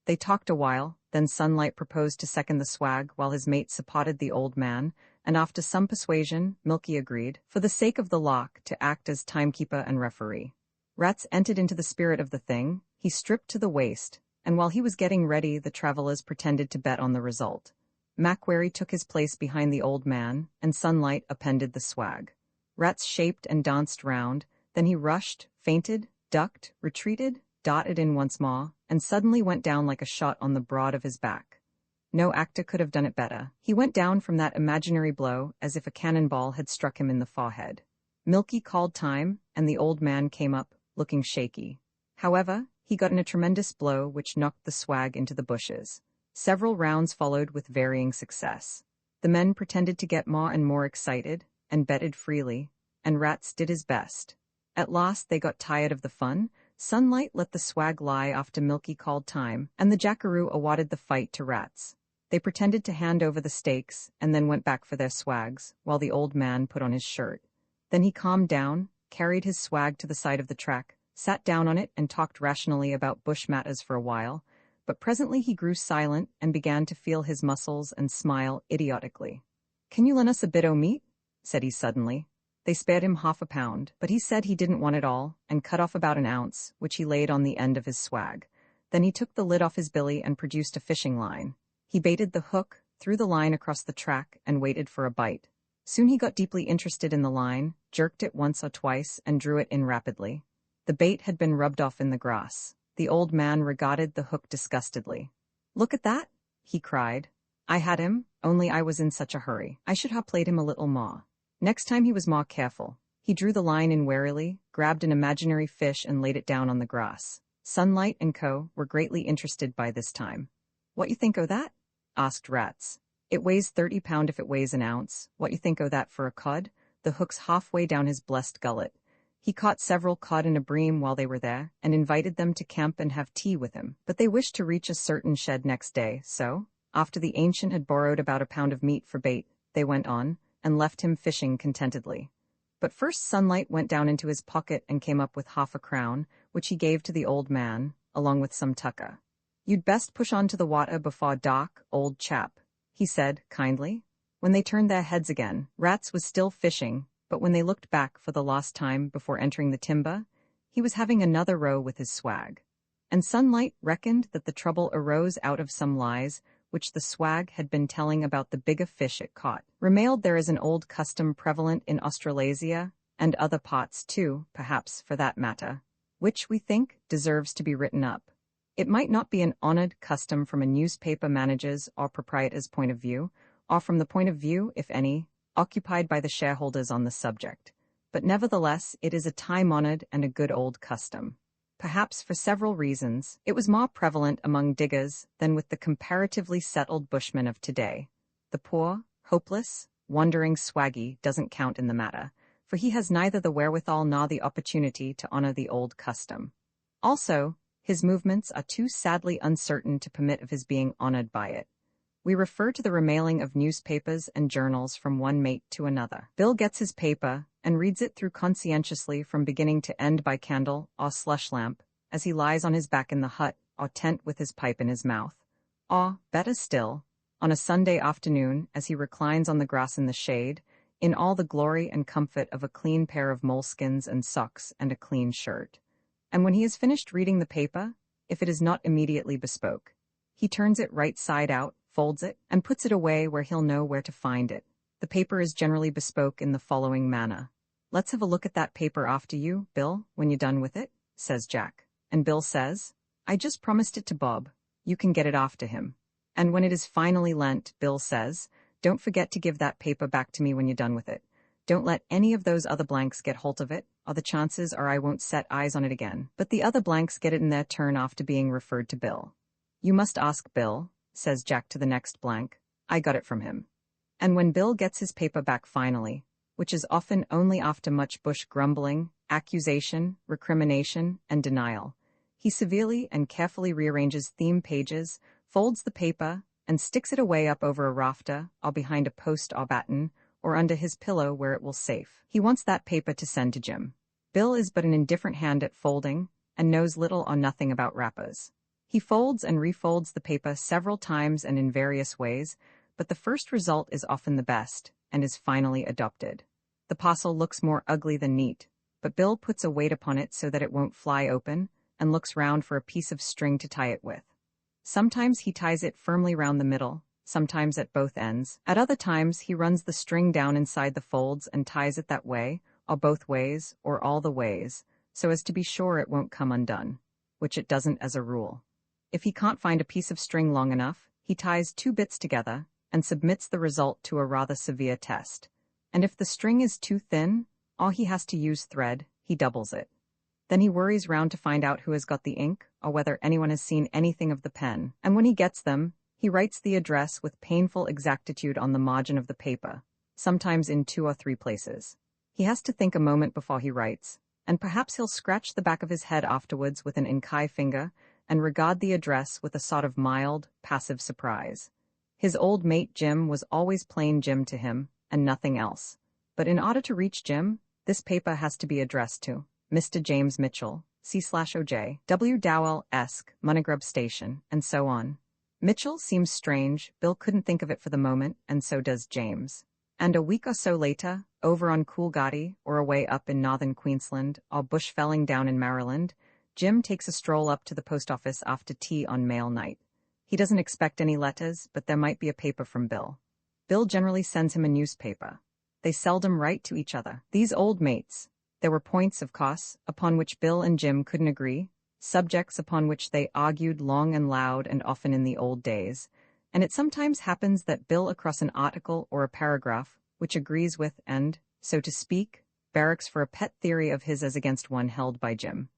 They talked a while, then Sunlight proposed to second the swag while his mate supported the old man, and after some persuasion, Milky agreed, for the sake of the lock, to act as timekeeper and referee. Rats entered into the spirit of the thing, he stripped to the waist, and while he was getting ready the travelers pretended to bet on the result. Macquarie took his place behind the old man, and Sunlight appended the swag. Rats shaped and danced round, then he rushed, feinted, ducked, retreated, darted in once more, and suddenly went down like a shot on the broad of his back. No actor could have done it better. He went down from that imaginary blow as if a cannonball had struck him in the forehead. Milky called time, and the old man came up, looking shaky. However, he got in a tremendous blow which knocked the swag into the bushes. Several rounds followed with varying success. The men pretended to get more and more excited, and betted freely, and Rats did his best. At last they got tired of the fun. Sunlight let the swag lie after Milky called time, and the jackaroo awarded the fight to Rats. They pretended to hand over the stakes, and then went back for their swags, while the old man put on his shirt. Then he calmed down, carried his swag to the side of the track, sat down on it and talked rationally about bush matters for a while, but presently he grew silent and began to feel his muscles and smile idiotically. "Can you lend us a bit o' meat?" said he suddenly. They spared him half a pound, but he said he didn't want it all, and cut off about an ounce, which he laid on the end of his swag. Then he took the lid off his billy and produced a fishing line. He baited the hook, threw the line across the track, and waited for a bite. Soon he got deeply interested in the line, jerked it once or twice, and drew it in rapidly. The bait had been rubbed off in the grass. The old man regarded the hook disgustedly. "Look at that!" he cried. "I had him, only I was in such a hurry. I should have played him a little more." Next time he was more careful. He drew the line in warily, grabbed an imaginary fish and laid it down on the grass. Sunlight and Co. were greatly interested by this time. "What you think o' that?" asked Rats. "It weighs 30 pound if it weighs an ounce. What you think o' that for a cod?" The hook's halfway down his blessed gullet. He caught several cod and a bream while they were there, and invited them to camp and have tea with him. But they wished to reach a certain shed next day, so, after the ancient had borrowed about a pound of meat for bait, they went on, and left him fishing contentedly. But first Sunlight went down into his pocket and came up with half a crown, which he gave to the old man, along with some tucker. "You'd best push on to the water before dark, old chap," he said, kindly. When they turned their heads again, Rats was still fishing, but when they looked back for the last time before entering the timber, he was having another row with his swag. And Sunlight reckoned that the trouble arose out of some lies which the swag had been telling about the bigger fish it caught. Remailed there is an old custom prevalent in Australasia, and other parts too, perhaps, for that matter, which, we think, deserves to be written up. It might not be an honored custom from a newspaper manager's or proprietor's point of view, or from the point of view, if any, occupied by the shareholders on the subject, but nevertheless it is a time-honored and a good old custom. Perhaps for several reasons, it was more prevalent among diggers than with the comparatively settled bushmen of today. The poor, hopeless, wandering swaggy doesn't count in the matter, for he has neither the wherewithal nor the opportunity to honor the old custom. Also, his movements are too sadly uncertain to permit of his being honored by it. We refer to the remailing of newspapers and journals from one mate to another. Bill gets his paper and reads it through conscientiously from beginning to end by candle or slush lamp, as he lies on his back in the hut or tent with his pipe in his mouth. Or, better still, on a Sunday afternoon as he reclines on the grass in the shade, in all the glory and comfort of a clean pair of moleskins and socks and a clean shirt. And when he has finished reading the paper, if it is not immediately bespoke, he turns it right side out, folds it, and puts it away where he'll know where to find it. The paper is generally bespoke in the following manner. "Let's have a look at that paper after you, Bill, when you're done with it," says Jack. And Bill says, "I just promised it to Bob. You can get it after him." And when it is finally lent, Bill says, "Don't forget to give that paper back to me when you're done with it. Don't let any of those other blanks get hold of it, or the chances are I won't set eyes on it again." But the other blanks get it in their turn after being referred to Bill. "You must ask Bill," says Jack to the next blank. "I got it from him." And when Bill gets his paper back finally, which is often only after much bush grumbling, accusation, recrimination, and denial, he severely and carefully rearranges theme pages, folds the paper, and sticks it away up over a rafter, or behind a post or batten, or under his pillow where it will safe. He wants that paper to send to Jim. Bill is but an indifferent hand at folding, and knows little or nothing about wrappers. He folds and refolds the paper several times and in various ways, but the first result is often the best, and is finally adopted. The parcel looks more ugly than neat, but Bill puts a weight upon it so that it won't fly open, and looks round for a piece of string to tie it with. Sometimes he ties it firmly round the middle, sometimes at both ends. At other times he runs the string down inside the folds and ties it that way, or both ways, or all the ways, so as to be sure it won't come undone, which it doesn't as a rule. If he can't find a piece of string long enough, he ties two bits together, and submits the result to a rather severe test. And if the string is too thin, or he has to use thread, he doubles it. Then he worries round to find out who has got the ink, or whether anyone has seen anything of the pen, and when he gets them, he writes the address with painful exactitude on the margin of the paper, sometimes in 2 or 3 places. He has to think a moment before he writes, and perhaps he'll scratch the back of his head afterwards with an inkai finger, and regard the address with a sort of mild, passive surprise. His old mate Jim was always plain Jim to him, and nothing else. But in order to reach Jim, this paper has to be addressed to Mr. James Mitchell, C/OJ, W. Dowell-esque, Monogrub Station, and so on. Mitchell seems strange, Bill couldn't think of it for the moment, and so does James. And a week or so later, over on Coolgardie, or away up in northern Queensland, or bush-felling down in Maryland, Jim takes a stroll up to the post office after tea on mail night. He doesn't expect any letters, but there might be a paper from Bill. Bill generally sends him a newspaper. They seldom write to each other. These old mates. There were points, of course, upon which Bill and Jim couldn't agree, subjects upon which they argued long and loud and often in the old days, and it sometimes happens that Bill across an article or a paragraph, which agrees with and, so to speak, barracks for a pet theory of his as against one held by Jim.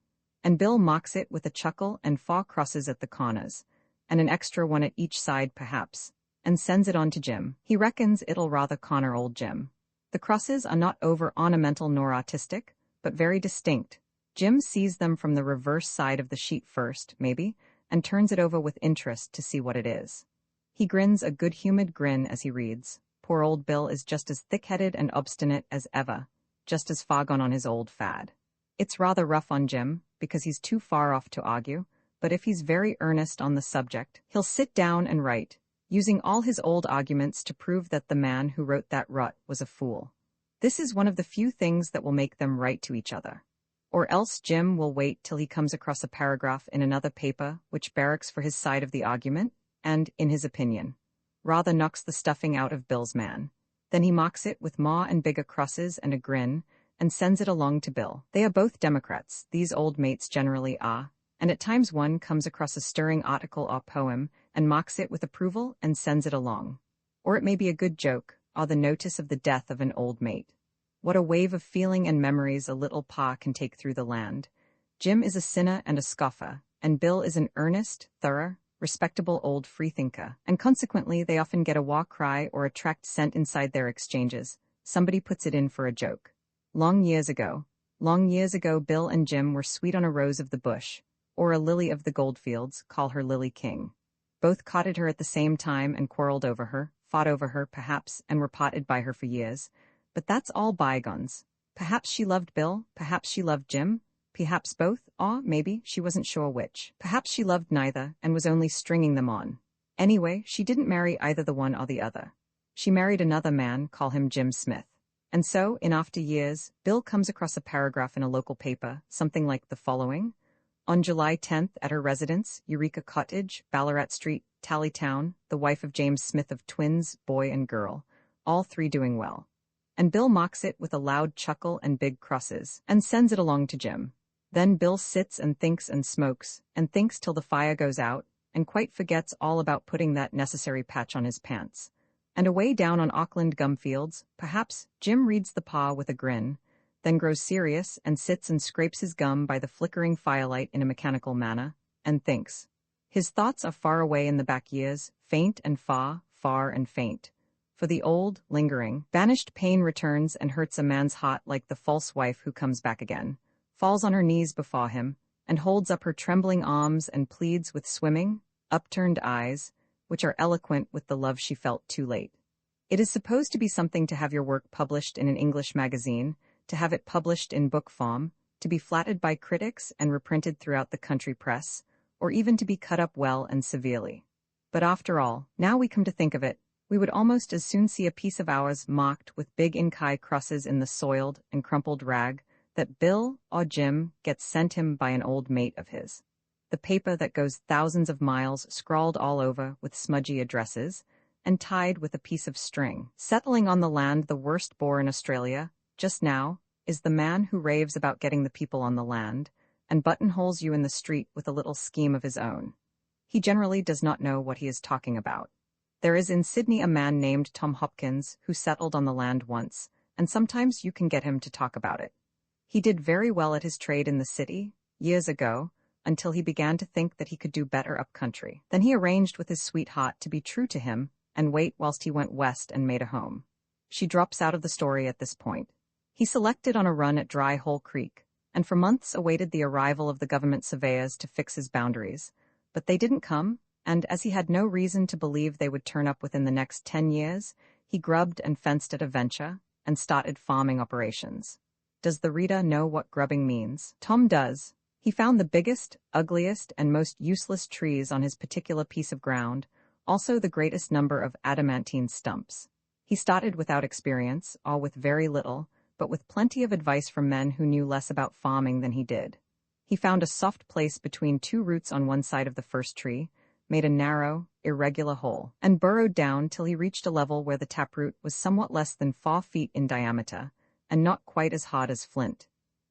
And Bill mocks it with a chuckle and 4 crosses at the corners, and an extra one at each side perhaps, and sends it on to Jim. He reckons it'll rather corner old Jim. The crosses are not over-ornamental nor artistic, but very distinct. Jim sees them from the reverse side of the sheet first, maybe, and turns it over with interest to see what it is. He grins a good-humored grin as he reads. Poor old Bill is just as thick-headed and obstinate as ever, just as far gone on his old fad. It's rather rough on Jim, because he's too far off to argue, but if he's very earnest on the subject, he'll sit down and write, using all his old arguments to prove that the man who wrote that rot was a fool. This is one of the few things that will make them write to each other. Or else Jim will wait till he comes across a paragraph in another paper which barracks for his side of the argument, and, in his opinion, rather knocks the stuffing out of Bill's man. Then he mocks it with more and bigger crosses and a grin, and sends it along to Bill. They are both Democrats, these old mates generally are, and at times one comes across a stirring article or poem and mocks it with approval and sends it along. Or it may be a good joke, or the notice of the death of an old mate. What a wave of feeling and memories a little paw can take through the land. Jim is a sinner and a scoffer, and Bill is an earnest, thorough, respectable old freethinker, and consequently they often get a war cry or a tract sent inside their exchanges. Somebody puts it in for a joke. Long years ago, Bill and Jim were sweet on a rose of the bush, or a lily of the goldfields, call her Lily King. Both courted her at the same time and quarreled over her, fought over her, perhaps, and were potted by her for years. But that's all bygones. Perhaps she loved Bill, perhaps she loved Jim, perhaps both, or, maybe, she wasn't sure which. Perhaps she loved neither, and was only stringing them on. Anyway, she didn't marry either the one or the other. She married another man, call him Jim Smith. And so, in after years, Bill comes across a paragraph in a local paper, something like the following. On July 10th, at her residence, Eureka Cottage, Ballarat Street, Tallytown, the wife of James Smith of twins, boy and girl, all 3 doing well. And Bill mocks it with a loud chuckle and big crosses, and sends it along to Jim. Then Bill sits and thinks till the fire goes out, and quite forgets all about putting that necessary patch on his pants. And away down on Auckland gumfields, perhaps, Jim reads the paw with a grin, then grows serious and sits and scrapes his gum by the flickering firelight in a mechanical manner, and thinks. His thoughts are far away in the back years, faint and far, far and faint. For the old, lingering, banished pain returns and hurts a man's heart like the false wife who comes back again, falls on her knees before him, and holds up her trembling arms and pleads with swimming, upturned eyes, which are eloquent with the love she felt too late. It is supposed to be something to have your work published in an English magazine, to have it published in book form, to be flattered by critics and reprinted throughout the country press, or even to be cut up well and severely. But after all, now we come to think of it, we would almost as soon see a piece of ours marked with big ink-eye crosses in the soiled and crumpled rag that Bill or Jim gets sent him by an old mate of his. The paper that goes thousands of miles scrawled all over with smudgy addresses and tied with a piece of string. Settling on the land the worst bore in Australia, just now, is the man who raves about getting the people on the land and buttonholes you in the street with a little scheme of his own. He generally does not know what he is talking about. There is in Sydney a man named Tom Hopkins who settled on the land once, and sometimes you can get him to talk about it. He did very well at his trade in the city, years ago, until he began to think that he could do better up country. Then he arranged with his sweetheart to be true to him and wait whilst he went west and made a home. She drops out of the story at this point. He selected on a run at Dry Hole Creek, and for months awaited the arrival of the government surveyors to fix his boundaries. But they didn't come, and as he had no reason to believe they would turn up within the next 10 years, he grubbed and fenced at a venture and started farming operations. Does the reader know what grubbing means? Tom does. He found the biggest, ugliest, and most useless trees on his particular piece of ground, also the greatest number of adamantine stumps. He started without experience, or with very little, but with plenty of advice from men who knew less about farming than he did. He found a soft place between two roots on one side of the first tree, made a narrow, irregular hole, and burrowed down till he reached a level where the taproot was somewhat less than 4 feet in diameter, and not quite as hard as flint.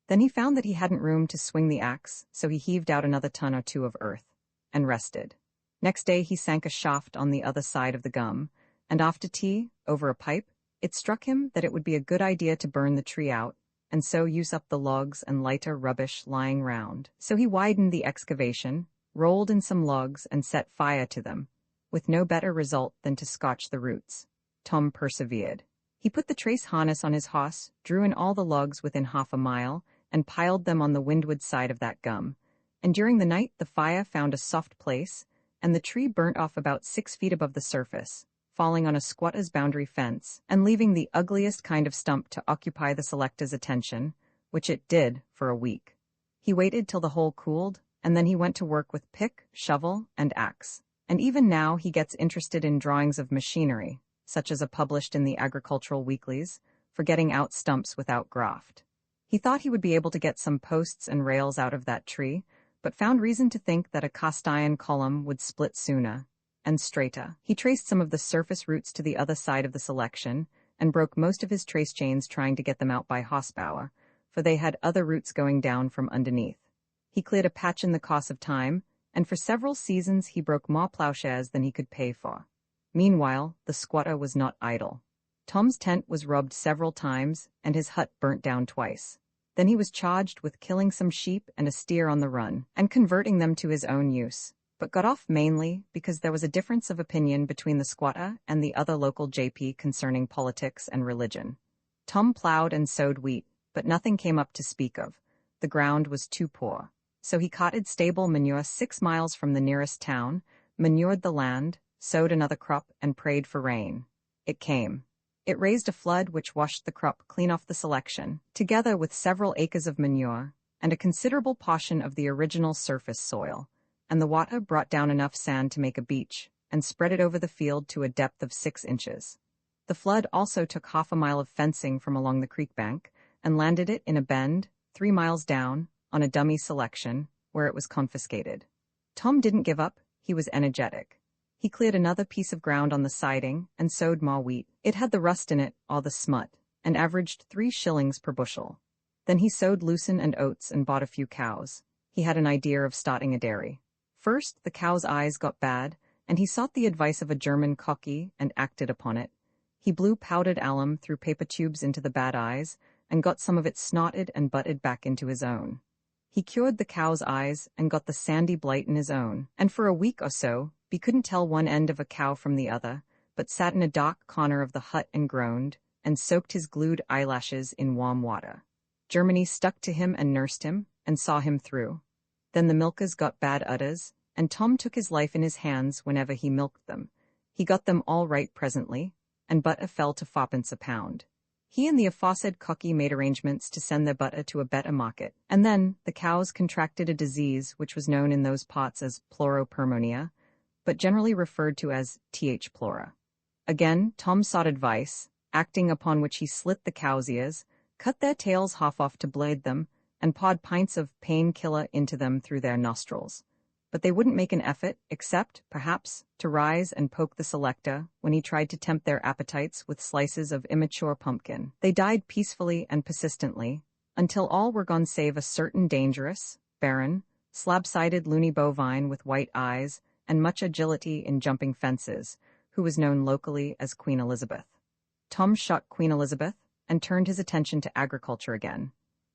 Then he found that he hadn't room to swing the axe, so he heaved out another ton or two of earth, and rested. Next day he sank a shaft on the other side of the gum, and after tea, over a pipe, it struck him that it would be a good idea to burn the tree out, and so use up the logs and lighter rubbish lying round. So he widened the excavation, rolled in some logs, and set fire to them, with no better result than to scorch the roots. Tom persevered. He put the trace harness on his horse, drew in all the logs within half a mile, and piled them on the windward side of that gum. And during the night the fire found a soft place, and the tree burnt off about 6 feet above the surface, falling on a squatter's boundary fence, and leaving the ugliest kind of stump to occupy the selector's attention, which it did for a week. He waited till the hole cooled, and then he went to work with pick, shovel, and axe. And even now he gets interested in drawings of machinery, such as are published in the agricultural weeklies, for getting out stumps without graft. He thought he would be able to get some posts and rails out of that tree, but found reason to think that a cast-iron column would split sooner and straighter. He traced some of the surface roots to the other side of the selection, and broke most of his trace chains trying to get them out by horsepower, for they had other roots going down from underneath. He cleared a patch in the course of time, and for several seasons he broke more plowshares than he could pay for. Meanwhile, the squatter was not idle. Tom's tent was robbed several times, and his hut burnt down twice. Then he was charged with killing some sheep and a steer on the run, and converting them to his own use, but got off mainly because there was a difference of opinion between the squatter and the other local JP concerning politics and religion. Tom plowed and sowed wheat, but nothing came up to speak of. The ground was too poor. So he carted stable manure 6 miles from the nearest town, manured the land, sowed another crop, and prayed for rain. It came. It raised a flood which washed the crop clean off the selection, together with several acres of manure, and a considerable portion of the original surface soil, and the water brought down enough sand to make a beach, and spread it over the field to a depth of 6 inches. The flood also took half a mile of fencing from along the creek bank, and landed it in a bend, 3 miles down, on a dummy selection, where it was confiscated. Tom didn't give up, he was energetic. He cleared another piece of ground on the siding, and sowed more wheat. It had the rust in it, or the smut, and averaged 3 shillings per bushel. Then he sowed lucerne and oats and bought a few cows. He had an idea of starting a dairy. First, the cow's eyes got bad, and he sought the advice of a German cocky and acted upon it. He blew powdered alum through paper tubes into the bad eyes, and got some of it snotted and butted back into his own. He cured the cow's eyes and got the sandy blight in his own, and for a week or so, he couldn't tell one end of a cow from the other, but sat in a dark corner of the hut and groaned, and soaked his glued eyelashes in warm water. Germany stuck to him and nursed him, and saw him through. Then the milkers got bad udders, and Tom took his life in his hands whenever he milked them. He got them all right presently, and butter fell to 4pence a pound. He and the aforesaid cocky made arrangements to send their butter to a better market, and then the cows contracted a disease which was known in those parts as pleuropneumonia, but generally referred to as th pleura. Again, Tom sought advice, acting upon which he slit the cows' ears, cut their tails half off to blade them, and poured pints of pain-killer into them through their nostrils. But they wouldn't make an effort, except, perhaps, to rise and poke the selector when he tried to tempt their appetites with slices of immature pumpkin. They died peacefully and persistently, until all were gone save a certain dangerous, barren, slab-sided loony bovine with white eyes and much agility in jumping fences, who was known locally as Queen Elizabeth. Tom shot Queen Elizabeth and turned his attention to agriculture again.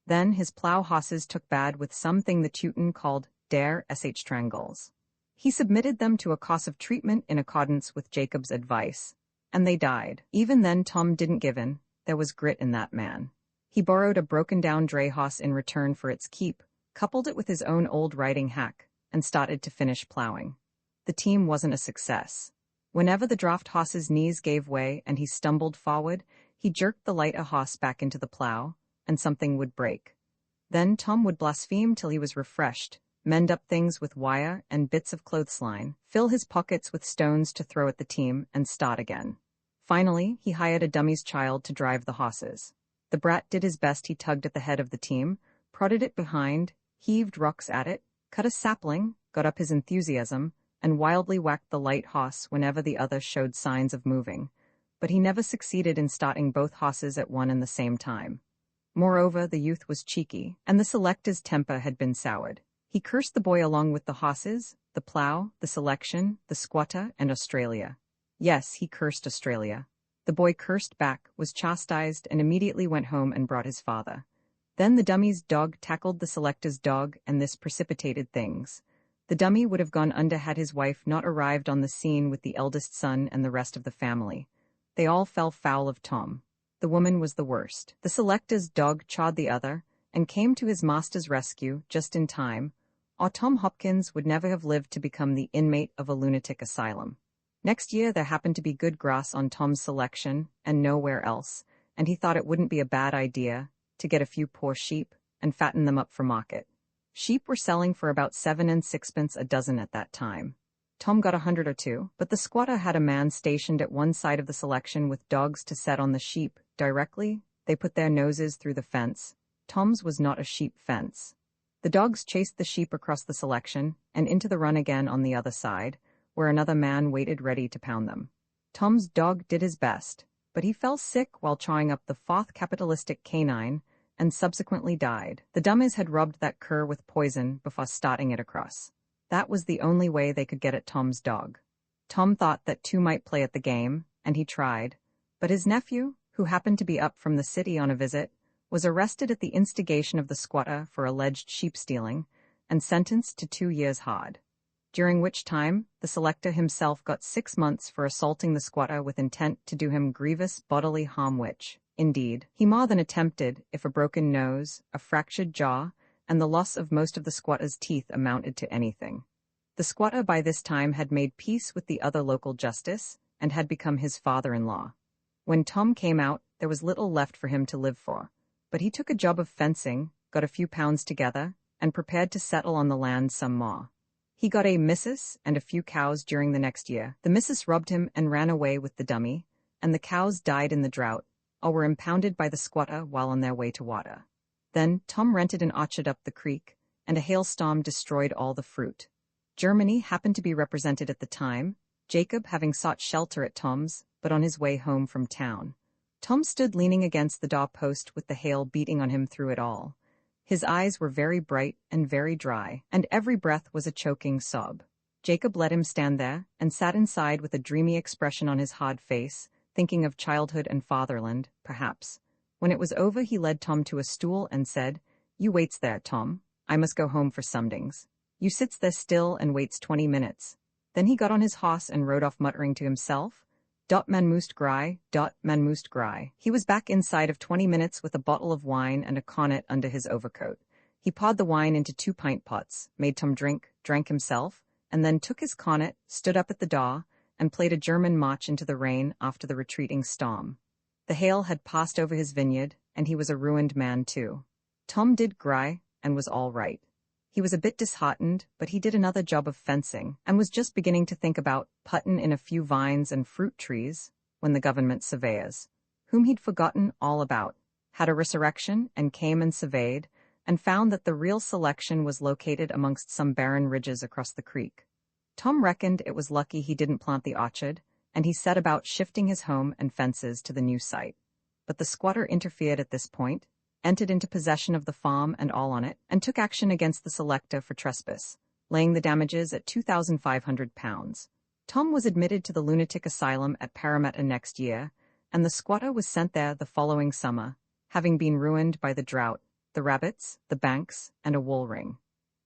Then his plough hosses took bad with something the Teuton called der strangles. He submitted them to a course of treatment in accordance with Jacob's advice, and they died. Even then Tom didn't give in. There was grit in that man. He borrowed a broken-down dray horse in return for its keep, coupled it with his own old riding hack, and started to finish ploughing. The team wasn't a success. Whenever the draft horse's knees gave way and he stumbled forward, he jerked the lighter horse back into the plough, and something would break. Then Tom would blaspheme till he was refreshed, mend up things with wire and bits of clothesline, fill his pockets with stones to throw at the team, and start again. Finally, he hired a dummy's child to drive the horses. The brat did his best. He tugged at the head of the team, prodded it behind, heaved rocks at it, cut a sapling, got up his enthusiasm, and wildly whacked the light horse whenever the other showed signs of moving, but he never succeeded in starting both horses at one and the same time. Moreover, the youth was cheeky, and the selector's temper had been soured. He cursed the boy along with the horses, the plough, the selection, the squatter, and Australia. Yes, he cursed Australia. The boy cursed back, was chastised, and immediately went home and brought his father. Then the dummy's dog tackled the selector's dog, and this precipitated things. The dummy would have gone under had his wife not arrived on the scene with the eldest son and the rest of the family. They all fell foul of Tom. The woman was the worst. The selector's dog chawed the other, and came to his master's rescue just in time, or Tom Hopkins would never have lived to become the inmate of a lunatic asylum. Next year there happened to be good grass on Tom's selection, and nowhere else, and he thought it wouldn't be a bad idea to get a few poor sheep and fatten them up for market. Sheep were selling for about 7 and 6pence a dozen at that time. Tom got 100 or two, but the squatter had a man stationed at one side of the selection with dogs to set on the sheep. Directly, they put their noses through the fence. Tom's was not a sheep fence. The dogs chased the sheep across the selection and into the run again on the other side, where another man waited ready to pound them. Tom's dog did his best, but he fell sick while chawing up the fourth capitalistic canine and subsequently died. The dummies had rubbed that cur with poison before starting it across. That was the only way they could get at Tom's dog. Tom thought that two might play at the game, and he tried, but his nephew, who happened to be up from the city on a visit, was arrested at the instigation of the squatter for alleged sheep stealing and sentenced to 2 years hard, during which time the selector himself got 6 months for assaulting the squatter with intent to do him grievous bodily harm which, indeed, he more than attempted if a broken nose, a fractured jaw, and the loss of most of the squatter's teeth amounted to anything. The squatter by this time had made peace with the other local justice and had become his father-in-law. When Tom came out, there was little left for him to live for, but he took a job of fencing, got a few pounds together, and prepared to settle on the land some more. He got a missus and a few cows during the next year. The missus robbed him and ran away with the dummy, and the cows died in the drought, or were impounded by the squatter while on their way to water. Then Tom rented an orchard up the creek, and a hailstorm destroyed all the fruit. Germany happened to be represented at the time, Jacob having sought shelter at Tom's, but on his way home from town. Tom stood leaning against the door-post with the hail beating on him through it all. His eyes were very bright and very dry, and every breath was a choking sob. Jacob let him stand there, and sat inside with a dreamy expression on his hard face, thinking of childhood and fatherland, perhaps. When it was over he led Tom to a stool and said, "You waits there, Tom. I must go home for somedings. You sits there still and waits 20 minutes. Then he got on his hoss and rode off muttering to himself, man moost gry, man moost gry." He was back inside of 20 minutes with a bottle of wine and a cornet under his overcoat. He poured the wine into 2 pint pots, made Tom drink, drank himself, and then took his cornet, stood up at the door, and played a German march into the rain after the retreating storm. The hail had passed over his vineyard, and he was a ruined man too. Tom did cry, and was all right. He was a bit disheartened, but he did another job of fencing, and was just beginning to think about puttin' in a few vines and fruit trees, when the government surveyors, whom he'd forgotten all about, had a resurrection and came and surveyed, and found that the real selection was located amongst some barren ridges across the creek. Tom reckoned it was lucky he didn't plant the orchard, and he set about shifting his home and fences to the new site. But the squatter interfered at this point, entered into possession of the farm and all on it, and took action against the selector for trespass, laying the damages at £2,500. Tom was admitted to the lunatic asylum at Parramatta next year, and the squatter was sent there the following summer, having been ruined by the drought, the rabbits, the banks, and a wool ring.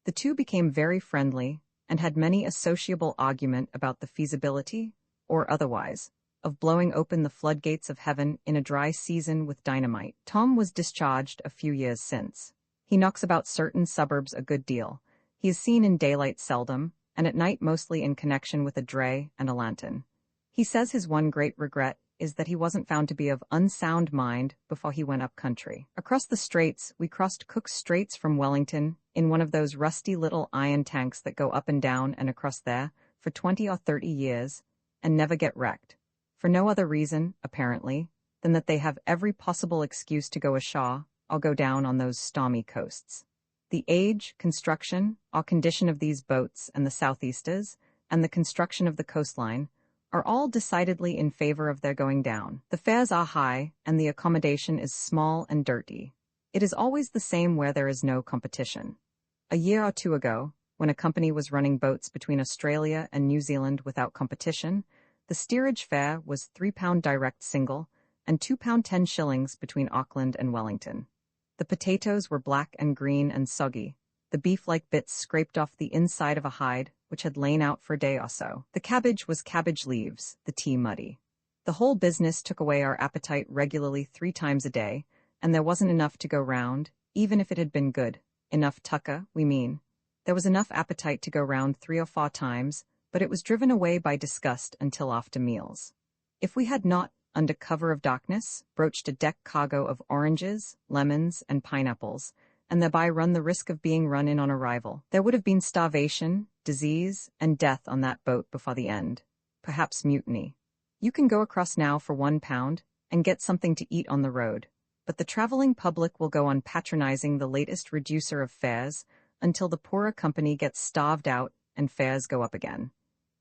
The two became very friendly, and had many a sociable argument about the feasibility, or otherwise, of blowing open the floodgates of heaven in a dry season with dynamite. Tom was discharged a few years since. He knocks about certain suburbs a good deal. He is seen in daylight seldom, and at night mostly in connection with a dray and a lantern. He says his one great regret is that he wasn't found to be of unsound mind before he went up country. Across the straits, we crossed Cook's Straits from Wellington in one of those rusty little iron tanks that go up and down and across there for 20 or 30 years and never get wrecked, for no other reason, apparently, than that they have every possible excuse to go ashore or go down on those stormy coasts. The age, construction, or condition of these boats and the southeasters, and the construction of the coastline, are all decidedly in favor of their going down. The fares are high, and the accommodation is small and dirty. It is always the same where there is no competition. A year or two ago, when a company was running boats between Australia and New Zealand without competition, the steerage fare was £3 direct single and £2.10 between Auckland and Wellington. The potatoes were black and green and soggy, the beef-like bits scraped off the inside of a hide which had lain out for a day or so. The cabbage was cabbage leaves, the tea muddy. The whole business took away our appetite regularly 3 times a day, and there wasn't enough to go round, even if it had been good. Enough tucker, we mean. There was enough appetite to go round 3 or 4 times, but it was driven away by disgust until after meals. If we had not, under cover of darkness, broached a deck cargo of oranges, lemons, and pineapples, and thereby run the risk of being run in on arrival, there would have been starvation, disease, and death on that boat before the end, perhaps mutiny. You can go across now for £1 and get something to eat on the road, but the traveling public will go on patronizing the latest reducer of fares until the poorer company gets starved out and fares go up again.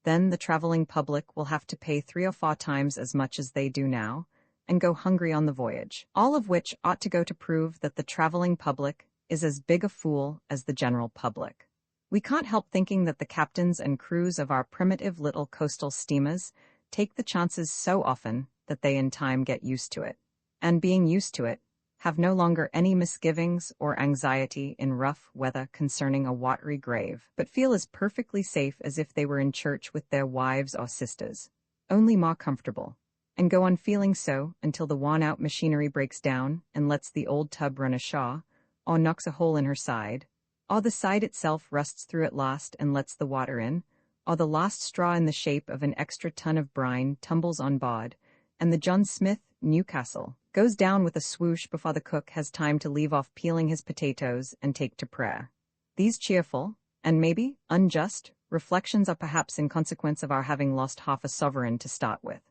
Then the traveling public will have to pay 3 or 4 times as much as they do now and go hungry on the voyage, all of which ought to go to prove that the traveling public is as big a fool as the general public. We can't help thinking that the captains and crews of our primitive little coastal steamers take the chances so often that they in time get used to it, and being used to it, have no longer any misgivings or anxiety in rough weather concerning a watery grave, but feel as perfectly safe as if they were in church with their wives or sisters, only more comfortable, and go on feeling so until the worn-out machinery breaks down and lets the old tub run ashore, or knocks a hole in her side, or the side itself rusts through at last and lets the water in, or the last straw in the shape of an extra ton of brine tumbles on board, and the John Smith, Newcastle, goes down with a swoosh before the cook has time to leave off peeling his potatoes and take to prayer. These cheerful, and maybe unjust, reflections are perhaps in consequence of our having lost half a sovereign to start with.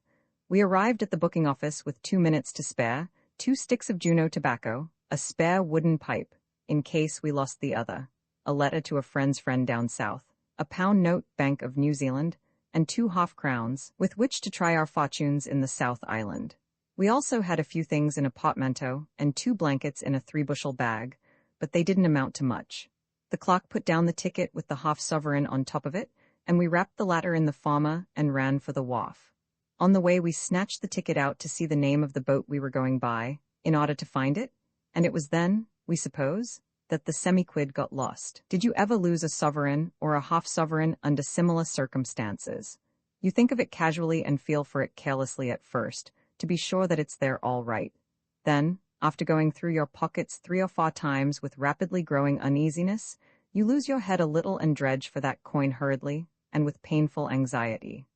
We arrived at the booking office with 2 minutes to spare, 2 sticks of Juno tobacco, a spare wooden pipe, in case we lost the other, a letter to a friend's friend down south, a £1 note Bank of New Zealand, and 2 half-crowns, with which to try our fortunes in the South Island. We also had a few things in a portmanteau and 2 blankets in a 3-bushel bag, but they didn't amount to much. The clock put down the ticket with the half-sovereign on top of it, and we wrapped the latter in the former and ran for the wharf. On the way we snatched the ticket out to see the name of the boat we were going by, in order to find it, and it was then, we suppose, that the semi-quid got lost. Did you ever lose a sovereign or a half-sovereign under similar circumstances? You think of it casually and feel for it carelessly at first, to be sure that it's there all right. Then, after going through your pockets 3 or 4 times with rapidly growing uneasiness, you lose your head a little and dredge for that coin hurriedly, and with painful anxiety.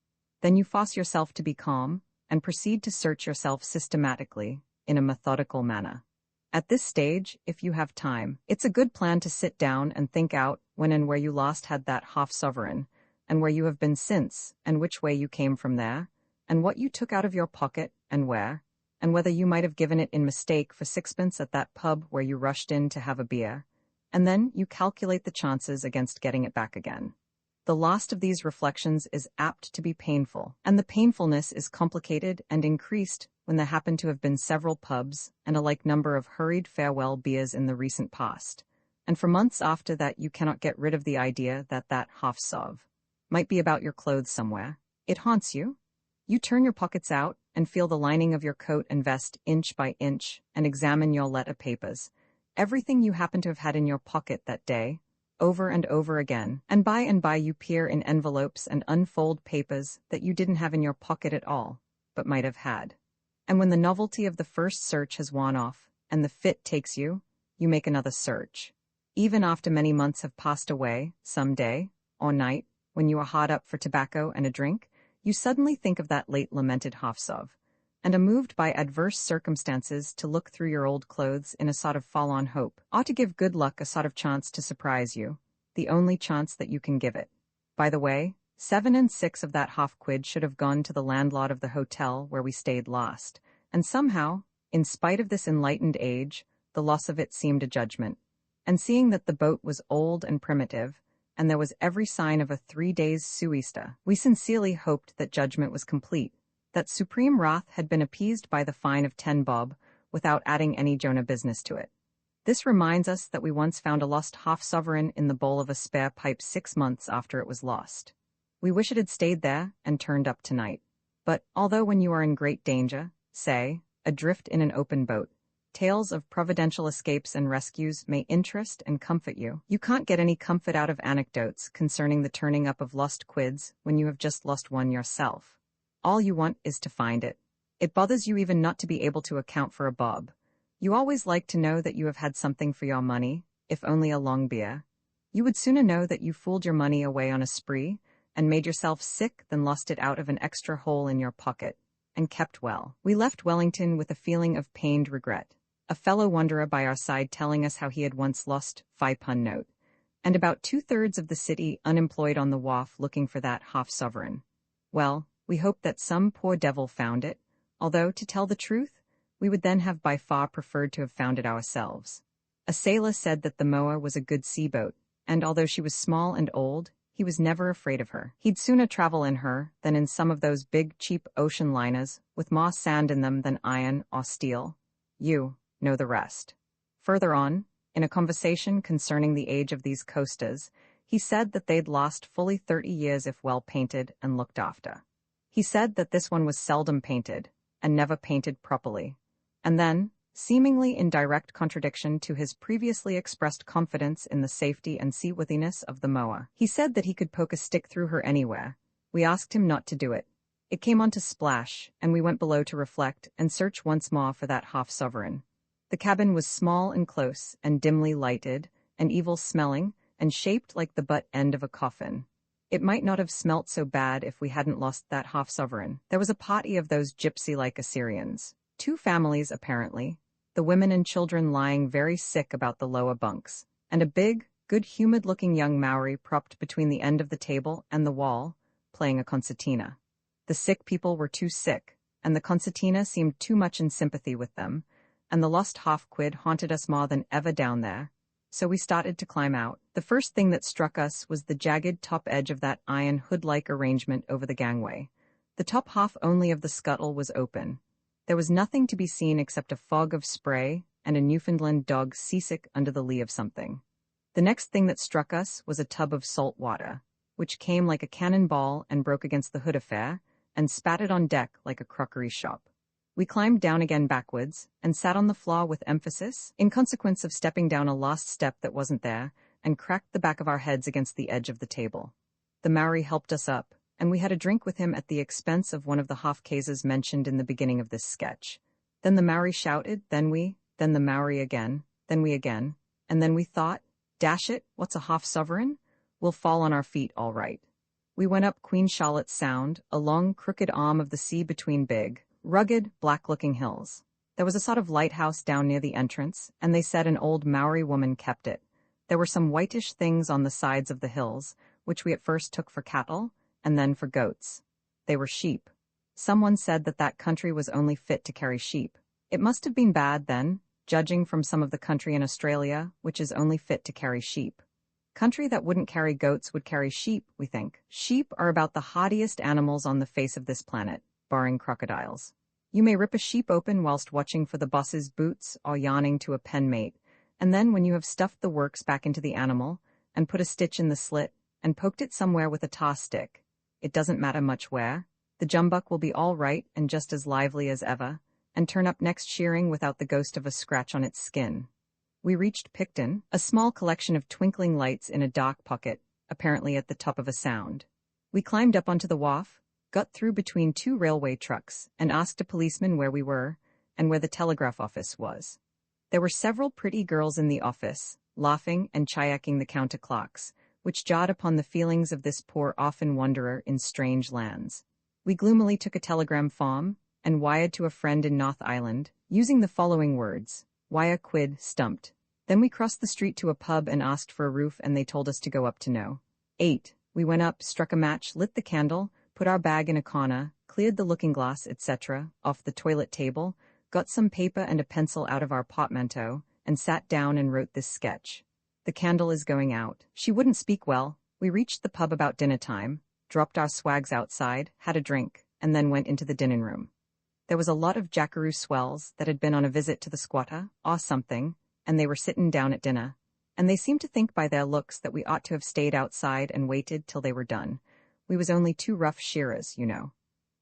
Then you force yourself to be calm, and proceed to search yourself systematically, in a methodical manner. At this stage, if you have time, it's a good plan to sit down and think out when and where you last had that half-sovereign, and where you have been since, and which way you came from there, and what you took out of your pocket, and where, and whether you might have given it in mistake for sixpence at that pub where you rushed in to have a beer, and then you calculate the chances against getting it back again. The last of these reflections is apt to be painful, and the painfulness is complicated and increased when there happen to have been several pubs and a like number of hurried farewell beers in the recent past, and for months after that you cannot get rid of the idea that that half-sov might be about your clothes somewhere. It haunts you. You turn your pockets out and feel the lining of your coat and vest inch by inch and examine your letter papers, everything you happen to have had in your pocket that day, over and over again, and by you peer in envelopes and unfold papers that you didn't have in your pocket at all, but might have had. And when the novelty of the first search has worn off, and the fit takes you, you make another search. Even after many months have passed away, some day, or night, when you are hard up for tobacco and a drink, you suddenly think of that late lamented half-sov, and are moved by adverse circumstances to look through your old clothes in a sort of forlorn hope, ought to give good luck a sort of chance to surprise you, the only chance that you can give it. By the way, 7 and 6 of that half-quid should have gone to the landlord of the hotel where we stayed last, and somehow, in spite of this enlightened age, the loss of it seemed a judgment. And seeing that the boat was old and primitive, and there was every sign of a 3 days' siesta, we sincerely hoped that judgment was complete, that supreme wrath had been appeased by the fine of 10 bob, without adding any Jonah business to it. This reminds us that we once found a lost half-sovereign in the bowl of a spare pipe 6 months after it was lost. We wish it had stayed there and turned up tonight. But, although when you are in great danger, say, adrift in an open boat, tales of providential escapes and rescues may interest and comfort you, you can't get any comfort out of anecdotes concerning the turning up of lost quids when you have just lost one yourself. All you want is to find it. It bothers you even not to be able to account for a bob. You always like to know that you have had something for your money, if only a long beer. You would sooner know that you fooled your money away on a spree, and made yourself sick than lost it out of an extra hole in your pocket, and kept well. We left Wellington with a feeling of pained regret, a fellow wanderer by our side telling us how he had once lost £5 note, and about 2/3 of the city unemployed on the wharf looking for that half-sovereign. Well, we hoped that some poor devil found it, although, to tell the truth, we would then have by far preferred to have found it ourselves. A sailor said that the Moa was a good sea-boat, and although she was small and old, he was never afraid of her. He'd sooner travel in her than in some of those big, cheap ocean liners with more sand in them than iron or steel. You know the rest. Further on, in a conversation concerning the age of these coasters, he said that they'd last fully 30 years if well painted and looked after. He said that this one was seldom painted, and never painted properly. And then, seemingly in direct contradiction to his previously expressed confidence in the safety and seaworthiness of the Moa, he said that he could poke a stick through her anywhere. We asked him not to do it. It came on to splash, and we went below to reflect and search once more for that half-sovereign. The cabin was small and close, and dimly lighted, and evil-smelling, and shaped like the butt end of a coffin. It might not have smelt so bad if we hadn't lost that half-sovereign. There was a party of those gypsy-like Assyrians, 2 families apparently, the women and children lying very sick about the lower bunks, and a big, good-humored-looking young Maori propped between the end of the table and the wall, playing a concertina. The sick people were too sick, and the concertina seemed too much in sympathy with them, and the lost half-quid haunted us more than ever down there. So we started to climb out. The first thing that struck us was the jagged top edge of that iron hood-like arrangement over the gangway. The top half only of the scuttle was open. There was nothing to be seen except a fog of spray and a Newfoundland dog seasick under the lee of something. The next thing that struck us was a tub of salt water, which came like a cannonball and broke against the hood affair, and spattered on deck like a crockery shop. We climbed down again backwards, and sat on the floor with emphasis, in consequence of stepping down a lost step that wasn't there, and cracked the back of our heads against the edge of the table. The Maori helped us up, and we had a drink with him at the expense of one of the half-cases mentioned in the beginning of this sketch. Then the Maori shouted, then the Maori again, then we again, and then we thought, dash it, what's a half-sovereign? We'll fall on our feet all right. We went up Queen Charlotte's Sound, a long, crooked arm of the sea between big, rugged, black-looking hills. There was a sort of lighthouse down near the entrance, and they said an old Maori woman kept it. There were some whitish things on the sides of the hills, which we at first took for cattle, and then for goats. They were sheep. Someone said that that country was only fit to carry sheep. It must have been bad then, judging from some of the country in Australia, which is only fit to carry sheep. Country that wouldn't carry goats would carry sheep, we think. Sheep are about the hardiest animals on the face of this planet, barring crocodiles. You may rip a sheep open whilst watching for the boss's boots or yarning to a pen mate, and then when you have stuffed the works back into the animal, and put a stitch in the slit, and poked it somewhere with a tar stick, it doesn't matter much where, the jumbuck will be all right and just as lively as ever, and turn up next shearing without the ghost of a scratch on its skin. We reached Picton, a small collection of twinkling lights in a dark pocket, apparently at the top of a sound. We climbed up onto the wharf, got through between two railway trucks, and asked a policeman where we were, and where the telegraph office was. There were several pretty girls in the office, laughing and chayaking the counter clerks, which jarred upon the feelings of this poor orphan wanderer in strange lands. We gloomily took a telegram form, and wired to a friend in North Island, using the following words: "Wire quid, stumped." Then we crossed the street to a pub and asked for a roof, and they told us to go up to No. 8. We went up, struck a match, lit the candle, put our bag in a corner, cleared the looking-glass, etc., off the toilet table, got some paper and a pencil out of our portmanteau, and sat down and wrote this sketch. The candle is going out. She wouldn't speak well. We reached the pub about dinner time, dropped our swags outside, had a drink, and then went into the dining room. There was a lot of jackaroo swells that had been on a visit to the squatter, or something, and they were sitting down at dinner, and they seemed to think by their looks that we ought to have stayed outside and waited till they were done. We was only two rough shearers, you know.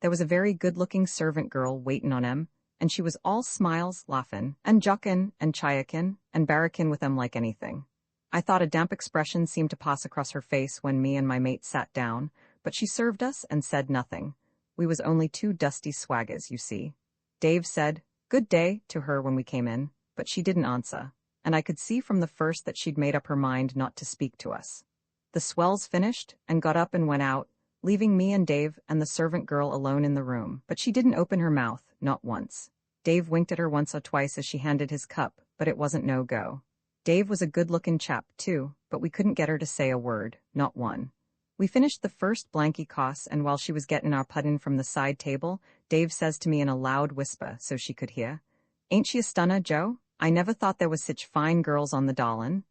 There was a very good-looking servant girl waitin' on 'em, and she was all smiles, laughin', and jockin', and chayakin', and barrackin' with 'em like anything. I thought a damp expression seemed to pass across her face when me and my mate sat down, but she served us and said nothing. We was only two dusty swaggers, you see. Dave said, "Good day," to her when we came in, but she didn't answer, and I could see from the first that she'd made up her mind not to speak to us. The swells finished, and got up and went out, leaving me and Dave and the servant girl alone in the room, but she didn't open her mouth, not once. Dave winked at her once or twice as she handed his cup, but it wasn't no go. Dave was a good-looking chap, too, but we couldn't get her to say a word, not one. We finished the first blanky coss, and while she was getting our puddin' from the side table, Dave says to me in a loud whisper so she could hear, "Ain't she a stunner, Joe? I never thought there was sich fine girls on the Darlin'."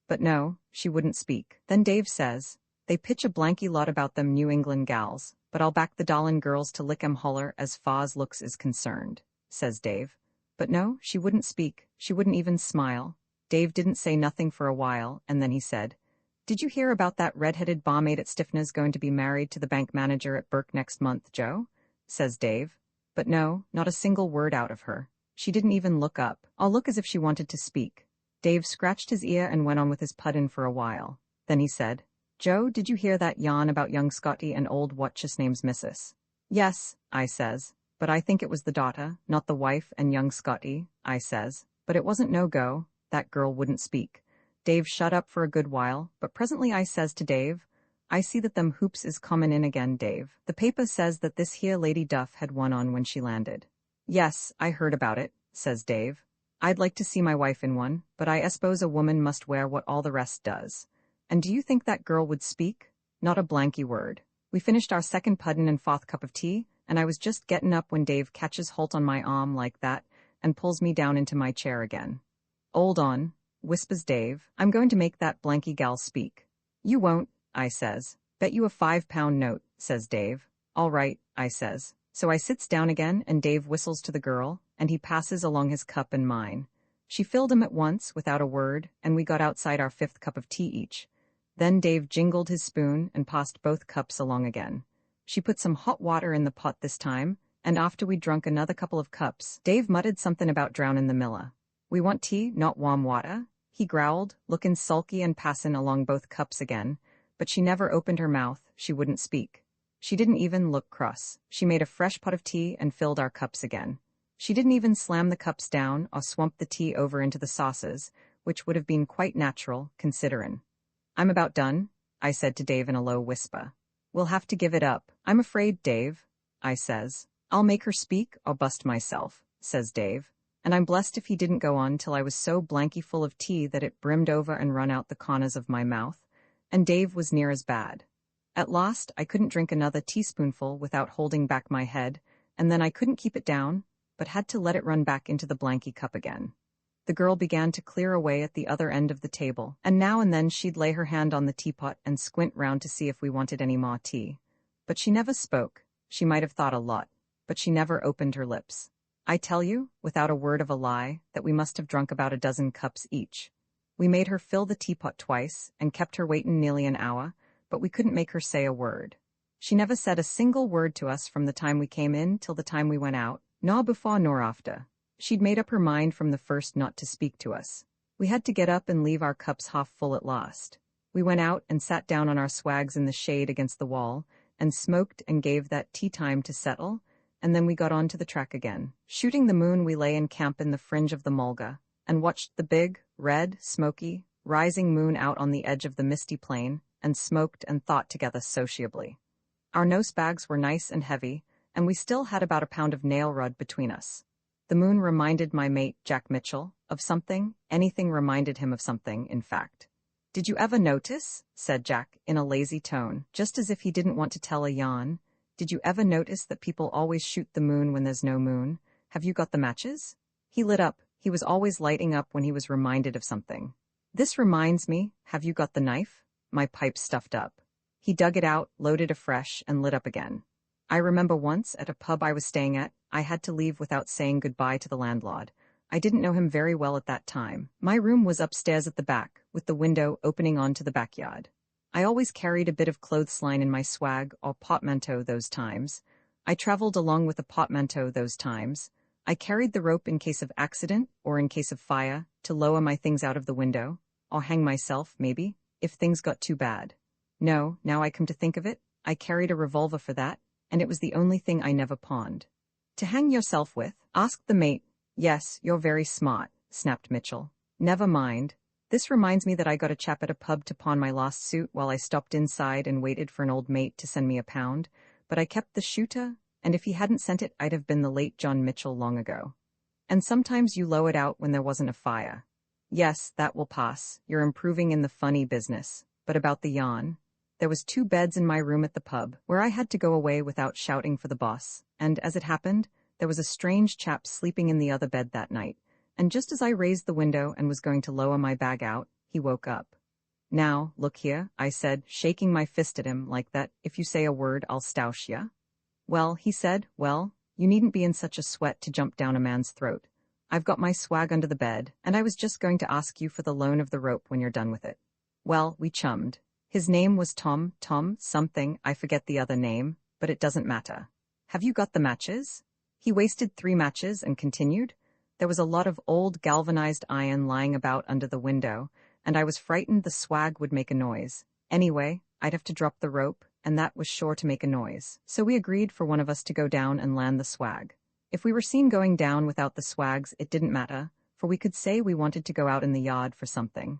But no, she wouldn't speak. Then Dave says, "They pitch a blanky lot about them New England gals, but I'll back the Darlin' girls to lick 'em holler as far's looks is concerned," says Dave. But no, she wouldn't speak, she wouldn't even smile. Dave didn't say nothing for a while, and then he said, "Did you hear about that red-headed barmaid at Stiffner's going to be married to the bank manager at Burke next month, Joe?" says Dave. But no, not a single word out of her. She didn't even look up, or look as if she wanted to speak. Dave scratched his ear and went on with his puddin' for a while. Then he said, "Joe, did you hear that yarn about young Scotty and old what's-his-name's missus?" "Yes," I says, "but I think it was the daughter, not the wife, and young Scotty," I says. But it wasn't no go. That girl wouldn't speak. Dave shut up for a good while, but presently I says to Dave, "I see that them hoops is comin' in again, Dave. The paper says that this here Lady Duff had one on when she landed." "Yes, I heard about it," says Dave. "I'd like to see my wife in one, but I suppose a woman must wear what all the rest does. And do you think that girl would speak? Not a blanky word." We finished our second puddin' and fourth cup of tea, and I was just gettin' up when Dave catches holt on my arm like that and pulls me down into my chair again. "'Old on," whispers Dave. "I'm going to make that blanky gal speak." "You won't," I says. "Bet you a £5 note," says Dave. "All right," I says. So I sits down again, and Dave whistles to the girl, and he passes along his cup and mine. She filled him at once, without a word, and we got outside our fifth cup of tea each. Then Dave jingled his spoon and passed both cups along again. She put some hot water in the pot this time, and after we'd drunk another couple of cups, Dave muttered something about drownin' the miller. "We want tea, not warm water," he growled, looking sulky and passin' along both cups again, but she never opened her mouth, she wouldn't speak. She didn't even look cross. She made a fresh pot of tea and filled our cups again. She didn't even slam the cups down or swamp the tea over into the sauces, which would have been quite natural, considerin'. "I'm about done," I said to Dave in a low whisper. We'll have to give it up. I'm afraid, Dave, I says. I'll make her speak or bust myself, says Dave. And I'm blessed if he didn't go on till I was so blanky full of tea that it brimmed over and run out the corners of my mouth, and Dave was near as bad. At last, I couldn't drink another teaspoonful without holding back my head, and then I couldn't keep it down, but had to let it run back into the blanky cup again. The girl began to clear away at the other end of the table, and now and then she'd lay her hand on the teapot and squint round to see if we wanted any more tea. But she never spoke. She might have thought a lot, but she never opened her lips. I tell you, without a word of a lie, that we must have drunk about a dozen cups each. We made her fill the teapot twice, and kept her waitin' nearly an hour, but we couldn't make her say a word. She never said a single word to us from the time we came in till the time we went out, nor before nor after. She'd made up her mind from the first not to speak to us. We had to get up and leave our cups half full at last. We went out and sat down on our swags in the shade against the wall, and smoked and gave that tea time to settle, and then we got on to the track again. Shooting the moon, we lay in camp in the fringe of the mulga, and watched the big, red, smoky, rising moon out on the edge of the misty plain, and smoked and thought together sociably. Our nose bags were nice and heavy, and we still had about a pound of nail rud between us. The moon reminded my mate, Jack Mitchell, of something. Anything reminded him of something, in fact. "Did you ever notice," said Jack, in a lazy tone, just as if he didn't want to tell a yarn, "did you ever notice that people always shoot the moon when there's no moon? Have you got the matches?" He lit up. He was always lighting up when he was reminded of something. "This reminds me, have you got the knife?" My pipe stuffed up. He dug it out, loaded afresh, and lit up again. I remember once, at a pub I was staying at, I had to leave without saying goodbye to the landlord. I didn't know him very well at that time. My room was upstairs at the back, with the window opening onto the backyard. I always carried a bit of clothesline in my swag or portmanteau those times. I traveled along with a portmanteau those times. I carried the rope in case of accident, or in case of fire, to lower my things out of the window, or hang myself, maybe, if things got too bad. No, now I come to think of it, I carried a revolver for that, and it was the only thing I never pawned. "To hang yourself with?" asked the mate. "Yes, you're very smart," snapped Mitchell. "Never mind. This reminds me that I got a chap at a pub to pawn my lost suit while I stopped inside and waited for an old mate to send me a pound, but I kept the shooter, and if he hadn't sent it, I'd have been the late John Mitchell long ago. And sometimes you low it out when there wasn't a fire. Yes, that will pass. You're improving in the funny business. But about the yarn. There was 2 beds in my room at the pub, where I had to go away without shouting for the boss, and as it happened, there was a strange chap sleeping in the other bed that night, and just as I raised the window and was going to lower my bag out, he woke up. "Now, look here," I said, shaking my fist at him like that, "if you say a word, I'll stoush ya." "Well," he said, "well, you needn't be in such a sweat to jump down a man's throat. I've got my swag under the bed, and I was just going to ask you for the loan of the rope when you're done with it." Well, we chummed. His name was Tom something, I forget the other name, but it doesn't matter. "Have you got the matches?" He wasted 3 matches and continued. There was a lot of old galvanized iron lying about under the window, and I was frightened the swag would make a noise. Anyway, I'd have to drop the rope, and that was sure to make a noise. So we agreed for one of us to go down and land the swag. If we were seen going down without the swags, it didn't matter, for we could say we wanted to go out in the yard for something.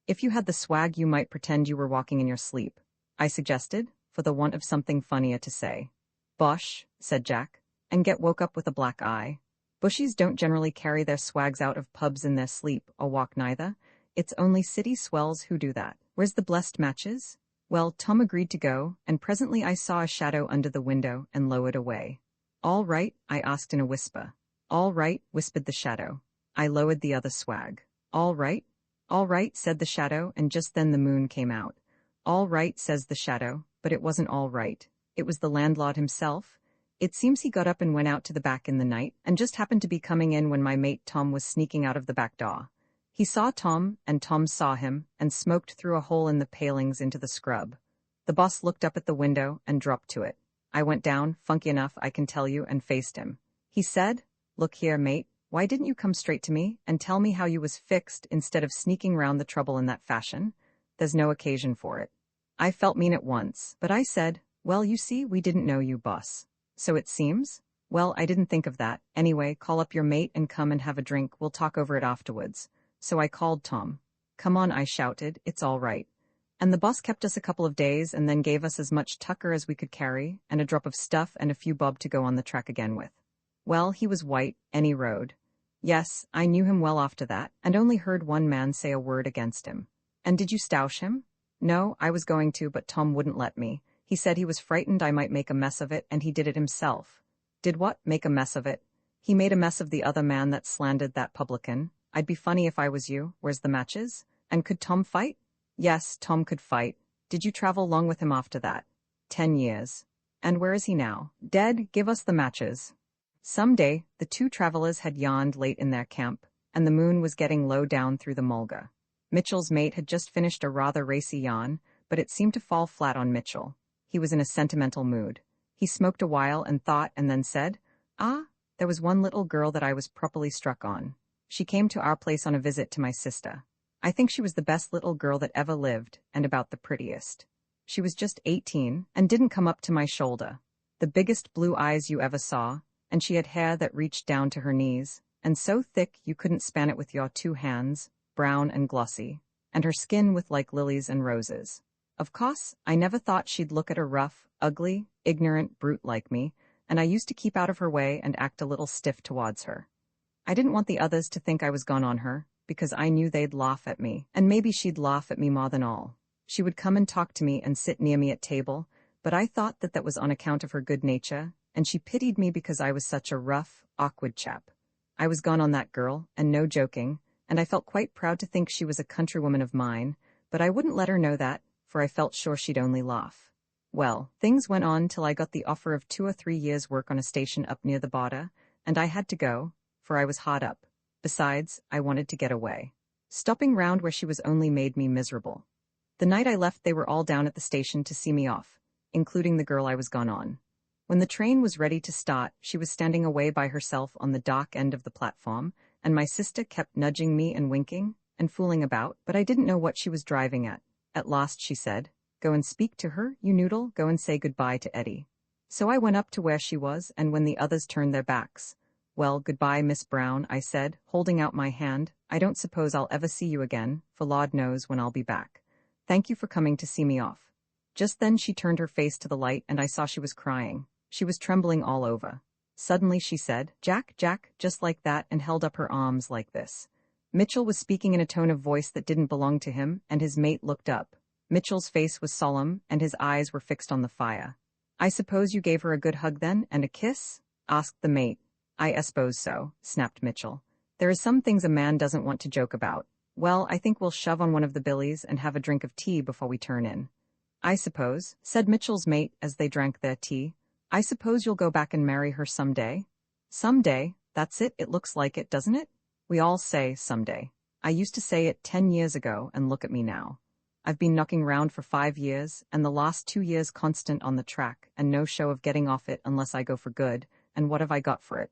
"If you had the swag, you might pretend you were walking in your sleep," I suggested, for the want of something funnier to say. "Bosh," said Jack, "and get woke up with a black eye. Bushies don't generally carry their swags out of pubs in their sleep, or walk neither. It's only city swells who do that. Where's the blessed matches?" Well, Tom agreed to go, and presently I saw a shadow under the window and lowered away. "All right?" I asked in a whisper. "All right," whispered the shadow. I lowered the other swag. "All right?" "All right," said the shadow, and just then the moon came out. "All right," says the shadow, but it wasn't all right. It was the landlord himself. It seems he got up and went out to the back in the night, and just happened to be coming in when my mate Tom was sneaking out of the back door. He saw Tom, and Tom saw him, and smoked through a hole in the palings into the scrub. The boss looked up at the window and dropped to it. I went down, funky enough, I can tell you, and faced him. He said, "Look here, mate, why didn't you come straight to me and tell me how you was fixed instead of sneaking round the trouble in that fashion? There's no occasion for it." I felt mean at once, but I said, "Well, you see, we didn't know you, boss." "So it seems?" "Well, I didn't think of that. Anyway, call up your mate and come and have a drink. We'll talk over it afterwards." So I called Tom. "Come on," I shouted, "it's all right." And the boss kept us a couple of days and then gave us as much tucker as we could carry, and a drop of stuff and a few bob to go on the track again with. Well, he was white, any road. Yes, I knew him well after that, and only heard one man say a word against him. And did you stoush him? No, I was going to, but Tom wouldn't let me. He said he was frightened I might make a mess of it, and he did it himself. Did what? Make a mess of it? He made a mess of the other man that slandered that publican. I'd be funny if I was you. Where's the matches? And could Tom fight? Yes, Tom could fight. Did you travel long with him after that? 10 years. And where is he now? Dead. Give us the matches. Some day, the two travelers had yawned late in their camp, and the moon was getting low down through the mulga. Mitchell's mate had just finished a rather racy yawn, but it seemed to fall flat on Mitchell. He was in a sentimental mood. He smoked a while and thought, and then said, there was one little girl that I was properly struck on. She came to our place on a visit to my sister. I think she was the best little girl that ever lived, and about the prettiest. She was just 18, and didn't come up to my shoulder. The biggest blue eyes you ever saw, and she had hair that reached down to her knees, and so thick you couldn't span it with your two hands, brown and glossy, and her skin with like lilies and roses. Of course, I never thought she'd look at a rough, ugly, ignorant brute like me, and I used to keep out of her way and act a little stiff towards her. I didn't want the others to think I was gone on her, because I knew they'd laugh at me, and maybe she'd laugh at me more than all. She would come and talk to me and sit near me at table, but I thought that was on account of her good nature, and she pitied me because I was such a rough, awkward chap. I was gone on that girl, and no joking, and I felt quite proud to think she was a countrywoman of mine, but I wouldn't let her know that, for I felt sure she'd only laugh. Well, things went on till I got the offer of 2 or 3 years' work on a station up near the border, and I had to go, for I was hard up. Besides, I wanted to get away. Stopping round where she was only made me miserable. The night I left they were all down at the station to see me off, including the girl I was gone on. When the train was ready to start, she was standing away by herself on the dock end of the platform, and my sister kept nudging me and winking, and fooling about, but I didn't know what she was driving at. At last she said, "Go and speak to her, you noodle, go and say goodbye to Eddie." So I went up to where she was, and when the others turned their backs, "Well, goodbye, Miss Brown," I said, holding out my hand. "I don't suppose I'll ever see you again, for Lord knows when I'll be back. Thank you for coming to see me off." Just then she turned her face to the light and I saw she was crying. She was trembling all over. Suddenly she said, "Jack, Jack," just like that, and held up her arms like this. Mitchell was speaking in a tone of voice that didn't belong to him, and his mate looked up. Mitchell's face was solemn, and his eyes were fixed on the fire. "I suppose you gave her a good hug then, and a kiss?" asked the mate. "I suppose so," snapped Mitchell. "There is some things a man doesn't want to joke about. Well, I think we'll shove on one of the billies and have a drink of tea before we turn in." "I suppose," said Mitchell's mate as they drank their tea, "I suppose you'll go back and marry her some day?" "Some day, that's it looks like it, doesn't it? We all say someday. I used to say it 10 years ago, and look at me now. I've been knocking round for 5 years, and the last 2 years constant on the track, and no show of getting off it unless I go for good, and what have I got for it?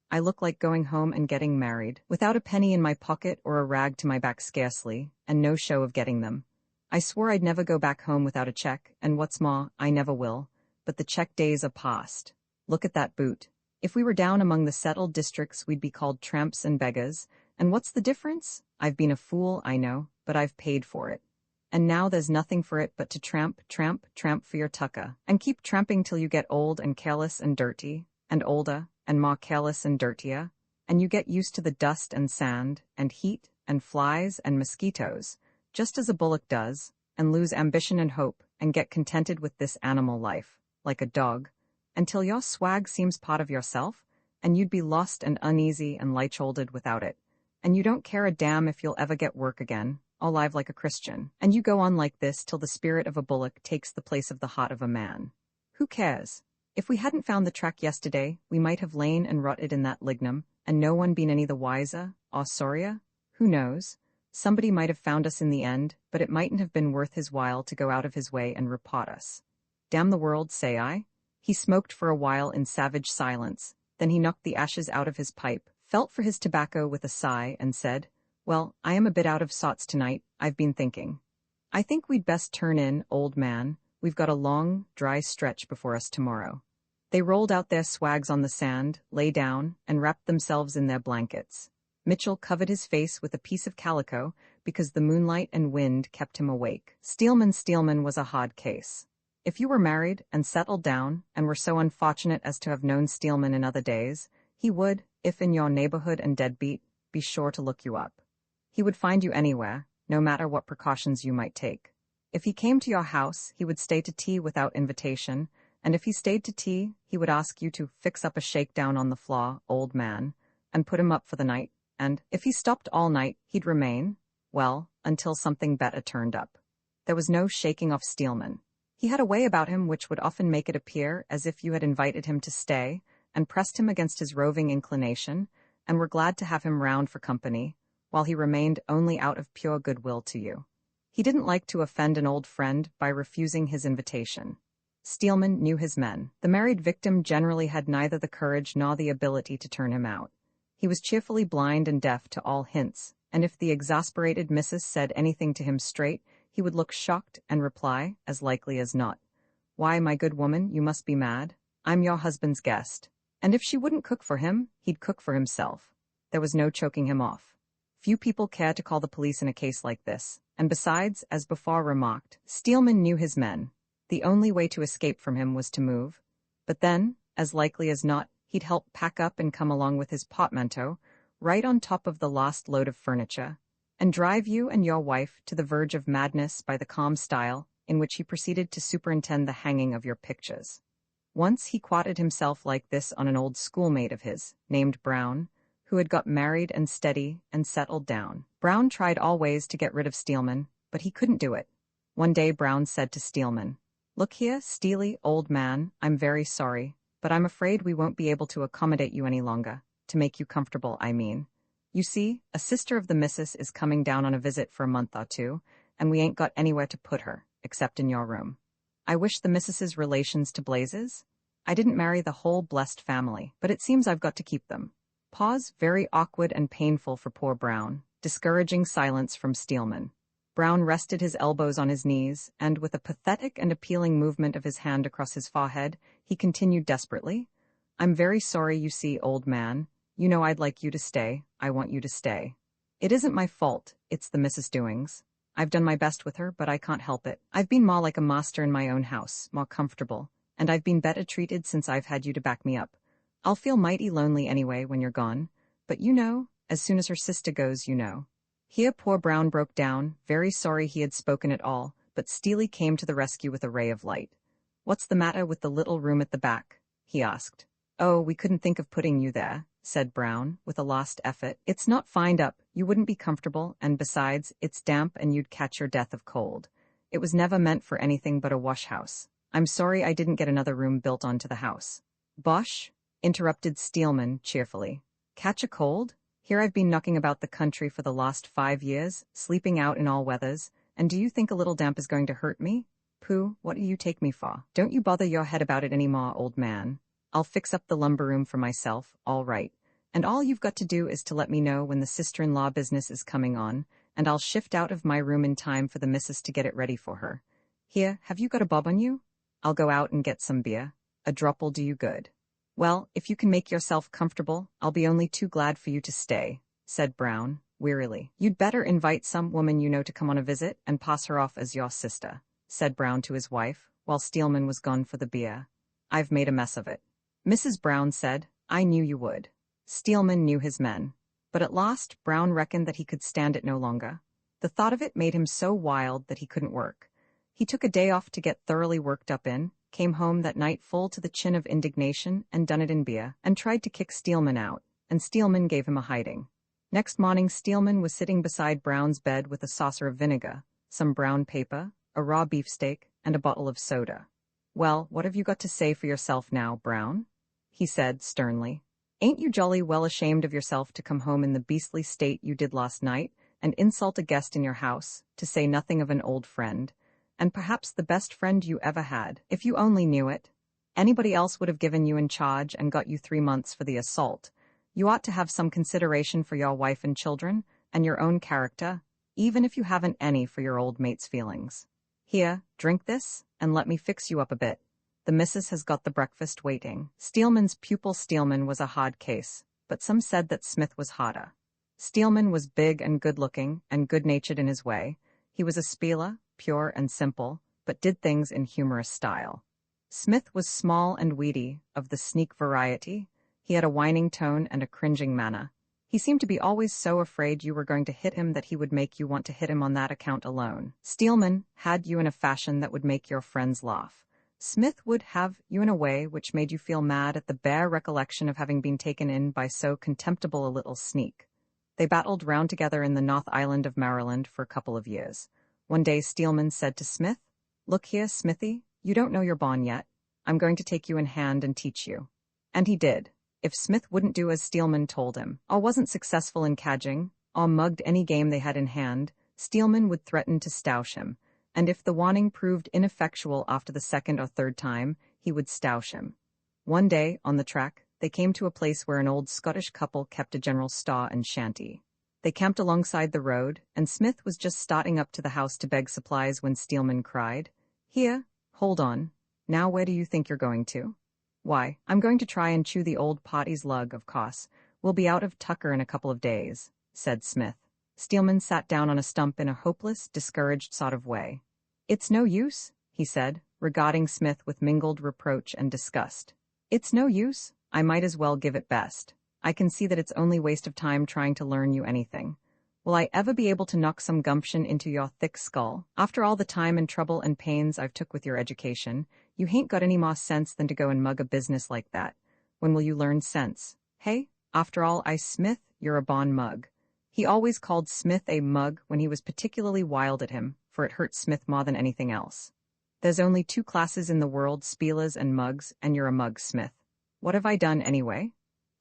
I look like going home and getting married, without a penny in my pocket or a rag to my back scarcely, and no show of getting them. I swore I'd never go back home without a check, and what's more, I never will, but the check days are past. Look at that boot. If we were down among the settled districts we'd be called tramps and beggars, and what's the difference? I've been a fool, I know, but I've paid for it. And now there's nothing for it but to tramp, tramp, tramp for your tucker, and keep tramping till you get old and careless and dirty, and older, and more careless and dirtier, and you get used to the dust and sand, and heat, and flies, and mosquitoes, just as a bullock does, and lose ambition and hope, and get contented with this animal life, like a dog, until your swag seems part of yourself, and you'd be lost and uneasy and light-shouldered without it, and you don't care a damn if you'll ever get work again, or live like a Christian, and you go on like this till the spirit of a bullock takes the place of the heart of a man. Who cares? If we hadn't found the track yesterday, we might have lain and rotted in that lignum, and no one been any the wiser, or sorrier. Who knows? Somebody might have found us in the end, but it mightn't have been worth his while to go out of his way and repot us. Damn the world, say I. He smoked for a while in savage silence, then he knocked the ashes out of his pipe, felt for his tobacco with a sigh, and said, "Well, I am a bit out of sorts tonight, I've been thinking. I think we'd best turn in, old man. We've got a long, dry stretch before us tomorrow." They rolled out their swags on the sand, lay down, and wrapped themselves in their blankets. Mitchell covered his face with a piece of calico, because the moonlight and wind kept him awake. Steelman was a hard case. If you were married and settled down and were so unfortunate as to have known Steelman in other days, he would, if in your neighborhood and deadbeat, be sure to look you up. He would find you anywhere, no matter what precautions you might take. If he came to your house, he would stay to tea without invitation, and if he stayed to tea, he would ask you to fix up a shakedown on the floor, old man, and put him up for the night, and if he stopped all night, he'd remain, well, until something better turned up. There was no shaking off Steelman. He had a way about him which would often make it appear as if you had invited him to stay, and pressed him against his roving inclination, and were glad to have him round for company, while he remained only out of pure goodwill to you. He didn't like to offend an old friend by refusing his invitation. Steelman knew his men. The married victim generally had neither the courage nor the ability to turn him out. He was cheerfully blind and deaf to all hints, and if the exasperated missus said anything to him straight, he would look shocked and reply, as likely as not, "Why, my good woman, you must be mad. I'm your husband's guest." And if she wouldn't cook for him, he'd cook for himself. There was no choking him off. Few people care to call the police in a case like this, and besides, as before remarked, Steelman knew his men. The only way to escape from him was to move. But then, as likely as not, he'd help pack up and come along with his portmanteau, right on top of the last load of furniture, and drive you and your wife to the verge of madness by the calm style in which he proceeded to superintend the hanging of your pictures. Once he quoted himself like this on an old schoolmate of his, named Brown, who had got married and steady and settled down. Brown tried all ways to get rid of Steelman, but he couldn't do it. One day Brown said to Steelman, "Look here, Steely, old man, I'm very sorry, but I'm afraid we won't be able to accommodate you any longer, to make you comfortable, I mean. You see, a sister of the missus is coming down on a visit for a month or two, and we ain't got anywhere to put her, except in your room. I wish the missus's relations to blazes. I didn't marry the whole blessed family, but it seems I've got to keep them." Pause, very awkward and painful for poor Brown. Discouraging silence from Steelman. Brown rested his elbows on his knees, and with a pathetic and appealing movement of his hand across his forehead, he continued desperately, "I'm very sorry, you see, old man. You know I'd like you to stay. I want you to stay. It isn't my fault, it's the missus' doings. I've done my best with her, but I can't help it. I've been more like a master in my own house, more comfortable, and I've been better treated since I've had you to back me up. I'll feel mighty lonely anyway when you're gone, but you know, as soon as her sister goes, you know." Here poor Brown broke down, very sorry he had spoken at all, but Steely came to the rescue with a ray of light. "What's the matter with the little room at the back?" he asked. "Oh, we couldn't think of putting you there," said Brown, with a lost effort. "It's not fined up, you wouldn't be comfortable, and besides, it's damp and you'd catch your death of cold. It was never meant for anything but a wash-house. I'm sorry I didn't get another room built onto the house." "Bosh," interrupted Steelman cheerfully. "Catch a cold? Here I've been knocking about the country for the last 5 years, sleeping out in all weathers, and do you think a little damp is going to hurt me? Pooh, what do you take me for? Don't you bother your head about it any more, old man. I'll fix up the lumber room for myself, all right, and all you've got to do is to let me know when the sister-in-law business is coming on, and I'll shift out of my room in time for the missus to get it ready for her. Here, have you got a bob on you? I'll go out and get some beer. A drop'll do you good." "Well, if you can make yourself comfortable, I'll be only too glad for you to stay," said Brown, wearily. "You'd better invite some woman you know to come on a visit and pass her off as your sister," said Brown to his wife, while Steelman was gone for the beer. "I've made a mess of it." Mrs. Brown said, "I knew you would." Steelman knew his men. But at last, Brown reckoned that he could stand it no longer. The thought of it made him so wild that he couldn't work. He took a day off to get thoroughly worked up in, came home that night full to the chin of indignation and done it in beer, and tried to kick Steelman out, and Steelman gave him a hiding. Next morning Steelman was sitting beside Brown's bed with a saucer of vinegar, some brown paper, a raw beefsteak, and a bottle of soda. "Well, what have you got to say for yourself now, Brown?" he said sternly. "Ain't you jolly well ashamed of yourself to come home in the beastly state you did last night, and insult a guest in your house, to say nothing of an old friend, and perhaps the best friend you ever had, if you only knew it? Anybody else would have given you in charge and got you 3 months for the assault. You ought to have some consideration for your wife and children, and your own character, even if you haven't any for your old mate's feelings. Here, drink this, and let me fix you up a bit. The missus has got the breakfast waiting." Steelman's pupil Steelman was a hard case, but some said that Smith was harder. Steelman was big and good-looking and good-natured in his way. He was a spieler, pure and simple, but did things in humorous style. Smith was small and weedy, of the sneak variety. He had a whining tone and a cringing manner. He seemed to be always so afraid you were going to hit him that he would make you want to hit him on that account alone. Steelman had you in a fashion that would make your friends laugh. Smith would have you in a way which made you feel mad at the bare recollection of having been taken in by so contemptible a little sneak. They battled round together in the North Island of Maryland for a couple of years. One day Steelman said to Smith, "Look here, Smithy, you don't know your bond yet. I'm going to take you in hand and teach you." And he did. If Smith wouldn't do as Steelman told him, or wasn't successful in cadging, or mugged any game they had in hand, Steelman would threaten to stoush him, and if the warning proved ineffectual after the second or third time, he would stoush him. One day, on the track, they came to a place where an old Scottish couple kept a general store and shanty. They camped alongside the road, and Smith was just starting up to the house to beg supplies when Steelman cried, "Here, hold on. Now where do you think you're going to?" "Why, I'm going to try and chew the old party's lug, of course. We'll be out of tucker in a couple of days," said Smith. Steelman sat down on a stump in a hopeless, discouraged sort of way. "It's no use," he said, regarding Smith with mingled reproach and disgust. "It's no use. I might as well give it best. I can see that it's only waste of time trying to learn you anything. Will I ever be able to knock some gumption into your thick skull? After all the time and trouble and pains I've took with your education, you hain't got any more sense than to go and mug a business like that. When will you learn sense? Hey, after all, Smith, you're a born mug." He always called Smith a mug when he was particularly wild at him, for it hurt Smith more than anything else. "There's only two classes in the world, spielers and mugs, and you're a mug, Smith." "What have I done, anyway?"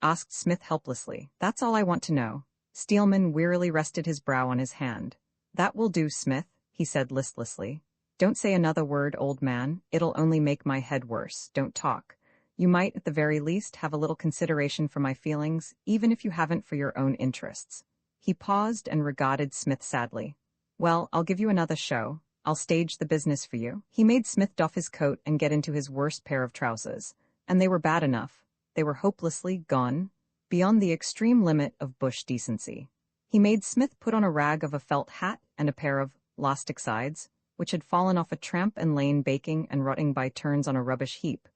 asked Smith helplessly. "That's all I want to know." Steelman wearily rested his brow on his hand. "That will do, Smith," he said listlessly. "Don't say another word, old man. It'll only make my head worse. Don't talk. You might, at the very least, have a little consideration for my feelings, even if you haven't for your own interests." He paused and regarded Smith sadly. "Well, I'll give you another show. I'll stage the business for you." He made Smith doff his coat and get into his worst pair of trousers. And they were bad enough. They were hopelessly gone, beyond the extreme limit of bush decency. He made Smith put on a rag of a felt hat and a pair of elastic sides, which had fallen off a tramp and lain baking and rotting by turns on a rubbish heap.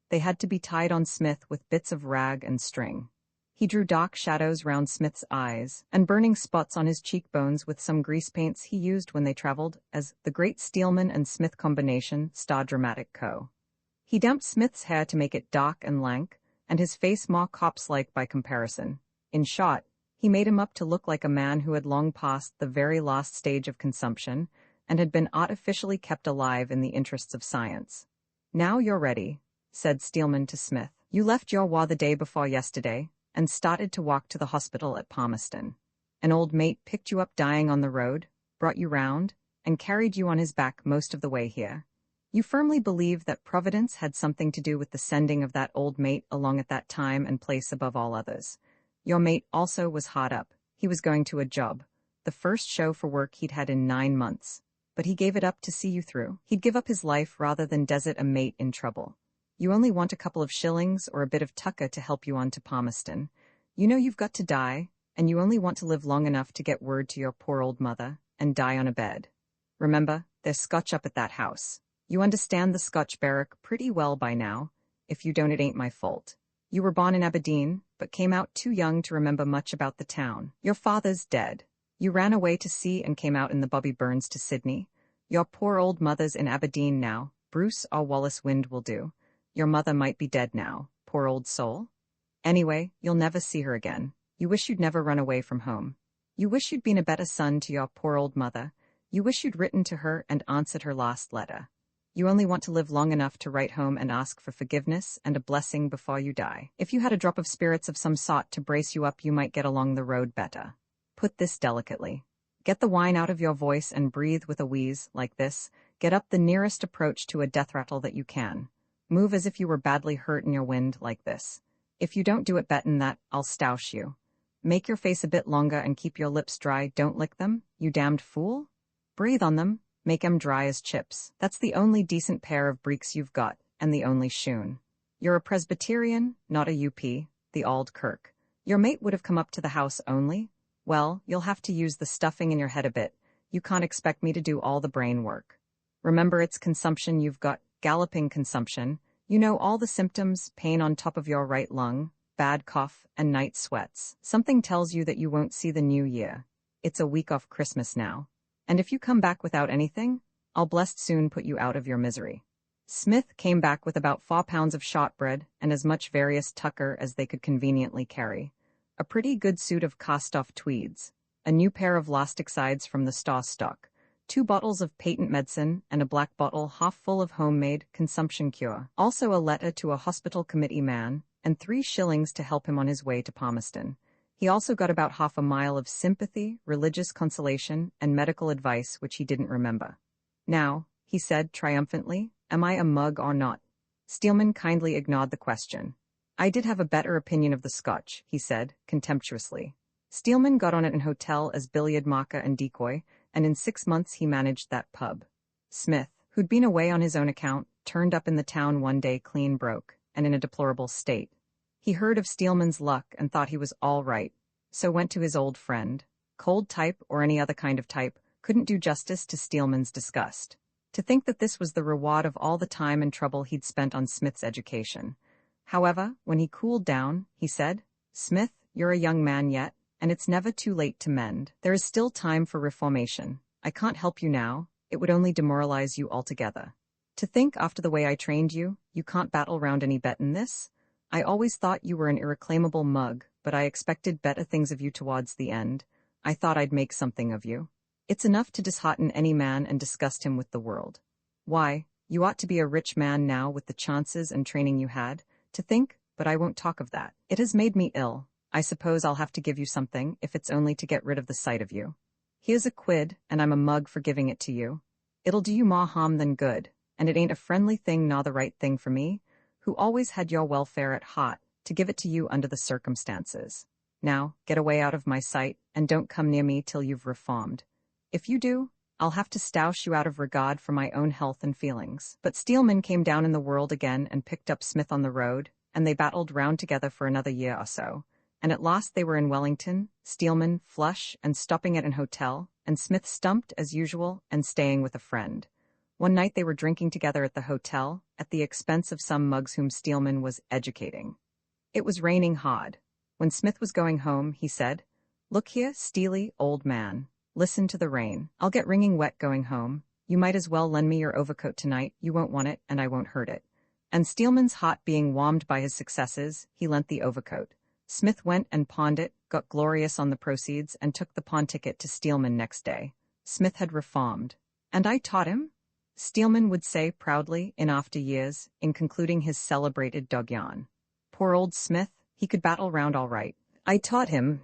They had to be tied on Smith with bits of rag and string. He drew dark shadows round Smith's eyes and burning spots on his cheekbones with some grease paints he used when they traveled as the Great Steelman and Smith Combination Star Dramatic Co. He damped Smith's hair to make it dark and lank, and his face more corpse-like by comparison. In short, he made him up to look like a man who had long passed the very last stage of consumption and had been artificially kept alive in the interests of science. "Now you're ready," said Steelman to Smith. "You left your war the day before yesterday and started to walk to the hospital at Palmerston. An old mate picked you up dying on the road, brought you round, and carried you on his back most of the way here. You firmly believe that Providence had something to do with the sending of that old mate along at that time and place above all others. Your mate also was hard up. He was going to a job, the first show for work he'd had in 9 months. But he gave it up to see you through. He'd give up his life rather than desert a mate in trouble. You only want a couple of shillings or a bit of tucker to help you on to Palmerston. You know you've got to die, and you only want to live long enough to get word to your poor old mother and die on a bed. Remember, there's Scotch up at that house. You understand the Scotch barrack pretty well by now. If you don't, it ain't my fault. You were born in Aberdeen, but came out too young to remember much about the town. Your father's dead. You ran away to sea and came out in the Bobby Burns to Sydney. Your poor old mother's in Aberdeen now. Bruce or Wallace Wind will do. Your mother might be dead now, poor old soul. Anyway, you'll never see her again. You wish you'd never run away from home. You wish you'd been a better son to your poor old mother. You wish you'd written to her and answered her last letter. You only want to live long enough to write home and ask for forgiveness and a blessing before you die. If you had a drop of spirits of some sort to brace you up, you might get along the road better. Put this delicately. Get the wine out of your voice and breathe with a wheeze like this. Get up the nearest approach to a death rattle that you can. Move as if you were badly hurt in your wind like this. If you don't do it better'n that, I'll stoush you. Make your face a bit longer and keep your lips dry. Don't lick them, you damned fool. Breathe on them. Make 'em dry as chips. That's the only decent pair of breeks you've got, and the only shoon. You're a Presbyterian, not a UP, the Auld Kirk. Your mate would have come up to the house only. Well, you'll have to use the stuffing in your head a bit. You can't expect me to do all the brain work. Remember, it's consumption you've got, galloping consumption. You know all the symptoms, pain on top of your right lung, bad cough, and night sweats. Something tells you that you won't see the new year. It's a week off Christmas now. And if you come back without anything, I'll blessed soon put you out of your misery. Smith came back with about 4 pounds of shotbread and as much various tucker as they could conveniently carry. A pretty good suit of cast-off tweeds, a new pair of lasticides from the store stock, 2 bottles of patent medicine and a black bottle half full of homemade consumption cure, also a letter to a hospital committee man, and 3 shillings to help him on his way to Palmerston. He also got about half a mile of sympathy, religious consolation, and medical advice which he didn't remember. Now, he said triumphantly, am I a mug or not? Steelman kindly ignored the question. I did have a better opinion of the Scotch, he said, contemptuously. Steelman got on at an hotel as billiard marker and decoy, and in 6 months he managed that pub. Smith, who'd been away on his own account, turned up in the town one day clean broke, and in a deplorable state. He heard of Steelman's luck and thought he was all right, so went to his old friend. Cold type or any other kind of type couldn't do justice to Steelman's disgust. To think that this was the reward of all the time and trouble he'd spent on Smith's education. However, when he cooled down, he said, Smith, you're a young man yet, and it's never too late to mend. There is still time for reformation. I can't help you now. It would only demoralize you altogether. To think, after the way I trained you, you can't battle round any bet in this? I always thought you were an irreclaimable mug, but I expected better things of you towards the end. I thought I'd make something of you. It's enough to dishearten any man and disgust him with the world. Why, you ought to be a rich man now with the chances and training you had. To think, but I won't talk of that. It has made me ill. I suppose I'll have to give you something, if it's only to get rid of the sight of you. Here's a quid, and I'm a mug for giving it to you. It'll do you more harm than good, and it ain't a friendly thing nor the right thing for me, who always had your welfare at heart, to give it to you under the circumstances. Now, get away out of my sight, and don't come near me till you've reformed. If you do, I'll have to stoush you out of regard for my own health and feelings. But Steelman came down in the world again and picked up Smith on the road, and they battled round together for another year or so. And at last they were in Wellington, Steelman flush and stopping at an hotel, and Smith stumped as usual and staying with a friend. One night they were drinking together at the hotel, at the expense of some mugs whom Steelman was educating. It was raining hard. When Smith was going home, he said, Look here, Steely, old man. Listen to the rain. I'll get wringing wet going home. You might as well lend me your overcoat tonight. You won't want it, and I won't hurt it. And Steelman's heart being warmed by his successes, he lent the overcoat. Smith went and pawned it, got glorious on the proceeds, and took the pawn ticket to Steelman next day. Smith had reformed. And I taught him? Steelman would say proudly, in after years, in concluding his celebrated dog yarn. Poor old Smith, he could battle round all right. I taught him.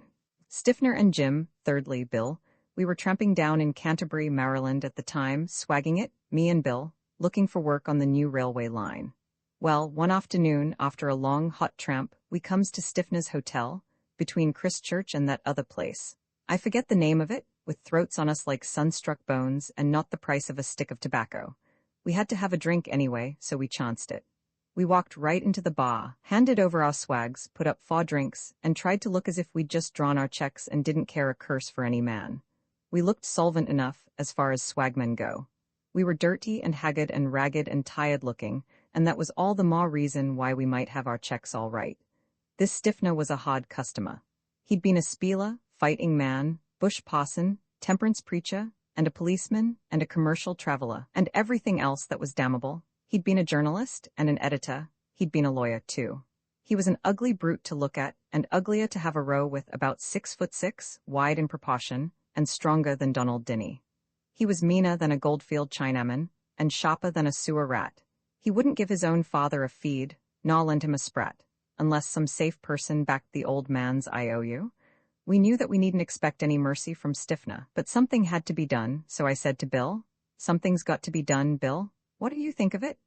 Stiffner and Jim, thirdly, Bill. We were tramping down in Canterbury, Maryland at the time, swagging it, me and Bill, looking for work on the new railway line. Well, one afternoon, after a long, hot tramp, we comes to Stiffner's Hotel, between Christchurch and that other place. I forget the name of it, with throats on us like sunstruck bones and not the price of a stick of tobacco. We had to have a drink anyway, so we chanced it. We walked right into the bar, handed over our swags, put up 4 drinks, and tried to look as if we'd just drawn our checks and didn't care a curse for any man. We looked solvent enough, as far as swagmen go. We were dirty and haggard and ragged and tired-looking, and that was all the more reason why we might have our checks all right. This Stiffner was a hard customer. He'd been a spieler, fighting man, bush parson, temperance preacher, and a policeman, and a commercial traveler, and everything else that was damnable. He'd been a journalist and an editor. He'd been a lawyer, too. He was an ugly brute to look at, and uglier to have a row with, about 6'6", wide in proportion, and stronger than Donald Dinny. He was meaner than a Goldfield Chinaman, and sharper than a sewer rat. He wouldn't give his own father a feed, nor lend him a sprat, unless some safe person backed the old man's IOU. We knew that we needn't expect any mercy from Stiffner, but something had to be done, so I said to Bill, Something's got to be done, Bill. What do you think of it?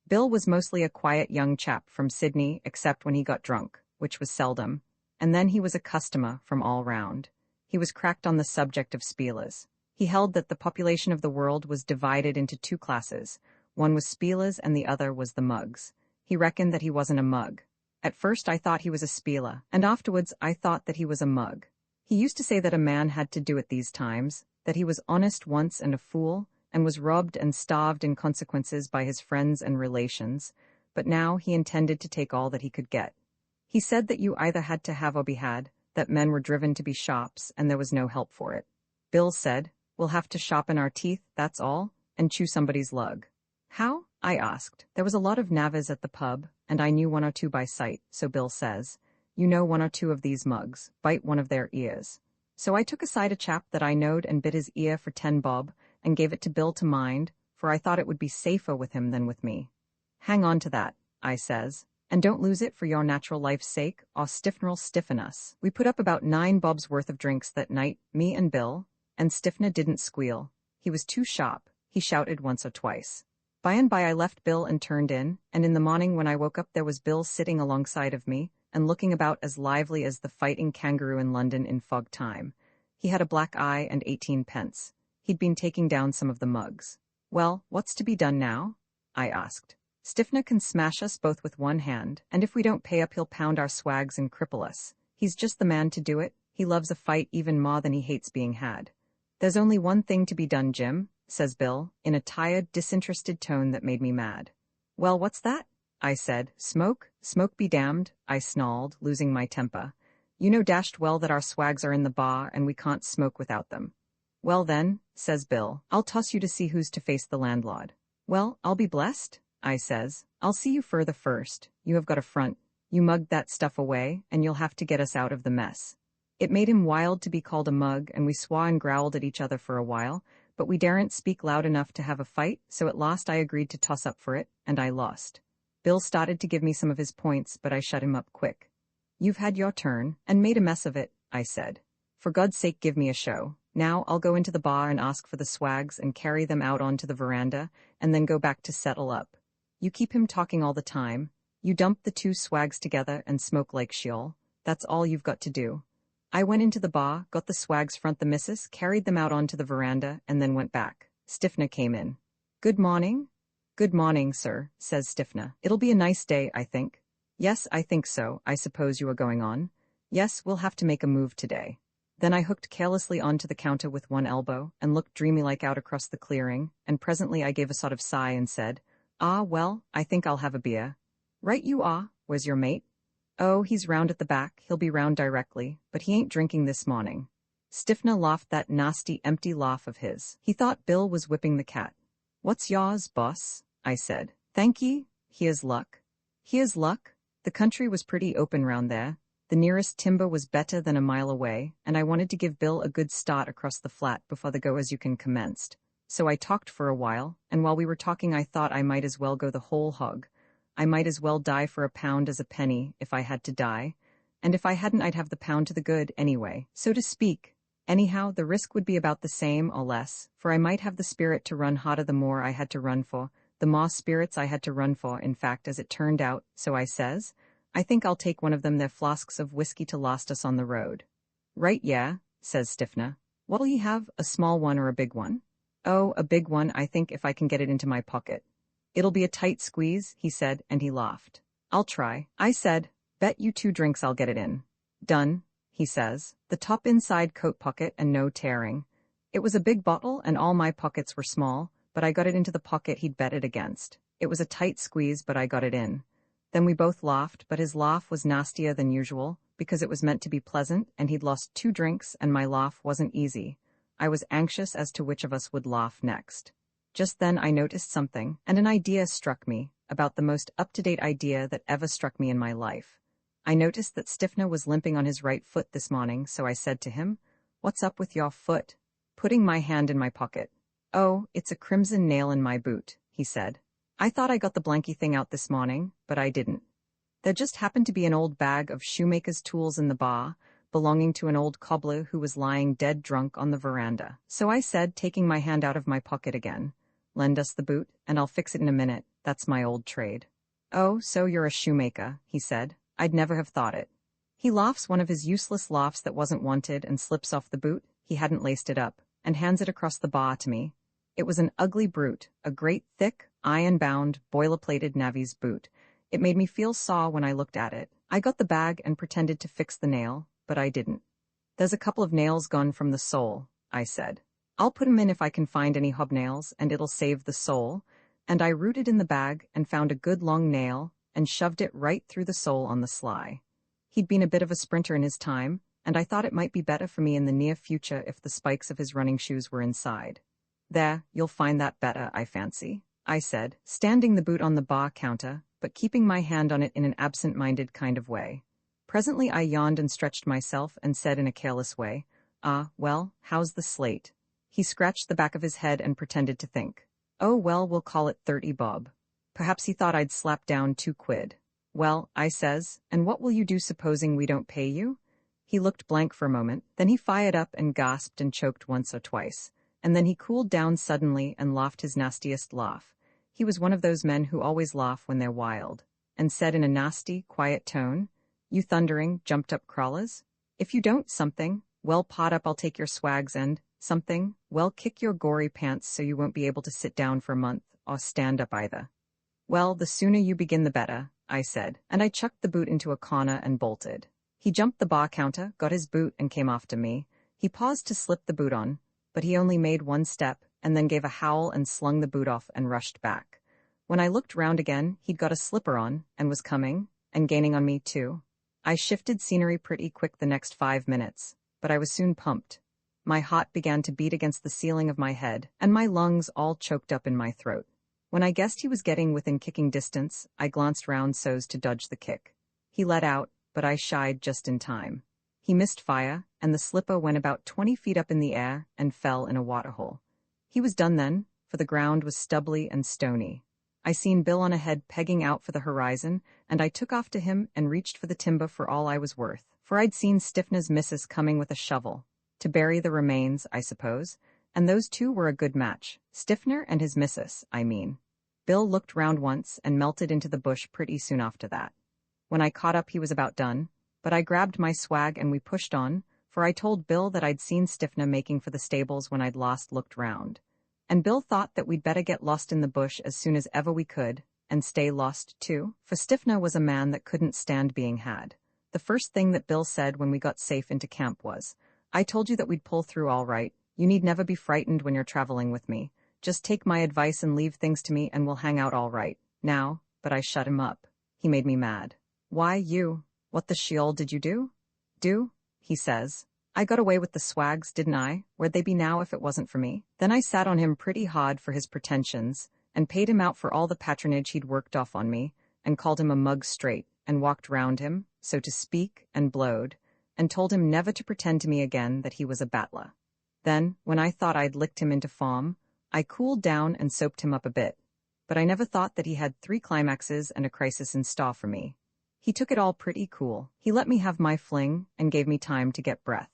Bill was mostly a quiet young chap from Sydney, except when he got drunk, which was seldom, and then he was a customer from all round. He was cracked on the subject of spielers. He held that the population of the world was divided into 2 classes. One was spielers and the other was the mugs. He reckoned that he wasn't a mug. At first I thought he was a spieler, and afterwards I thought that he was a mug. He used to say that a man had to do it these times, that he was honest once and a fool, and was robbed and starved in consequences by his friends and relations, but now he intended to take all that he could get. He said that you either had to have or be had, that men were driven to be shops and there was no help for it. Bill said, "We'll have to sharpen our teeth, that's all, and chew somebody's lug." "How?" I asked. There was a lot of navvies at the pub, and I knew one or two by sight, so Bill says, "You know one or two of these mugs, bite one of their ears." So I took aside a chap that I knowed and bit his ear for 10 bob, and gave it to Bill to mind, for I thought it would be safer with him than with me. "Hang on to that," I says, "and don't lose it for your natural life's sake, or Stiffner'll stiffen us." We put up about 9 bobs worth of drinks that night, me and Bill, and Stiffner didn't squeal. He was too sharp. He shouted once or twice. By and by I left Bill and turned in, and in the morning when I woke up there was Bill sitting alongside of me, and looking about as lively as the fighting kangaroo in London in fog time. He had a black eye and 18 pence. He'd been taking down some of the mugs. "Well, what's to be done now?" I asked. "Stiffner can smash us both with one hand, and if we don't pay up he'll pound our swags and cripple us. He's just the man to do it. He loves a fight even more than he hates being had." "There's only one thing to be done, Jim," says Bill, in a tired, disinterested tone that made me mad. "Well, what's that?" I said. "Smoke? Smoke be damned," I snarled, losing my temper. "You know dashed well that our swags are in the bar and we can't smoke without them." "Well then," says Bill, "I'll toss you to see who's to face the landlord." "Well, I'll be blessed," I says. "I'll see you further first. You have got a front. You mugged that stuff away, and you'll have to get us out of the mess." It made him wild to be called a mug, and we swore and growled at each other for a while, but we daren't speak loud enough to have a fight, so at last I agreed to toss up for it, and I lost. Bill started to give me some of his points, but I shut him up quick. "You've had your turn, and made a mess of it," I said. "For God's sake give me a show. Now I'll go into the bar and ask for the swags and carry them out onto the veranda, and then go back to settle up. You keep him talking all the time. You dump the 2 swags together and smoke like Sheol. That's all you've got to do." I went into the bar, got the swags front the missus, carried them out onto the veranda, and then went back. Stiffner came in. "Good morning." "Good morning, sir," says Stiffner. "It'll be a nice day, I think." "Yes, I think so. I suppose you are going on?" "Yes, we'll have to make a move today." Then I hooked carelessly onto the counter with one elbow, and looked dreamy-like out across the clearing, and presently I gave a sort of sigh and said, "Ah, well, I think I'll have a beer." "Right you are. Where's your mate?" "Oh, he's round at the back. He'll be round directly, but he ain't drinking this morning." Stiffner laughed that nasty, empty laugh of his. He thought Bill was whipping the cat. "What's yours, boss?" I said. "Thank ye. Here's luck." Here's luck. The country was pretty open round there. The nearest timber was better than a mile away, and I wanted to give Bill a good start across the flat before the go-as-you-can commenced. So I talked for a while, and while we were talking I thought I might as well go the whole hog. I might as well die for a pound as a penny, if I had to die. And if I hadn't I'd have the pound to the good anyway, so to speak. Anyhow, the risk would be about the same or less, for I might have the spirit to run harder the more I had to run for, the more spirits I had to run for, in fact, as it turned out, so I says, "I think I'll take one of them their flasks of whiskey to last us on the road." "Right, yeah," says Stiffner. "What'll ye have, a small one or a big one?" "Oh, a big one, I think, if I can get it into my pocket." "It'll be a tight squeeze," he said, and he laughed. "I'll try." I said, "Bet you 2 drinks I'll get it in." "Done," he says. The top inside coat pocket and no tearing. It was a big bottle and all my pockets were small, but I got it into the pocket he'd bet it against. It was a tight squeeze, but I got it in. Then we both laughed, but his laugh was nastier than usual, because it was meant to be pleasant, and he'd lost 2 drinks, and my laugh wasn't easy. I was anxious as to which of us would laugh next. Just then I noticed something, and an idea struck me, about the most up-to-date idea that ever struck me in my life. I noticed that Stiffner was limping on his right foot this morning, so I said to him, "What's up with your foot?" Putting my hand in my pocket. "Oh, it's a crimson nail in my boot," he said. "I thought I got the blanky thing out this morning, but I didn't." There just happened to be an old bag of shoemaker's tools in the bar, belonging to an old cobbler who was lying dead drunk on the veranda. So I said, taking my hand out of my pocket again, "Lend us the boot, and I'll fix it in a minute. That's my old trade." "Oh, so you're a shoemaker," he said. "I'd never have thought it." He laughs one of his useless laughs that wasn't wanted and slips off the boot, he hadn't laced it up, and hands it across the bar to me. It was an ugly brute, a great, thick, iron-bound, boiler-plated navvy's boot. It made me feel sore when I looked at it. I got the bag and pretended to fix the nail, but I didn't. There's a couple of nails gone from the sole, I said. I'll put 'em in if I can find any hobnails, and it'll save the sole. And I rooted in the bag and found a good long nail and shoved it right through the sole on the sly. He'd been a bit of a sprinter in his time, and I thought it might be better for me in the near future if the spikes of his running shoes were inside. There, you'll find that better, I fancy, I said, standing the boot on the bar counter, but keeping my hand on it in an absent-minded kind of way. Presently I yawned and stretched myself and said in a careless way, well, how's the slate? He scratched the back of his head and pretended to think. Oh well, we'll call it 30 bob. Perhaps he thought I'd slap down 2 quid. Well, I says, and what will you do supposing we don't pay you? He looked blank for a moment, then he fired up and gasped and choked once or twice, and then he cooled down suddenly and laughed his nastiest laugh. He was one of those men who always laugh when they're wild, and said in a nasty, quiet tone, You thundering, jumped-up crawlers? If you don't something, well, pot up, I'll take your swags and, something, well, kick your gory pants so you won't be able to sit down for a month, or stand up either. Well, the sooner you begin the better, I said, and I chucked the boot into a corner and bolted. He jumped the bar counter, got his boot, and came after me. He paused to slip the boot on, but he only made 1 step, and then gave a howl and slung the boot off and rushed back. When I looked round again, he'd got a slipper on, and was coming, and gaining on me too. I shifted scenery pretty quick the next 5 minutes, but I was soon pumped. My heart began to beat against the ceiling of my head, and my lungs all choked up in my throat. When I guessed he was getting within kicking distance, I glanced round so's to dodge the kick. He let out, but I shied just in time. He missed fire, and the slipper went about 20 feet up in the air and fell in a waterhole. He was done then, for the ground was stubbly and stony. I seen Bill on ahead pegging out for the horizon, and I took off to him and reached for the timber for all I was worth, for I'd seen Stiffner's missus coming with a shovel. To bury the remains, I suppose, and those two were a good match. Stiffner and his missus, I mean. Bill looked round once and melted into the bush pretty soon after that. When I caught up he was about done, but I grabbed my swag and we pushed on, for I told Bill that I'd seen Stiffner making for the stables when I'd last looked round. And Bill thought that we'd better get lost in the bush as soon as ever we could, and stay lost too, for Stiffner was a man that couldn't stand being had. The first thing that Bill said when we got safe into camp was, I told you that we'd pull through all right. You need never be frightened when you're traveling with me. Just take my advice and leave things to me and we'll hang out all right. Now, but I shut him up. He made me mad. Why, you? What the sheol did you do? Do? He says. I got away with the swags, didn't I? Where'd they be now if it wasn't for me? Then I sat on him pretty hard for his pretensions, and paid him out for all the patronage he'd worked off on me, and called him a mug straight, and walked round him, so to speak, and blowed, and told him never to pretend to me again that he was a battler. Then, when I thought I'd licked him into form, I cooled down and soaped him up a bit, but I never thought that he had 3 climaxes and a crisis in store for me. He took it all pretty cool. He let me have my fling, and gave me time to get breath.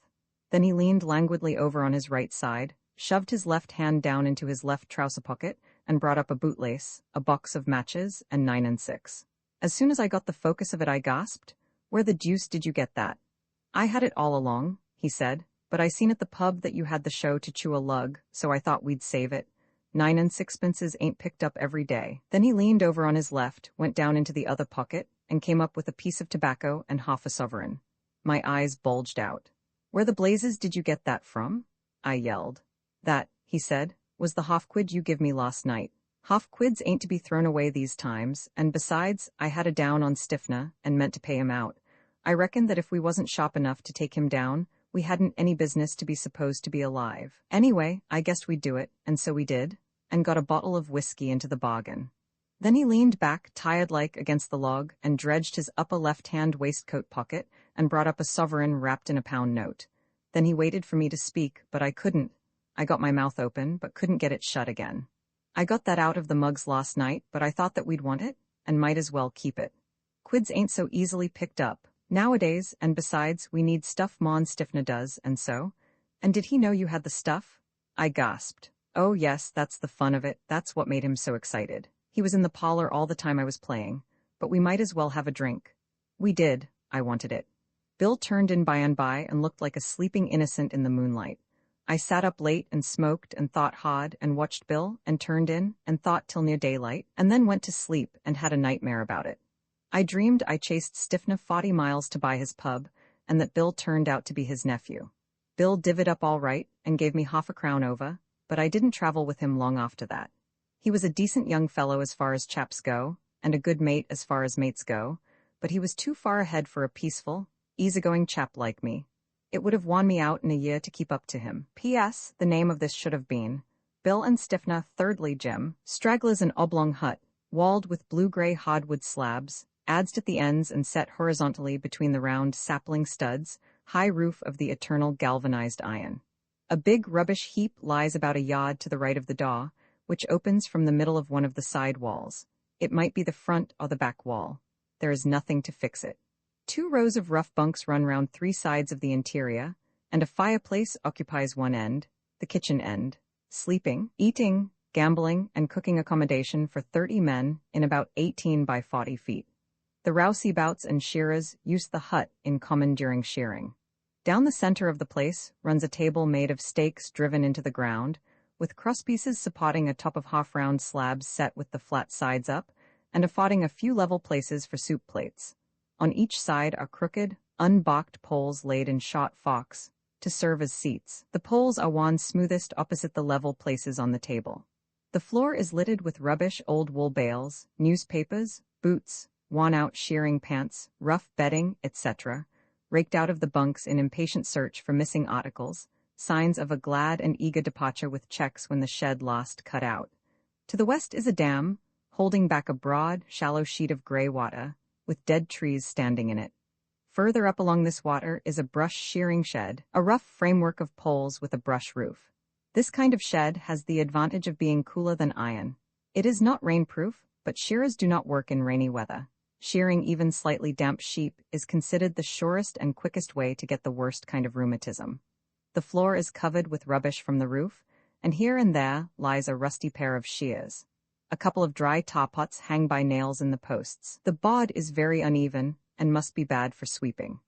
Then he leaned languidly over on his right side, shoved his left hand down into his left trouser pocket, and brought up a bootlace, a box of matches, and 9 and 6. As soon as I got the focus of it I gasped, Where the deuce did you get that? I had it all along, he said, but I seen at the pub that you had the show to chew a lug, so I thought we'd save it. 9 and 6pences ain't picked up every day. Then he leaned over on his left, went down into the other pocket, and came up with a piece of tobacco and half a sovereign. My eyes bulged out. Where the blazes did you get that from? I yelled. That, he said, was the half-quid you give me last night. Half-quids ain't to be thrown away these times, and besides, I had a down on Stiffner and meant to pay him out. I reckoned that if we wasn't sharp enough to take him down, we hadn't any business to be supposed to be alive. Anyway, I guessed we'd do it, and so we did, and got a bottle of whiskey into the bargain. Then he leaned back, tired-like, against the log, and dredged his upper left-hand waistcoat pocket, and brought up a sovereign wrapped in a pound note. Then he waited for me to speak, but I couldn't. I got my mouth open, but couldn't get it shut again. I got that out of the mugs last night, but I thought that we'd want it, and might as well keep it. Quids ain't so easily picked up nowadays, and besides, we need stuff Mon Stiffner does, and so. And did he know you had the stuff? I gasped. Oh yes, that's the fun of it, that's what made him so excited. He was in the parlor all the time I was playing, but we might as well have a drink. We did. I wanted it. Bill turned in by and by and looked like a sleeping innocent in the moonlight. I sat up late and smoked and thought hard and watched Bill and turned in and thought till near daylight and then went to sleep and had a nightmare about it. I dreamed I chased Stiffner 40 miles to buy his pub and that Bill turned out to be his nephew. Bill divvied up all right and gave me half-a-crown over, but I didn't travel with him long after that. He was a decent young fellow as far as chaps go, and a good mate as far as mates go, but he was too far ahead for a peaceful, easygoing chap like me. It would have worn me out in a year to keep up to him. P.S. The name of this should have been Bill and Stiffner, Thirdly Jim. Stragglers, an oblong hut, walled with blue-gray hardwood slabs, adzed at the ends and set horizontally between the round sapling studs, high roof of the eternal galvanized iron. A big rubbish heap lies about a yard to the right of the door, which opens from the middle of one of the side walls. It might be the front or the back wall. There is nothing to fix it. 2 rows of rough bunks run round 3 sides of the interior, and a fireplace occupies one end, the kitchen end. Sleeping, eating, gambling, and cooking accommodation for 30 men in about 18 by 40 feet. The rouseabouts and shearers use the hut in common during shearing. Down the center of the place runs a table made of stakes driven into the ground, with crosspieces supporting a top of half-round slabs set with the flat sides up, and affording a few level places for soup plates. On each side are crooked, unbarked poles laid in short forks to serve as seats. The poles are wound smoothest opposite the level places on the table. The floor is littered with rubbish, old wool bales, newspapers, boots, worn-out shearing pants, rough bedding, etc., raked out of the bunks in impatient search for missing articles, signs of a glad and eager departure with checks when the shed last cut out. To the west is a dam, holding back a broad, shallow sheet of gray water, with dead trees standing in it. Further up along this water is a brush shearing shed, a rough framework of poles with a brush roof. This kind of shed has the advantage of being cooler than iron. It is not rainproof, but shearers do not work in rainy weather. Shearing even slightly damp sheep is considered the surest and quickest way to get the worst kind of rheumatism. The floor is covered with rubbish from the roof, and here and there lies a rusty pair of shears. A couple of dry tar pots hang by nails in the posts. The board is very uneven and must be bad for sweeping.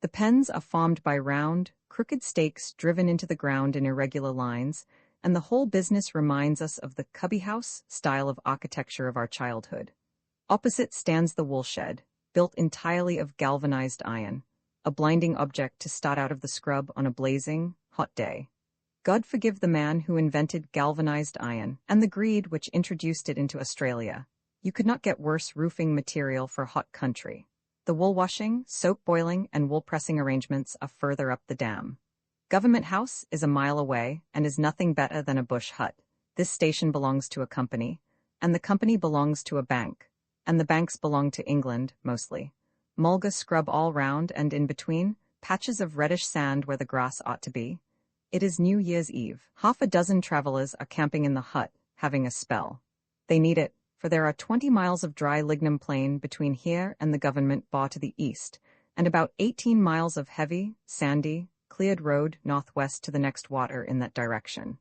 The pens are formed by round, crooked stakes driven into the ground in irregular lines, and the whole business reminds us of the cubby house style of architecture of our childhood. Opposite stands the wool shed, built entirely of galvanized iron, a blinding object to start out of the scrub on a blazing, hot day. God forgive the man who invented galvanized iron, and the greed which introduced it into Australia. You could not get worse roofing material for hot country. The wool washing, soap boiling, and wool pressing arrangements are further up the dam. Government House is a mile away and is nothing better than a bush hut. This station belongs to a company, and the company belongs to a bank, and the banks belong to England, mostly. Mulga scrub all round and in between, patches of reddish sand where the grass ought to be. It is New Year's Eve. Half a dozen travelers are camping in the hut, having a spell. They need it, for there are 20 miles of dry lignum plain between here and the government bar to the east, and about 18 miles of heavy, sandy, cleared road northwest to the next water in that direction.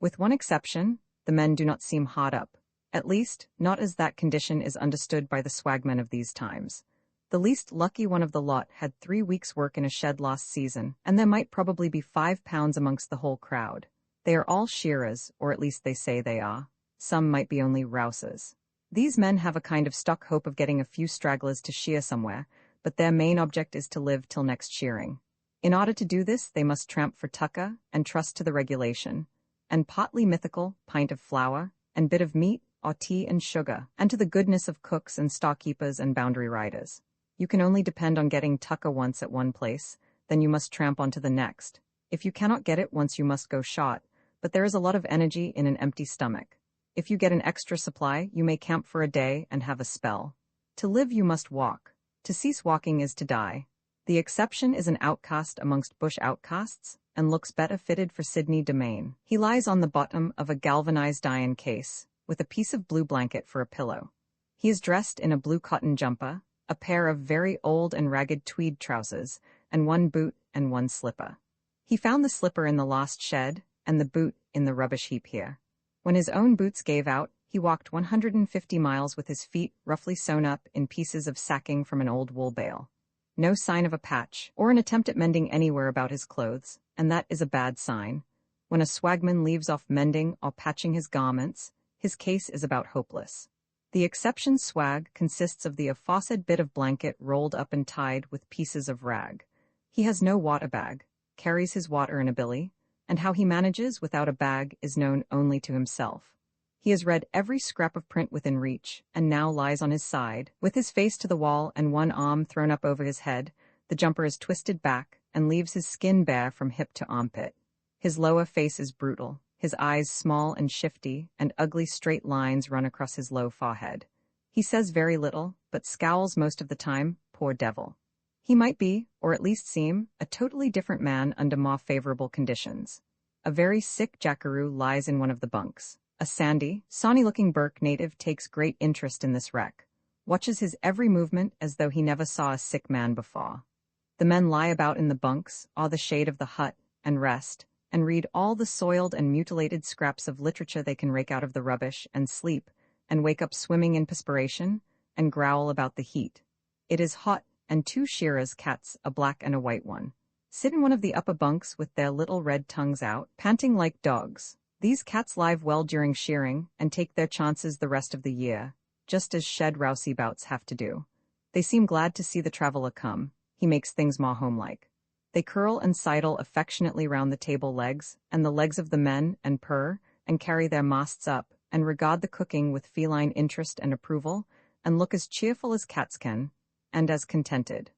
With one exception, the men do not seem hard up, at least, not as that condition is understood by the swagmen of these times. The least lucky one of the lot had 3 weeks' work in a shed last season, and there might probably be 5 pounds amongst the whole crowd. They are all shearers, or at least they say they are. Some might be only rousers. These men have a kind of stock hope of getting a few stragglers to shear somewhere, but their main object is to live till next shearing. In order to do this, they must tramp for tucker and trust to the regulation, and potly mythical pint of flour, and bit of meat, or tea and sugar, and to the goodness of cooks and storekeepers and boundary riders. You can only depend on getting tucker once at one place, then you must tramp on to the next. If you cannot get it once, you must go short, but there is a lot of energy in an empty stomach. If you get an extra supply, you may camp for a day and have a spell. To live, you must walk. To cease walking is to die. The exception is an outcast amongst bush outcasts, and looks better fitted for Sydney Domain. He lies on the bottom of a galvanized iron case, with a piece of blue blanket for a pillow. He is dressed in a blue cotton jumper, a pair of very old and ragged tweed trousers, and 1 boot and 1 slipper. He found the slipper in the lost shed, and the boot in the rubbish heap here. When his own boots gave out, he walked 150 miles with his feet roughly sewn up in pieces of sacking from an old wool bale. No sign of a patch, or an attempt at mending anywhere about his clothes, and that is a bad sign. When a swagman leaves off mending or patching his garments, his case is about hopeless. The exception swag consists of the aforesaid bit of blanket rolled up and tied with pieces of rag. He has no water bag, carries his water in a billy, and how he manages without a bag is known only to himself. He has read every scrap of print within reach, and now lies on his side, with his face to the wall and one arm thrown up over his head. The jumper is twisted back and leaves his skin bare from hip to armpit. His lower face is brutal, his eyes small and shifty, and ugly straight lines run across his low forehead. He says very little, but scowls most of the time, poor devil. He might be, or at least seem, a totally different man under more favorable conditions. A very sick jackaroo lies in one of the bunks. A sandy, sawney-looking Burke native takes great interest in this wreck, watches his every movement as though he never saw a sick man before. The men lie about in the bunks, awe the shade of the hut, and rest, and read all the soiled and mutilated scraps of literature they can rake out of the rubbish, and sleep, and wake up swimming in perspiration, and growl about the heat. It is hot, and two shearers' cats, a black and a white one, sit in one of the upper bunks with their little red tongues out, panting like dogs. These cats live well during shearing, and take their chances the rest of the year, just as shed rousebouts have to do. They seem glad to see the traveler come. He makes things more homelike. They curl and sidle affectionately round the table legs, and the legs of the men, and purr, and carry their masts up, and regard the cooking with feline interest and approval, and look as cheerful as cats can, and as contented.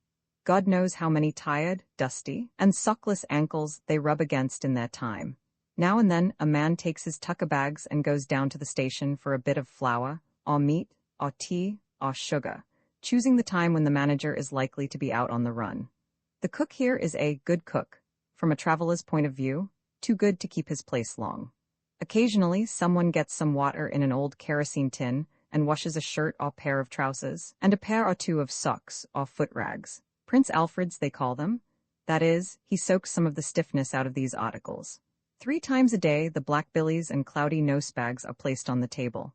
God knows how many tired, dusty, and sockless ankles they rub against in their time. Now and then a man takes his tucker bags and goes down to the station for a bit of flour, or meat, or tea, or sugar, choosing the time when the manager is likely to be out on the run. The cook here is a good cook, from a traveler's point of view, too good to keep his place long. Occasionally someone gets some water in an old kerosene tin and washes a shirt or pair of trousers, and a pair or two of socks or foot rags. Prince Alfred's they call them. That is, he soaks some of the stiffness out of these articles. 3 times a day the black billies and cloudy nosebags are placed on the table.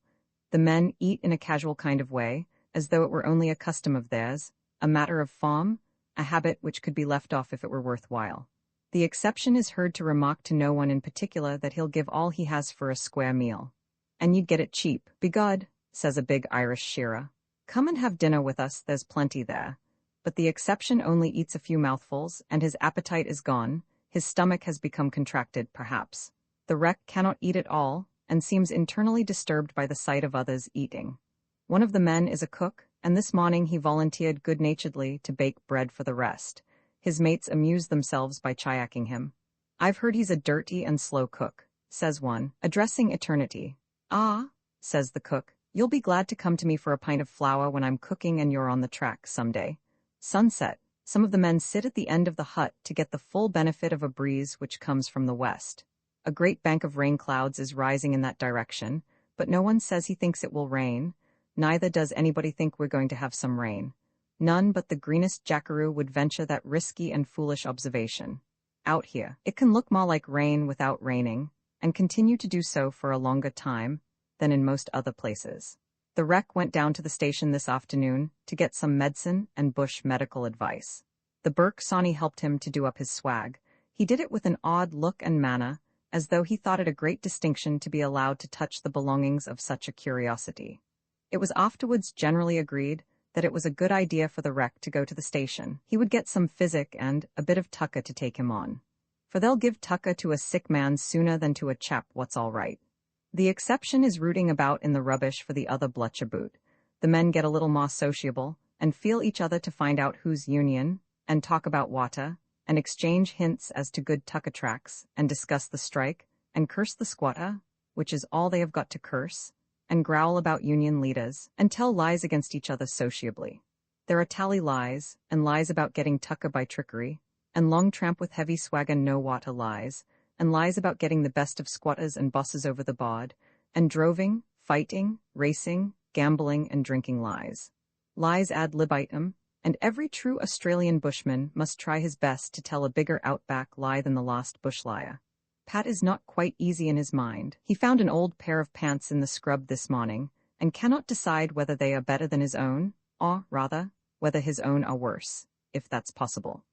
The men eat in a casual kind of way, as though it were only a custom of theirs, a matter of form, a habit which could be left off if it were worthwhile. The exception is heard to remark to no one in particular that he'll give all he has for a square meal. And you'd get it cheap, begod, says a big Irish shearer. Come and have dinner with us, there's plenty there. But the exception only eats a few mouthfuls, and his appetite is gone. His stomach has become contracted, perhaps. The wreck cannot eat it all, and seems internally disturbed by the sight of others eating. One of the men is a cook, and this morning he volunteered good-naturedly to bake bread for the rest. His mates amuse themselves by chiacking him. I've heard he's a dirty and slow cook, says one, addressing eternity. Ah, says the cook, you'll be glad to come to me for a pint of flour when I'm cooking and you're on the track someday. Sunset. Some of the men sit at the end of the hut to get the full benefit of a breeze which comes from the west. A great bank of rain clouds is rising in that direction, but no one says he thinks it will rain. Neither does anybody think we're going to have some rain. None but the greenest jackaroo would venture that risky and foolish observation. Out here, it can look more like rain without raining, and continue to do so for a longer time than in most other places. The wreck went down to the station this afternoon to get some medicine and bush medical advice. The Burke Sawney helped him to do up his swag. He did it with an odd look and manner, as though he thought it a great distinction to be allowed to touch the belongings of such a curiosity. It was afterwards generally agreed that it was a good idea for the wreck to go to the station. He would get some physic and a bit of tucker to take him on. For they'll give tucker to a sick man sooner than to a chap what's all right. The exception is rooting about in the rubbish for the other blutcher boot. The men get a little more sociable, and feel each other to find out who's union, and talk about water, and exchange hints as to good tucker tracks, and discuss the strike, and curse the squatter, which is all they have got to curse, and growl about union leaders, and tell lies against each other sociably. There are tally lies, and lies about getting tucker by trickery, and long tramp with heavy swag and no water lies, and lies about getting the best of squatters and bosses over the bod, and droving, fighting, racing, gambling, and drinking lies. Lies ad libitum, and every true Australian bushman must try his best to tell a bigger outback lie than the last bush liar. Pat is not quite easy in his mind. He found an old pair of pants in the scrub this morning, and cannot decide whether they are better than his own, or, rather, whether his own are worse, if that's possible.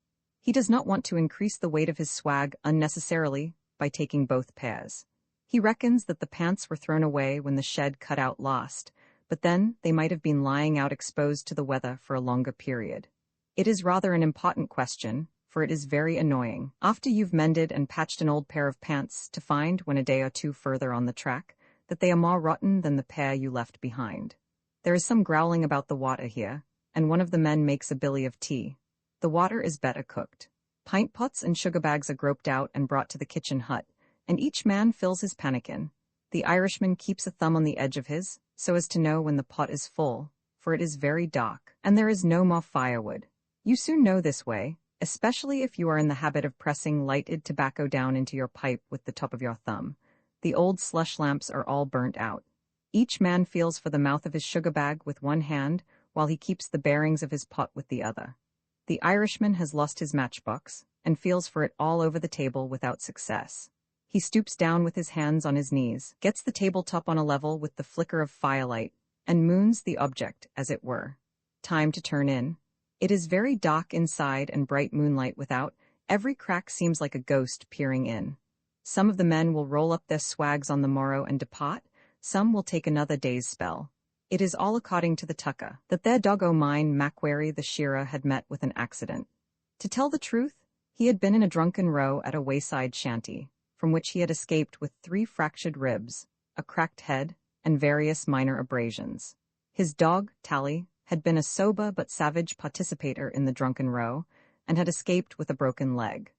He does not want to increase the weight of his swag unnecessarily by taking both pairs. He reckons that the pants were thrown away when the shed cut out last, but then they might have been lying out exposed to the weather for a longer period. It is rather an important question, for it is very annoying, after you've mended and patched an old pair of pants, to find, when a day or two further on the track, that they are more rotten than the pair you left behind. There is some growling about the water here, and one of the men makes a billy of tea. The water is better cooked. Pint pots and sugar bags are groped out and brought to the kitchen hut, and each man fills his pannikin. The Irishman keeps a thumb on the edge of his, so as to know when the pot is full, for it is very dark, and there is no more firewood. You soon know this way, especially if you are in the habit of pressing lighted tobacco down into your pipe with the top of your thumb. The old slush lamps are all burnt out. Each man feels for the mouth of his sugar bag with one hand, while he keeps the bearings of his pot with the other. The Irishman has lost his matchbox, and feels for it all over the table without success. He stoops down with his hands on his knees, gets the tabletop on a level with the flicker of firelight, and moons the object, as it were. Time to turn in. It is very dark inside and bright moonlight without. Every crack seems like a ghost peering in. Some of the men will roll up their swags on the morrow and depart, some will take another day's spell. It is all according to the tucker, that their dog o' mine, Macquarie the shearer, had met with an accident. To tell the truth, he had been in a drunken row at a wayside shanty, from which he had escaped with 3 fractured ribs, a cracked head, and various minor abrasions. His dog, Tally, had been a sober but savage participator in the drunken row, and had escaped with a broken leg.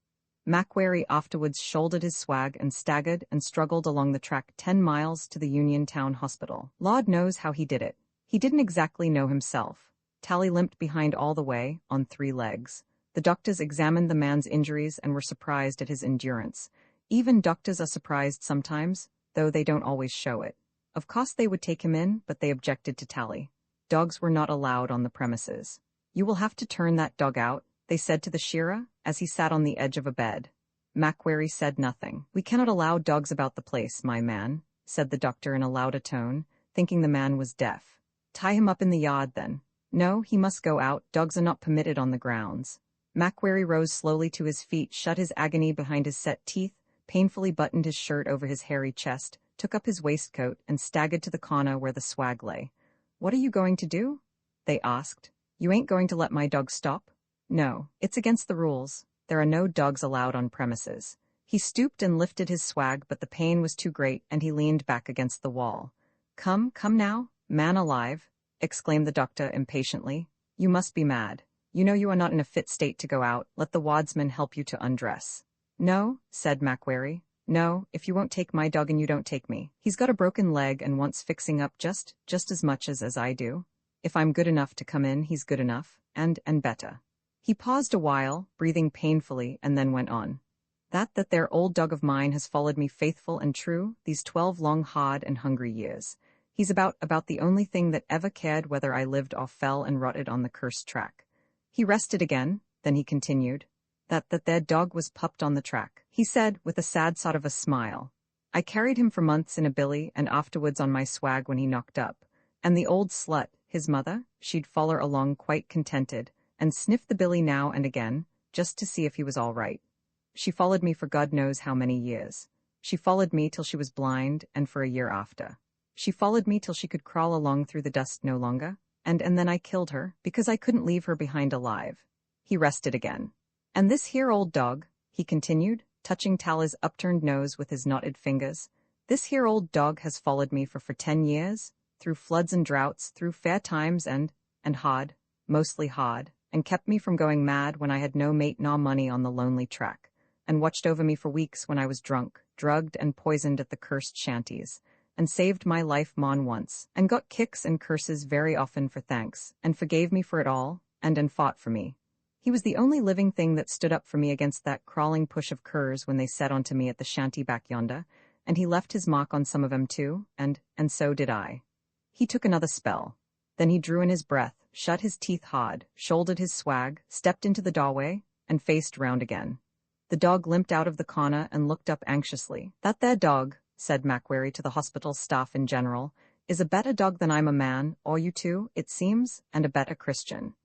Macquarie afterwards shouldered his swag and staggered and struggled along the track 10 miles to the Union Town Hospital. Lord knows how he did it. He didn't exactly know himself. Tally limped behind all the way, on 3 legs. The doctors examined the man's injuries and were surprised at his endurance. Even doctors are surprised sometimes, though they don't always show it. Of course they would take him in, but they objected to Tally. Dogs were not allowed on the premises. "You will have to turn that dog out," they said to the shearer, as he sat on the edge of a bed. Macquarie said nothing. "We cannot allow dogs about the place, my man," said the doctor in a louder tone, thinking the man was deaf. "Tie him up in the yard, then." "No, he must go out. Dogs are not permitted on the grounds." Macquarie rose slowly to his feet, shut his agony behind his set teeth, painfully buttoned his shirt over his hairy chest, took up his waistcoat, and staggered to the corner where the swag lay. "What are you going to do?" they asked. "You ain't going to let my dog stop?" "No, it's against the rules. There are no dogs allowed on premises." He stooped and lifted his swag, but the pain was too great, and he leaned back against the wall. Come now, man alive," exclaimed the doctor impatiently. "You must be mad. You know you are not in a fit state to go out. Let the wardsman help you to undress." "No," said Macquarie. "No, if you won't take my dog and you don't take me. He's got a broken leg and wants fixing up just as much as I do. If I'm good enough to come in, he's good enough, and better." He paused a while, breathing painfully, and then went on. That there old dog of mine has followed me faithful and true these 12 long hard and hungry years. He's about the only thing that ever cared whether I lived or fell and rotted on the cursed track." He rested again, then he continued. That their dog was pupped on the track," he said, with a sad sort of a smile. "I carried him for months in a billy and afterwards on my swag when he knocked up. And the old slut, his mother, she'd foller along quite contented, and sniff the billy now and again, just to see if he was all right. She followed me for God knows how many years. She followed me till she was blind, and for a year after. She followed me till she could crawl along through the dust no longer, and then I killed her, because I couldn't leave her behind alive." He rested again. "And this here old dog," he continued, touching Tally's upturned nose with his knotted fingers, "this here old dog has followed me for 10 years, through floods and droughts, through fair times and hard, mostly hard, and kept me from going mad when I had no mate nor money on the lonely track, and watched over me for weeks when I was drunk, drugged and poisoned at the cursed shanties, and saved my life more'n once, and got kicks and curses very often for thanks, and forgave me for it all, and fought for me. He was the only living thing that stood up for me against that crawling push of curs when they set onto me at the shanty back yonder, and he left his mark on some of 'em too, and so did I." He took another spell. Then he drew in his breath, shut his teeth hard, shouldered his swag, stepped into the doorway, and faced round again. The dog limped out of the corner and looked up anxiously. "That there dog," said Macquarie to the hospital staff in general, "is a better dog than I'm a man, or you two, it seems, and a better Christian.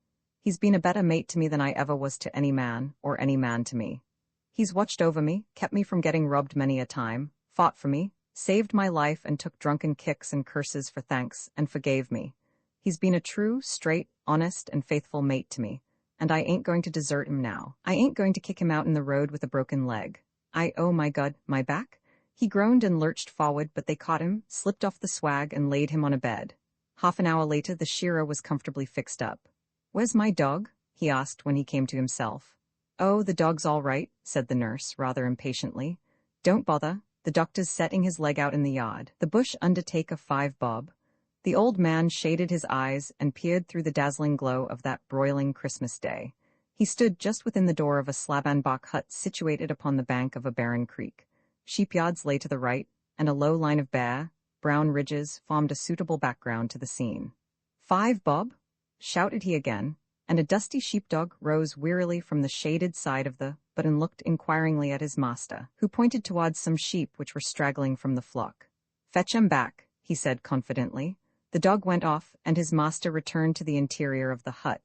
He's been a better mate to me than I ever was to any man, or any man to me. He's watched over me, kept me from getting robbed many a time, fought for me, saved my life and took drunken kicks and curses for thanks, and forgave me. He's been a true, straight, honest, and faithful mate to me, and I ain't going to desert him now. I ain't going to kick him out in the road with a broken leg. Oh my God, my back? He groaned and lurched forward, but they caught him, slipped off the swag, and laid him on a bed. Half an hour later, the shearer was comfortably fixed up. "Where's my dog?" he asked when he came to himself. "Oh, the dog's all right," said the nurse, rather impatiently. "Don't bother, the doctor's setting his leg out in the yard. The bush undertaker 5 bob." The old man shaded his eyes and peered through the dazzling glow of that broiling Christmas day. He stood just within the door of a slab-and-bark hut situated upon the bank of a barren creek. Sheepyards lay to the right, and a low line of bare, brown ridges formed a suitable background to the scene. "5 bob?" shouted he again, and a dusty sheepdog rose wearily from the shaded side of the but and looked inquiringly at his master, who pointed towards some sheep which were straggling from the flock. "Fetch 'em back," he said confidently. The dog went off, and his master returned to the interior of the hut.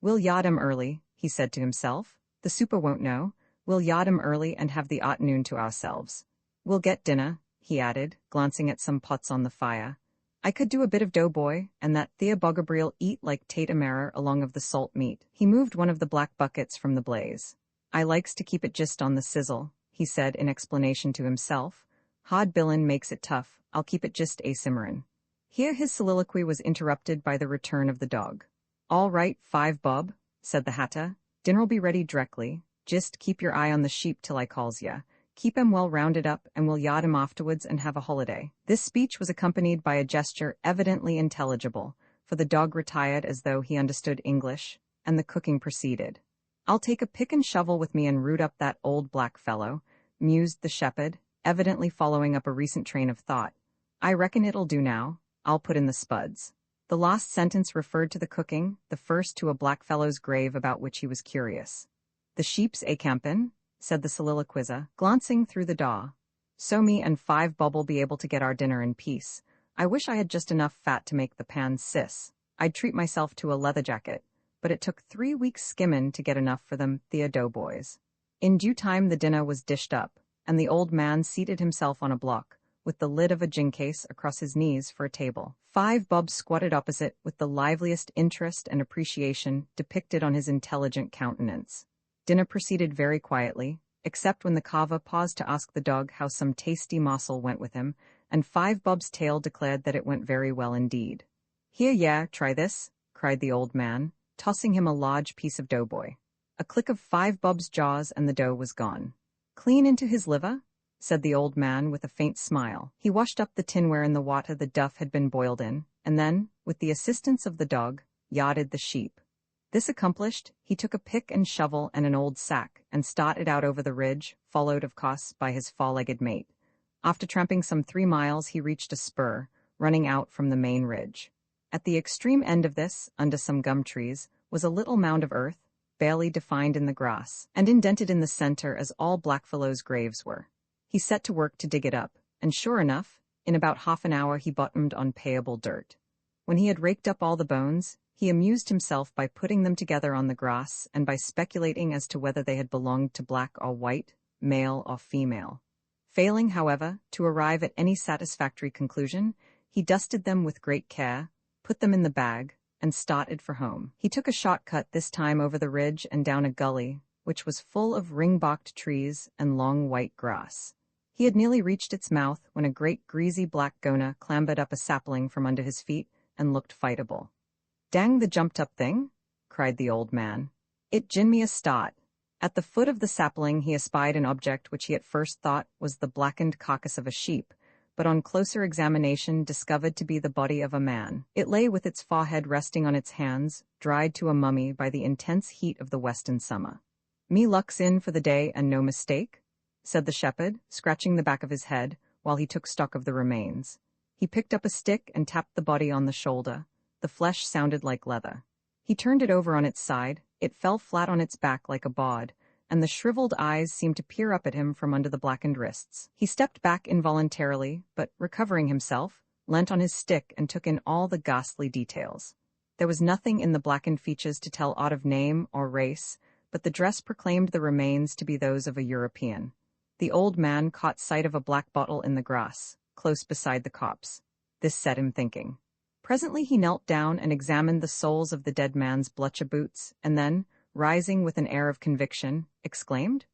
"We'll yard 'em early," he said to himself. "The super won't know. We'll yard 'em early and have the afternoon to ourselves. We'll get dinner," he added, glancing at some pots on the fire. "I could do a bit of doughboy, and that Thea Boggabriel eat like Tate Amara along of the salt meat." He moved one of the black buckets from the blaze. "I likes to keep it just on the sizzle," he said in explanation to himself. "Hard billin' makes it tough. I'll keep it just a-simmerin'." Here his soliloquy was interrupted by the return of the dog. "All right, 5 bob," said the hatter. "Dinner'll be ready directly. Just keep your eye on the sheep till I calls ya. Keep 'em well rounded up, and we'll yard 'em afterwards and have a holiday." This speech was accompanied by a gesture evidently intelligible, for the dog retired as though he understood English, and the cooking proceeded. "I'll take a pick and shovel with me and root up that old black fellow," mused the shepherd, evidently following up a recent train of thought. "I reckon it'll do now. I'll put in the spuds." The last sentence referred to the cooking, the first to a blackfellow's grave about which he was curious. "The sheep's a-campin'," said the soliloquizer, glancing through the door. "So me and 5 bob'll be able to get our dinner in peace. I wish I had just enough fat to make the pan sis. I'd treat myself to a leather jacket, but it took 3 weeks skimmin' to get enough for them Thea doughboys." In due time the dinner was dished up, and the old man seated himself on a block, with the lid of a gin case across his knees for a table. 5 bob squatted opposite with the liveliest interest and appreciation depicted on his intelligent countenance. Dinner proceeded very quietly, except when the carver paused to ask the dog how some tasty morsel went with him, and 5 bob's tail declared that it went very well indeed. "Here, yeah, try this," cried the old man, tossing him a large piece of doughboy. A click of 5 bob's jaws and the dough was gone. "Clean into his liver?" said the old man with a faint smile. He washed up the tinware in the water the duff had been boiled in, and then, with the assistance of the dog, yarded the sheep. This accomplished, he took a pick and shovel and an old sack, and started out over the ridge, followed, of course, by his four-legged mate. After tramping some 3 miles, he reached a spur, running out from the main ridge. At the extreme end of this, under some gum trees, was a little mound of earth, barely defined in the grass, and indented in the center as all blackfellow's graves were. He set to work to dig it up, and sure enough, in about half an hour he bottomed on payable dirt. When he had raked up all the bones, he amused himself by putting them together on the grass and by speculating as to whether they had belonged to black or white, male or female. Failing, however, to arrive at any satisfactory conclusion, he dusted them with great care, put them in the bag, and started for home. He took a shortcut this time over the ridge and down a gully, which was full of ring-barked trees and long white grass. He had nearly reached its mouth when a great greasy black gona clambered up a sapling from under his feet and looked fightable. "Dang the jumped-up thing!" cried the old man. "It gin me a start." At the foot of the sapling he espied an object which he at first thought was the blackened carcass of a sheep, but on closer examination discovered to be the body of a man. It lay with its forehead resting on its hands, dried to a mummy by the intense heat of the western summer. "Me luck's in for the day and no mistake?" said the shepherd, scratching the back of his head, while he took stock of the remains. He picked up a stick and tapped the body on the shoulder. The flesh sounded like leather. He turned it over on its side, it fell flat on its back like a bod, and the shriveled eyes seemed to peer up at him from under the blackened wrists. He stepped back involuntarily, but, recovering himself, leant on his stick and took in all the ghastly details. There was nothing in the blackened features to tell aught of name or race, but the dress proclaimed the remains to be those of a European. The old man caught sight of a black bottle in the grass, close beside the corpse. This set him thinking. Presently he knelt down and examined the soles of the dead man's blucher boots, and then, rising with an air of conviction, exclaimed.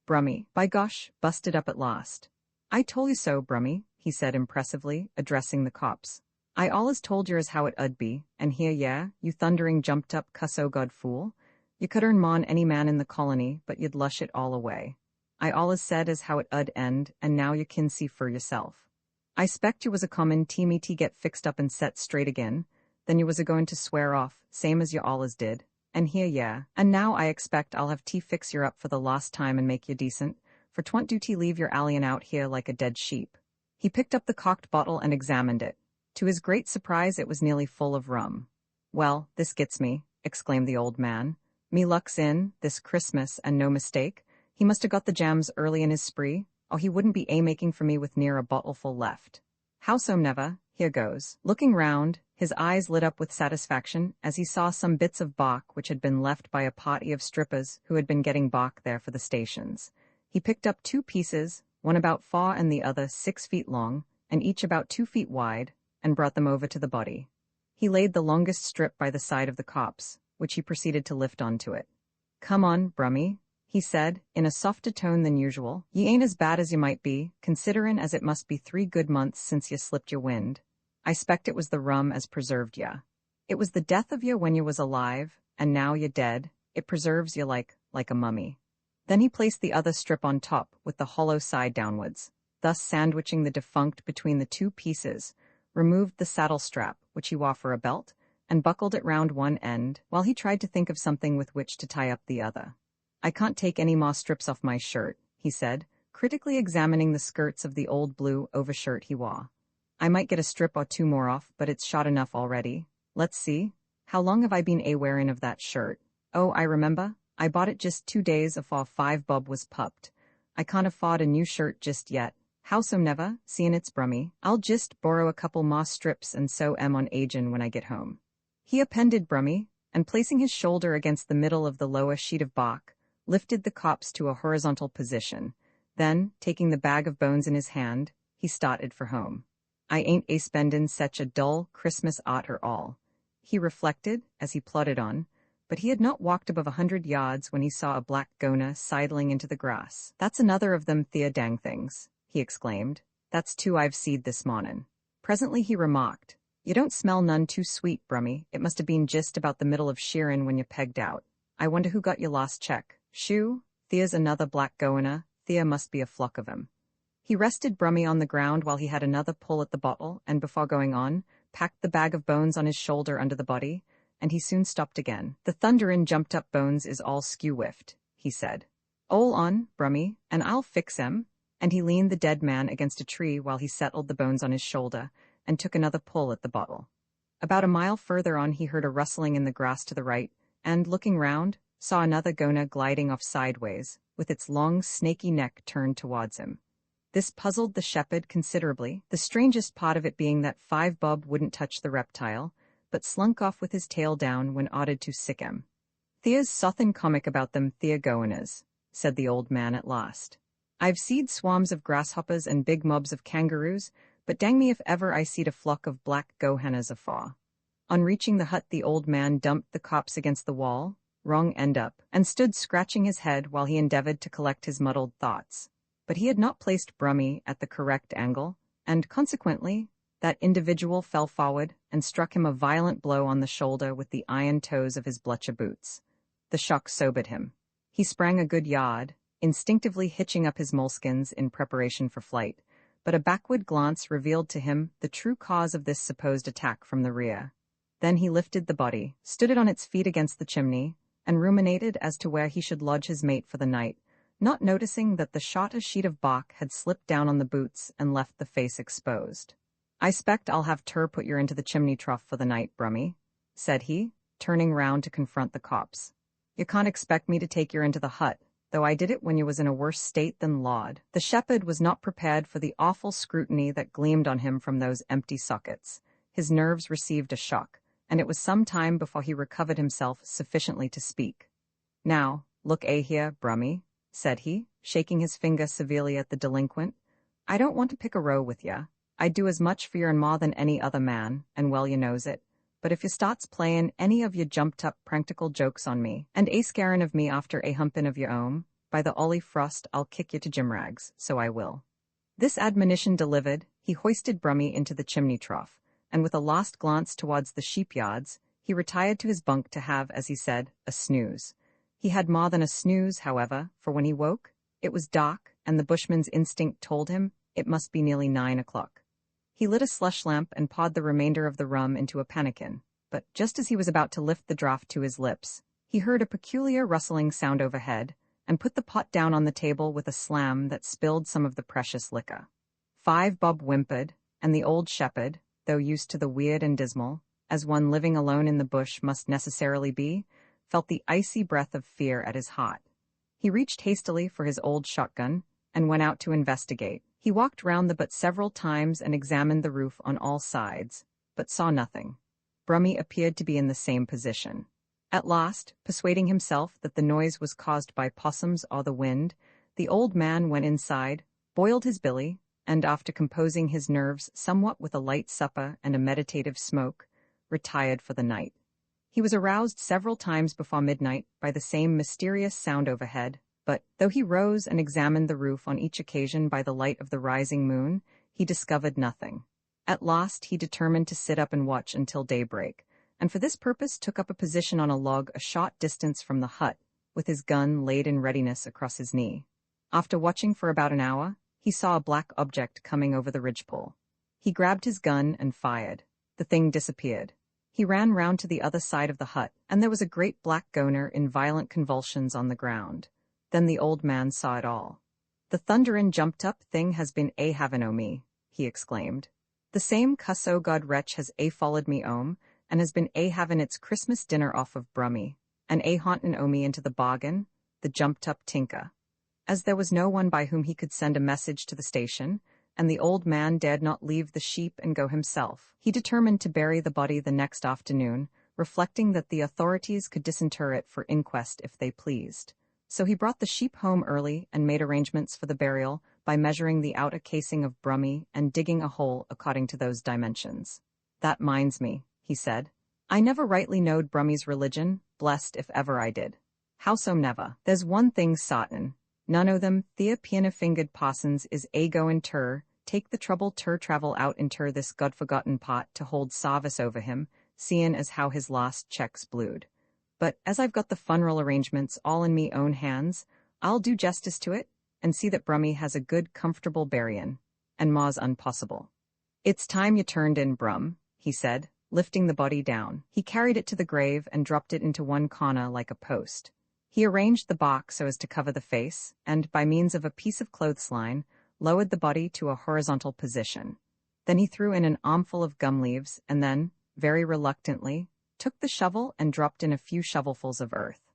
Brummy, by gosh, busted up at last. I told you so, Brummy, he said impressively, addressing the cops. I allus told yer as how it 'ud be, and here yeah, you thundering jumped up cuss o' god fool. You could earn mon any man in the colony, but you'd lush it all away. I allus said as how it 'ud end, and now you kin see for yourself. I spect you was a comin' teamy to get fixed up and set straight again, then you was a goin' to swear off, same as you allus did, and here yeah, and now I expect I'll have tea fix yer up for the last time and make you decent, for 'twant do tea leave your alien out here like a dead sheep. He picked up the cocked bottle and examined it. To his great surprise it was nearly full of rum. Well, this gets me, exclaimed the old man. Me luck's in, this Christmas, and no mistake. He must have got the jams early in his spree, or he wouldn't be making for me with near a bottleful left. Howsomever, here goes. Looking round, his eyes lit up with satisfaction as he saw some bits of bark which had been left by a party of strippers who had been getting bark there for the stations. He picked up 2 pieces, one about 4 and the other 6 feet long, and each about 2 feet wide, and brought them over to the body. He laid the longest strip by the side of the copse, which he proceeded to lift onto it. Come on, Brummy, he said, in a softer tone than usual. Ye ain't as bad as you might be, considerin' as it must be 3 good months since ye slipped your wind. I spect it was the rum as preserved ya. It was the death of ye when ye was alive, and now ye dead, it preserves ye like a mummy. Then he placed the other strip on top, with the hollow side downwards, thus sandwiching the defunct between the 2 pieces, removed the saddle strap, which he wore for a belt, and buckled it round one end, while he tried to think of something with which to tie up the other. I can't take any more strips off my shirt, he said, critically examining the skirts of the old blue overshirt he wore. I might get a strip or 2 more off, but it's shot enough already. Let's see. How long have I been a-wearing of that shirt? Oh, I remember. I bought it just 2 days afore 5 Bob was pupped. I can't afford a new shirt just yet. Howsomever, seein' it's Brummy, I'll just borrow a couple more strips and sew 'em on agin when I get home. He appended Brummy, and placing his shoulder against the middle of the lower sheet of bark, lifted the copse to a horizontal position. Then, taking the bag of bones in his hand, he started for home. I ain't a-spendin' sech a dull Christmas arter all, he reflected as he plodded on, but he had not walked above 100 yards when he saw a black gona sidling into the grass. That's another of them Thea dang things, he exclaimed. That's 2 I've seed this mornin'. Presently he remarked, You don't smell none too sweet, Brummy. It must have been just about the middle of shearin' when you pegged out. I wonder who got your last check. Shoo, Thea's another black goanna. Thea must be a flock of 'em. He rested Brummy on the ground while he had another pull at the bottle, and before going on, packed the bag of bones on his shoulder under the body, and he soon stopped again. The thunderin' jumped-up bones is all skew-whiffed, he said. Ole on, Brummy, and I'll fix 'em, and he leaned the dead man against a tree while he settled the bones on his shoulder, and took another pull at the bottle. About a mile further on he heard a rustling in the grass to the right, and, looking round, saw another gona gliding off sideways, with its long, snaky neck turned towards him. This puzzled the shepherd considerably, the strangest part of it being that 5 Bob wouldn't touch the reptile, but slunk off with his tail down when ordered to sick him. Thea's sothin' comic about them Thea goannas, said the old man at last. I've seed swarms of grasshoppers and big mobs of kangaroos, but dang me if ever I seed a flock of black gohannas afore. On reaching the hut the old man dumped the copse against the wall, wrong end up, and stood scratching his head while he endeavored to collect his muddled thoughts. But he had not placed Brummy at the correct angle, and consequently, that individual fell forward and struck him a violent blow on the shoulder with the iron toes of his blucher boots. The shock sobered him. He sprang a good yard, instinctively hitching up his moleskins in preparation for flight, but a backward glance revealed to him the true cause of this supposed attack from the rear. Then he lifted the body, stood it on its feet against the chimney, and ruminated as to where he should lodge his mate for the night, not noticing that the shot sheet of bark had slipped down on the boots and left the face exposed. I spect I'll have Tur put yer into the chimney trough for the night, Brummy, said he, turning round to confront the cops. You can't expect me to take yer into the hut, though I did it when you was in a worse state than Laud. The shepherd was not prepared for the awful scrutiny that gleamed on him from those empty sockets. His nerves received a shock, and it was some time before he recovered himself sufficiently to speak. Now, look here, Brummy, said he, shaking his finger severely at the delinquent. I don't want to pick a row with ya. I'd do as much for yer and more than any other man, and well you knows it, but if you starts playin' any of your jumped-up practical jokes on me, and a scarin' of me after a humpin' of your own, by the Ollie Frost I'll kick you to gymrags, so I will." This admonition delivered, he hoisted Brummy into the chimney trough, and with a last glance towards the sheep-yards, he retired to his bunk to have, as he said, a snooze. He had more than a snooze, however, for when he woke, it was dark, and the bushman's instinct told him it must be nearly 9 o'clock. He lit a slush lamp and poured the remainder of the rum into a pannikin, but just as he was about to lift the draught to his lips, he heard a peculiar rustling sound overhead, and put the pot down on the table with a slam that spilled some of the precious liquor. 5 Bob whimpered, and the old shepherd, though used to the weird and dismal, as one living alone in the bush must necessarily be, felt the icy breath of fear at his heart. He reached hastily for his old shotgun, and went out to investigate. He walked round the butt several times and examined the roof on all sides, but saw nothing. Brummy appeared to be in the same position. At last, persuading himself that the noise was caused by possums or the wind, the old man went inside, boiled his billy, and after composing his nerves somewhat with a light supper and a meditative smoke, retired for the night. He was aroused several times before midnight by the same mysterious sound overhead, but, though he rose and examined the roof on each occasion by the light of the rising moon, he discovered nothing. At last he determined to sit up and watch until daybreak, and for this purpose took up a position on a log a short distance from the hut, with his gun laid in readiness across his knee. After watching for about an hour, he saw a black object coming over the ridgepole. He grabbed his gun and fired. The thing disappeared. He ran round to the other side of the hut, and there was a great black goner in violent convulsions on the ground. Then the old man saw it all. "The thunderin' jumped-up thing has been a-havin' o' me," he exclaimed. "The same cuss-o'-god wretch has a-followed me 'ome, and has been a-havin' its Christmas dinner off of Brummy, and a-hauntin' o' me into the bargain, the jumped-up tinker." As there was no one by whom he could send a message to the station, and the old man dared not leave the sheep and go himself, he determined to bury the body the next afternoon, reflecting that the authorities could disinter it for inquest if they pleased. So he brought the sheep home early and made arrangements for the burial by measuring the outer casing of Brummy and digging a hole according to those dimensions. "That minds me," he said. "I never rightly knowed Brummy's religion, blessed if ever I did. Howsomever, there's one thing sartin. None o' them thea piano-fingered parsons is a-goin' ter take the trouble ter travel out inter this God-forgotten pot to hold sarvice over him, seein' as how his last check's blued. But as I've got the fun'ral arrangements all in me own hands, I'll do justice to it, and see that Brummy has a good comfortable buryin', and more's unpossible. It's time you turned in, Brum," he said, lifting the body down. He carried it to the grave and dropped it into one corner like a post. He arranged the bark so as to cover the face, and, by means of a piece of clothesline, lowered the body to a horizontal position. Then he threw in an armful of gum leaves, and then, very reluctantly, took the shovel and dropped in a few shovelfuls of earth.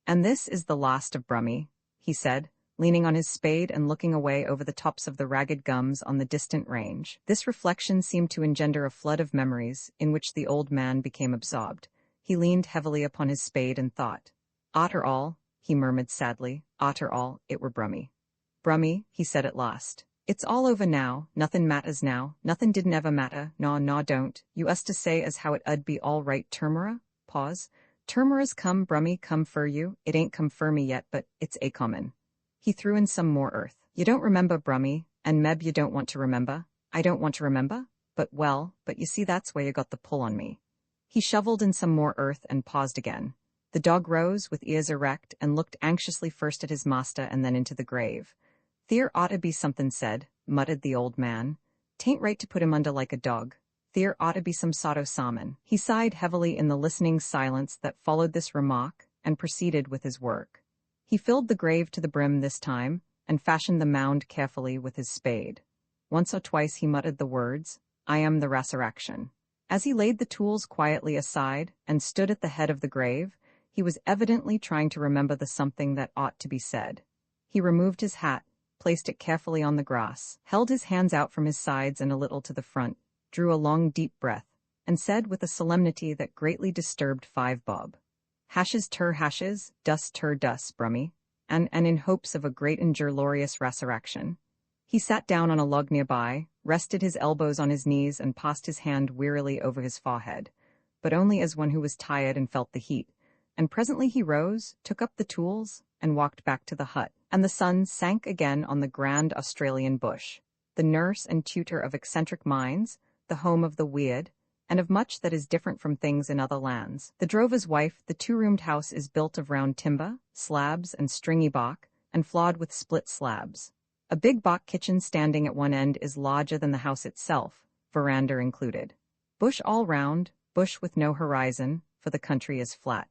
"And this is the last of Brummy," he said, leaning on his spade and looking away over the tops of the ragged gums on the distant range. This reflection seemed to engender a flood of memories, in which the old man became absorbed. He leaned heavily upon his spade and thought. "Arter all," he murmured sadly, "arter all, it were Brummy. Brummy," he said at last, "it's all over now, nothin' matters now, nothin' didn't ever matter, naw don't, you us to say as how it 'ud be all right termora?" Pause. "Termora's come, Brummy, come fur you, it ain't come fur me yet, but it's a-comin'." He threw in some more earth. "You don't remember, Brummy, and meb you don't want to remember." "I don't want to remember? But you see that's where you got the pull on me." He shoveled in some more earth and paused again. The dog rose with ears erect and looked anxiously first at his master and then into the grave. "Theer oughta be somethin' said," muttered the old man. "'Tain't right to put him under like a dog. Theer oughta be some sort o' salmon." He sighed heavily in the listening silence that followed this remark and proceeded with his work. He filled the grave to the brim this time and fashioned the mound carefully with his spade. Once or twice he muttered the words, "I am the resurrection." As he laid the tools quietly aside and stood at the head of the grave, he was evidently trying to remember the something that ought to be said. He removed his hat, placed it carefully on the grass, held his hands out from his sides and a little to the front, drew a long deep breath, and said with a solemnity that greatly disturbed 5 Bob, "Hashes ter hashes, dust ter dust, Brummy, and in hopes of a great and glorious resurrection." He sat down on a log nearby, rested his elbows on his knees and passed his hand wearily over his forehead. but only as one who was tired and felt the heat. And presently he rose, took up the tools, and walked back to the hut. And the sun sank again on the grand Australian bush, the nurse and tutor of eccentric minds, the home of the weird, and of much that is different from things in other lands. The drover's wife, the two-roomed house is built of round timber, slabs, and stringy bark, and flawed with split slabs. A big bark kitchen standing at one end is larger than the house itself, veranda included. Bush all round, bush with no horizon, for the country is flat.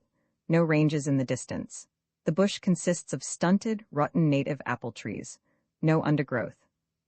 No ranges in the distance. The bush consists of stunted, rotten native apple trees. No undergrowth.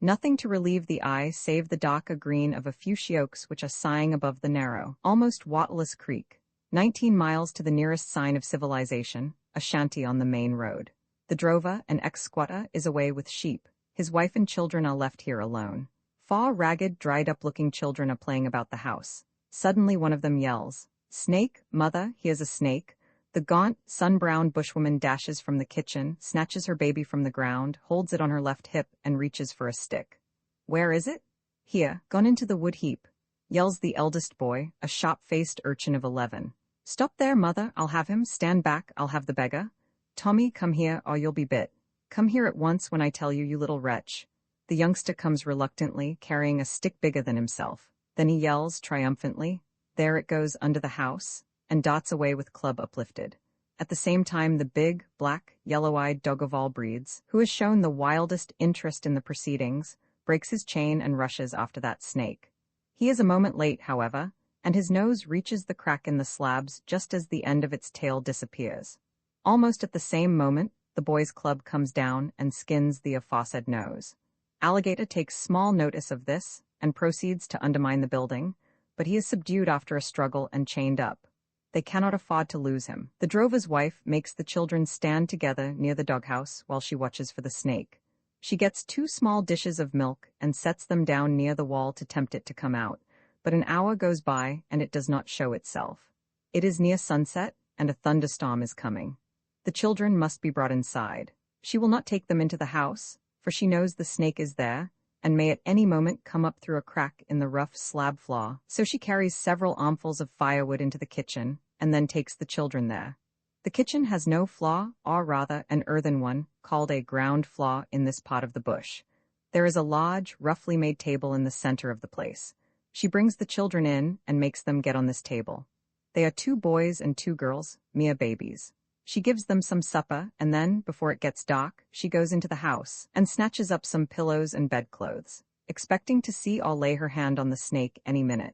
Nothing to relieve the eye save the darker green of a few sheoaks which are sighing above the narrow, almost waterless creek. 19 miles to the nearest sign of civilization, a shanty on the main road. The drover, an ex-squatter, is away with sheep. His wife and children are left here alone. 4 ragged, dried-up-looking children are playing about the house. Suddenly one of them yells, "Snake, mother, here's a snake." The gaunt, sun-browned bushwoman dashes from the kitchen, snatches her baby from the ground, holds it on her left hip, and reaches for a stick. "Where is it?" "Here, gone into the wood heap," yells the eldest boy, a sharp-faced urchin of 11. "Stop there, mother, I'll have him. Stand back, I'll have the beggar. Tommy, come here, or you'll be bit. Come here at once when I tell you, you little wretch." The youngster comes reluctantly, carrying a stick bigger than himself. Then he yells triumphantly, "There it goes under the house," and darts away with club uplifted. At the same time the big, black, yellow-eyed dog of all breeds, who has shown the wildest interest in the proceedings, breaks his chain and rushes after that snake. He is a moment late, however, and his nose reaches the crack in the slabs just as the end of its tail disappears. Almost at the same moment, the boy's club comes down and skins the aforesaid nose. Alligator takes small notice of this and proceeds to undermine the building, but he is subdued after a struggle and chained up. They cannot afford to lose him. The drover's wife makes the children stand together near the doghouse while she watches for the snake. She gets 2 small dishes of milk and sets them down near the wall to tempt it to come out, but an hour goes by and it does not show itself. It is near sunset, and a thunderstorm is coming. The children must be brought inside. She will not take them into the house, for she knows the snake is there, and may at any moment come up through a crack in the rough slab floor, so she carries several armfuls of firewood into the kitchen, and then takes the children there. The kitchen has no floor, or rather an earthen one, called a ground floor in this part of the bush. There is a large, roughly made table in the center of the place. She brings the children in and makes them get on this table. They are 2 boys and 2 girls, mere babies. She gives them some supper, and then, before it gets dark, she goes into the house and snatches up some pillows and bedclothes, expecting to see or lay her hand on the snake any minute.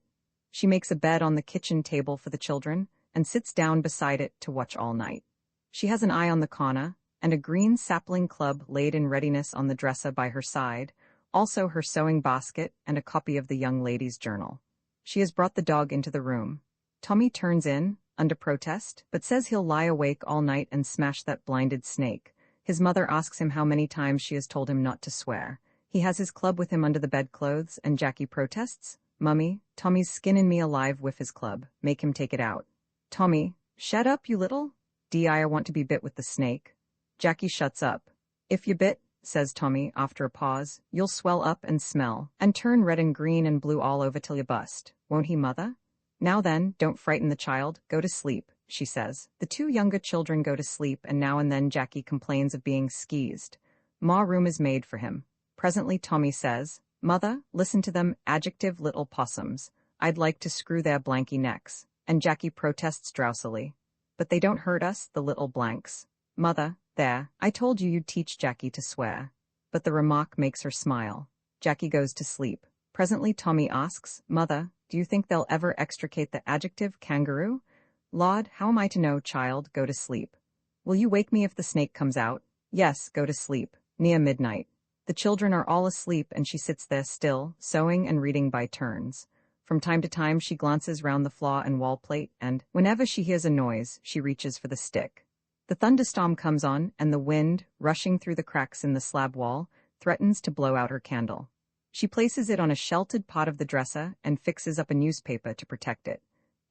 She makes a bed on the kitchen table for the children and sits down beside it to watch all night. She has an eye on the corner, and a green sapling club laid in readiness on the dresser by her side, also her sewing basket and a copy of the young lady's journal. She has brought the dog into the room. Tommy turns in, under protest, but says he'll lie awake all night and smash that blinded snake. His mother asks him how many times she has told him not to swear. He has his club with him under the bedclothes, and Jackie protests, "Mummy, Tommy's skinning me alive with his club. Make him take it out." "Tommy, shut up, you little. I want to be bit with the snake." Jackie shuts up. "If you bit," says Tommy after a pause, "you'll swell up and smell, and turn red and green and blue all over till you bust. Won't he, mother? Now then, don't frighten the child. Go to sleep," she says. The 2 younger children go to sleep, and now and then Jackie complains of being skeezed. More room is made for him. Presently Tommy says, "Mother, listen to them adjective little possums. I'd like to screw their blanky necks." And Jackie protests drowsily, "But they don't hurt us, the little blanks." "Mother, there, I told you you'd teach Jackie to swear." But the remark makes her smile. Jackie goes to sleep. Presently Tommy asks, "Mother, do you think they'll ever extricate the adjective kangaroo?" "Lord, how am I to know, child? Go to sleep." "Will you wake me if the snake comes out?" "Yes, go to sleep." Near midnight. The children are all asleep, and she sits there still, sewing and reading by turns. From time to time she glances round the floor and wall plate, and, whenever she hears a noise, she reaches for the stick. The thunderstorm comes on, and the wind, rushing through the cracks in the slab wall, threatens to blow out her candle. She places it on a sheltered part of the dresser and fixes up a newspaper to protect it.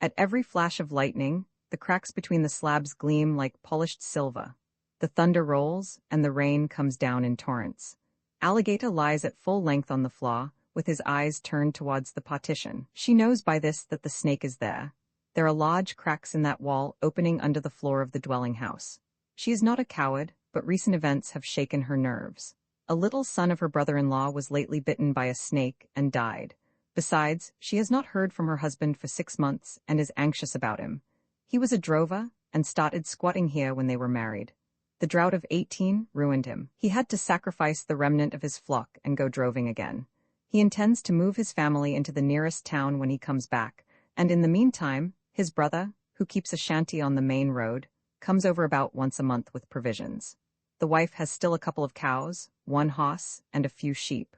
At every flash of lightning, the cracks between the slabs gleam like polished silver. The thunder rolls, and the rain comes down in torrents. Alligator lies at full length on the floor, with his eyes turned towards the partition. She knows by this that the snake is there. There are large cracks in that wall opening under the floor of the dwelling house. She is not a coward, but recent events have shaken her nerves. A little son of her brother-in-law was lately bitten by a snake and died. Besides, she has not heard from her husband for 6 months and is anxious about him. He was a drover and started squatting here when they were married. The drought of 18 ruined him. He had to sacrifice the remnant of his flock and go droving again. He intends to move his family into the nearest town when he comes back, and in the meantime, his brother, who keeps a shanty on the main road, comes over about once a month with provisions. The wife has still a couple of cows, 1 horse, and a few sheep.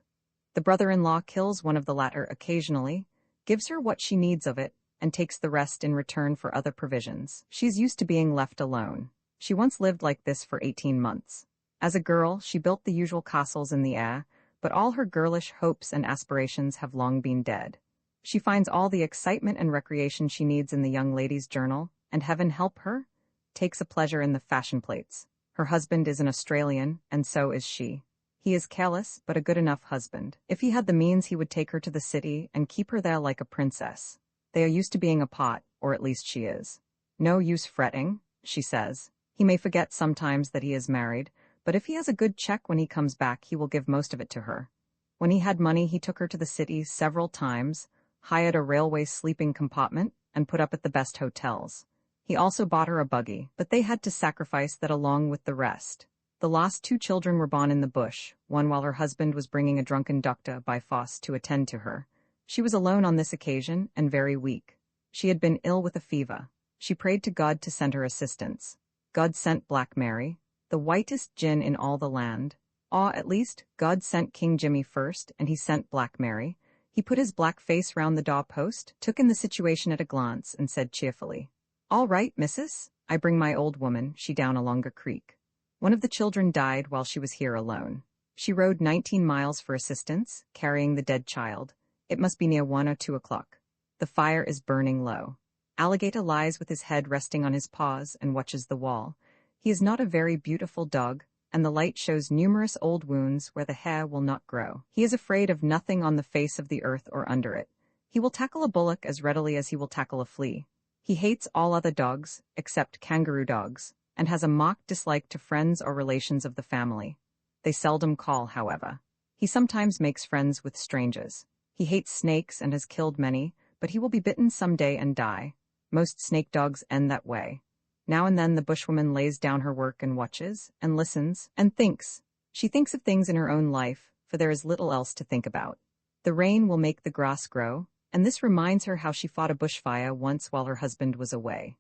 The brother-in-law kills one of the latter occasionally, gives her what she needs of it, and takes the rest in return for other provisions. She's used to being left alone. She once lived like this for 18 months. As a girl, she built the usual castles in the air, but all her girlish hopes and aspirations have long been dead. She finds all the excitement and recreation she needs in the young lady's journal, and heaven help her, takes a pleasure in the fashion plates. Her husband is an Australian, and so is she. He is careless, but a good enough husband. If he had the means, he would take her to the city and keep her there like a princess. They are used to being apart, or at least she is. No use fretting, she says. He may forget sometimes that he is married, but if he has a good check when he comes back, he will give most of it to her. When he had money, he took her to the city several times, hired a railway sleeping compartment, and put up at the best hotels. He also bought her a buggy, but they had to sacrifice that along with the rest. The last 2 children were born in the bush, one while her husband was bringing a drunken doctor by Foss to attend to her. She was alone on this occasion and very weak. She had been ill with a fever. She prayed to God to send her assistance. God sent Black Mary, the whitest gin in all the land. At least, God sent King Jimmy first, and he sent Black Mary. He put his black face round the door-post, took in the situation at a glance, and said cheerfully, "All right, missus, I bring my old woman, she down along a creek." One of the children died while she was here alone. She rode 19 miles for assistance, carrying the dead child. It must be near 1 or 2 o'clock. The fire is burning low. Alligator lies with his head resting on his paws and watches the wall. He is not a very beautiful dog, and the light shows numerous old wounds where the hair will not grow. He is afraid of nothing on the face of the earth or under it. He will tackle a bullock as readily as he will tackle a flea. He hates all other dogs, except kangaroo dogs, and has a marked dislike to friends or relations of the family. They seldom call, however. He sometimes makes friends with strangers. He hates snakes and has killed many, but he will be bitten some day and die. Most snake dogs end that way. Now and then the bushwoman lays down her work and watches, and listens, and thinks. She thinks of things in her own life, for there is little else to think about. The rain will make the grass grow, and this reminds her how she fought a bushfire once while her husband was away.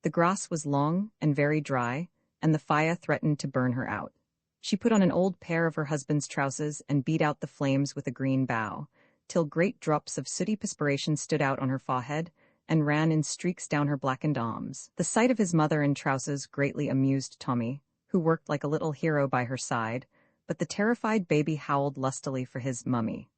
The grass was long and very dry, and the fire threatened to burn her out. She put on an old pair of her husband's trousers and beat out the flames with a green bough, till great drops of sooty perspiration stood out on her forehead and ran in streaks down her blackened arms. The sight of his mother in trousers greatly amused Tommy, who worked like a little hero by her side, but the terrified baby howled lustily for his mummy.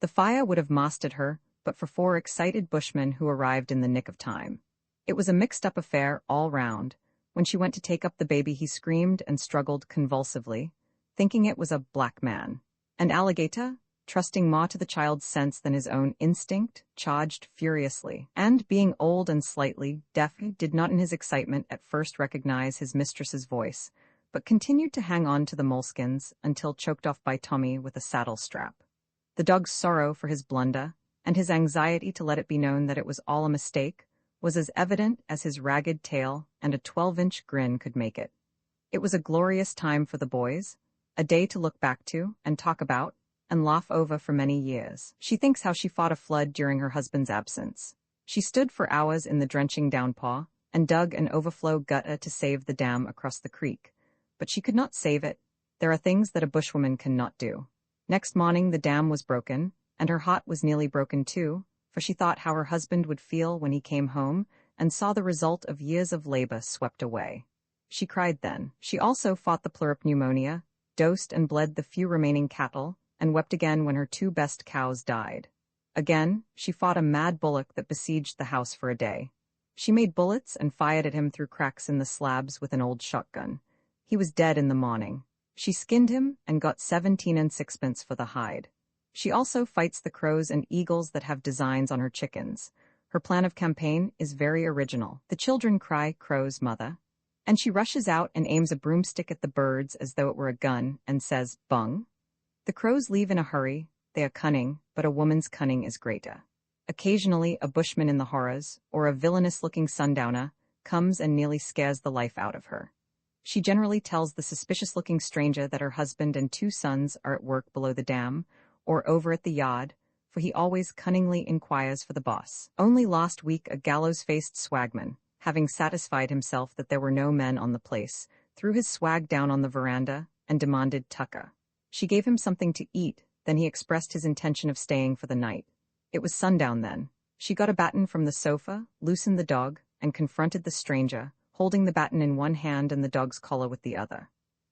The fire would have mastered her, but for 4 excited bushmen who arrived in the nick of time. It was a mixed-up affair all round. When she went to take up the baby, he screamed and struggled convulsively, thinking it was a black man. And Alligator, trusting more to the child's sense than his own instinct, charged furiously, and, being old and slightly deaf, did not in his excitement at first recognize his mistress's voice, but continued to hang on to the moleskins until choked off by Tommy with a saddle strap. The dog's sorrow for his blunder, and his anxiety to let it be known that it was all a mistake, was as evident as his ragged tail and a 12-inch grin could make it. It was a glorious time for the boys, a day to look back to and talk about, and laugh over for many years. She thinks how she fought a flood during her husband's absence. She stood for hours in the drenching downpour and dug an overflow gutter to save the dam across the creek. But she could not save it. There are things that a bushwoman cannot do. Next morning the dam was broken, and her heart was nearly broken too, for she thought how her husband would feel when he came home and saw the result of years of labor swept away. She cried then. She also fought the pleuropneumonia, dosed and bled the few remaining cattle, and wept again when her 2 best cows died. Again, she fought a mad bullock that besieged the house for a day. She made bullets and fired at him through cracks in the slabs with an old shotgun. He was dead in the morning. She skinned him and got 17 and 6pence for the hide. She also fights the crows and eagles that have designs on her chickens, Her plan of campaign is very original. The children cry, "Crow's mother." And she rushes out and aims a broomstick at the birds as though it were a gun and says, "Bung." The crows leave in a hurry. They are cunning, but a woman's cunning is greater. Occasionally, a bushman in the horrors, or a villainous-looking sundowner, comes and nearly scares the life out of her. She generally tells the suspicious-looking stranger that her husband and 2 sons are at work below the dam, or over at the yard, for he always cunningly inquires for the boss. Only last week a gallows-faced swagman, having satisfied himself that there were no men on the place, threw his swag down on the veranda and demanded tucker. She gave him something to eat, then he expressed his intention of staying for the night. It was sundown then. She got a baton from the sofa, loosened the dog, and confronted the stranger, holding the baton in one hand and the dog's collar with the other.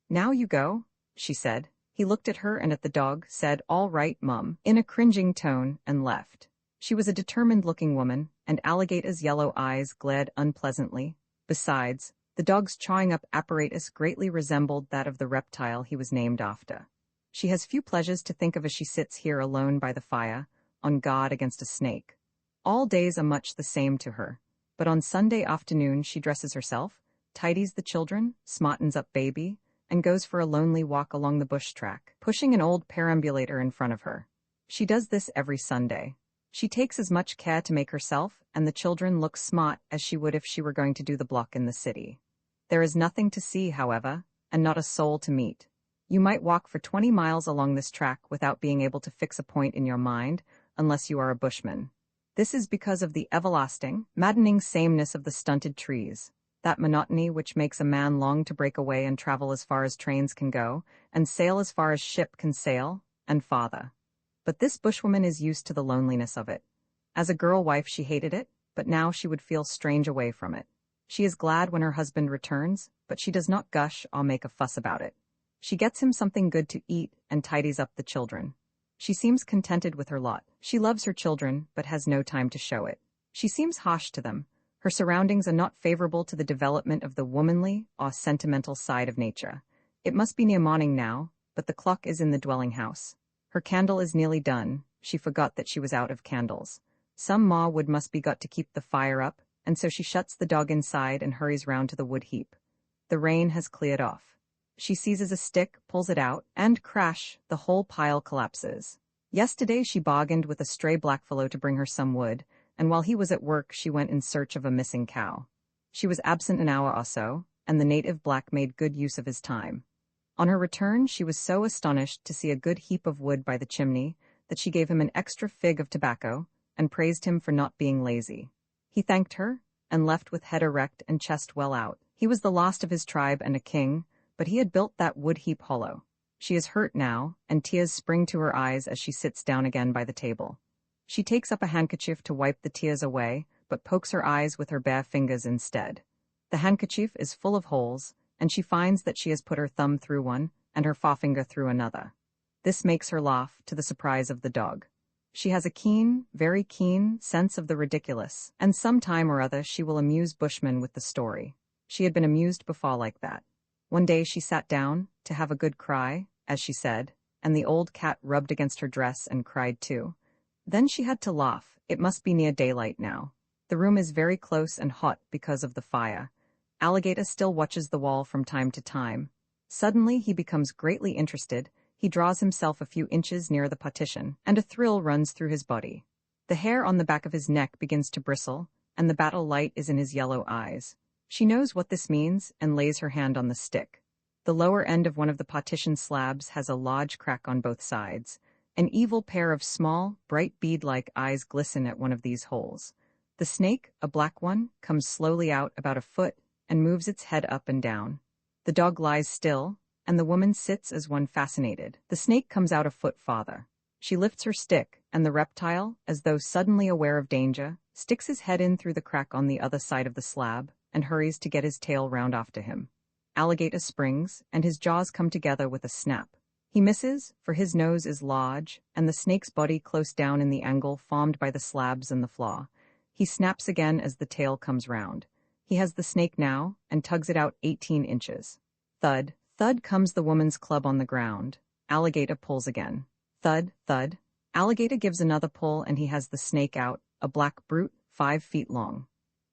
"Now you go," she said. He looked at her and at the dog, said, "All right, Mum," in a cringing tone, and left. She was a determined-looking woman, and Alligator's yellow eyes glared unpleasantly. Besides, the dog's chawing-up apparatus greatly resembled that of the reptile he was named after. She has few pleasures to think of as she sits here alone by the fire, on guard against a snake. All days are much the same to her, but on Sunday afternoon she dresses herself, tidies the children, smartens up baby, and goes for a lonely walk along the bush track, pushing an old perambulator in front of her. She does this every Sunday. She takes as much care to make herself and the children look smart as she would if she were going to do the block in the city. There is nothing to see, however, and not a soul to meet. You might walk for 20 miles along this track without being able to fix a point in your mind, unless you are a bushman. This is because of the everlasting, maddening sameness of the stunted trees, that monotony which makes a man long to break away and travel as far as trains can go, and sail as far as ship can sail, and farther. But this bushwoman is used to the loneliness of it. As a girl wife she hated it, but now she would feel strange away from it. She is glad when her husband returns, but she does not gush or make a fuss about it. She gets him something good to eat and tidies up the children. She seems contented with her lot. She loves her children, but has no time to show it. She seems harsh to them. Her surroundings are not favorable to the development of the womanly or sentimental side of nature. It must be near morning now, but the clock is in the dwelling house. Her candle is nearly done. She forgot that she was out of candles. Some more wood must be got to keep the fire up, and so she shuts the dog inside and hurries round to the wood heap. The rain has cleared off. She seizes a stick, pulls it out, and crash, the whole pile collapses. Yesterday she bargained with a stray blackfellow to bring her some wood, and while he was at work she went in search of a missing cow. She was absent an hour or so, and the native black made good use of his time. On her return she was so astonished to see a good heap of wood by the chimney that she gave him an extra fig of tobacco, and praised him for not being lazy. He thanked her, and left with head erect and chest well out. He was the last of his tribe and a king, but he had built that wood heap hollow. She is hurt now, and tears spring to her eyes as she sits down again by the table. She takes up a handkerchief to wipe the tears away, but pokes her eyes with her bare fingers instead. The handkerchief is full of holes, and she finds that she has put her thumb through one, and her forefinger through another. This makes her laugh, to the surprise of the dog. She has a keen, very keen, sense of the ridiculous, and some time or other she will amuse Bushmen with the story. She had been amused before like that. One day she sat down, to have a good cry, as she said, and the old cat rubbed against her dress and cried too. Then she had to laugh. It must be near daylight now. The room is very close and hot because of the fire. Alligator still watches the wall from time to time. Suddenly he becomes greatly interested. He draws himself a few inches nearer the partition, and a thrill runs through his body. The hair on the back of his neck begins to bristle, and the battle light is in his yellow eyes. She knows what this means and lays her hand on the stick. The lower end of one of the partition slabs has a large crack on both sides. An evil pair of small, bright bead-like eyes glisten at one of these holes. The snake, a black one, comes slowly out about a foot and moves its head up and down. The dog lies still, and the woman sits as one fascinated. The snake comes out a foot farther. She lifts her stick, and the reptile, as though suddenly aware of danger, sticks his head in through the crack on the other side of the slab, and hurries to get his tail round after him. Alligator springs, and his jaws come together with a snap. He misses, for his nose is large, and the snake's body close down in the angle formed by the slabs and the flaw. He snaps again as the tail comes round. He has the snake now, and tugs it out 18 inches. Thud, thud comes the woman's club on the ground. Alligator pulls again. Thud, thud. Alligator gives another pull, and he has the snake out, a black brute, 5 feet long.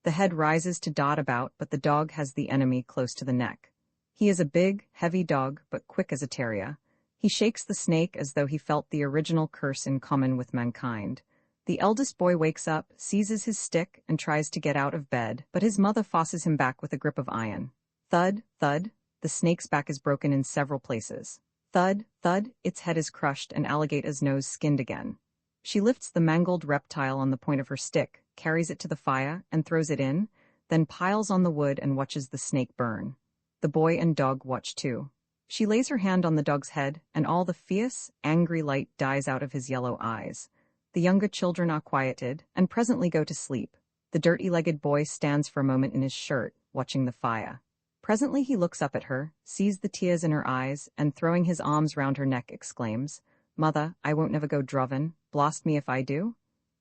The head rises to dot about, but the dog has the enemy close to the neck. He is a big, heavy dog, but quick as a terrier. He shakes the snake as though he felt the original curse in common with mankind. The eldest boy wakes up, seizes his stick, and tries to get out of bed, but his mother fosses him back with a grip of iron. Thud, thud, the snake's back is broken in several places. Thud, thud, its head is crushed and alligator's nose skinned again. She lifts the mangled reptile on the point of her stick, carries it to the fire, and throws it in, then piles on the wood and watches the snake burn. The boy and dog watch too. She lays her hand on the dog's head, and all the fierce, angry light dies out of his yellow eyes. The younger children are quieted, and presently go to sleep. The dirty-legged boy stands for a moment in his shirt, watching the fire. Presently he looks up at her, sees the tears in her eyes, and throwing his arms round her neck exclaims, "Mother, I won't never go droven, blast me if I do."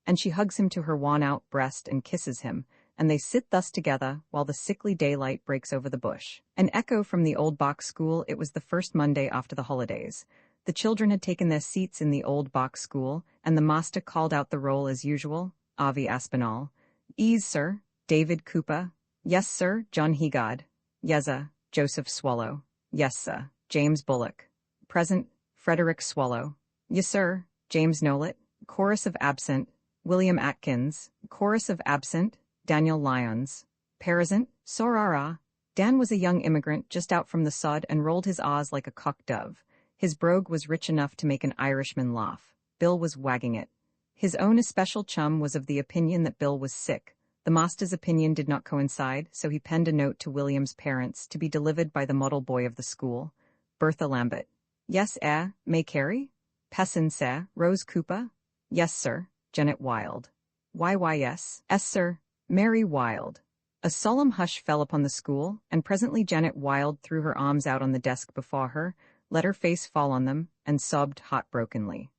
And she hugs him to her worn-out breast and kisses him, and they sit thus together while the sickly daylight breaks over the bush. An echo from the old box school. It was the first Monday after the holidays. The children had taken their seats in the old box school, and the master called out the roll as usual. Avi Aspinall. "Ease, sir." David Cooper. "Yes, sir." John Hegard. "Yes, sir." Joseph Swallow. "Yes, sir." James Bullock. "Present." Frederick Swallow. "Yes, sir." James Nolet. Chorus of absent. William Atkins. Chorus of absent. Daniel Lyons. Present. Sorara. Dan was a young immigrant just out from the sod and rolled his R's like a cock dove. His brogue was rich enough to make an Irishman laugh. Bill was wagging it. His own especial chum was of the opinion that Bill was sick. The master's opinion did not coincide, so he penned a note to William's parents to be delivered by the model boy of the school, Bertha Lambert. "Yes, May Carey?" "Pessin, sir." Rose Cooper. "Yes, sir." Janet Wild. "Why, yes." "Es, sir." Mary Wild. A solemn hush fell upon the school, and presently Janet Wild threw her arms out on the desk before her, let her face fall on them, and sobbed heartbrokenly.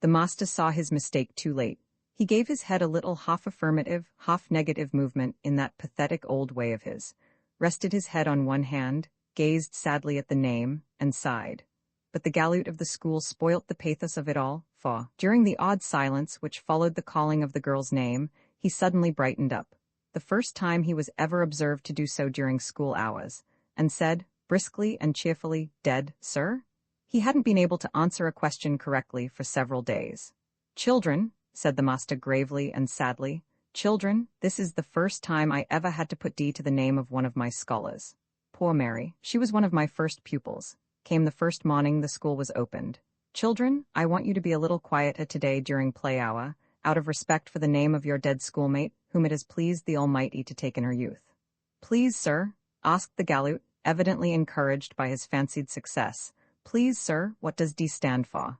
The master saw his mistake too late. He gave his head a little half-affirmative, half-negative movement in that pathetic old way of his, rested his head on one hand, gazed sadly at the name, and sighed. But the galoot of the school spoilt the pathos of it all, for, during the odd silence which followed the calling of the girl's name, he suddenly brightened up, the first time he was ever observed to do so during school hours, and said, briskly and cheerfully, "Dead, sir?" He hadn't been able to answer a question correctly for several days. "Children," said the master gravely and sadly, "children, this is the first time I ever had to put D to the name of one of my scholars. Poor Mary, she was one of my first pupils. Came the first morning the school was opened. Children, I want you to be a little quieter today during play hour, out of respect for the name of your dead schoolmate, whom it has pleased the Almighty to take in her youth." "Please, sir?" asked the galoot, evidently encouraged by his fancied success. "Please, sir, what does D stand for?"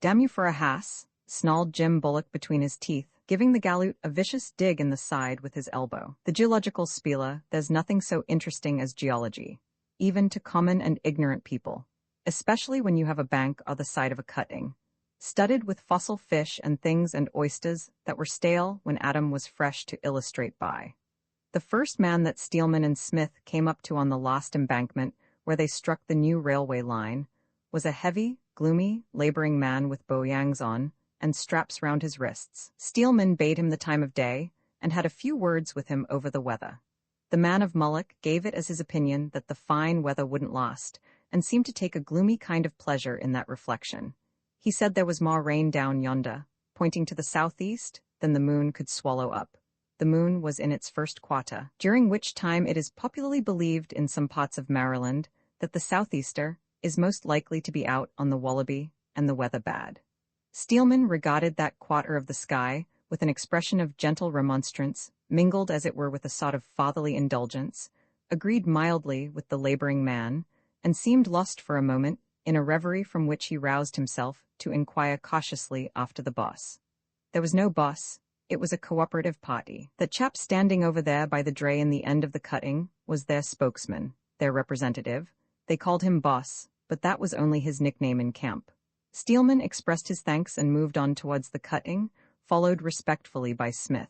"Damn you for a hass," snarled Jim Bullock between his teeth, giving the galoot a vicious dig in the side with his elbow. "The geological spieler, there's nothing so interesting as geology, even to common and ignorant people, especially when you have a bank or the side of a cutting, studded with fossil fish and things and oysters that were stale when Adam was fresh to illustrate by. The first man that Steelman and Smith came up to on the last embankment, where they struck the new railway line, was a heavy, gloomy, laboring man with boyangs on and straps round his wrists. Steelman bade him the time of day, and had a few words with him over the weather. The man of Mullock gave it as his opinion that the fine weather wouldn't last, and seemed to take a gloomy kind of pleasure in that reflection. He said there was more rain down yonder, pointing to the southeast, than the moon could swallow up. The moon was in its first quarter, during which time it is popularly believed in some parts of Maryland that the southeaster is most likely to be out on the wallaby and the weather bad. Steelman regarded that quarter of the sky with an expression of gentle remonstrance, mingled as it were with a sort of fatherly indulgence, agreed mildly with the laboring man, and seemed lost for a moment in a reverie from which he roused himself to inquire cautiously after the boss. There was no boss. It was a cooperative party. The chap standing over there by the dray in the end of the cutting was their spokesman, their representative. They called him Boss, but that was only his nickname in camp. Steelman expressed his thanks and moved on towards the cutting, followed respectfully by Smith.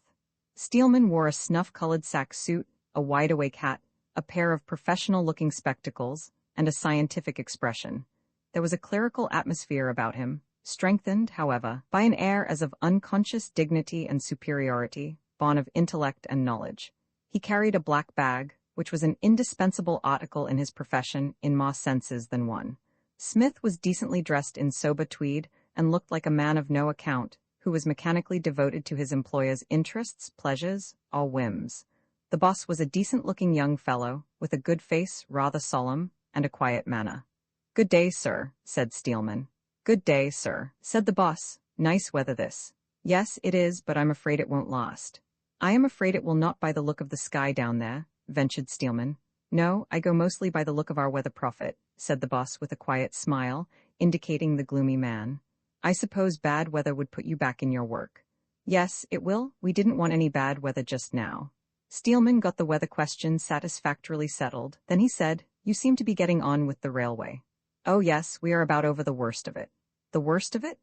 Steelman wore a snuff-colored sack suit, a wide-awake hat, a pair of professional-looking spectacles, and a scientific expression. There was a clerical atmosphere about him, strengthened, however, by an air as of unconscious dignity and superiority, born of intellect and knowledge. He carried a black bag, which was an indispensable article in his profession in more senses than one. Smith was decently dressed in sober tweed and looked like a man of no account, who was mechanically devoted to his employer's interests, pleasures, or whims. The boss was a decent-looking young fellow, with a good face, rather solemn, and a quiet manner. "Good day, sir," said Steelman. "Good day, sir," said the boss. "Nice weather this." "Yes, it is, but I'm afraid it won't last." "I am afraid it will not by the look of the sky down there," ventured Steelman. "No, I go mostly by the look of our weather prophet," said the boss with a quiet smile, indicating the gloomy man. "I suppose bad weather would put you back in your work." "Yes, it will. We didn't want any bad weather just now." Steelman got the weather question satisfactorily settled. Then he said, "You seem to be getting on with the railway." "Oh yes, we are about over the worst of it." "The worst of it?"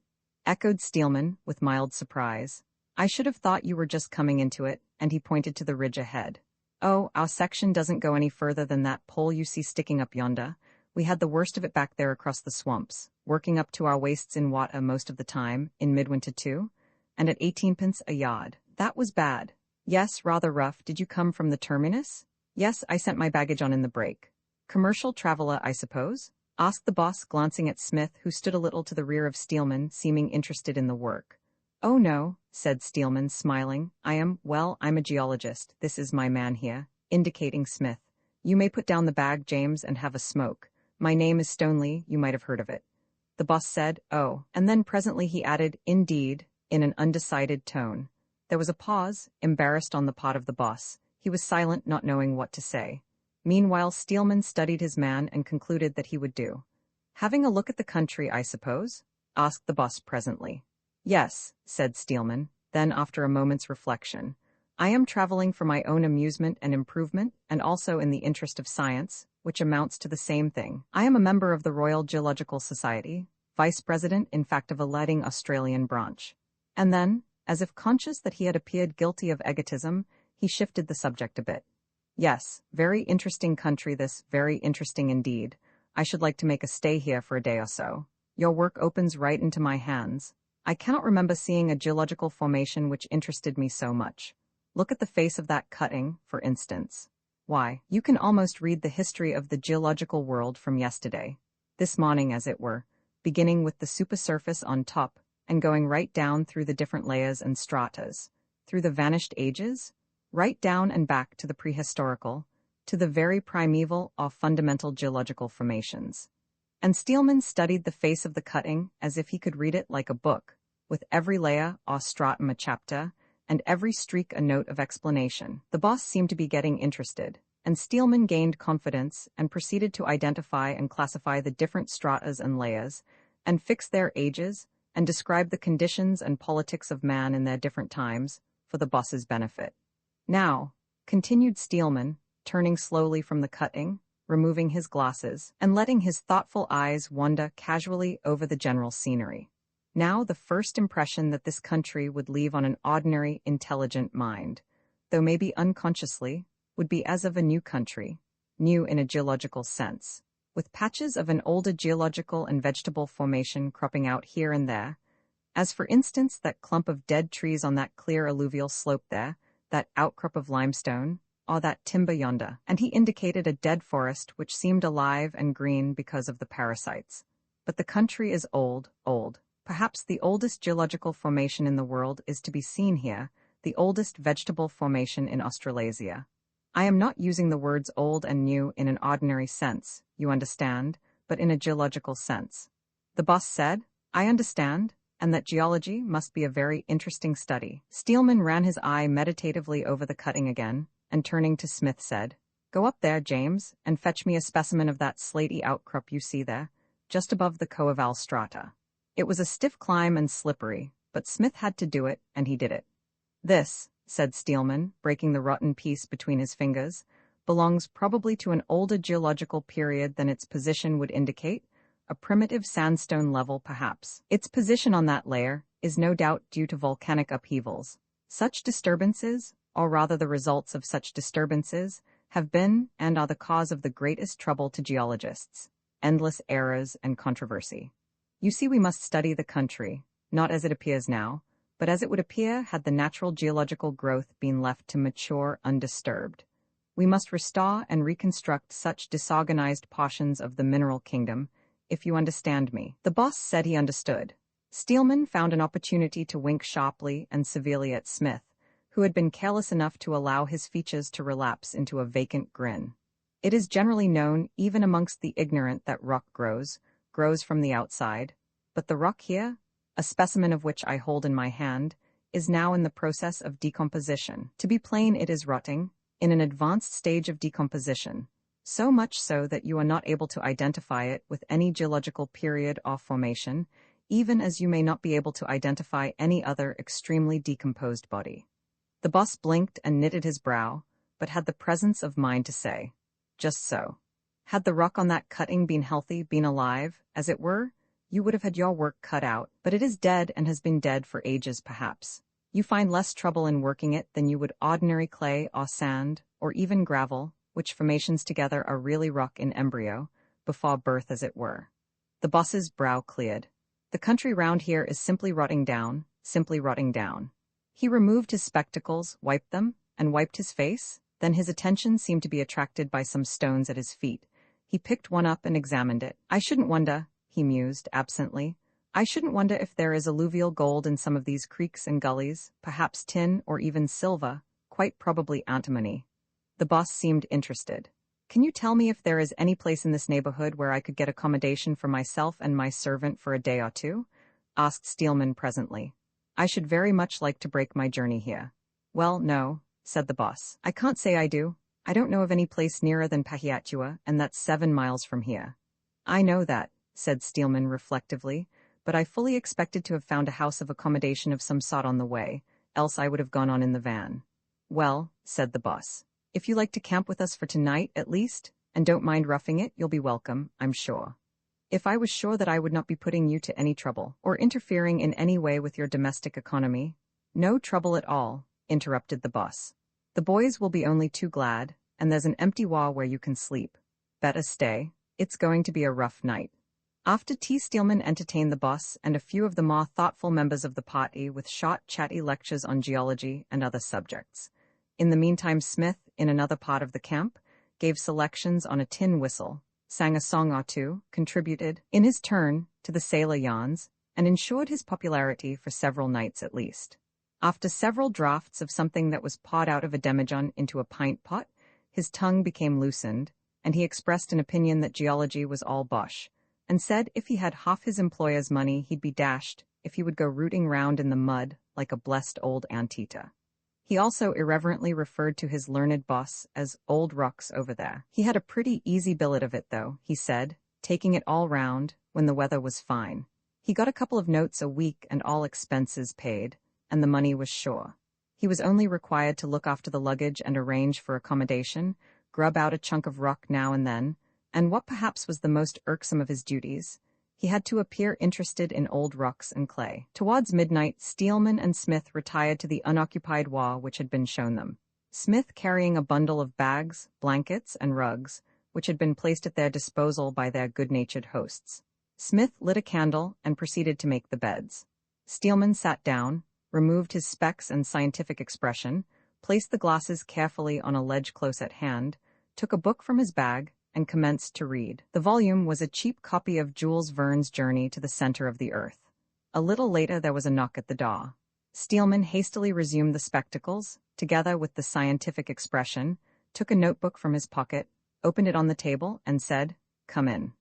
echoed Steelman, with mild surprise. "I should have thought you were just coming into it," and he pointed to the ridge ahead. "Oh, our section doesn't go any further than that pole you see sticking up yonder. We had the worst of it back there across the swamps, working up to our waists in water most of the time, in midwinter too, and at 18 pence a yard. That was bad." "Yes, rather rough. Did you come from the terminus?" "Yes, I sent my baggage on in the break." "Commercial traveler, I suppose?" asked the boss, glancing at Smith, who stood a little to the rear of Steelman, seeming interested in the work. "Oh no," said Steelman, smiling. I'm a geologist. This is my man here," indicating Smith. "You may put down the bag, James, and have a smoke. My name is Stoneleigh, you might have heard of it." The boss said, "Oh," and then presently he added, "Indeed," in an undecided tone. There was a pause, embarrassed on the part of the boss. He was silent, not knowing what to say. Meanwhile, Steelman studied his man and concluded that he would do. "Having a look at the country, I suppose?" asked the boss presently. "Yes," said Steelman. Then, after a moment's reflection, "I am traveling for my own amusement and improvement, and also in the interest of science, which amounts to the same thing. I am a member of the Royal Geological Society, vice president, in fact, of a leading Australian branch." And then, as if conscious that he had appeared guilty of egotism, he shifted the subject a bit. "Yes, very interesting country this, very interesting indeed. I should like to make a stay here for a day or so. Your work opens right into my hands. I cannot remember seeing a geological formation which interested me so much. Look at the face of that cutting, for instance. Why, you can almost read the history of the geological world from yesterday. This morning, as it were, beginning with the supersurface on top, and going right down through the different layers and stratas, through the vanished ages, right down and back to the prehistorical, to the very primeval or fundamental geological formations." And Steelman studied the face of the cutting as if he could read it like a book, with every layer or stratum a chapter, and every streak a note of explanation. The boss seemed to be getting interested, and Steelman gained confidence and proceeded to identify and classify the different stratas and layers, and fix their ages, and describe the conditions and politics of man in their different times, for the boss's benefit. "Now," continued Steelman, turning slowly from the cutting, removing his glasses, and letting his thoughtful eyes wander casually over the general scenery. "Now the first impression that this country would leave on an ordinary, intelligent mind, though maybe unconsciously, would be as of a new country, new in a geological sense, with patches of an older geological and vegetable formation cropping out here and there, as for instance that clump of dead trees on that clear alluvial slope there, that outcrop of limestone, or that timber yonder," and he indicated a dead forest which seemed alive and green because of the parasites. "But the country is old, old. Perhaps the oldest geological formation in the world is to be seen here, the oldest vegetable formation in Australasia. I am not using the words old and new in an ordinary sense, you understand, but in a geological sense." The boss said, "I understand, and that geology must be a very interesting study." Steelman ran his eye meditatively over the cutting again, and turning to Smith said, "Go up there, James, and fetch me a specimen of that slaty outcrop you see there, just above the coeval strata." It was a stiff climb and slippery, but Smith had to do it, and he did it. "This," said Steelman, breaking the rotten piece between his fingers, "belongs probably to an older geological period than its position would indicate, a primitive sandstone level perhaps. Its position on that layer is no doubt due to volcanic upheavals. Such disturbances, or rather the results of such disturbances, have been and are the cause of the greatest trouble to geologists, endless errors and controversy. You see, we must study the country, not as it appears now, but as it would appear had the natural geological growth been left to mature undisturbed. We must restore and reconstruct such disorganized portions of the mineral kingdom, if you understand me. The boss said he understood. Steelman found an opportunity to wink sharply and severely at Smith, who had been careless enough to allow his features to relapse into a vacant grin. It is generally known, even amongst the ignorant, that rock grows from the outside, but the rock here, a specimen of which I hold in my hand, is now in the process of decomposition. To be plain, it is rotting, in an advanced stage of decomposition, so much so that you are not able to identify it with any geological period or formation, even as you may not be able to identify any other extremely decomposed body. The boss blinked and knitted his brow, but had the presence of mind to say, "Just so. Had the rock on that cutting been healthy, been alive, as it were, you would have had your work cut out, but it is dead and has been dead for ages perhaps. You find less trouble in working it than you would ordinary clay or sand, or even gravel, which formations together are really rock in embryo, before birth as it were." The boss's brow cleared. The country round here is simply rotting down, simply rotting down. He removed his spectacles, wiped them, and wiped his face, then his attention seemed to be attracted by some stones at his feet. He picked one up and examined it. "I shouldn't wonder," he mused absently. "I shouldn't wonder if there is alluvial gold in some of these creeks and gullies, perhaps tin or even silver, quite probably antimony." The boss seemed interested. "Can you tell me if there is any place in this neighborhood where I could get accommodation for myself and my servant for a day or two?" asked Steelman presently. "I should very much like to break my journey here." "Well, no," said the boss. "I can't say I do. I don't know of any place nearer than Pahiatua, and that's 7 miles from here." "I know that," said Steelman reflectively, "but I fully expected to have found a house of accommodation of some sort on the way, else I would have gone on in the van." "Well," said the boss, "if you like to camp with us for tonight, at least, and don't mind roughing it, you'll be welcome, I'm sure." "If I was sure that I would not be putting you to any trouble, or interfering in any way with your domestic economy—" "No trouble at all," interrupted the boss. "The boys will be only too glad, and there's an empty wall where you can sleep. Better stay. It's going to be a rough night." After tea, Steelman entertained the boss and a few of the more thoughtful members of the party with short, chatty lectures on geology and other subjects. In the meantime, Smith, in another part of the camp, gave selections on a tin whistle, sang a song or two, contributed, in his turn, to the sailor yarns, and ensured his popularity for several nights at least. After several draughts of something that was poured out of a demijohn into a pint pot, his tongue became loosened, and he expressed an opinion that geology was all bosh, and said if he had half his employer's money he'd be dashed if he would go rooting round in the mud like a blessed old Antita. He also irreverently referred to his learned boss as old rocks over there. He had a pretty easy billet of it, though, he said, taking it all round, when the weather was fine. He got a couple of notes a week and all expenses paid, and the money was sure. He was only required to look after the luggage and arrange for accommodation, grub out a chunk of rock now and then, and what perhaps was the most irksome of his duties, he had to appear interested in old rocks and clay. Towards midnight, Steelman and Smith retired to the unoccupied wall which had been shown them, Smith carrying a bundle of bags, blankets, and rugs, which had been placed at their disposal by their good-natured hosts. Smith lit a candle and proceeded to make the beds. Steelman sat down, removed his specs and scientific expression, placed the glasses carefully on a ledge close at hand, took a book from his bag, and commenced to read. The volume was a cheap copy of Jules Verne's Journey to the Center of the Earth. A little later there was a knock at the door. Steelman hastily resumed the spectacles, together with the scientific expression, took a notebook from his pocket, opened it on the table, and said, "Come in."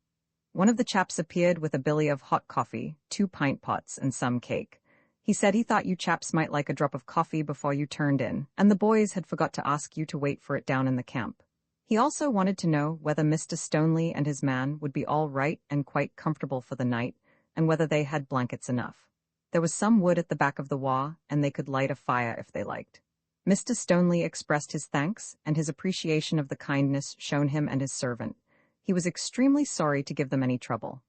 One of the chaps appeared with a billy of hot coffee, 2 pint pots, and some cake. He said he thought you chaps might like a drop of coffee before you turned in, and the boys had forgot to ask you to wait for it down in the camp. He also wanted to know whether Mr. Stoneley and his man would be all right and quite comfortable for the night, and whether they had blankets enough. There was some wood at the back of the wall, and they could light a fire if they liked. Mr. Stoneley expressed his thanks and his appreciation of the kindness shown him and his servant. He was extremely sorry to give them any trouble.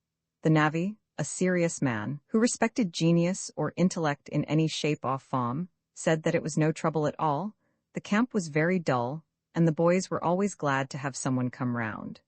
The navvy, a serious man, who respected genius or intellect in any shape or form, said that it was no trouble at all. The camp was very dull, and the boys were always glad to have someone come round.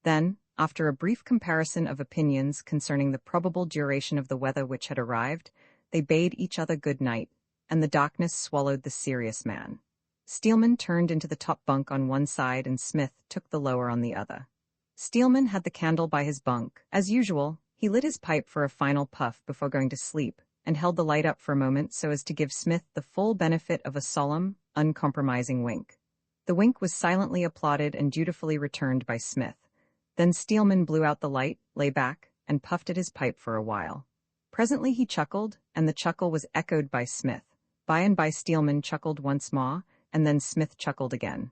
Then, after a brief comparison of opinions concerning the probable duration of the weather which had arrived, They bade each other good night, and the darkness swallowed the serious man. Steelman turned into the top bunk on one side and Smith took the lower on the other. Steelman had the candle by his bunk. As usual, he lit his pipe for a final puff before going to sleep, and held the light up for a moment so as to give Smith the full benefit of a solemn, uncompromising wink. The wink was silently applauded and dutifully returned by Smith. Then Steelman blew out the light, lay back, and puffed at his pipe for a while. Presently he chuckled, and the chuckle was echoed by Smith. By and by Steelman chuckled once more, and then Smith chuckled again.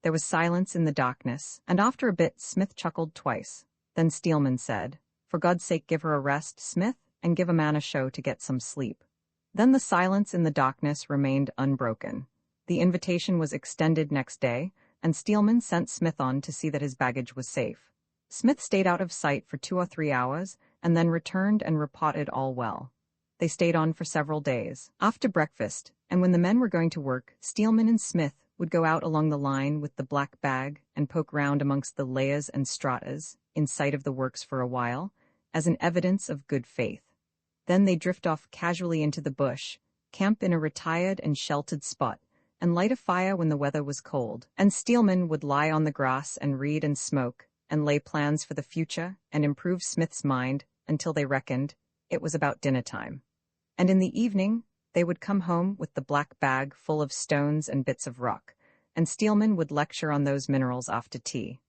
There was silence in the darkness, and after a bit Smith chuckled twice. Then Steelman said, "For God's sake give her a rest, Smith, and give a man a show to get some sleep." Then the silence in the darkness remained unbroken. The invitation was extended next day, and Steelman sent Smith on to see that his baggage was safe. Smith stayed out of sight for 2 or 3 hours, and then returned and reported all well. They stayed on for several days. After breakfast, and when the men were going to work, Steelman and Smith would go out along the line with the black bag and poke round amongst the layers and stratas in sight of the works for a while, as an evidence of good faith. Then they drift off casually into the bush, camp in a retired and sheltered spot, and light a fire when the weather was cold, and Steelman would lie on the grass and read and smoke, and lay plans for the future and improve Smith's mind until they reckoned it was about dinner time. And in the evening, they would come home with the black bag full of stones and bits of rock, and Steelman would lecture on those minerals after tea.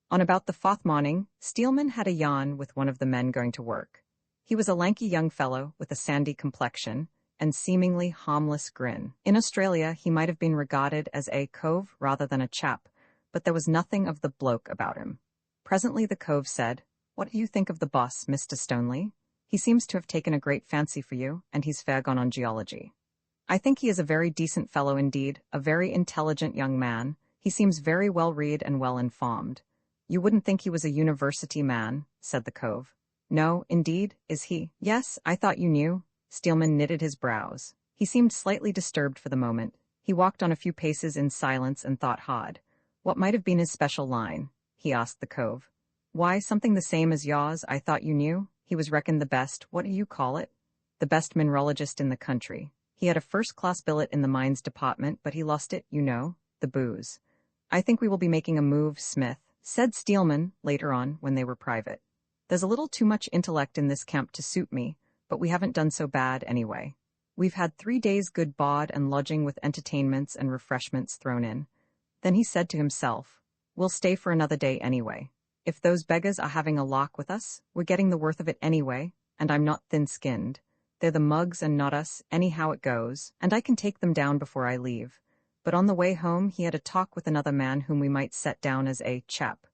On about the 4th morning, Steelman had a yarn with one of the men going to work. He was a lanky young fellow with a sandy complexion and seemingly harmless grin. In Australia, he might have been regarded as a cove rather than a chap, but there was nothing of the bloke about him. Presently the cove said, "What do you think of the boss, Mr. Stoneley? He seems to have taken a great fancy for you, and he's fair gone on geology." "I think he is a very decent fellow indeed, a very intelligent young man. He seems very well read and well informed." "You wouldn't think he was a university man," said the cove. "No, indeed, is he?" "Yes, I thought you knew." Steelman knitted his brows. He seemed slightly disturbed for the moment. He walked on a few paces in silence and thought hard. What might have been his special line? He asked the cove. "Why, something the same as yours, I thought you knew. He was reckoned the best, what do you call it? The best mineralogist in the country. He had a first-class billet in the mines department, but he lost it, you know, the booze." "I think we will be making a move, Smith," said Steelman, later on, when they were private. "There's a little too much intellect in this camp to suit me, but we haven't done so bad anyway. We've had 3 days good board and lodging with entertainments and refreshments thrown in." Then he said to himself, "We'll stay for another day anyway. If those beggars are having a lark with us, we're getting the worth of it anyway, and I'm not thin-skinned. They're the mugs and not us, anyhow it goes, and I can take them down before I leave." But on the way home he had a talk with another man whom we might set down as a chap.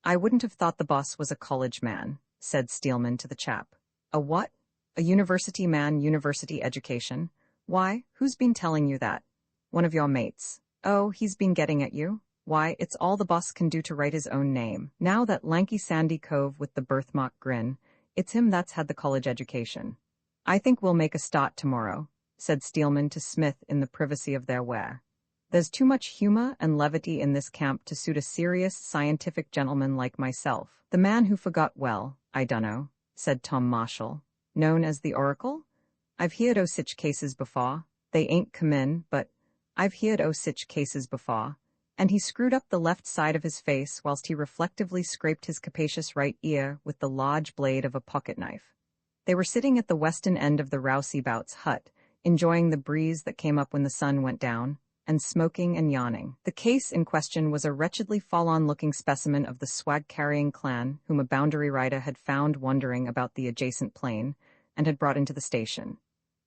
"I wouldn't have thought the boss was a college man," said Steelman to the chap. "A what?" "A university man, university education." "Why, who's been telling you that?" "One of your mates." "Oh, he's been getting at you?" "Why, it's all the boss can do to write his own name. Now that lanky sandy cove with the birthmark grin, it's him that's had the college education." "I think we'll make a start tomorrow," said Steelman to Smith in the privacy of their ware. "There's too much humor and levity in this camp to suit a serious, scientific gentleman like myself." "The man who forgot well, I dunno," said Tom Marshall. "Known as the Oracle? I've heard o' sich cases before. They ain't come in, but I've heard o' sich cases before." And he screwed up the left side of his face whilst he reflectively scraped his capacious right ear with the large blade of a pocket-knife. They were sitting at the western end of the Rouseybout's hut, enjoying the breeze that came up when the sun went down, and smoking and yawning. The case in question was a wretchedly fall-on-looking specimen of the swag-carrying clan whom a boundary rider had found wandering about the adjacent plain and had brought into the station.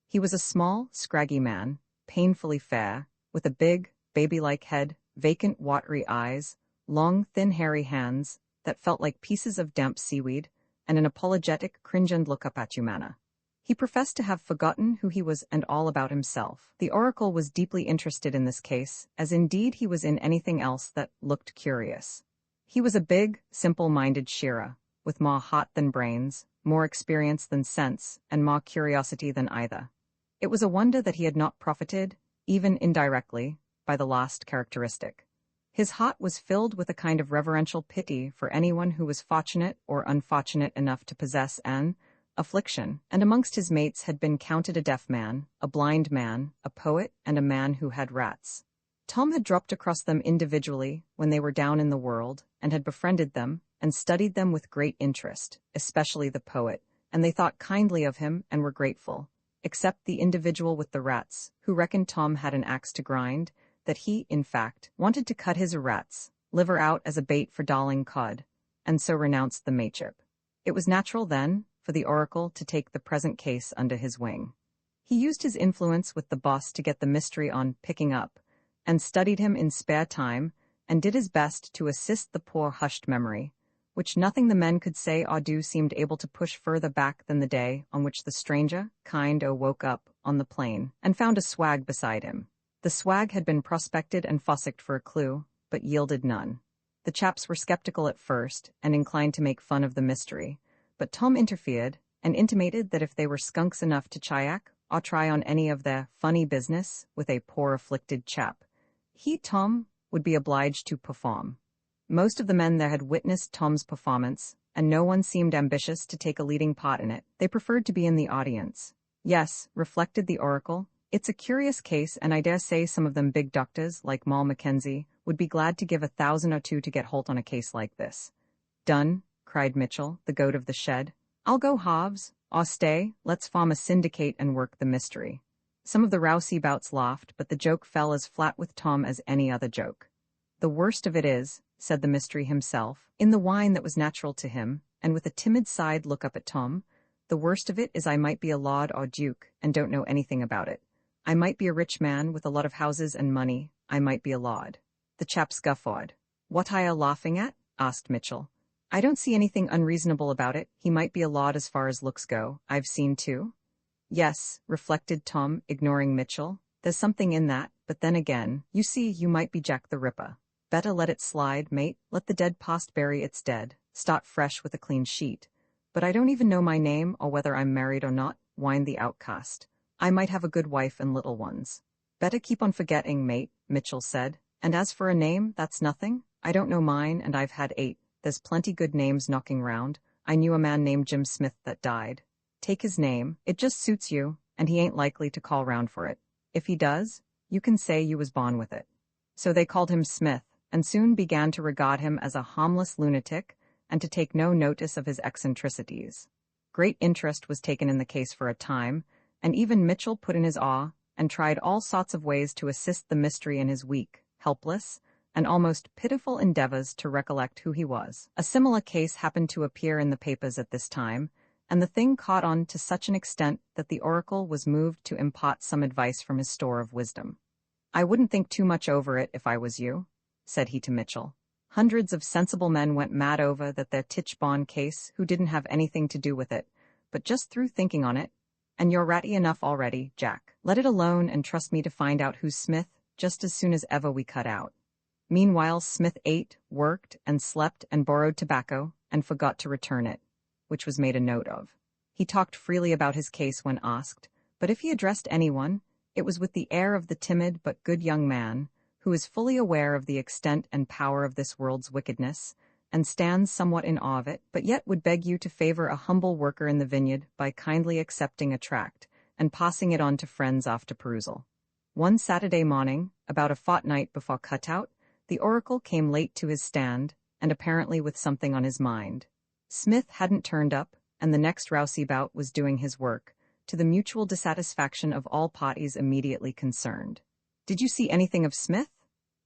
He was a small, scraggy man, painfully fair, with a big, baby-like head, vacant, watery eyes, long, thin, hairy hands that felt like pieces of damp seaweed, and an apologetic, cringed look-up-at-you manner. He professed to have forgotten who he was and all about himself. The Oracle was deeply interested in this case, as indeed he was in anything else that looked curious. He was a big, simple-minded shearer, with more heart than brains, more experience than sense, and more curiosity than either. It was a wonder that he had not profited, even indirectly, by the last characteristic. His heart was filled with a kind of reverential pity for anyone who was fortunate or unfortunate enough to possess an affliction, and amongst his mates had been counted a deaf man, a blind man, a poet, and a man who had rats. Tom had dropped across them individually when they were down in the world, and had befriended them, and studied them with great interest, especially the poet, and they thought kindly of him and were grateful, except the individual with the rats, who reckoned Tom had an axe to grind, that he, in fact, wanted to cut his rat's liver out as a bait for dolling cod, and so renounced the mateship. It was natural, then, for the oracle to take the present case under his wing. He used his influence with the boss to get the mystery on picking up, and studied him in spare time, and did his best to assist the poor hushed memory, which nothing the men could say or do seemed able to push further back than the day on which the stranger, woke up on the plain, and found a swag beside him. The swag had been prospected and fossicked for a clue, but yielded none. The chaps were skeptical at first, and inclined to make fun of the mystery, but Tom interfered, and intimated that if they were skunks enough to chayak, or try on any of their funny business with a poor afflicted chap, he, Tom, would be obliged to perform. Most of the men there had witnessed Tom's performance, and no one seemed ambitious to take a leading part in it. They preferred to be in the audience. Yes, reflected the oracle, it's a curious case, and I dare say some of them big doctors, like Moll Mackenzie, would be glad to give 1,000 or 2 to get holt on a case like this. Done, cried Mitchell, the goat of the shed. I'll go halves, or stay, let's form a syndicate and work the mystery. Some of the rousebouts laughed, but the joke fell as flat with Tom as any other joke. The worst of it is, said the mystery himself, in the whine that was natural to him, and with a timid side look up at Tom, the worst of it is I might be a lord or duke, and don't know anything about it. I might be a rich man with a lot of houses and money, I might be a lord. The chaps guffawed. What are you laughing at? Asked Mitchell. I don't see anything unreasonable about it, he might be a lord as far as looks go, I've seen too. Yes, reflected Tom, ignoring Mitchell, there's something in that, but then again, you see, you might be Jack the Ripper. Better let it slide, mate, let the dead past bury its dead, start fresh with a clean sheet. But I don't even know my name or whether I'm married or not, whined the outcast. I might have a good wife and little ones. Better keep on forgetting, mate, Mitchell said, and as for a name, that's nothing. I don't know mine, and I've had 8. There's plenty good names knocking round. I knew a man named Jim Smith that died. Take his name, it just suits you, and he ain't likely to call round for it. If he does, you can say you was born with it. So they called him Smith, and soon began to regard him as a harmless lunatic, and to take no notice of his eccentricities. Great interest was taken in the case for a time, and even Mitchell put in his awe, and tried all sorts of ways to assist the mystery in his weak, helpless, and almost pitiful endeavors to recollect who he was. A similar case happened to appear in the papers at this time, and the thing caught on to such an extent that the oracle was moved to impart some advice from his store of wisdom. I wouldn't think too much over it if I was you, said he to Mitchell. Hundreds of sensible men went mad over that their Titchbone case who didn't have anything to do with it, but just through thinking on it, and you're ratty enough already, Jack. Let it alone and trust me to find out who's Smith just as soon as ever we cut out. Meanwhile Smith ate, worked, and slept and borrowed tobacco, and forgot to return it, which was made a note of. He talked freely about his case when asked, but if he addressed anyone, it was with the air of the timid but good young man, who is fully aware of the extent and power of this world's wickedness, and stands somewhat in awe of it, but yet would beg you to favor a humble worker in the vineyard by kindly accepting a tract, and passing it on to friends after perusal. One Saturday morning, about a fortnight before cutout, the oracle came late to his stand, and apparently with something on his mind. Smith hadn't turned up, and the next rouseabout was doing his work, to the mutual dissatisfaction of all parties immediately concerned. Did you see anything of Smith?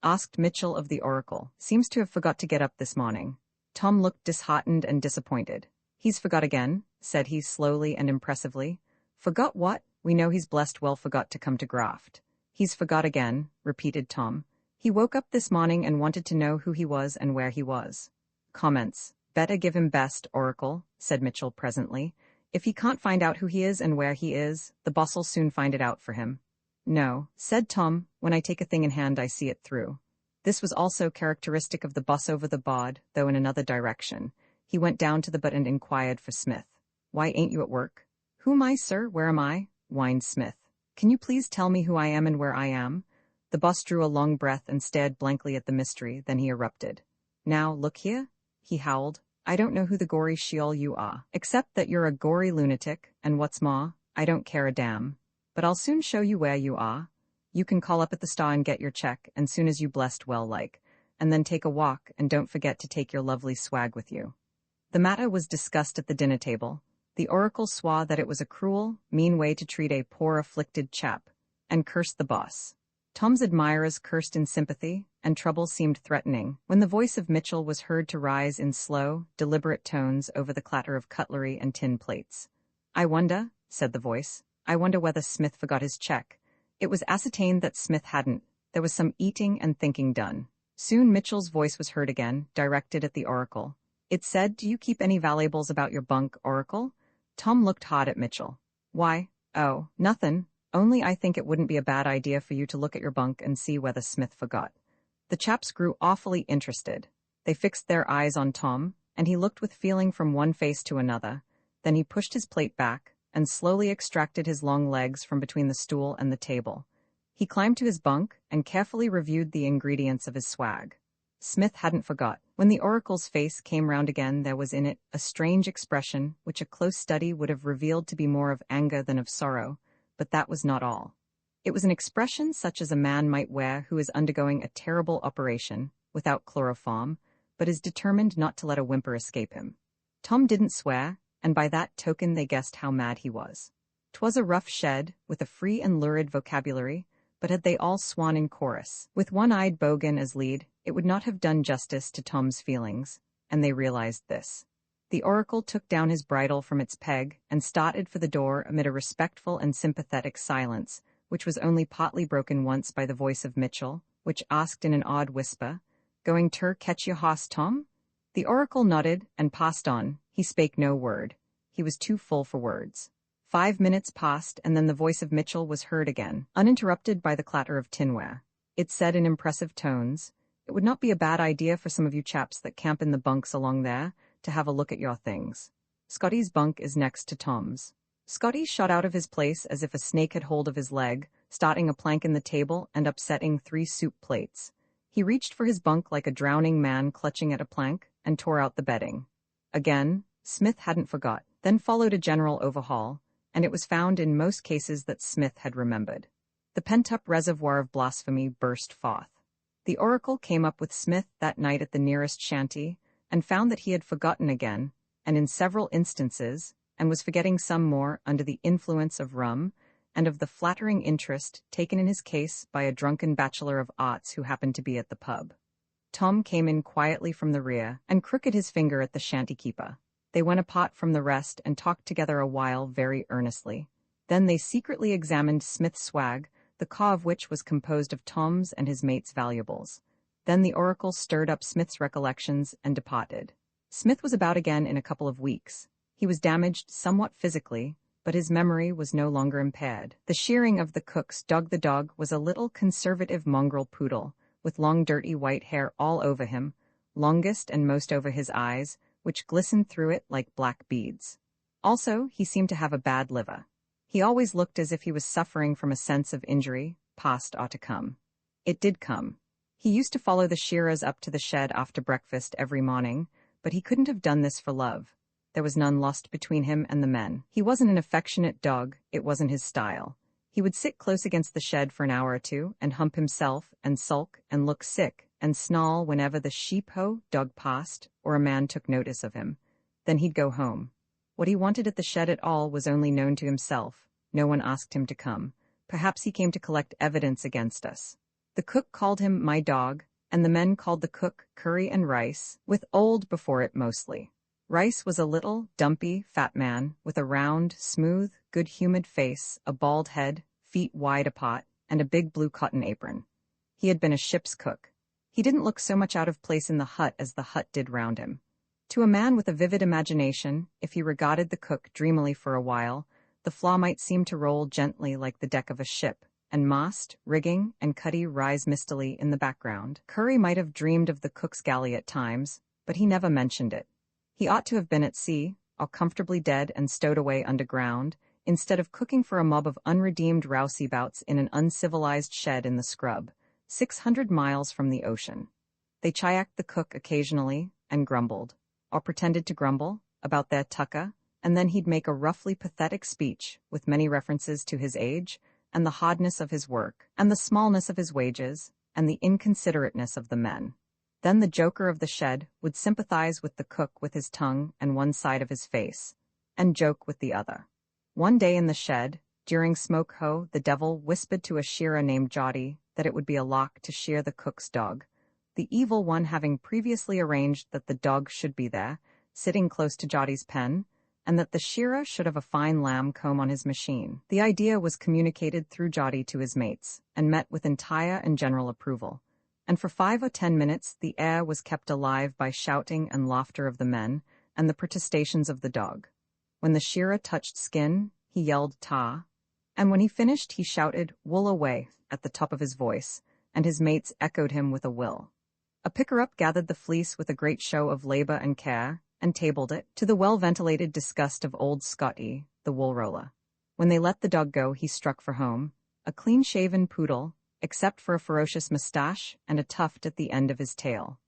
Asked Mitchell of the oracle. Seems to have forgot to get up this morning. Tom looked disheartened and disappointed. He's forgot again, said he slowly and impressively. Forgot what? We know he's blessed well forgot to come to graft. He's forgot again, repeated Tom. He woke up this morning and wanted to know who he was and where he was. Comments. Better give him best, oracle, said Mitchell presently. If he can't find out who he is and where he is, the boss'll soon find it out for him. No, said Tom, when I take a thing in hand I see it through. This was also characteristic of the boss over the bod, though in another direction. He went down to the butt and inquired for Smith. Why ain't you at work? Who am I, sir? Where am I? Whined Smith. Can you please tell me who I am and where I am? The boss drew a long breath and stared blankly at the mystery, then he erupted. Now, look here, he howled. I don't know who the gory sheol you are, except that you're a gory lunatic, and what's more, I don't care a damn. But I'll soon show you where you are. You can call up at the Star and get your check, and soon as you blessed well like, and then take a walk, and don't forget to take your lovely swag with you. The matter was discussed at the dinner table. The oracle swore that it was a cruel, mean way to treat a poor afflicted chap, and cursed the boss. Tom's admirers cursed in sympathy, and trouble seemed threatening, when the voice of Mitchell was heard to rise in slow, deliberate tones over the clatter of cutlery and tin plates. I wonder, said the voice, I wonder whether Smith forgot his check. It was ascertained that Smith hadn't. There was some eating and thinking done. Soon Mitchell's voice was heard again, directed at the oracle. It said, Do you keep any valuables about your bunk, oracle? Tom looked hard at Mitchell. Why, oh, nothin'. Only I think it wouldn't be a bad idea for you to look at your bunk and see whether Smith forgot. The chaps grew awfully interested. They fixed their eyes on Tom, and he looked with feeling from one face to another. Then he pushed his plate back, and slowly extracted his long legs from between the stool and the table. He climbed to his bunk, and carefully reviewed the ingredients of his swag. Smith hadn't forgot. When the oracle's face came round again, there was in it a strange expression, which a close study would have revealed to be more of anger than of sorrow. But that was not all. It was an expression such as a man might wear who is undergoing a terrible operation, without chloroform, but is determined not to let a whimper escape him. Tom didn't swear, and by that token they guessed how mad he was. 'Twas a rough shed, with a free and lurid vocabulary, but had they all sworn in chorus, with one-eyed Bogan as lead, it would not have done justice to Tom's feelings, and they realized this. The oracle took down his bridle from its peg and started for the door amid a respectful and sympathetic silence, which was only partly broken once by the voice of Mitchell, which asked in an odd whisper, Going ter catch your hoss, Tom? The oracle nodded and passed on. He spake no word. He was too full for words. 5 minutes passed, and then the voice of Mitchell was heard again, uninterrupted by the clatter of tinware. It said in impressive tones, It would not be a bad idea for some of you chaps that camp in the bunks along there to have a look at your things. Scotty's bunk is next to Tom's. Scotty shot out of his place as if a snake had hold of his leg, starting a plank in the table and upsetting 3 soup plates. He reached for his bunk like a drowning man clutching at a plank, and tore out the bedding. Again, Smith hadn't forgot. Then followed a general overhaul, and it was found in most cases that Smith had remembered. The pent-up reservoir of blasphemy burst forth. The oracle came up with Smith that night at the nearest shanty, and found that he had forgotten again, and in several instances, and was forgetting some more under the influence of rum, and of the flattering interest taken in his case by a drunken bachelor of arts who happened to be at the pub. Tom came in quietly from the rear, and crooked his finger at the shanty-keeper. They went apart from the rest and talked together a while very earnestly. Then they secretly examined Smith's swag, the caw of which was composed of Tom's and his mate's valuables. Then the oracle stirred up Smith's recollections and departed. Smith was about again in a couple of weeks. He was damaged somewhat physically, but his memory was no longer impaired. The shearing of the cook's dog. The dog was a little conservative mongrel poodle, with long dirty white hair all over him, longest and most over his eyes, which glistened through it like black beads. Also, he seemed to have a bad liver. He always looked as if he was suffering from a sense of injury, past or to come. It did come. He used to follow the shearers up to the shed after breakfast every morning, but he couldn't have done this for love. There was none lost between him and the men. He wasn't an affectionate dog, it wasn't his style. He would sit close against the shed for an hour or two, and hump himself, and sulk, and look sick, and snarl whenever the sheep-ho dog passed, or a man took notice of him. Then he'd go home. What he wanted at the shed at all was only known to himself. No one asked him to come. Perhaps he came to collect evidence against us. The cook called him my dog, and the men called the cook Curry and Rice, with old before it mostly. Rice was a little, dumpy, fat man, with a round, smooth, good-humored face, a bald head, feet wide apart, and a big blue cotton apron. He had been a ship's cook. He didn't look so much out of place in the hut as the hut did round him. To a man with a vivid imagination, if he regarded the cook dreamily for a while, the flaw might seem to roll gently like the deck of a ship, and mast, rigging, and cuddy rise mistily in the background. Curry might have dreamed of the cook's galley at times, but he never mentioned it. He ought to have been at sea, or comfortably dead and stowed away underground, instead of cooking for a mob of unredeemed rousebouts in an uncivilized shed in the scrub, 600 miles from the ocean. They chayaked the cook occasionally, and grumbled. or pretended to grumble about their tucker, and then he'd make a roughly pathetic speech with many references to his age, and the hardness of his work, and the smallness of his wages, and the inconsiderateness of the men. Then the joker of the shed would sympathize with the cook with his tongue and one side of his face, and joke with the other. One day in the shed, during smoke-ho, the devil whispered to a shearer named Jody that it would be a lark to shear the cook's dog, the evil one having previously arranged that the dog should be there, sitting close to Jody's pen, and that the shearer should have a fine lamb comb on his machine. The idea was communicated through Jody to his mates, and met with entire and general approval. And for 5 or 10 minutes the air was kept alive by shouting and laughter of the men, and the protestations of the dog. When the shearer touched skin, he yelled "ta," and when he finished he shouted "wool away" at the top of his voice, and his mates echoed him with a will. A picker-up gathered the fleece with a great show of labor and care, and tabled it, to the well-ventilated disgust of old Scotty, the wool roller. When they let the dog go, he struck for home, a clean-shaven poodle, except for a ferocious moustache and a tuft at the end of his tail.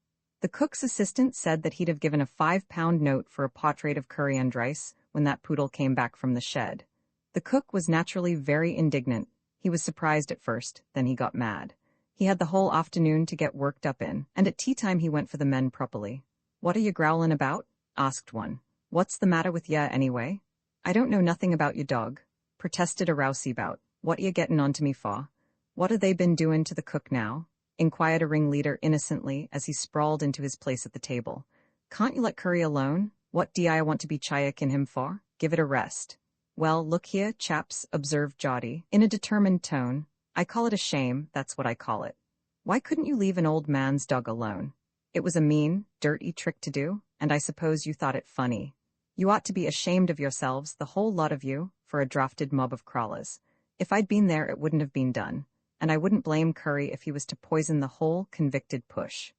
The cook's assistant said that he'd have given a 5-pound note for a portrait of curry and rice when that poodle came back from the shed. The cook was naturally very indignant. He was surprised at first, then he got mad. He had the whole afternoon to get worked up in, and at tea-time he went for the men properly. "What are you growling about?" asked one. "What's the matter with ya, anyway?" "I don't know nothing about your dog," protested a rouseabout. "What you getting onto me for?" "What have they been doing to the cook now?" inquired a ringleader innocently as he sprawled into his place at the table. "Can't you let Curry alone? What do I want to be chayaking him for? Give it a rest." "Well, look here, chaps," observed Jody, in a determined tone. "I call it a shame, that's what I call it. Why couldn't you leave an old man's dog alone? It was a mean, dirty trick to do, and I suppose you thought it funny. You ought to be ashamed of yourselves, the whole lot of you, for a drafted mob of crawlers. If I'd been there, it wouldn't have been done, and I wouldn't blame Curry if he was to poison the whole convicted push."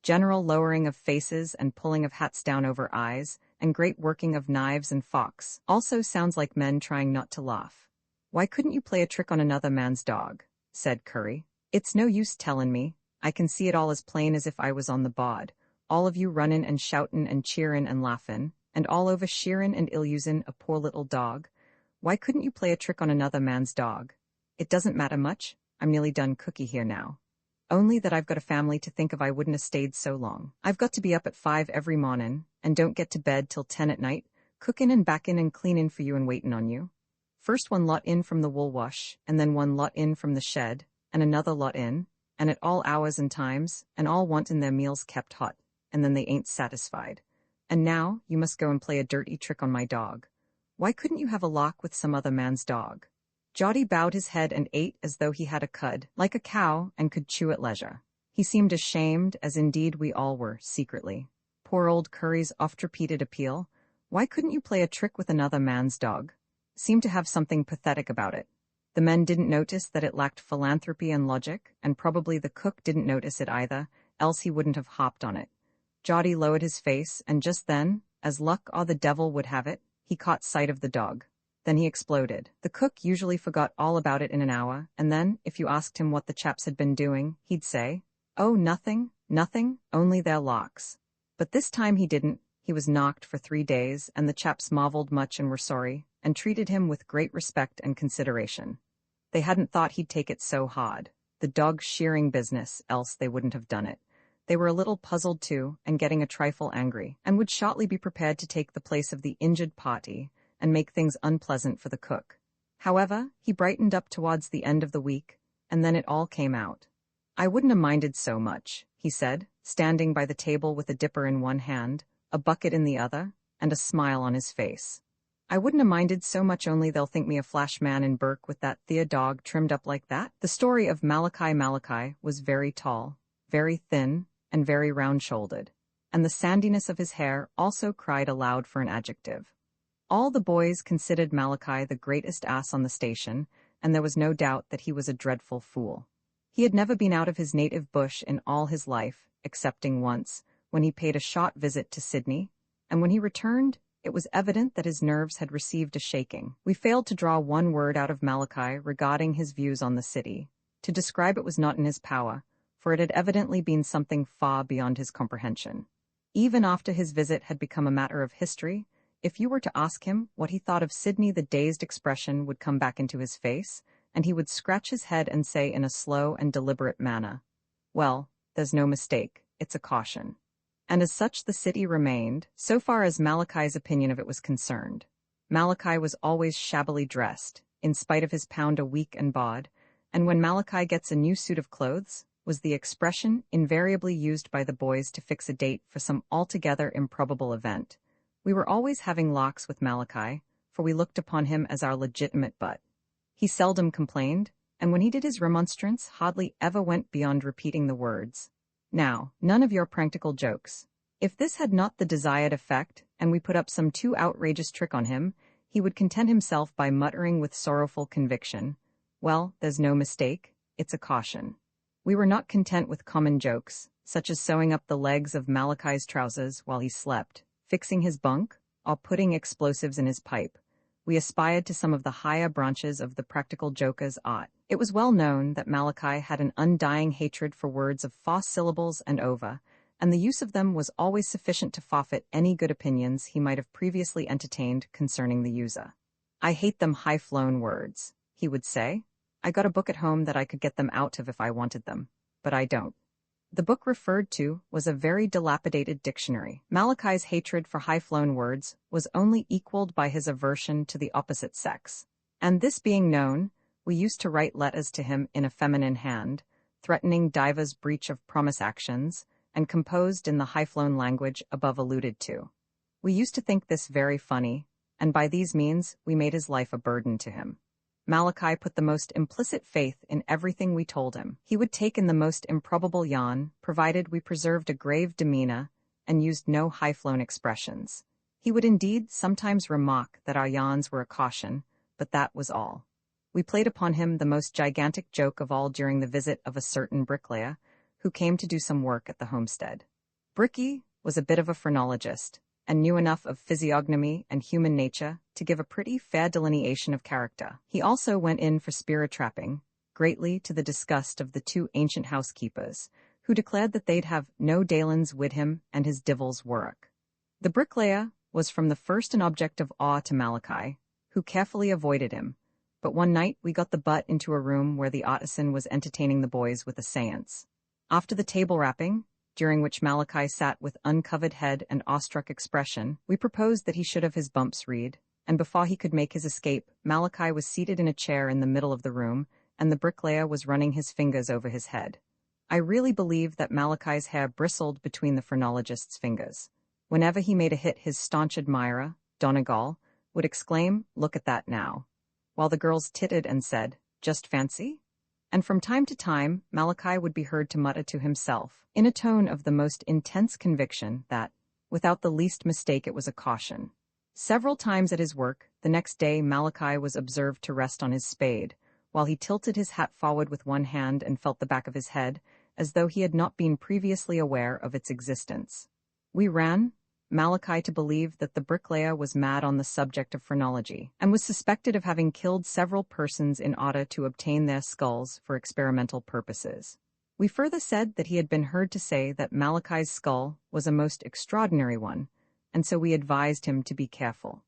General lowering of faces and pulling of hats down over eyes, and great working of knives and forks, also sounds like men trying not to laugh. "Why couldn't you play a trick on another man's dog?" said Curry. "It's no use tellin' me. I can see it all as plain as if I was on the bod. All of you runnin' and shoutin' and cheerin' and laughin', and all over shearin' and ill-usin' a poor little dog. Why couldn't you play a trick on another man's dog? It doesn't matter much. I'm nearly done cookie here now. Only that I've got a family to think of. I wouldn't have stayed so long. I've got to be up at 5 every mornin', and don't get to bed till 10 at night, cookin' and backin' and cleanin' for you and waitin' on you. First one lot in from the wool wash, and then one lot in from the shed, and another lot in, and at all hours and times, and all wantin' their meals kept hot, and then they ain't satisfied. And now you must go and play a dirty trick on my dog. Why couldn't you have a lark with some other man's dog?" Jody bowed his head and ate as though he had a cud, like a cow, and could chew at leisure. He seemed ashamed, as indeed we all were, secretly. Poor old Curry's oft-repeated appeal, "Why couldn't you play a trick with another man's dog?" seemed to have something pathetic about it. The men didn't notice that it lacked philanthropy and logic, and probably the cook didn't notice it either, else he wouldn't have hopped on it. Jody lowered his face, and just then, as luck or the devil would have it, he caught sight of the dog. Then he exploded. The cook usually forgot all about it in an hour, and then, if you asked him what the chaps had been doing, he'd say, "Oh, nothing, only their locks." But this time he didn't. He was knocked for 3 days, and the chaps marveled much and were sorry, and treated him with great respect and consideration. They hadn't thought he'd take it so hard, the dog shearing business, else they wouldn't have done it. They were a little puzzled too, and getting a trifle angry, and would shortly be prepared to take the place of the injured party, and make things unpleasant for the cook. However, he brightened up towards the end of the week, and then it all came out. "I wouldn't have minded so much," he said, standing by the table with a dipper in one hand, a bucket in the other, and a smile on his face. "I wouldn't have minded so much, only they'll think me a flash man in Burke with that Thea dog trimmed up like that." The story of Malachi was very tall, very thin, and very round-shouldered, and the sandiness of his hair also cried aloud for an adjective. All the boys considered Malachi the greatest ass on the station, and there was no doubt that he was a dreadful fool. He had never been out of his native bush in all his life, excepting once, when he paid a short visit to Sydney, and when he returned, it was evident that his nerves had received a shaking. We failed to draw one word out of Malachi regarding his views on the city. To describe it was not in his power, for it had evidently been something far beyond his comprehension. Even after his visit had become a matter of history, if you were to ask him what he thought of Sydney, the dazed expression would come back into his face, and he would scratch his head and say in a slow and deliberate manner, "Well, there's no mistake, it's a caution." And as such the city remained, so far as Malachi's opinion of it was concerned. Malachi was always shabbily dressed, in spite of his pound a week and bod, and when Malachi gets a new suit of clothes, was the expression invariably used by the boys to fix a date for some altogether improbable event. We were always having larks with Malachi, for we looked upon him as our legitimate butt. He seldom complained, and when he did his remonstrance hardly ever went beyond repeating the words, "Now, none of your practical jokes." If this had not the desired effect, and we put up some too outrageous trick on him, he would content himself by muttering with sorrowful conviction, "Well, there's no mistake, it's a caution." We were not content with common jokes, such as sewing up the legs of Malachi's trousers while he slept, fixing his bunk, or putting explosives in his pipe. We aspired to some of the higher branches of the practical joker's art. It was well known that Malachi had an undying hatred for words of false syllables and over, and the use of them was always sufficient to forfeit any good opinions he might have previously entertained concerning the user. "I hate them high-flown words," he would say. "I got a book at home that I could get them out of if I wanted them, but I don't." The book referred to was a very dilapidated dictionary. Malachi's hatred for high-flown words was only equaled by his aversion to the opposite sex. And this being known, we used to write letters to him in a feminine hand, threatening divers breach of promise actions, and composed in the high-flown language above alluded to. We used to think this very funny, and by these means we made his life a burden to him. Malachi put the most implicit faith in everything we told him. He would take in the most improbable yarn, provided we preserved a grave demeanor and used no high-flown expressions. He would indeed sometimes remark that our yarns were a caution, but that was all. We played upon him the most gigantic joke of all during the visit of a certain bricklayer, who came to do some work at the homestead. Bricky was a bit of a phrenologist, and knew enough of physiognomy and human nature to give a pretty fair delineation of character. He also went in for spirit trapping, greatly to the disgust of the two ancient housekeepers, who declared that they'd have no dalins wid him and his divil's work. The bricklayer was from the first an object of awe to Malachi, who carefully avoided him, but one night we got the butt into a room where the artisan was entertaining the boys with a seance. After the table rapping, during which Malachi sat with uncovered head and awestruck expression, we proposed that he should have his bumps read, and before he could make his escape, Malachi was seated in a chair in the middle of the room, and the bricklayer was running his fingers over his head. I really believe that Malachi's hair bristled between the phrenologist's fingers. Whenever he made a hit, his staunch admirer, Donegal, would exclaim, "Look at that now," while the girls tittered and said, "Just fancy?" And from time to time, Malachi would be heard to mutter to himself, in a tone of the most intense conviction, that, without the least mistake, it was a caution. Several times at his work, the next day Malachi was observed to rest on his spade, while he tilted his hat forward with one hand and felt the back of his head, as though he had not been previously aware of its existence. We ran Malachi to believe that the bricklayer was mad on the subject of phrenology, and was suspected of having killed several persons in order to obtain their skulls for experimental purposes. We further said that he had been heard to say that Malachi's skull was a most extraordinary one, and so we advised him to be careful.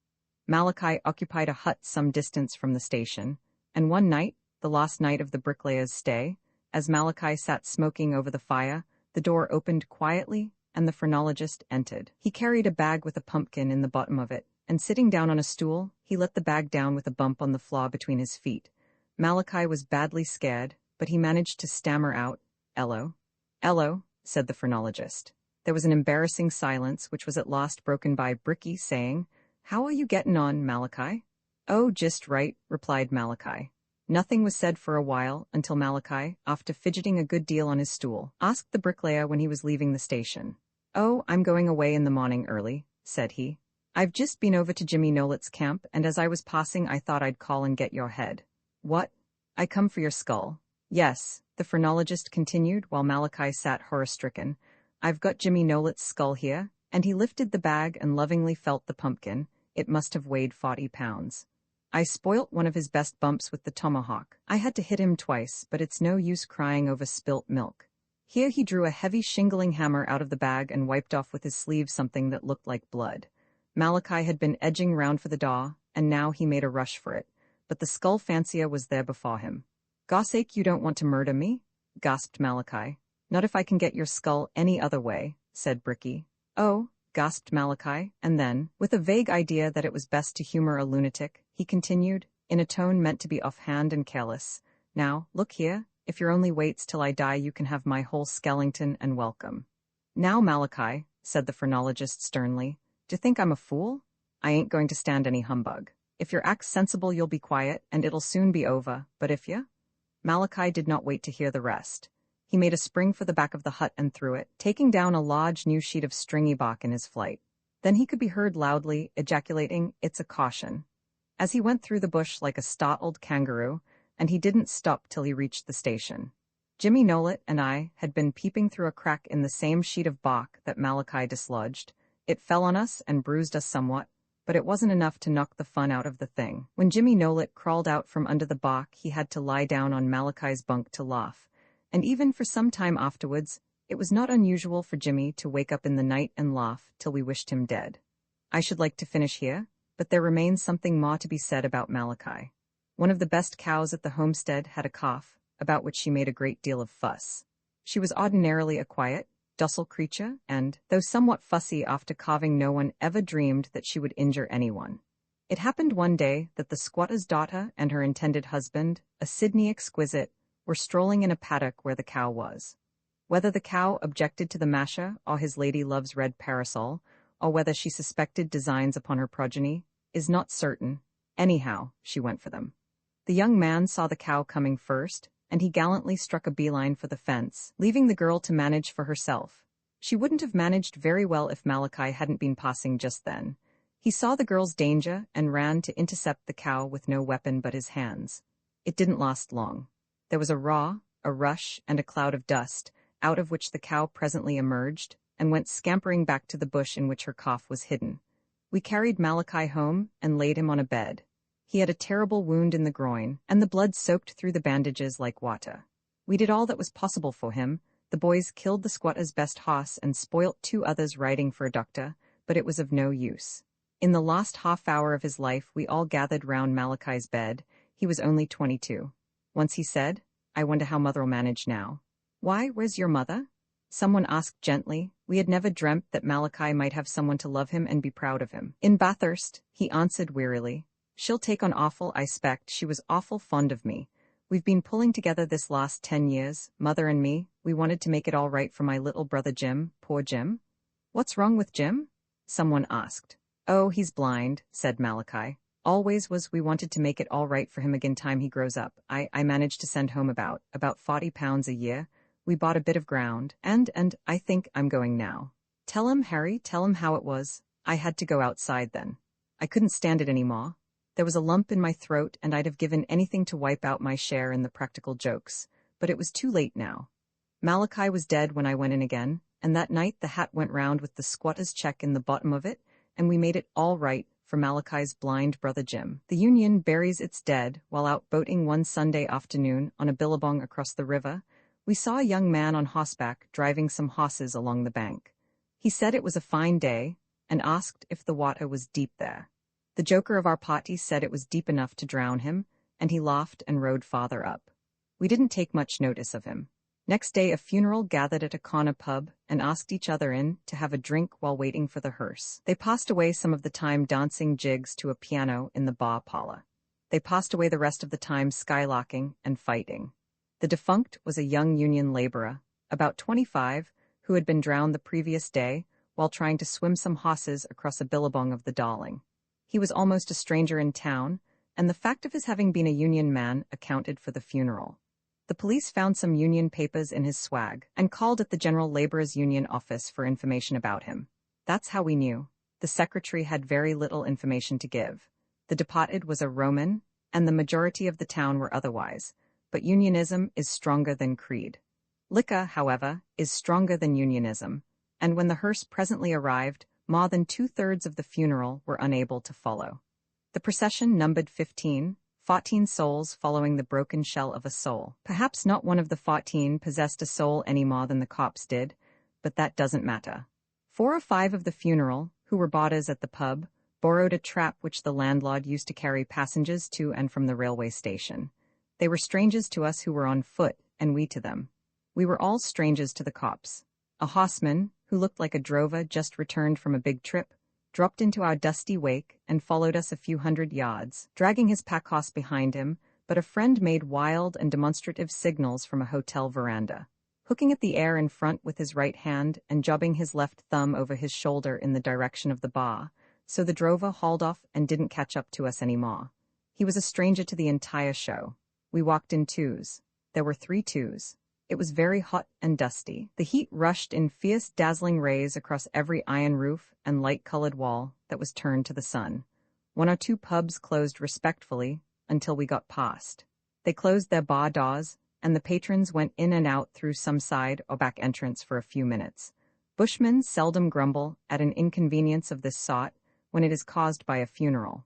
Malachi occupied a hut some distance from the station, and one night, the last night of the bricklayer's stay, as Malachi sat smoking over the fire, the door opened quietly, and the phrenologist entered. He carried a bag with a pumpkin in the bottom of it, and sitting down on a stool, he let the bag down with a bump on the floor between his feet. Malachi was badly scared, but he managed to stammer out, "Ello." "Ello," said the phrenologist. There was an embarrassing silence, which was at last broken by Bricky saying, "How are you getting on, Malachi?" "Oh, just right," replied Malachi. Nothing was said for a while, until Malachi, after fidgeting a good deal on his stool, asked the bricklayer when he was leaving the station. "Oh, I'm going away in the morning early," said he. "I've just been over to Jimmy Nolet's camp, and as I was passing I thought I'd call and get your head." "What?" "I come for your skull." "Yes," the phrenologist continued, while Malachi sat horror-stricken. "I've got Jimmy Nolet's skull here," and he lifted the bag and lovingly felt the pumpkin. It must have weighed 40 pounds. "I spoilt one of his best bumps with the tomahawk. I had to hit him twice, but it's no use crying over spilt milk." Here he drew a heavy shingling hammer out of the bag and wiped off with his sleeve something that looked like blood. Malachi had been edging round for the daw, and now he made a rush for it, but the skull fancier was there before him. "Gossake, you don't want to murder me?" gasped Malachi. "Not if I can get your skull any other way," said Bricky. "Oh," gasped Malachi, and then, with a vague idea that it was best to humor a lunatic, he continued, in a tone meant to be offhand and careless, "Now, look here, if you're only waits till I die you can have my whole skellington and welcome." "Now, Malachi," said the phrenologist sternly, "d'you think I'm a fool? I ain't going to stand any humbug. If you're acts sensible you'll be quiet, and it'll soon be over, but if ya—" Malachi did not wait to hear the rest. He made a spring for the back of the hut and threw it, taking down a large new sheet of stringy bark in his flight. Then he could be heard loudly ejaculating, "It's a caution," as he went through the bush like a startled kangaroo, and he didn't stop till he reached the station. Jimmy Nolet and I had been peeping through a crack in the same sheet of bark that Malachi dislodged. It fell on us and bruised us somewhat, but it wasn't enough to knock the fun out of the thing. When Jimmy Nolet crawled out from under the bark, he had to lie down on Malachi's bunk to laugh, and even for some time afterwards, it was not unusual for Jimmy to wake up in the night and laugh till we wished him dead. I should like to finish here, but there remains something more to be said about Malachi. One of the best cows at the homestead had a cough, about which she made a great deal of fuss. She was ordinarily a quiet, docile creature, and, though somewhat fussy after calving, no one ever dreamed that she would injure anyone. It happened one day that the squatter's daughter and her intended husband, a Sydney exquisite, were strolling in a paddock where the cow was. Whether the cow objected to the masher or his lady love's red parasol, or whether she suspected designs upon her progeny, is not certain. Anyhow, she went for them. The young man saw the cow coming first, and he gallantly struck a beeline for the fence, leaving the girl to manage for herself. She wouldn't have managed very well if Malachi hadn't been passing just then. He saw the girl's danger and ran to intercept the cow with no weapon but his hands. It didn't last long. There was a roar, a rush, and a cloud of dust, out of which the cow presently emerged, and went scampering back to the bush in which her cough was hidden. We carried Malachi home and laid him on a bed. He had a terrible wound in the groin, and the blood soaked through the bandages like water. We did all that was possible for him. The boys killed the squatter's best hoss and spoilt 2 others riding for a doctor, but it was of no use. In the last half-hour of his life we all gathered round Malachi's bed. He was only 22. Once he said, "I wonder how mother'll manage now." "Why, where's your mother?" someone asked gently. We had never dreamt that Malachi might have someone to love him and be proud of him. "In Bathurst," he answered wearily. "She'll take on awful, I 'spect. She was awful fond of me. We've been pulling together this last 10 years, mother and me. We wanted to make it all right for my little brother Jim, poor Jim." "What's wrong with Jim?" someone asked. "Oh, he's blind," said Malachi. "Always was. We wanted to make it all right for him again time he grows up. I managed to send home about £40 a year. We bought a bit of ground, and I think I'm going now." "Tell him, Harry, tell him how it was." I had to go outside then. I couldn't stand it any more. There was a lump in my throat, and I'd have given anything to wipe out my share in the practical jokes, but it was too late now. Malachi was dead when I went in again, and that night the hat went round with the squatter's check in the bottom of it, and we made it all right for Malachi's blind brother Jim. The Union buries its dead. While out boating one Sunday afternoon on a billabong across the river, we saw a young man on horseback driving some horses along the bank. He said it was a fine day, and asked if the water was deep there. The joker of our party said it was deep enough to drown him, and he laughed and rode farther up. We didn't take much notice of him. Next day a funeral gathered at a corner pub and asked each other in to have a drink while waiting for the hearse. They passed away some of the time dancing jigs to a piano in the bar parlor. They passed away the rest of the time skylarking and fighting. The defunct was a young Union laborer, about 25, who had been drowned the previous day while trying to swim some horses across a billabong of the Darling. He was almost a stranger in town, and the fact of his having been a Union man accounted for the funeral. The police found some Union papers in his swag and called at the General Laborers' Union office for information about him. That's how we knew. The secretary had very little information to give. The departed was a Roman, and the majority of the town were otherwise, but Unionism is stronger than creed. Liquor, however, is stronger than Unionism, and when the hearse presently arrived, more than 2/3 of the funeral were unable to follow. The procession numbered 15, 14 souls following the broken shell of a soul. Perhaps not one of the 14 possessed a soul any more than the cops did, but that doesn't matter. 4 or 5 of the funeral, who were boarders at the pub, borrowed a trap which the landlord used to carry passengers to and from the railway station. They were strangers to us who were on foot, and we to them. We were all strangers to the cops. A horseman, who looked like a drover just returned from a big trip, dropped into our dusty wake and followed us a few hundred yards, dragging his pack horse behind him, but a friend made wild and demonstrative signals from a hotel veranda, hooking at the air in front with his right hand and jobbing his left thumb over his shoulder in the direction of the bar, so the drover hauled off and didn't catch up to us anymore. He was a stranger to the entire show. We walked in twos. There were 3 twos. It was very hot and dusty. The heat rushed in fierce, dazzling rays across every iron roof and light-colored wall that was turned to the sun. 1 or 2 pubs closed respectfully until we got past. They closed their bar doors, and the patrons went in and out through some side or back entrance for a few minutes. Bushmen seldom grumble at an inconvenience of this sort when it is caused by a funeral.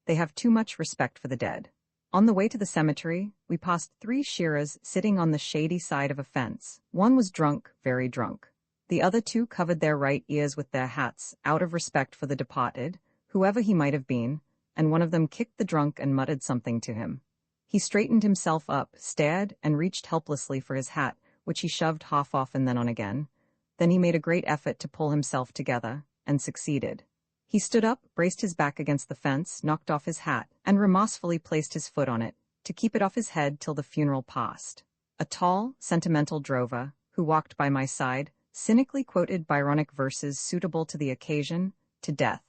They have too much respect for the dead. On the way to the cemetery, we passed 3 shearers sitting on the shady side of a fence. One was drunk, very drunk. The other 2 covered their right ears with their hats, out of respect for the departed, whoever he might have been, and one of them kicked the drunk and muttered something to him. He straightened himself up, stared, and reached helplessly for his hat, which he shoved half off and then on again. Then he made a great effort to pull himself together, and succeeded. He stood up, braced his back against the fence, knocked off his hat, and remorsefully placed his foot on it, to keep it off his head till the funeral passed. A tall, sentimental drover, who walked by my side, cynically quoted Byronic verses suitable to the occasion, to death,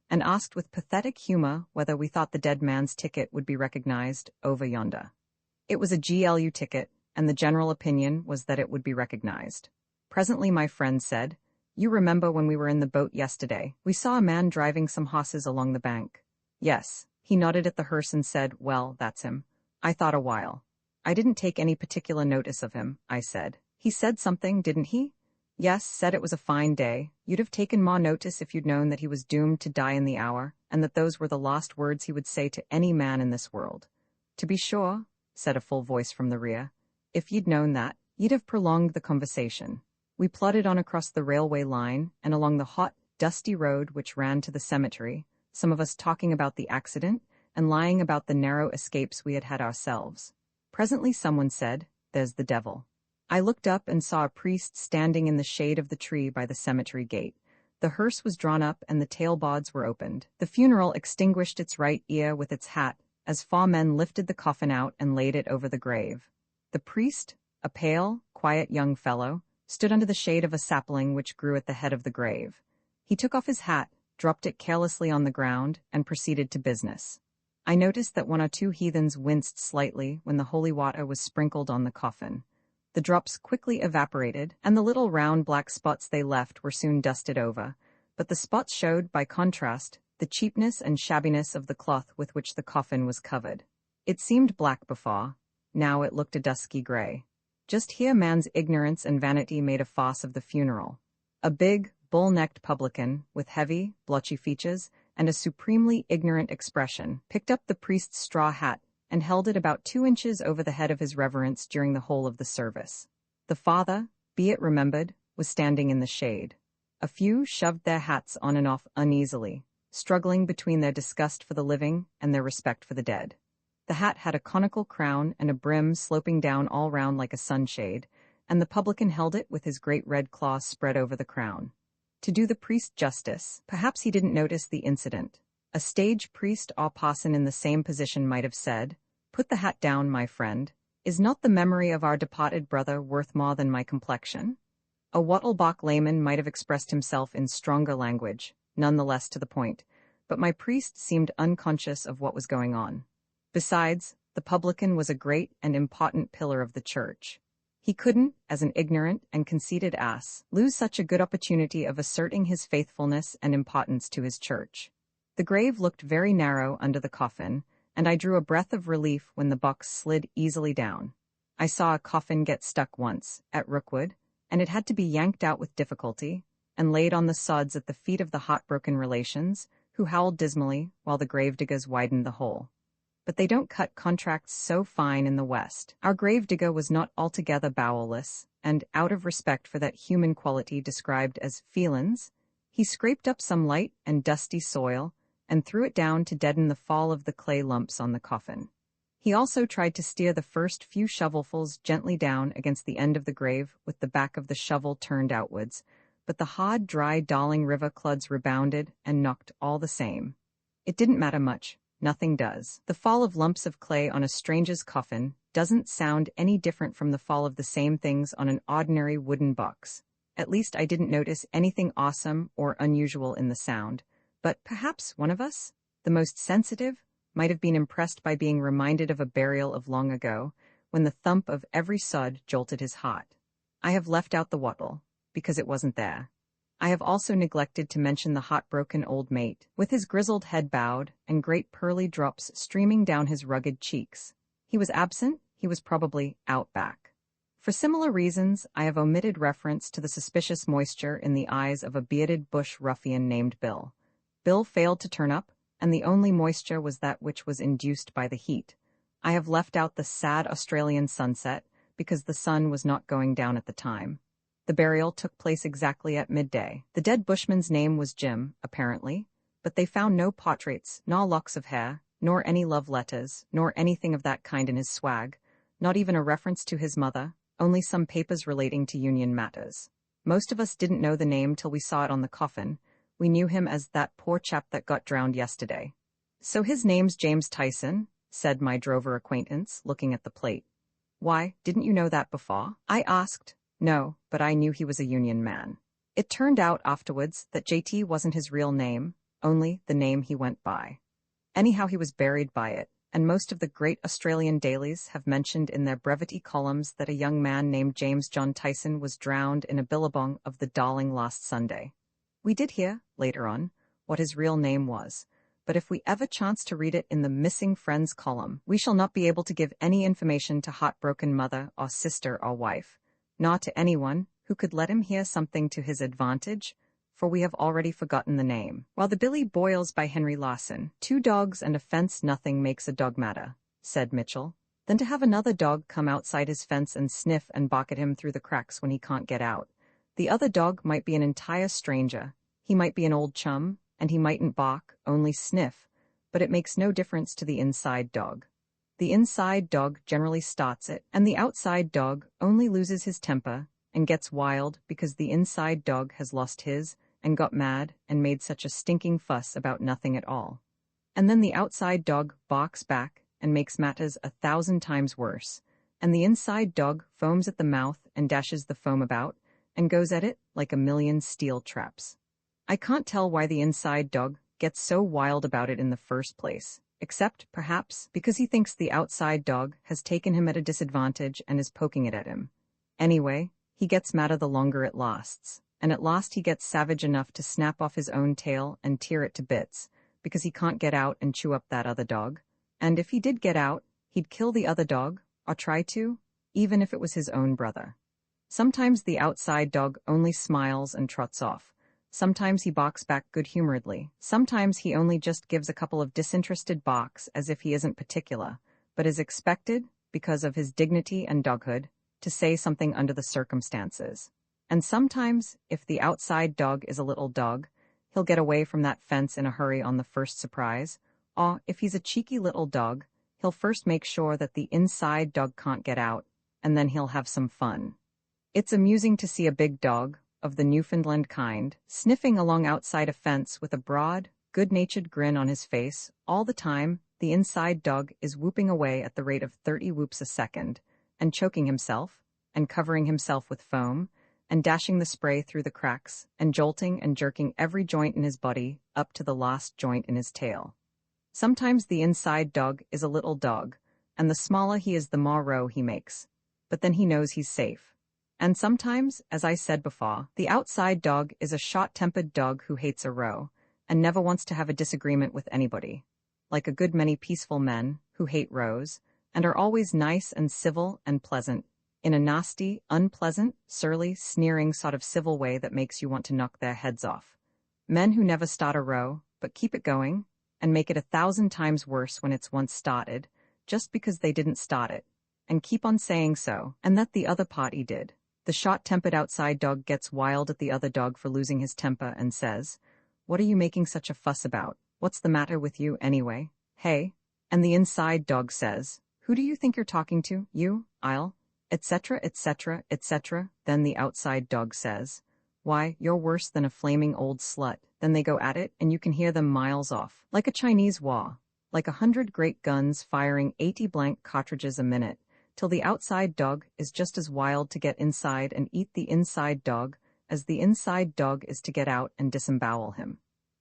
and asked with pathetic humor whether we thought the dead man's ticket would be recognized over yonder. It was a GLU ticket, and the general opinion was that it would be recognized. Presently my friend said, "You remember when we were in the boat yesterday, we saw a man driving some horses along the bank." "Yes." He nodded at the hearse and said, "Well, that's him." I thought a while. "I didn't take any particular notice of him," I said. "He said something, didn't he?" "Yes, said it was a fine day. You'd have taken more notice if you'd known that he was doomed to die in the hour, and that those were the last words he would say to any man in this world." "To be sure," said a full voice from the rear. "If you'd known that, you'd have prolonged the conversation." We plodded on across the railway line and along the hot, dusty road which ran to the cemetery, some of us talking about the accident and lying about the narrow escapes we had had ourselves. Presently someone said, "There's the devil." I looked up and saw a priest standing in the shade of the tree by the cemetery gate. The hearse was drawn up and the tailboards were opened. The funeral extinguished its right ear with its hat as 4 men lifted the coffin out and laid it over the grave. The priest, a pale, quiet young fellow, stood under the shade of a sapling which grew at the head of the grave. He took off his hat, dropped it carelessly on the ground, and proceeded to business. I noticed that 1 or 2 heathens winced slightly when the holy water was sprinkled on the coffin. The drops quickly evaporated, and the little round black spots they left were soon dusted over, but the spots showed, by contrast, the cheapness and shabbiness of the cloth with which the coffin was covered. It seemed black before, now it looked a dusky gray. Just here man's ignorance and vanity made a farce of the funeral. A big, bull-necked publican, with heavy, blotchy features and a supremely ignorant expression, picked up the priest's straw hat and held it about 2 inches over the head of his reverence during the whole of the service. The father, be it remembered, was standing in the shade. A few shoved their hats on and off uneasily, struggling between their disgust for the living and their respect for the dead. The hat had a conical crown and a brim sloping down all round like a sunshade, and the publican held it with his great red claw spread over the crown. To do the priest justice, perhaps he didn't notice the incident. A stage priest or parson in the same position might have said, "Put the hat down, my friend. Is not the memory of our departed brother worth more than my complexion?" A Wattlebach layman might have expressed himself in stronger language, none the less to the point, but my priest seemed unconscious of what was going on. Besides, the publican was a great and important pillar of the church. He couldn't, as an ignorant and conceited ass, lose such a good opportunity of asserting his faithfulness and importance to his church. The grave looked very narrow under the coffin, and I drew a breath of relief when the box slid easily down. I saw a coffin get stuck once, at Rookwood, and it had to be yanked out with difficulty, and laid on the sods at the feet of the heartbroken relations, who howled dismally while the gravediggers widened the hole. but they don't cut contracts so fine in the West. Our gravedigger was not altogether bowelless, and, out of respect for that human quality described as feelings, he scraped up some light and dusty soil and threw it down to deaden the fall of the clay lumps on the coffin. He also tried to steer the first few shovelfuls gently down against the end of the grave with the back of the shovel turned outwards, but the hard, dry Darling River clods rebounded and knocked all the same. It didn't matter much. Nothing does. The fall of lumps of clay on a stranger's coffin doesn't sound any different from the fall of the same things on an ordinary wooden box. At least I didn't notice anything awesome or unusual in the sound, but perhaps one of us, the most sensitive, might have been impressed by being reminded of a burial of long ago, when the thump of every sod jolted his heart. I have left out the wattle, because it wasn't there. I have also neglected to mention the heartbroken old mate, with his grizzled head bowed and great pearly drops streaming down his rugged cheeks. He was absent, he was probably out back. For similar reasons, I have omitted reference to the suspicious moisture in the eyes of a bearded bush ruffian named Bill. Bill failed to turn up, and the only moisture was that which was induced by the heat. I have left out the sad Australian sunset, because the sun was not going down at the time. The burial took place exactly at midday. The dead bushman's name was Jim, apparently, but they found no portraits, nor locks of hair, nor any love letters, nor anything of that kind in his swag, not even a reference to his mother, only some papers relating to union matters. Most of us didn't know the name till we saw it on the coffin. We knew him as that poor chap that got drowned yesterday. So his name's James Tyson, said my drover acquaintance, looking at the plate. Why, didn't you know that before? I asked. No, but I knew he was a union man. It turned out afterwards that JT wasn't his real name, only the name he went by. Anyhow, he was buried by it, and most of the great Australian dailies have mentioned in their brevity columns that a young man named James John Tyson was drowned in a billabong of the Darling last Sunday. We did hear, later on, what his real name was, but if we ever chance to read it in the Missing Friends column, we shall not be able to give any information to heartbroken mother or sister or wife, nor to anyone who could let him hear something to his advantage, for we have already forgotten the name. While the Billy Boyles by Henry Lawson, 2 dogs and a fence, nothing makes a dog matter, said Mitchell, than to have another dog come outside his fence and sniff and bark at him through the cracks when he can't get out. The other dog might be an entire stranger, he might be an old chum, and he mightn't bark, only sniff, but it makes no difference to the inside dog. The inside dog generally starts it, and the outside dog only loses his temper and gets wild because the inside dog has lost his and got mad and made such a stinking fuss about nothing at all. And then the outside dog barks back and makes matters 1,000 times worse, and the inside dog foams at the mouth and dashes the foam about and goes at it like a million steel traps. I can't tell why the inside dog gets so wild about it in the first place, except, perhaps, because he thinks the outside dog has taken him at a disadvantage and is poking it at him. Anyway, he gets madder the longer it lasts, and at last he gets savage enough to snap off his own tail and tear it to bits, because he can't get out and chew up that other dog. And if he did get out, he'd kill the other dog, or try to, even if it was his own brother. Sometimes the outside dog only smiles and trots off. Sometimes he barks back good-humoredly. Sometimes he only just gives a couple of disinterested barks as if he isn't particular, but is expected, because of his dignity and doghood, to say something under the circumstances. And sometimes, if the outside dog is a little dog, he'll get away from that fence in a hurry on the first surprise, or if he's a cheeky little dog, he'll first make sure that the inside dog can't get out, and then he'll have some fun. It's amusing to see a big dog, of the Newfoundland kind, sniffing along outside a fence with a broad, good-natured grin on his face. All the time, the inside dog is whooping away at the rate of 30 whoops a second, and choking himself, and covering himself with foam, and dashing the spray through the cracks, and jolting and jerking every joint in his body up to the last joint in his tail. Sometimes the inside dog is a little dog, and the smaller he is the more row he makes, but then he knows he's safe. And sometimes, as I said before, the outside dog is a short-tempered dog who hates a row, and never wants to have a disagreement with anybody, like a good many peaceful men who hate rows, and are always nice and civil and pleasant, in a nasty, unpleasant, surly, sneering sort of civil way that makes you want to knock their heads off. Men who never start a row, but keep it going, and make it 1,000 times worse when it's once started, just because they didn't start it, and keep on saying so, and that the other party did. The short-tempered outside dog gets wild at the other dog for losing his temper and says, "What are you making such a fuss about? What's the matter with you, anyway? Hey?" And the inside dog says, "Who do you think you're talking to? You, I'll," etc., etc., etc. Then the outside dog says, "Why, you're worse than a flaming old slut." Then they go at it, and you can hear them miles off, like a Chinese war, like 100 great guns firing 80 blank cartridges a minute, till the outside dog is just as wild to get inside and eat the inside dog as the inside dog is to get out and disembowel him.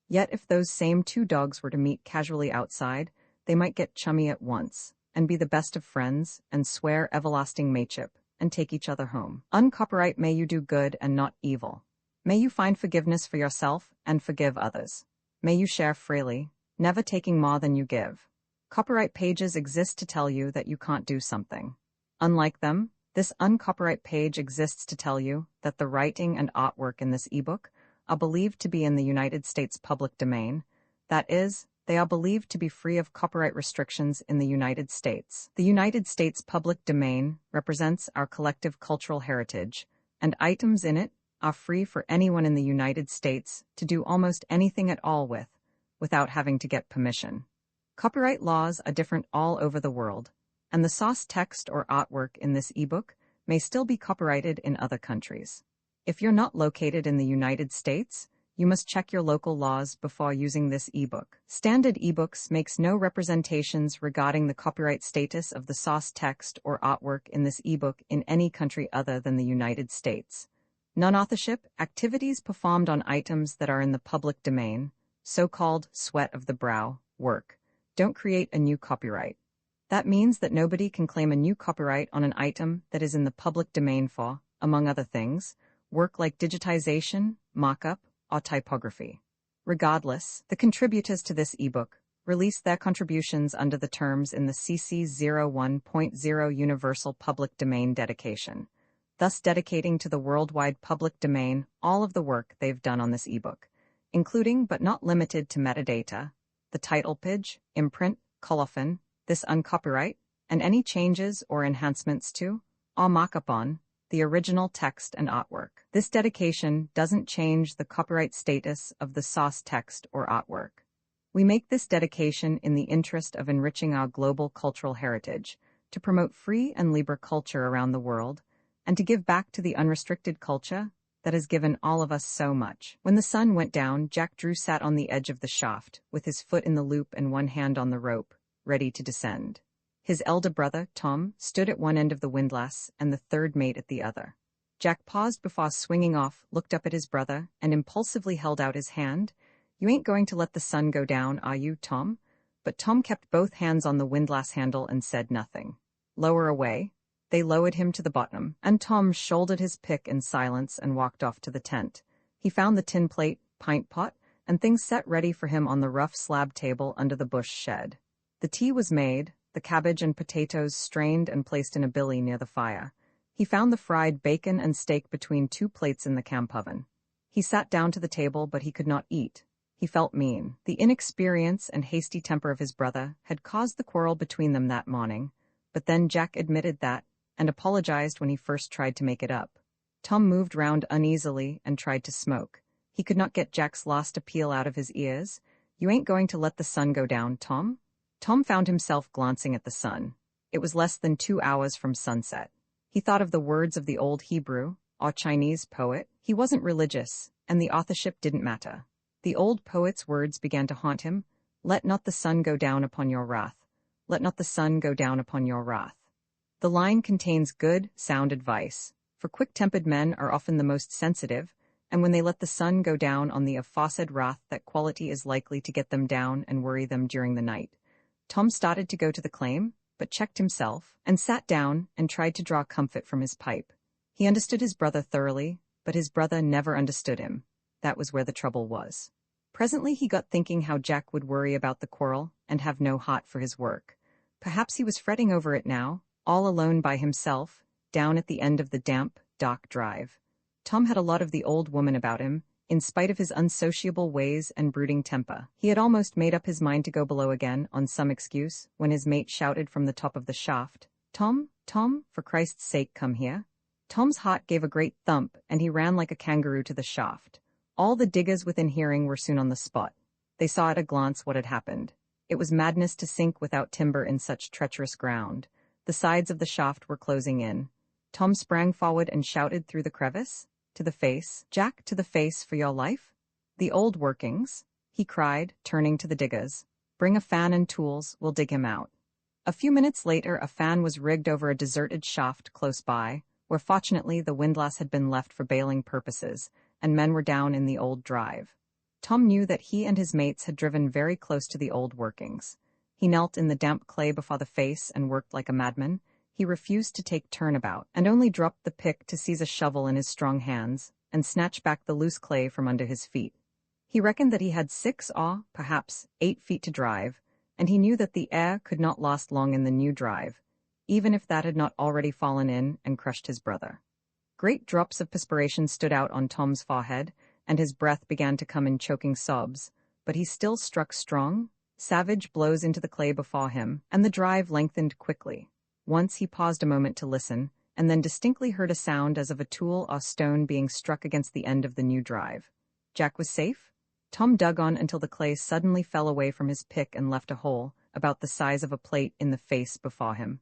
Yet if those same two dogs were to meet casually outside, they might get chummy at once, and be the best of friends, and swear everlasting mateship, and take each other home. Uncopyright, may you do good and not evil. May you find forgiveness for yourself and forgive others. May you share freely, never taking more than you give. Copyright pages exist to tell you that you can't do something. Unlike them, this uncopyright page exists to tell you that the writing and artwork in this ebook are believed to be in the United States public domain. That is, they are believed to be free of copyright restrictions in the United States. The United States public domain represents our collective cultural heritage, and items in it are free for anyone in the United States to do almost anything at all with, without having to get permission. Copyright laws are different all over the world, and the source text or artwork in this ebook may still be copyrighted in other countries. If you're not located in the United States, you must check your local laws before using this ebook. Standard ebooks makes no representations regarding the copyright status of the source text or artwork in this ebook in any country other than the United States. Non-authorship activities performed on items that are in the public domain, so-called sweat of the brow, work, don't create a new copyright. That means that nobody can claim a new copyright on an item that is in the public domain for, among other things, work like digitization, mock-up, or typography. Regardless, the contributors to this ebook release their contributions under the terms in the CC 01.0 Universal Public Domain dedication, thus dedicating to the worldwide public domain all of the work they've done on this ebook, including but not limited to metadata, the title page, imprint, colophon, this uncopyright, and any changes or enhancements to, or mock-up on, the original text and artwork. This dedication doesn't change the copyright status of the source text or artwork. We make this dedication in the interest of enriching our global cultural heritage, to promote free and libre culture around the world, and to give back to the unrestricted culture that has given all of us so much. When the sun went down, Jack Drew sat on the edge of the shaft, with his foot in the loop and one hand on the rope, ready to descend. His elder brother, Tom, stood at one end of the windlass and the third mate at the other. Jack paused before swinging off, looked up at his brother, and impulsively held out his hand. "You ain't going to let the sun go down, are you, Tom?" But Tom kept both hands on the windlass handle and said nothing. "Lower away." They lowered him to the bottom, and Tom shouldered his pick in silence and walked off to the tent. He found the tin plate, pint pot, and things set ready for him on the rough slab table under the bush shed. The tea was made, the cabbage and potatoes strained and placed in a billy near the fire. He found the fried bacon and steak between two plates in the camp oven. He sat down to the table, but he could not eat. He felt mean. The inexperience and hasty temper of his brother had caused the quarrel between them that morning, but then Jack admitted that, and apologized when he first tried to make it up. Tom moved round uneasily and tried to smoke. He could not get Jack's lost appeal out of his ears. "You ain't going to let the sun go down, Tom?" Tom found himself glancing at the sun. It was less than 2 hours from sunset. He thought of the words of the old Hebrew, or Chinese poet. He wasn't religious, and the authorship didn't matter. The old poet's words began to haunt him. "Let not the sun go down upon your wrath. Let not the sun go down upon your wrath." The line contains good, sound advice, for quick-tempered men are often the most sensitive, and when they let the sun go down on the aforesaid wrath, that quality is likely to get them down and worry them during the night. Tom started to go to the claim, but checked himself, and sat down and tried to draw comfort from his pipe. He understood his brother thoroughly, but his brother never understood him. That was where the trouble was. Presently he got thinking how Jack would worry about the quarrel and have no heart for his work. Perhaps he was fretting over it now, all alone by himself, down at the end of the damp, dark drive. Tom had a lot of the old woman about him, in spite of his unsociable ways and brooding temper. He had almost made up his mind to go below again on some excuse when his mate shouted from the top of the shaft, "Tom, Tom, for Christ's sake come here." Tom's heart gave a great thump and he ran like a kangaroo to the shaft. All the diggers within hearing were soon on the spot. They saw at a glance what had happened. It was madness to sink without timber in such treacherous ground. The sides of the shaft were closing in. Tom sprang forward and shouted through the crevice, "To the face, Jack, to the face for your life." "The old workings," he cried, turning to the diggers. "Bring a fan and tools, we'll dig him out." A few minutes later a fan was rigged over a deserted shaft close by, where fortunately the windlass had been left for bailing purposes, and men were down in the old drive. Tom knew that he and his mates had driven very close to the old workings. He knelt in the damp clay before the face and worked like a madman. He refused to take turnabout, and only dropped the pick to seize a shovel in his strong hands, and snatch back the loose clay from under his feet. He reckoned that he had 6 or, perhaps, 8 feet to drive, and he knew that the air could not last long in the new drive, even if that had not already fallen in and crushed his brother. Great drops of perspiration stood out on Tom's forehead, and his breath began to come in choking sobs, but he still struck strong, savage blows into the clay before him, and the drive lengthened quickly. Once he paused a moment to listen, and then distinctly heard a sound as of a tool or stone being struck against the end of the new drive. Jack was safe? Tom dug on until the clay suddenly fell away from his pick and left a hole, about the size of a plate, in the face before him.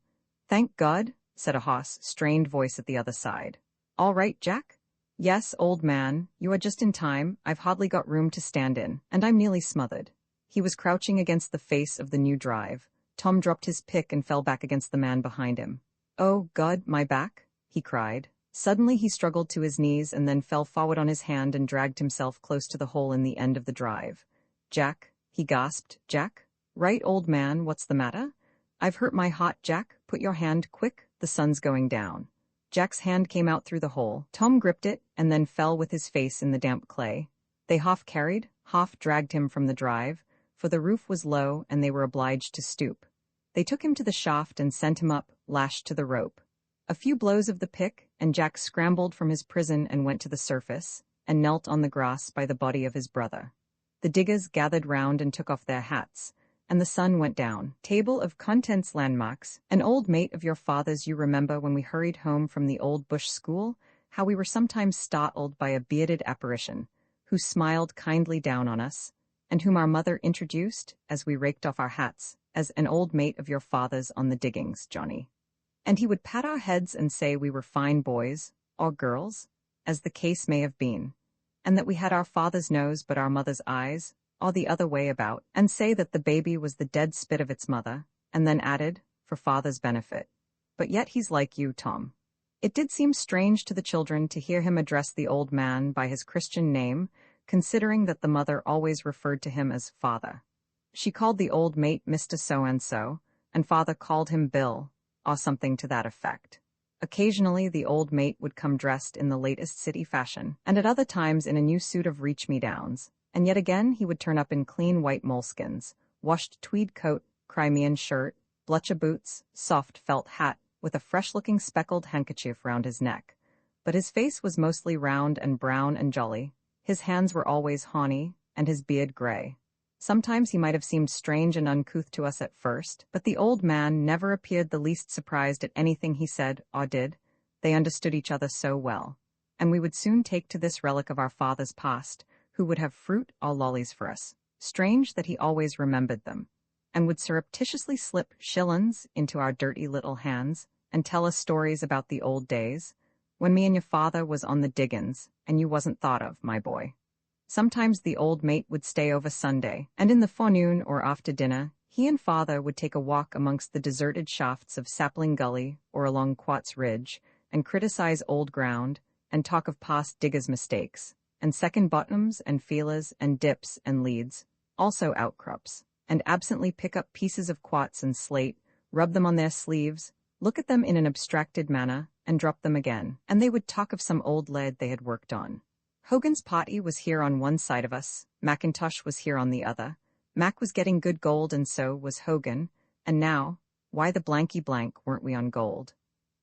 "Thank God," said a hoarse, strained voice at the other side. "All right, Jack?" "Yes, old man, you are just in time. I've hardly got room to stand in, and I'm nearly smothered." He was crouching against the face of the new drive. Tom dropped his pick and fell back against the man behind him. "Oh, God, my back," he cried. Suddenly he struggled to his knees and then fell forward on his hand and dragged himself close to the hole in the end of the drive. "Jack," he gasped. "Jack? Right, old man, what's the matter?" "I've hurt my heart, Jack. Put your hand, quick, the sun's going down." Jack's hand came out through the hole. Tom gripped it and then fell with his face in the damp clay. They half carried, half dragged him from the drive, for the roof was low and they were obliged to stoop. They took him to the shaft and sent him up, lashed to the rope. A few blows of the pick, and Jack scrambled from his prison and went to the surface, and knelt on the grass by the body of his brother. The diggers gathered round and took off their hats, and the sun went down. "Table of contents landmarks. An old mate of your father's, you remember when we hurried home from the old bush school, how we were sometimes startled by a bearded apparition, who smiled kindly down on us, and whom our mother introduced, as we raked off our hats, as an old mate of your father's on the diggings, Johnny. And he would pat our heads and say we were fine boys, or girls, as the case may have been, and that we had our father's nose but our mother's eyes, or the other way about, and say that the baby was the dead spit of its mother, and then added, for father's benefit, 'But yet he's like you, Tom.' It did seem strange to the children to hear him address the old man by his Christian name, considering that the mother always referred to him as father. She called the old mate Mr. So-and-so, and father called him Bill, or something to that effect. Occasionally the old mate would come dressed in the latest city fashion, and at other times in a new suit of reach-me-downs, and yet again he would turn up in clean white moleskins, washed tweed coat, Crimean shirt, blucher boots, soft felt hat, with a fresh-looking speckled handkerchief round his neck. But his face was mostly round and brown and jolly, his hands were always horny, and his beard gray. Sometimes he might have seemed strange and uncouth to us at first, but the old man never appeared the least surprised at anything he said or did. They understood each other so well. And we would soon take to this relic of our father's past, who would have fruit or lollies for us. Strange that he always remembered them, and would surreptitiously slip shillings into our dirty little hands and tell us stories about the old days, when me and your father was on the diggins, and you wasn't thought of, my boy. Sometimes the old mate would stay over Sunday, and in the forenoon or after dinner, he and father would take a walk amongst the deserted shafts of Sapling Gully or along Quartz Ridge, and criticize old ground, and talk of past diggers' mistakes, and second bottoms and feelers and dips and leads, also outcrops, and absently pick up pieces of quartz and slate, rub them on their sleeves, look at them in an abstracted manner, and drop them again, and they would talk of some old lead they had worked on. Hogan's party was here on one side of us, Mackintosh was here on the other. Mac was getting good gold and so was Hogan, and now, why the blanky blank weren't we on gold?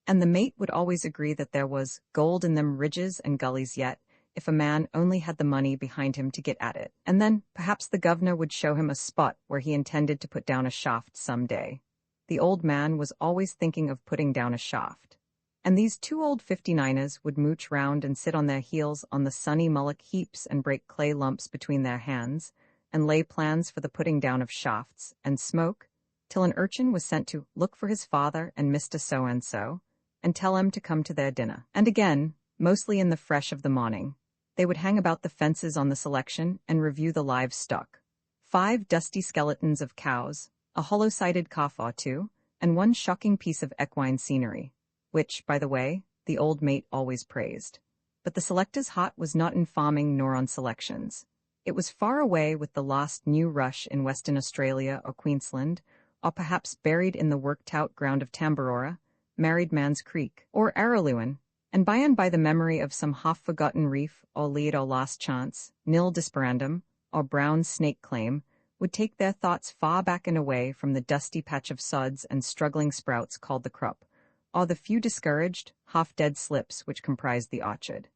And the mate would always agree that there was gold in them ridges and gullies yet, if a man only had the money behind him to get at it, and then perhaps the governor would show him a spot where he intended to put down a shaft some day. The old man was always thinking of putting down a shaft. And these two old 59ers would mooch round and sit on their heels on the sunny mullock heaps and break clay lumps between their hands, and lay plans for the putting down of shafts, and smoke, till an urchin was sent to look for his father and Mr. So-and-so, and tell him to come to their dinner. And again, mostly in the fresh of the morning, they would hang about the fences on the selection and review the livestock. 5 dusty skeletons of cows, a hollow-sided calf or two, and one shocking piece of equine scenery, which, by the way, the old mate always praised. But the selector's heart was not in farming nor on selections. It was far away with the last new rush in Western Australia or Queensland, or perhaps buried in the worked-out ground of Tambaroora, Married Man's Creek, or Araluen, and by the memory of some half-forgotten reef or lead or last chance, nil disparandum, or brown snake claim, would take their thoughts far back and away from the dusty patch of sods and struggling sprouts called the crop, or the few discouraged, half-dead slips which comprised the orchard.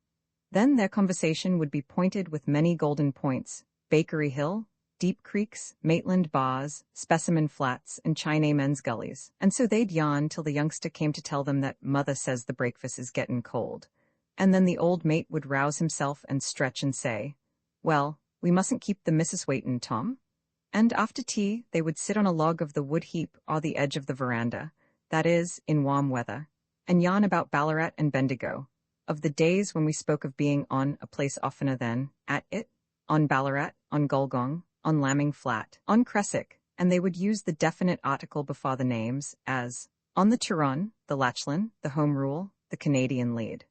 Then their conversation would be pointed with many golden points: Bakery Hill, Deep Creeks, Maitland Bars, Specimen Flats, and Chinamen's Gullies. And so they'd yarn till the youngster came to tell them that mother says the breakfast is gettin' cold. And then the old mate would rouse himself and stretch and say, "Well, we mustn't keep the missus waitin', Tom." And after tea, they would sit on a log of the wood heap or the edge of the veranda, that is, in warm weather, and yarn about Ballarat and Bendigo, of the days when we spoke of being on a place oftener than at it, on Ballarat, on Gulgong, on Lambing Flat, on Creswick, and they would use the definite article before the names, as on the Turon, the Lachlan, the Home Rule, the Canadian Lead.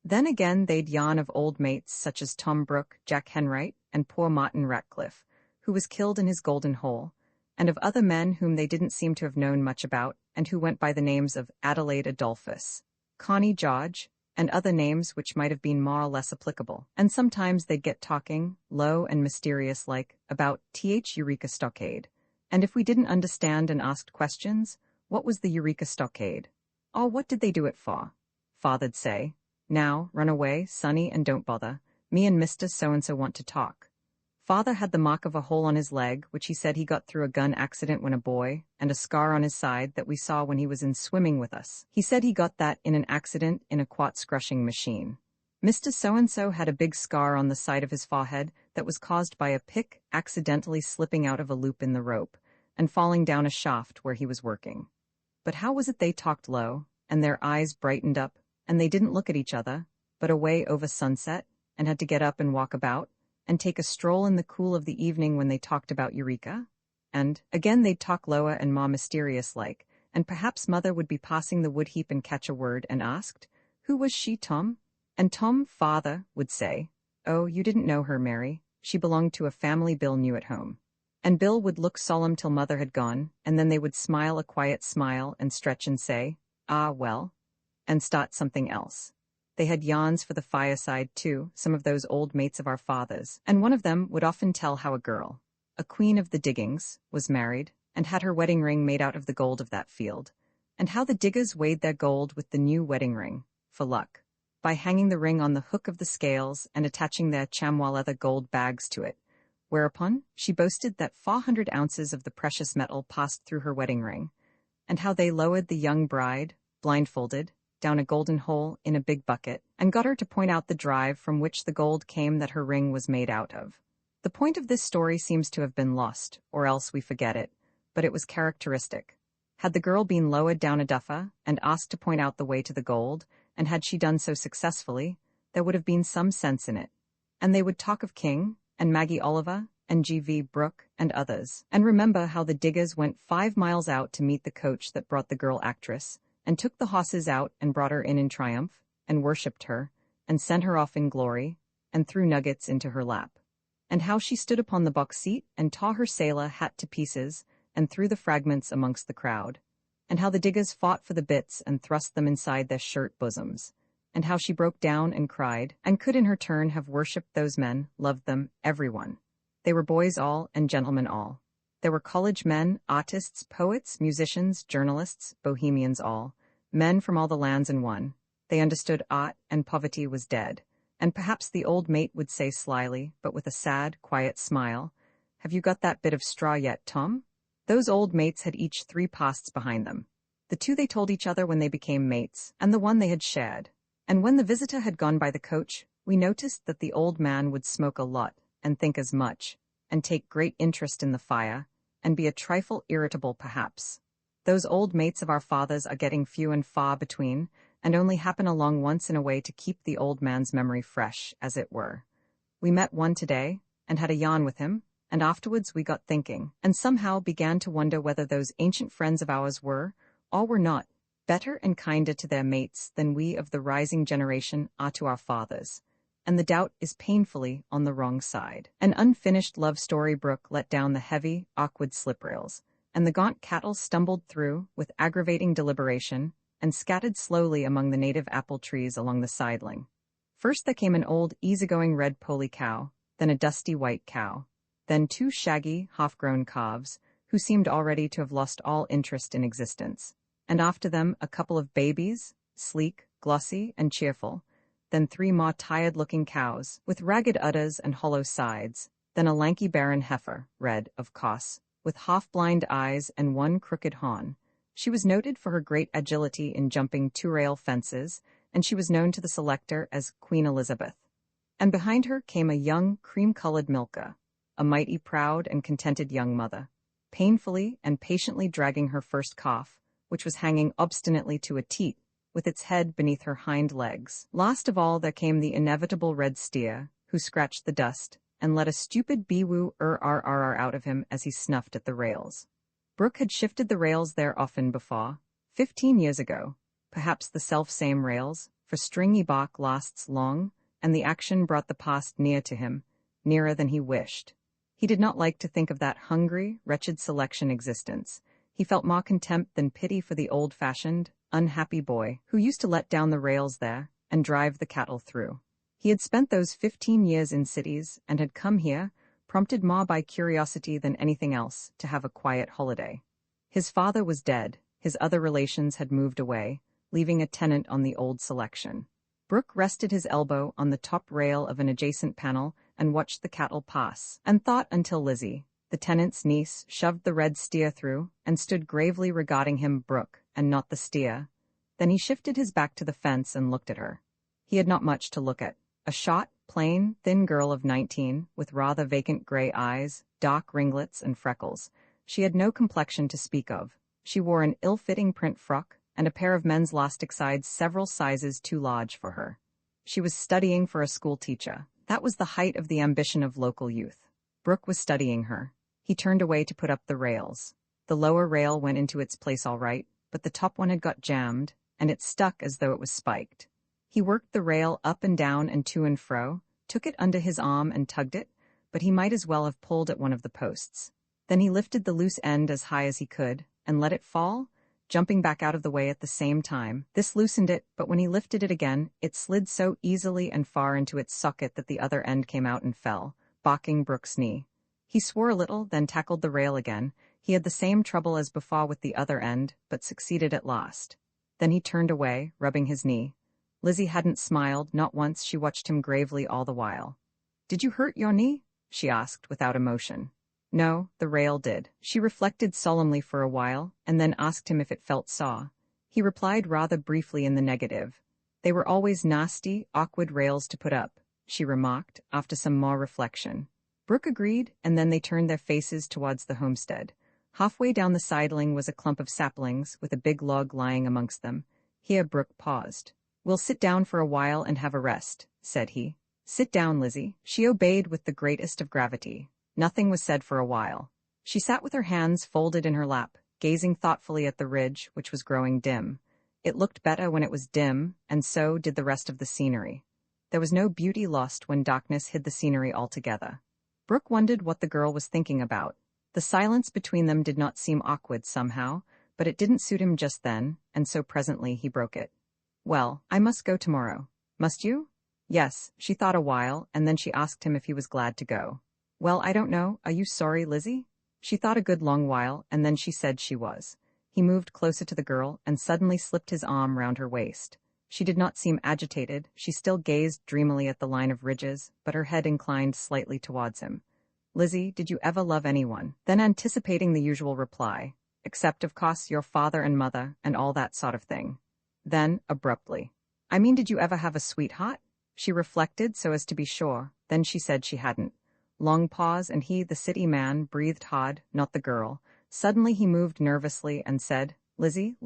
Then again they'd yarn of old mates such as Tom Brooke, Jack Henright, and poor Martin Ratcliffe, who was killed in his golden hole, and of other men whom they didn't seem to have known much about, and who went by the names of Adelaide Adolphus, Connie George, and other names which might have been more or less applicable. And sometimes they'd get talking, low and mysterious like, about Eureka Stockade. And if we didn't understand and asked questions, what was the Eureka Stockade? Or what did they do it for? Father'd say, "Now, run away, sonny, and don't bother. Me and Mr. So-and-so want to talk." Father had the mark of a hole on his leg, which he said he got through a gun accident when a boy, and a scar on his side that we saw when he was in swimming with us. He said he got that in an accident in a quartz crushing machine. Mr. So-and-so had a big scar on the side of his forehead that was caused by a pick accidentally slipping out of a loop in the rope and falling down a shaft where he was working. But how was it they talked low, and their eyes brightened up, and they didn't look at each other, but away over sunset, and had to get up and walk about, and take a stroll in the cool of the evening when they talked about Eureka? And, again they'd talk lower and more mysterious-like, and perhaps mother would be passing the wood heap and catch a word, and asked, "Who was she, Tom?" And Tom, father, would say, "Oh, you didn't know her, Mary. She belonged to a family Bill knew at home." And Bill would look solemn till mother had gone, and then they would smile a quiet smile and stretch and say, "Ah, well," and start something else. They had yarns for the fireside, too, some of those old mates of our fathers, and one of them would often tell how a girl, a queen of the diggings, was married, and had her wedding ring made out of the gold of that field, and how the diggers weighed their gold with the new wedding ring, for luck, by hanging the ring on the hook of the scales and attaching their chamois leather gold bags to it, whereupon she boasted that 400 ounces of the precious metal passed through her wedding ring, and how they lowered the young bride, blindfolded, down a golden hole in a big bucket, and got her to point out the drive from which the gold came that her ring was made out of. The point of this story seems to have been lost, or else we forget it, but it was characteristic. Had the girl been lowered down a duffer and asked to point out the way to the gold, and had she done so successfully, there would have been some sense in it. And they would talk of King, and Maggie Oliver, and G.V. Brooke, and others, and remember how the diggers went 5 miles out to meet the coach that brought the girl actress, and took the hosses out and brought her in triumph, and worshipped her, and sent her off in glory, and threw nuggets into her lap. And how she stood upon the box seat and tore her sailor hat to pieces, and threw the fragments amongst the crowd. And how the diggers fought for the bits and thrust them inside their shirt bosoms. And how she broke down and cried, and could in her turn have worshipped those men, loved them, everyone. They were boys all, and gentlemen all. There were college men, artists, poets, musicians, journalists, bohemians all, men from all the lands in one. They understood art, and poverty was dead, And perhaps the old mate would say slyly, but with a sad, quiet smile, "Have you got that bit of straw yet, Tom?" Those old mates had each 3 pasts behind them. The 2 they told each other when they became mates, and the 1 they had shared. And when the visitor had gone by the coach, we noticed that the old man would smoke a lot, and think as much, and take great interest in the fire, and be a trifle irritable perhaps. Those old mates of our fathers are getting few and far between, and only happen along once in a way to keep the old man's memory fresh, as it were. We met one today, and had a yarn with him, and afterwards we got thinking, and somehow began to wonder whether those ancient friends of ours were, or were not, better and kinder to their mates than we of the rising generation are to our fathers. And the doubt is painfully on the wrong side. An unfinished love story brook let down the heavy, awkward slip rails, and the gaunt cattle stumbled through, with aggravating deliberation, and scattered slowly among the native apple trees along the sideling. First there came an old, easygoing red poley cow, then a dusty white cow, then 2 shaggy, half-grown calves, who seemed already to have lost all interest in existence, and after them a couple of babies, sleek, glossy, and cheerful, then 3 more tired-looking cows, with ragged udders and hollow sides, then a lanky barren heifer, red, of course, with half-blind eyes and 1 crooked horn. She was noted for her great agility in jumping 2-rail fences, and she was known to the selector as Queen Elizabeth. And behind her came a young, cream-colored milker, a mighty proud and contented young mother, painfully and patiently dragging her first calf, which was hanging obstinately to a teat, with its head beneath her hind legs. Last of all there came the inevitable red steer, who scratched the dust, and let a stupid bee-woo out of him as he snuffed at the rails. Brooke had shifted the rails there often before, 15 years ago, perhaps the self-same rails, for stringy bark lasts long, and the action brought the past near to him, nearer than he wished. He did not like to think of that hungry, wretched selection existence. He felt more contempt than pity for the old-fashioned, unhappy boy who used to let down the rails there and drive the cattle through. He had spent those 15 years in cities and had come here, prompted more by curiosity than anything else, to have a quiet holiday. His father was dead, his other relations had moved away, leaving a tenant on the old selection. Brooke rested his elbow on the top rail of an adjacent panel and watched the cattle pass, and thought until Lizzie, the tenant's niece, shoved the red steer through and stood gravely regarding him, Brooke, and not the steer. Then he shifted his back to the fence and looked at her. He had not much to look at. A short, plain, thin girl of 19, with rather vacant gray eyes, dark ringlets, and freckles. She had no complexion to speak of. She wore an ill-fitting print frock, and a pair of men's elastic sides several sizes too large for her. She was studying for a school teacher. That was the height of the ambition of local youth. Brooke was studying her. He turned away to put up the rails. The lower rail went into its place all right, but the top one had got jammed, and it stuck as though it was spiked. He worked the rail up and down and to and fro, took it under his arm and tugged it, but he might as well have pulled at one of the posts. Then he lifted the loose end as high as he could, and let it fall, jumping back out of the way at the same time. This loosened it, but when he lifted it again, it slid so easily and far into its socket that the other end came out and fell, balking Brooke's knee. He swore a little, then tackled the rail again. He had the same trouble as before with the other end, but succeeded at last. Then he turned away, rubbing his knee. Lizzie hadn't smiled, not once. She watched him gravely all the while. "Did you hurt your knee?" she asked, without emotion. "No, the rail did." She reflected solemnly for a while, and then asked him if it felt sore. He replied rather briefly in the negative. "They were always nasty, awkward rails to put up," she remarked, after some more reflection. Brooke agreed, and then they turned their faces towards the homestead. Halfway down the sideling was a clump of saplings, with a big log lying amongst them. Here Brooke paused. "We'll sit down for a while and have a rest," said he. "Sit down, Lizzie." She obeyed with the greatest of gravity. Nothing was said for a while. She sat with her hands folded in her lap, gazing thoughtfully at the ridge, which was growing dim. It looked better when it was dim, and so did the rest of the scenery. There was no beauty lost when darkness hid the scenery altogether. Brooke wondered what the girl was thinking about. The silence between them did not seem awkward somehow, but it didn't suit him just then, and so presently he broke it. "Well, I must go tomorrow." "Must you?" "Yes." She thought a while, and then she asked him if he was glad to go. "Well, I don't know. Are you sorry, Lizzie?" She thought a good long while, and then she said she was. He moved closer to the girl and suddenly slipped his arm round her waist. She did not seem agitated, she still gazed dreamily at the line of ridges, but her head inclined slightly towards him. Lizzie, did you ever love anyone? Then anticipating the usual reply, except of course your father and mother, and all that sort of thing. Then, abruptly, I mean, did you ever have a sweetheart? She reflected so as to be sure, then she said she hadn't. Long pause, and he, the city man, breathed hard, not the girl. Suddenly he moved nervously and said, Lizzie,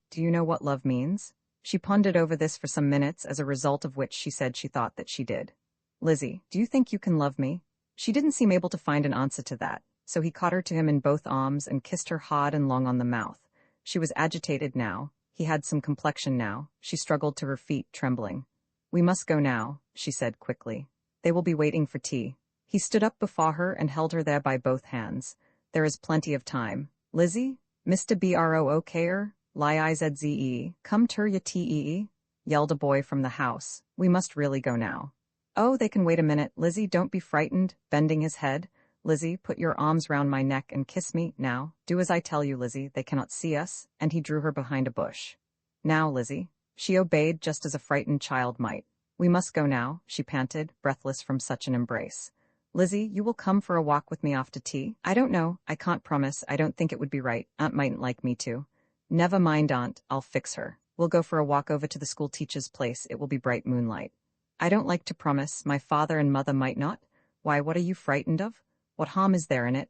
do you know what love means? She pondered over this for some minutes, as a result of which she said she thought that she did. Lizzie, do you think you can love me? She didn't seem able to find an answer to that, so he caught her to him in both arms and kissed her hard and long on the mouth. She was agitated now. He had some complexion now. She struggled to her feet, trembling. We must go now, she said quickly. They will be waiting for tea. He stood up before her and held her there by both hands. There is plenty of time. Lizzie? Mr. Brooker? Liizze, come tur ya tee, yelled a boy from the house. We must really go now. Oh, they can wait a minute. Lizzie, don't be frightened, bending his head. Lizzie, put your arms round my neck and kiss me, now. Do as I tell you, Lizzie, they cannot see us, and he drew her behind a bush. Now, Lizzie. She obeyed just as a frightened child might. We must go now, she panted, breathless from such an embrace. Lizzie, you will come for a walk with me after tea? I don't know, I can't promise, I don't think it would be right. Aunt mightn't like me to. Never mind, Aunt, I'll fix her. We'll go for a walk over to the school teacher's place, it will be bright moonlight. I don't like to promise, my father and mother might not. Why, what are you frightened of? What harm is there in it?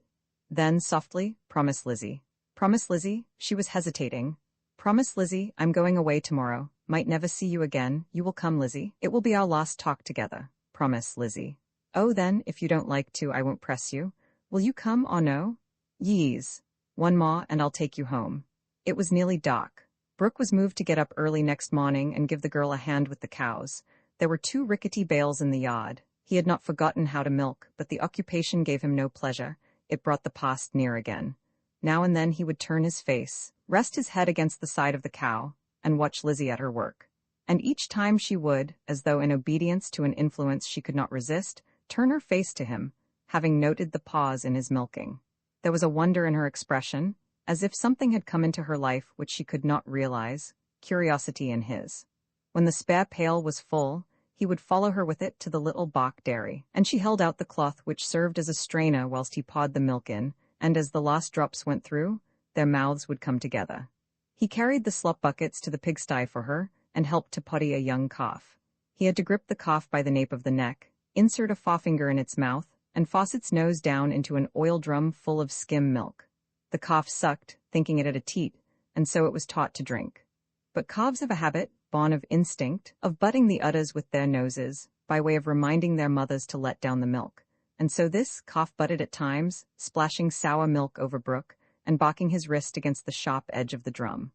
Then, softly, promise, Lizzie. Promise, Lizzie? She was hesitating. Promise, Lizzie, I'm going away tomorrow. Might never see you again. You will come, Lizzie. It will be our last talk together. Promise, Lizzie. Oh, then, if you don't like to, I won't press you. Will you come or no? Yees. One more, and I'll take you home. It was nearly dark. Brooke was moved to get up early next morning and give the girl a hand with the cows. There were 2 rickety bales in the yard. He had not forgotten how to milk, but the occupation gave him no pleasure. It brought the past near again. Now and then he would turn his face, rest his head against the side of the cow, and watch Lizzie at her work. And each time she would, as though in obedience to an influence she could not resist, turn her face to him, having noted the pause in his milking. There was a wonder in her expression, as if something had come into her life which she could not realize, curiosity in his. When the spare pail was full, he would follow her with it to the little Bach dairy, and she held out the cloth which served as a strainer whilst he pawed the milk in, and as the last drops went through, their mouths would come together. He carried the slop buckets to the pigsty for her, and helped to potty a young calf. He had to grip the calf by the nape of the neck, insert a forefinger in its mouth, and force its nose down into an oil drum full of skim milk. The calf sucked, thinking it had a teat, and so it was taught to drink. But calves have a habit, born of instinct, of butting the udders with their noses, by way of reminding their mothers to let down the milk. And so this calf butted at times, splashing sour milk over Brooke, and barking his wrist against the sharp edge of the drum.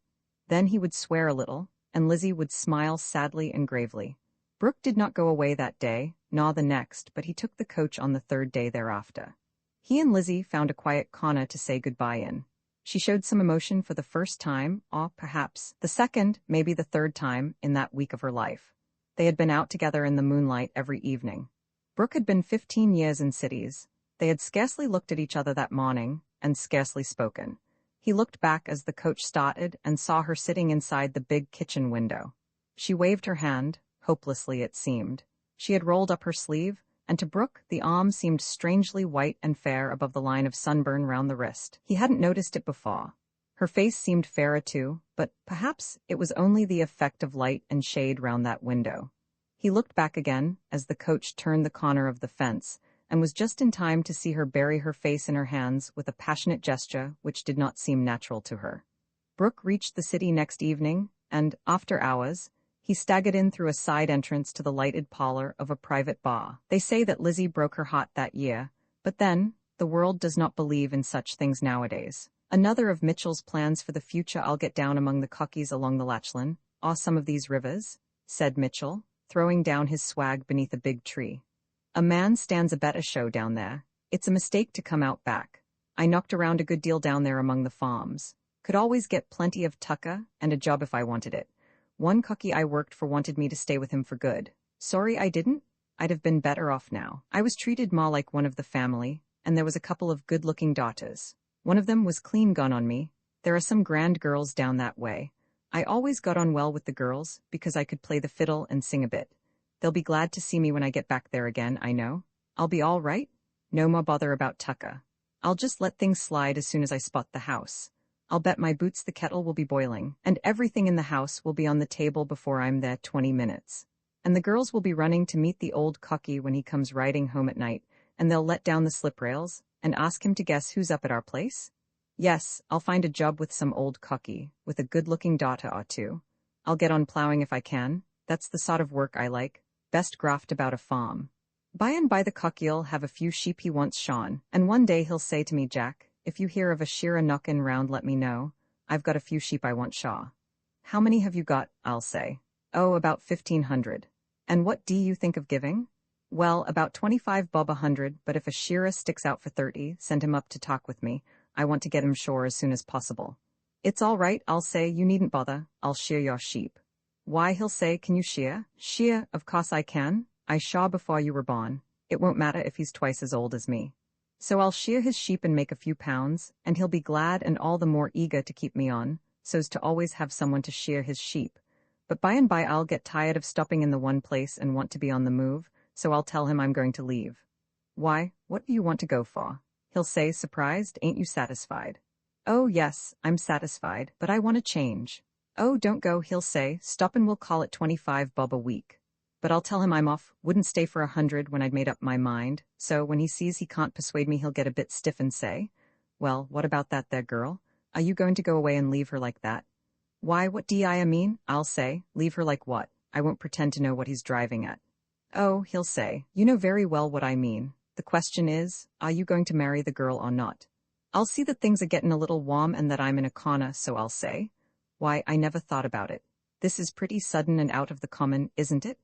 Then he would swear a little, and Lizzie would smile sadly and gravely. Brooke did not go away that day, nor the next, but he took the coach on the 3rd day thereafter. He and Lizzie found a quiet corner to say goodbye in. She showed some emotion for the first time, or perhaps the second, maybe the 3rd time, in that week of her life. They had been out together in the moonlight every evening. Brooke had been 15 years in cities. They had scarcely looked at each other that morning, and scarcely spoken. He looked back as the coach started and saw her sitting inside the big kitchen window. She waved her hand, hopelessly it seemed. She had rolled up her sleeve, and to Brooke the arm seemed strangely white and fair above the line of sunburn round the wrist. He hadn't noticed it before. Her face seemed fairer too, but perhaps it was only the effect of light and shade round that window. He looked back again as the coach turned the corner of the fence, and was just in time to see her bury her face in her hands with a passionate gesture which did not seem natural to her. Brooke reached the city next evening, and, after hours, he staggered in through a side entrance to the lighted parlor of a private bar. They say that Lizzie broke her heart that year, but then, the world does not believe in such things nowadays. Another of Mitchell's plans for the future. I'll get down among the cockies along the Lachlan, or some of these rivers, said Mitchell, throwing down his swag beneath a big tree. A man stands a better show down there. It's a mistake to come out back. I knocked around a good deal down there among the farms. Could always get plenty of tucka and a job if I wanted it. One cocky I worked for wanted me to stay with him for good. Sorry I didn't. I'd have been better off now. I was treated more like one of the family, and there was a couple of good-looking daughters. One of them was clean gone on me. There are some grand girls down that way. I always got on well with the girls, because I could play the fiddle and sing a bit. They'll be glad to see me when I get back there again, I know. I'll be all right. No more bother about Tucker. I'll just let things slide as soon as I spot the house. I'll bet my boots the kettle will be boiling, and everything in the house will be on the table before I'm there 20 minutes. And the girls will be running to meet the old cocky when he comes riding home at night, and they'll let down the slip rails and ask him to guess who's up at our place. Yes, I'll find a job with some old cocky, with a good-looking daughter or two. I'll get on plowing if I can. That's the sort of work I like. Best graft about a farm. By and by the cocky'll have a few sheep he wants shorn, and one day he'll say to me, Jack, if you hear of a shearer knockin' round let me know. I've got a few sheep I want shaw. How many have you got? I'll say. Oh, about 1,500. And what do you think of giving? Well, about 25 bob 100, but if a shearer sticks out for 30, send him up to talk with me. I want to get him shore as soon as possible. It's all right, I'll say, you needn't bother, I'll shear your sheep. Why, he'll say, can you shear? Shear, of course I can. I shaw before you were born. It won't matter if he's twice as old as me. So I'll shear his sheep and make a few pounds, and he'll be glad and all the more eager to keep me on, so's to always have someone to shear his sheep. But by and by I'll get tired of stopping in the one place and want to be on the move, so I'll tell him I'm going to leave. Why, what do you want to go for? He'll say, surprised, ain't you satisfied? Oh yes, I'm satisfied, but I want to change. Oh, don't go, he'll say, stop and we'll call it 25 bob a week. But I'll tell him I'm off, wouldn't stay for 100 when I'd made up my mind, so when he sees he can't persuade me he'll get a bit stiff and say, well, what about that there girl? Are you going to go away and leave her like that? Why, what do I mean? I'll say, leave her like what? I won't pretend to know what he's driving at. Oh, he'll say, you know very well what I mean. The question is, are you going to marry the girl or not? I'll see that things are getting a little warm and that I'm in a corner, so I'll say, why, I never thought about it. This is pretty sudden and out of the common, isn't it?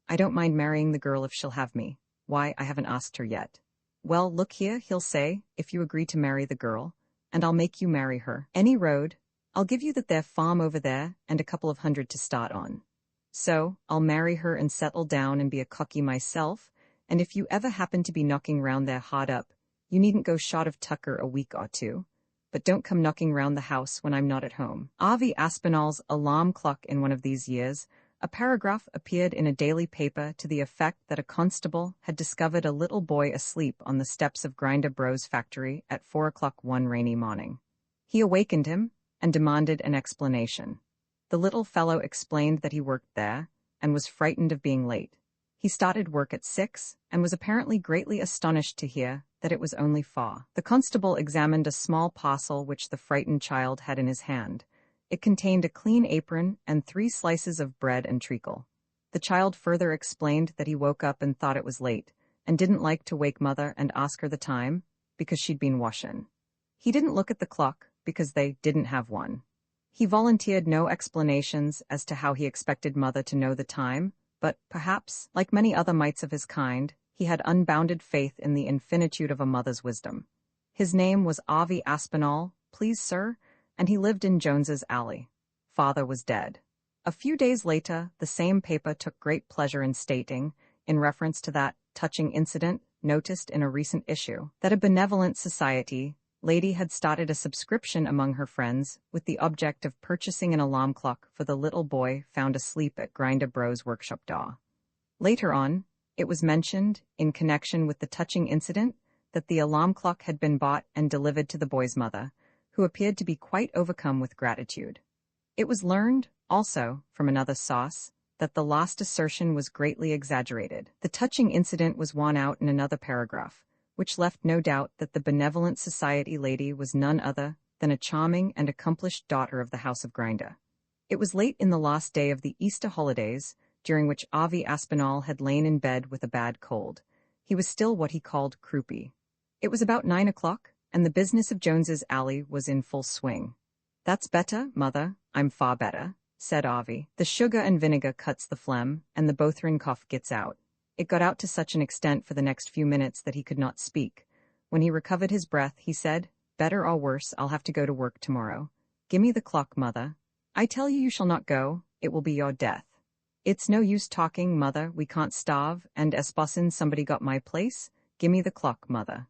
I don't mind marrying the girl if she'll have me. Why, I haven't asked her yet. Well, look here, he'll say, if you agree to marry the girl, and I'll make you marry her. Any road. I'll give you that there farm over there and a couple of hundred to start on. So, I'll marry her and settle down and be a cocky myself, and if you ever happen to be knocking round there hard up, you needn't go short of Tucker a week or two. But don't come knocking round the house when I'm not at home. Avi Aspinall's alarm clock in one of these years, a paragraph appeared in a daily paper to the effect that a constable had discovered a little boy asleep on the steps of Grinder Bros' factory at 4 o'clock one rainy morning. He awakened him and demanded an explanation. The little fellow explained that he worked there and was frightened of being late. He started work at 6 and was apparently greatly astonished to hear that it was only 4. The constable examined a small parcel which the frightened child had in his hand. It contained a clean apron and 3 slices of bread and treacle. The child further explained that he woke up and thought it was late, and didn't like to wake mother and ask her the time, because she'd been washin'. He didn't look at the clock, because they didn't have one. He volunteered no explanations as to how he expected mother to know the time, but perhaps, like many other mites of his kind, he had unbounded faith in the infinitude of a mother's wisdom. His name was Avi Aspinall, please sir, and he lived in Jones's Alley. Father was dead. A few days later, the same paper took great pleasure in stating, in reference to that touching incident noticed in a recent issue, that a benevolent society lady had started a subscription among her friends with the object of purchasing an alarm clock for the little boy found asleep at Grinder Bros' workshop door. Later on, it was mentioned, in connection with the touching incident, that the alarm clock had been bought and delivered to the boy's mother, who appeared to be quite overcome with gratitude. It was learned, also, from another source, that the last assertion was greatly exaggerated. The touching incident was worn out in another paragraph, which left no doubt that the benevolent society lady was none other than a charming and accomplished daughter of the House of Grinder. It was late in the last day of the Easter holidays, during which Avi Aspinall had lain in bed with a bad cold. He was still what he called croupy. It was about 9 o'clock, and the business of Jones's Alley was in full swing. That's better, mother, I'm far better, said Avi. The sugar and vinegar cuts the phlegm, and the Bothrin cough gets out. It got out to such an extent for the next few minutes that he could not speak. When he recovered his breath, he said, better or worse, I'll have to go to work tomorrow. Gimme the clock, mother. I tell you shall not go, it will be your death. It's no use talking, mother, we can't starve, and espossin somebody got my place. Gimme the clock, mother.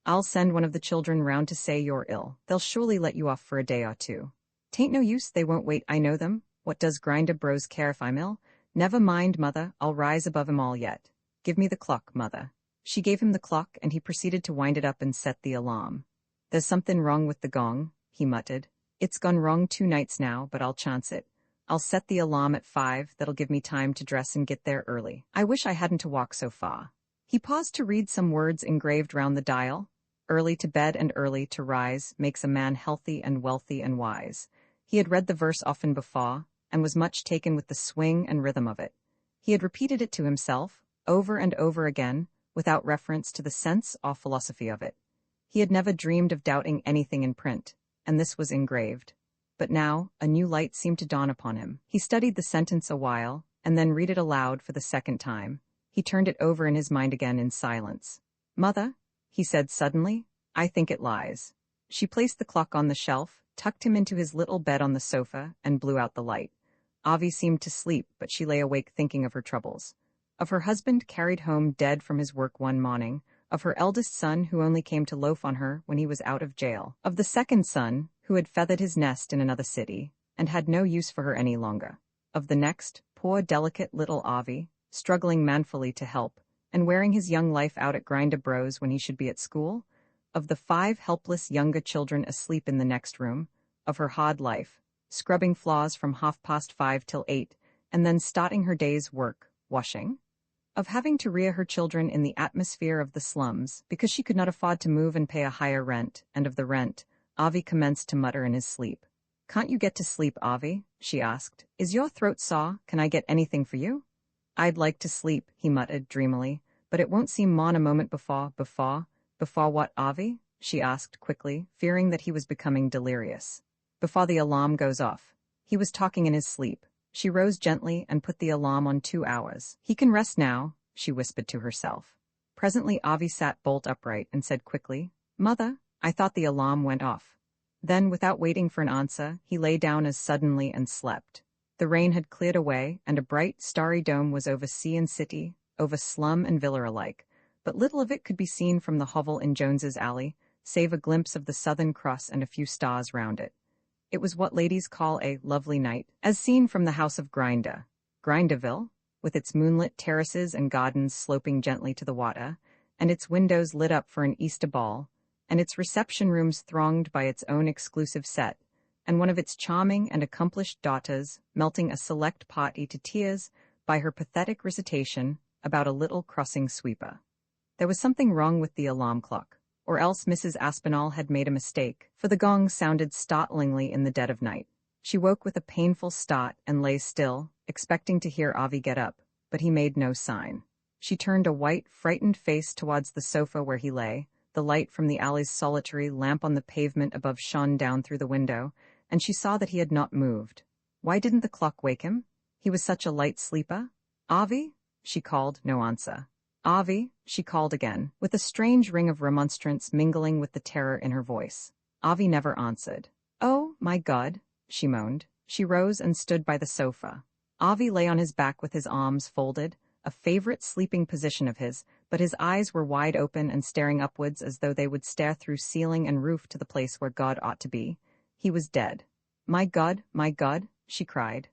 I'll send one of the children round to say you're ill. They'll surely let you off for a day or two. 'Tain't no use, they won't wait, I know them. What does Grinda Bros care if I'm ill? Never mind, mother, I'll rise above 'em all yet. Give me the clock, mother. She gave him the clock, and he proceeded to wind it up and set the alarm. There's something wrong with the gong, he muttered. It's gone wrong 2 nights now, but I'll chance it. I'll set the alarm at 5, that'll give me time to dress and get there early. I wish I hadn't to walk so far. He paused to read some words engraved round the dial. Early to bed and early to rise makes a man healthy and wealthy and wise. He had read the verse often before, and was much taken with the swing and rhythm of it. He had repeated it to himself, over and over again, without reference to the sense or philosophy of it. He had never dreamed of doubting anything in print, and this was engraved. But now, a new light seemed to dawn upon him. He studied the sentence a while, and then read it aloud for the second time. He turned it over in his mind again in silence. Mother, he said suddenly, I think it lies. She placed the clock on the shelf, tucked him into his little bed on the sofa, and blew out the light. Avi seemed to sleep, but she lay awake thinking of her troubles. Of her husband carried home dead from his work one morning, of her eldest son who only came to loaf on her when he was out of jail, of the second son who had feathered his nest in another city, and had no use for her any longer, of the next, poor delicate little Avi, struggling manfully to help, and wearing his young life out at Grinda Bros when he should be at school, of the 5 helpless younger children asleep in the next room, of her hard life, scrubbing floors from 5:30 till 8, and then starting her day's work, washing, of having to rear her children in the atmosphere of the slums because she could not afford to move and pay a higher rent, and of the rent, Avi commenced to mutter in his sleep. Can't you get to sleep, Avi? She asked. Is your throat sore? Can I get anything for you? I'd like to sleep, he muttered dreamily, but it won't seem morn a moment before what, Avi? She asked quickly, fearing that he was becoming delirious. Before the alarm goes off. He was talking in his sleep. She rose gently and put the alarm on 2 hours. He can rest now, she whispered to herself. Presently Avi sat bolt upright and said quickly, Mother, I thought the alarm went off. Then, without waiting for an answer, he lay down as suddenly and slept. The rain had cleared away, and a bright, starry dome was over sea and city, over slum and villa alike, but little of it could be seen from the hovel in Jones's Alley, save a glimpse of the Southern Cross and a few stars round it. It was what ladies call a lovely night, as seen from the house of Grinda, Grindaville, with its moonlit terraces and gardens sloping gently to the water, and its windows lit up for an Easter ball, and its reception rooms thronged by its own exclusive set, and one of its charming and accomplished daughters melting a select party to tears by her pathetic recitation about a little crossing sweeper. There was something wrong with the alarm clock, or else Mrs. Aspinall had made a mistake, for the gong sounded startlingly in the dead of night. She woke with a painful start and lay still, expecting to hear Avi get up, but he made no sign. She turned a white, frightened face towards the sofa where he lay. The light from the alley's solitary lamp on the pavement above shone down through the window, and she saw that he had not moved. Why didn't the clock wake him? He was such a light sleeper. Avi? She called, no answer. Avi, she called again, with a strange ring of remonstrance mingling with the terror in her voice. Avi never answered. Oh, my God, she moaned. She rose and stood by the sofa. Avi lay on his back with his arms folded, a favorite sleeping position of his, but his eyes were wide open and staring upwards as though they would stare through ceiling and roof to the place where God ought to be. He was dead. My God, she cried.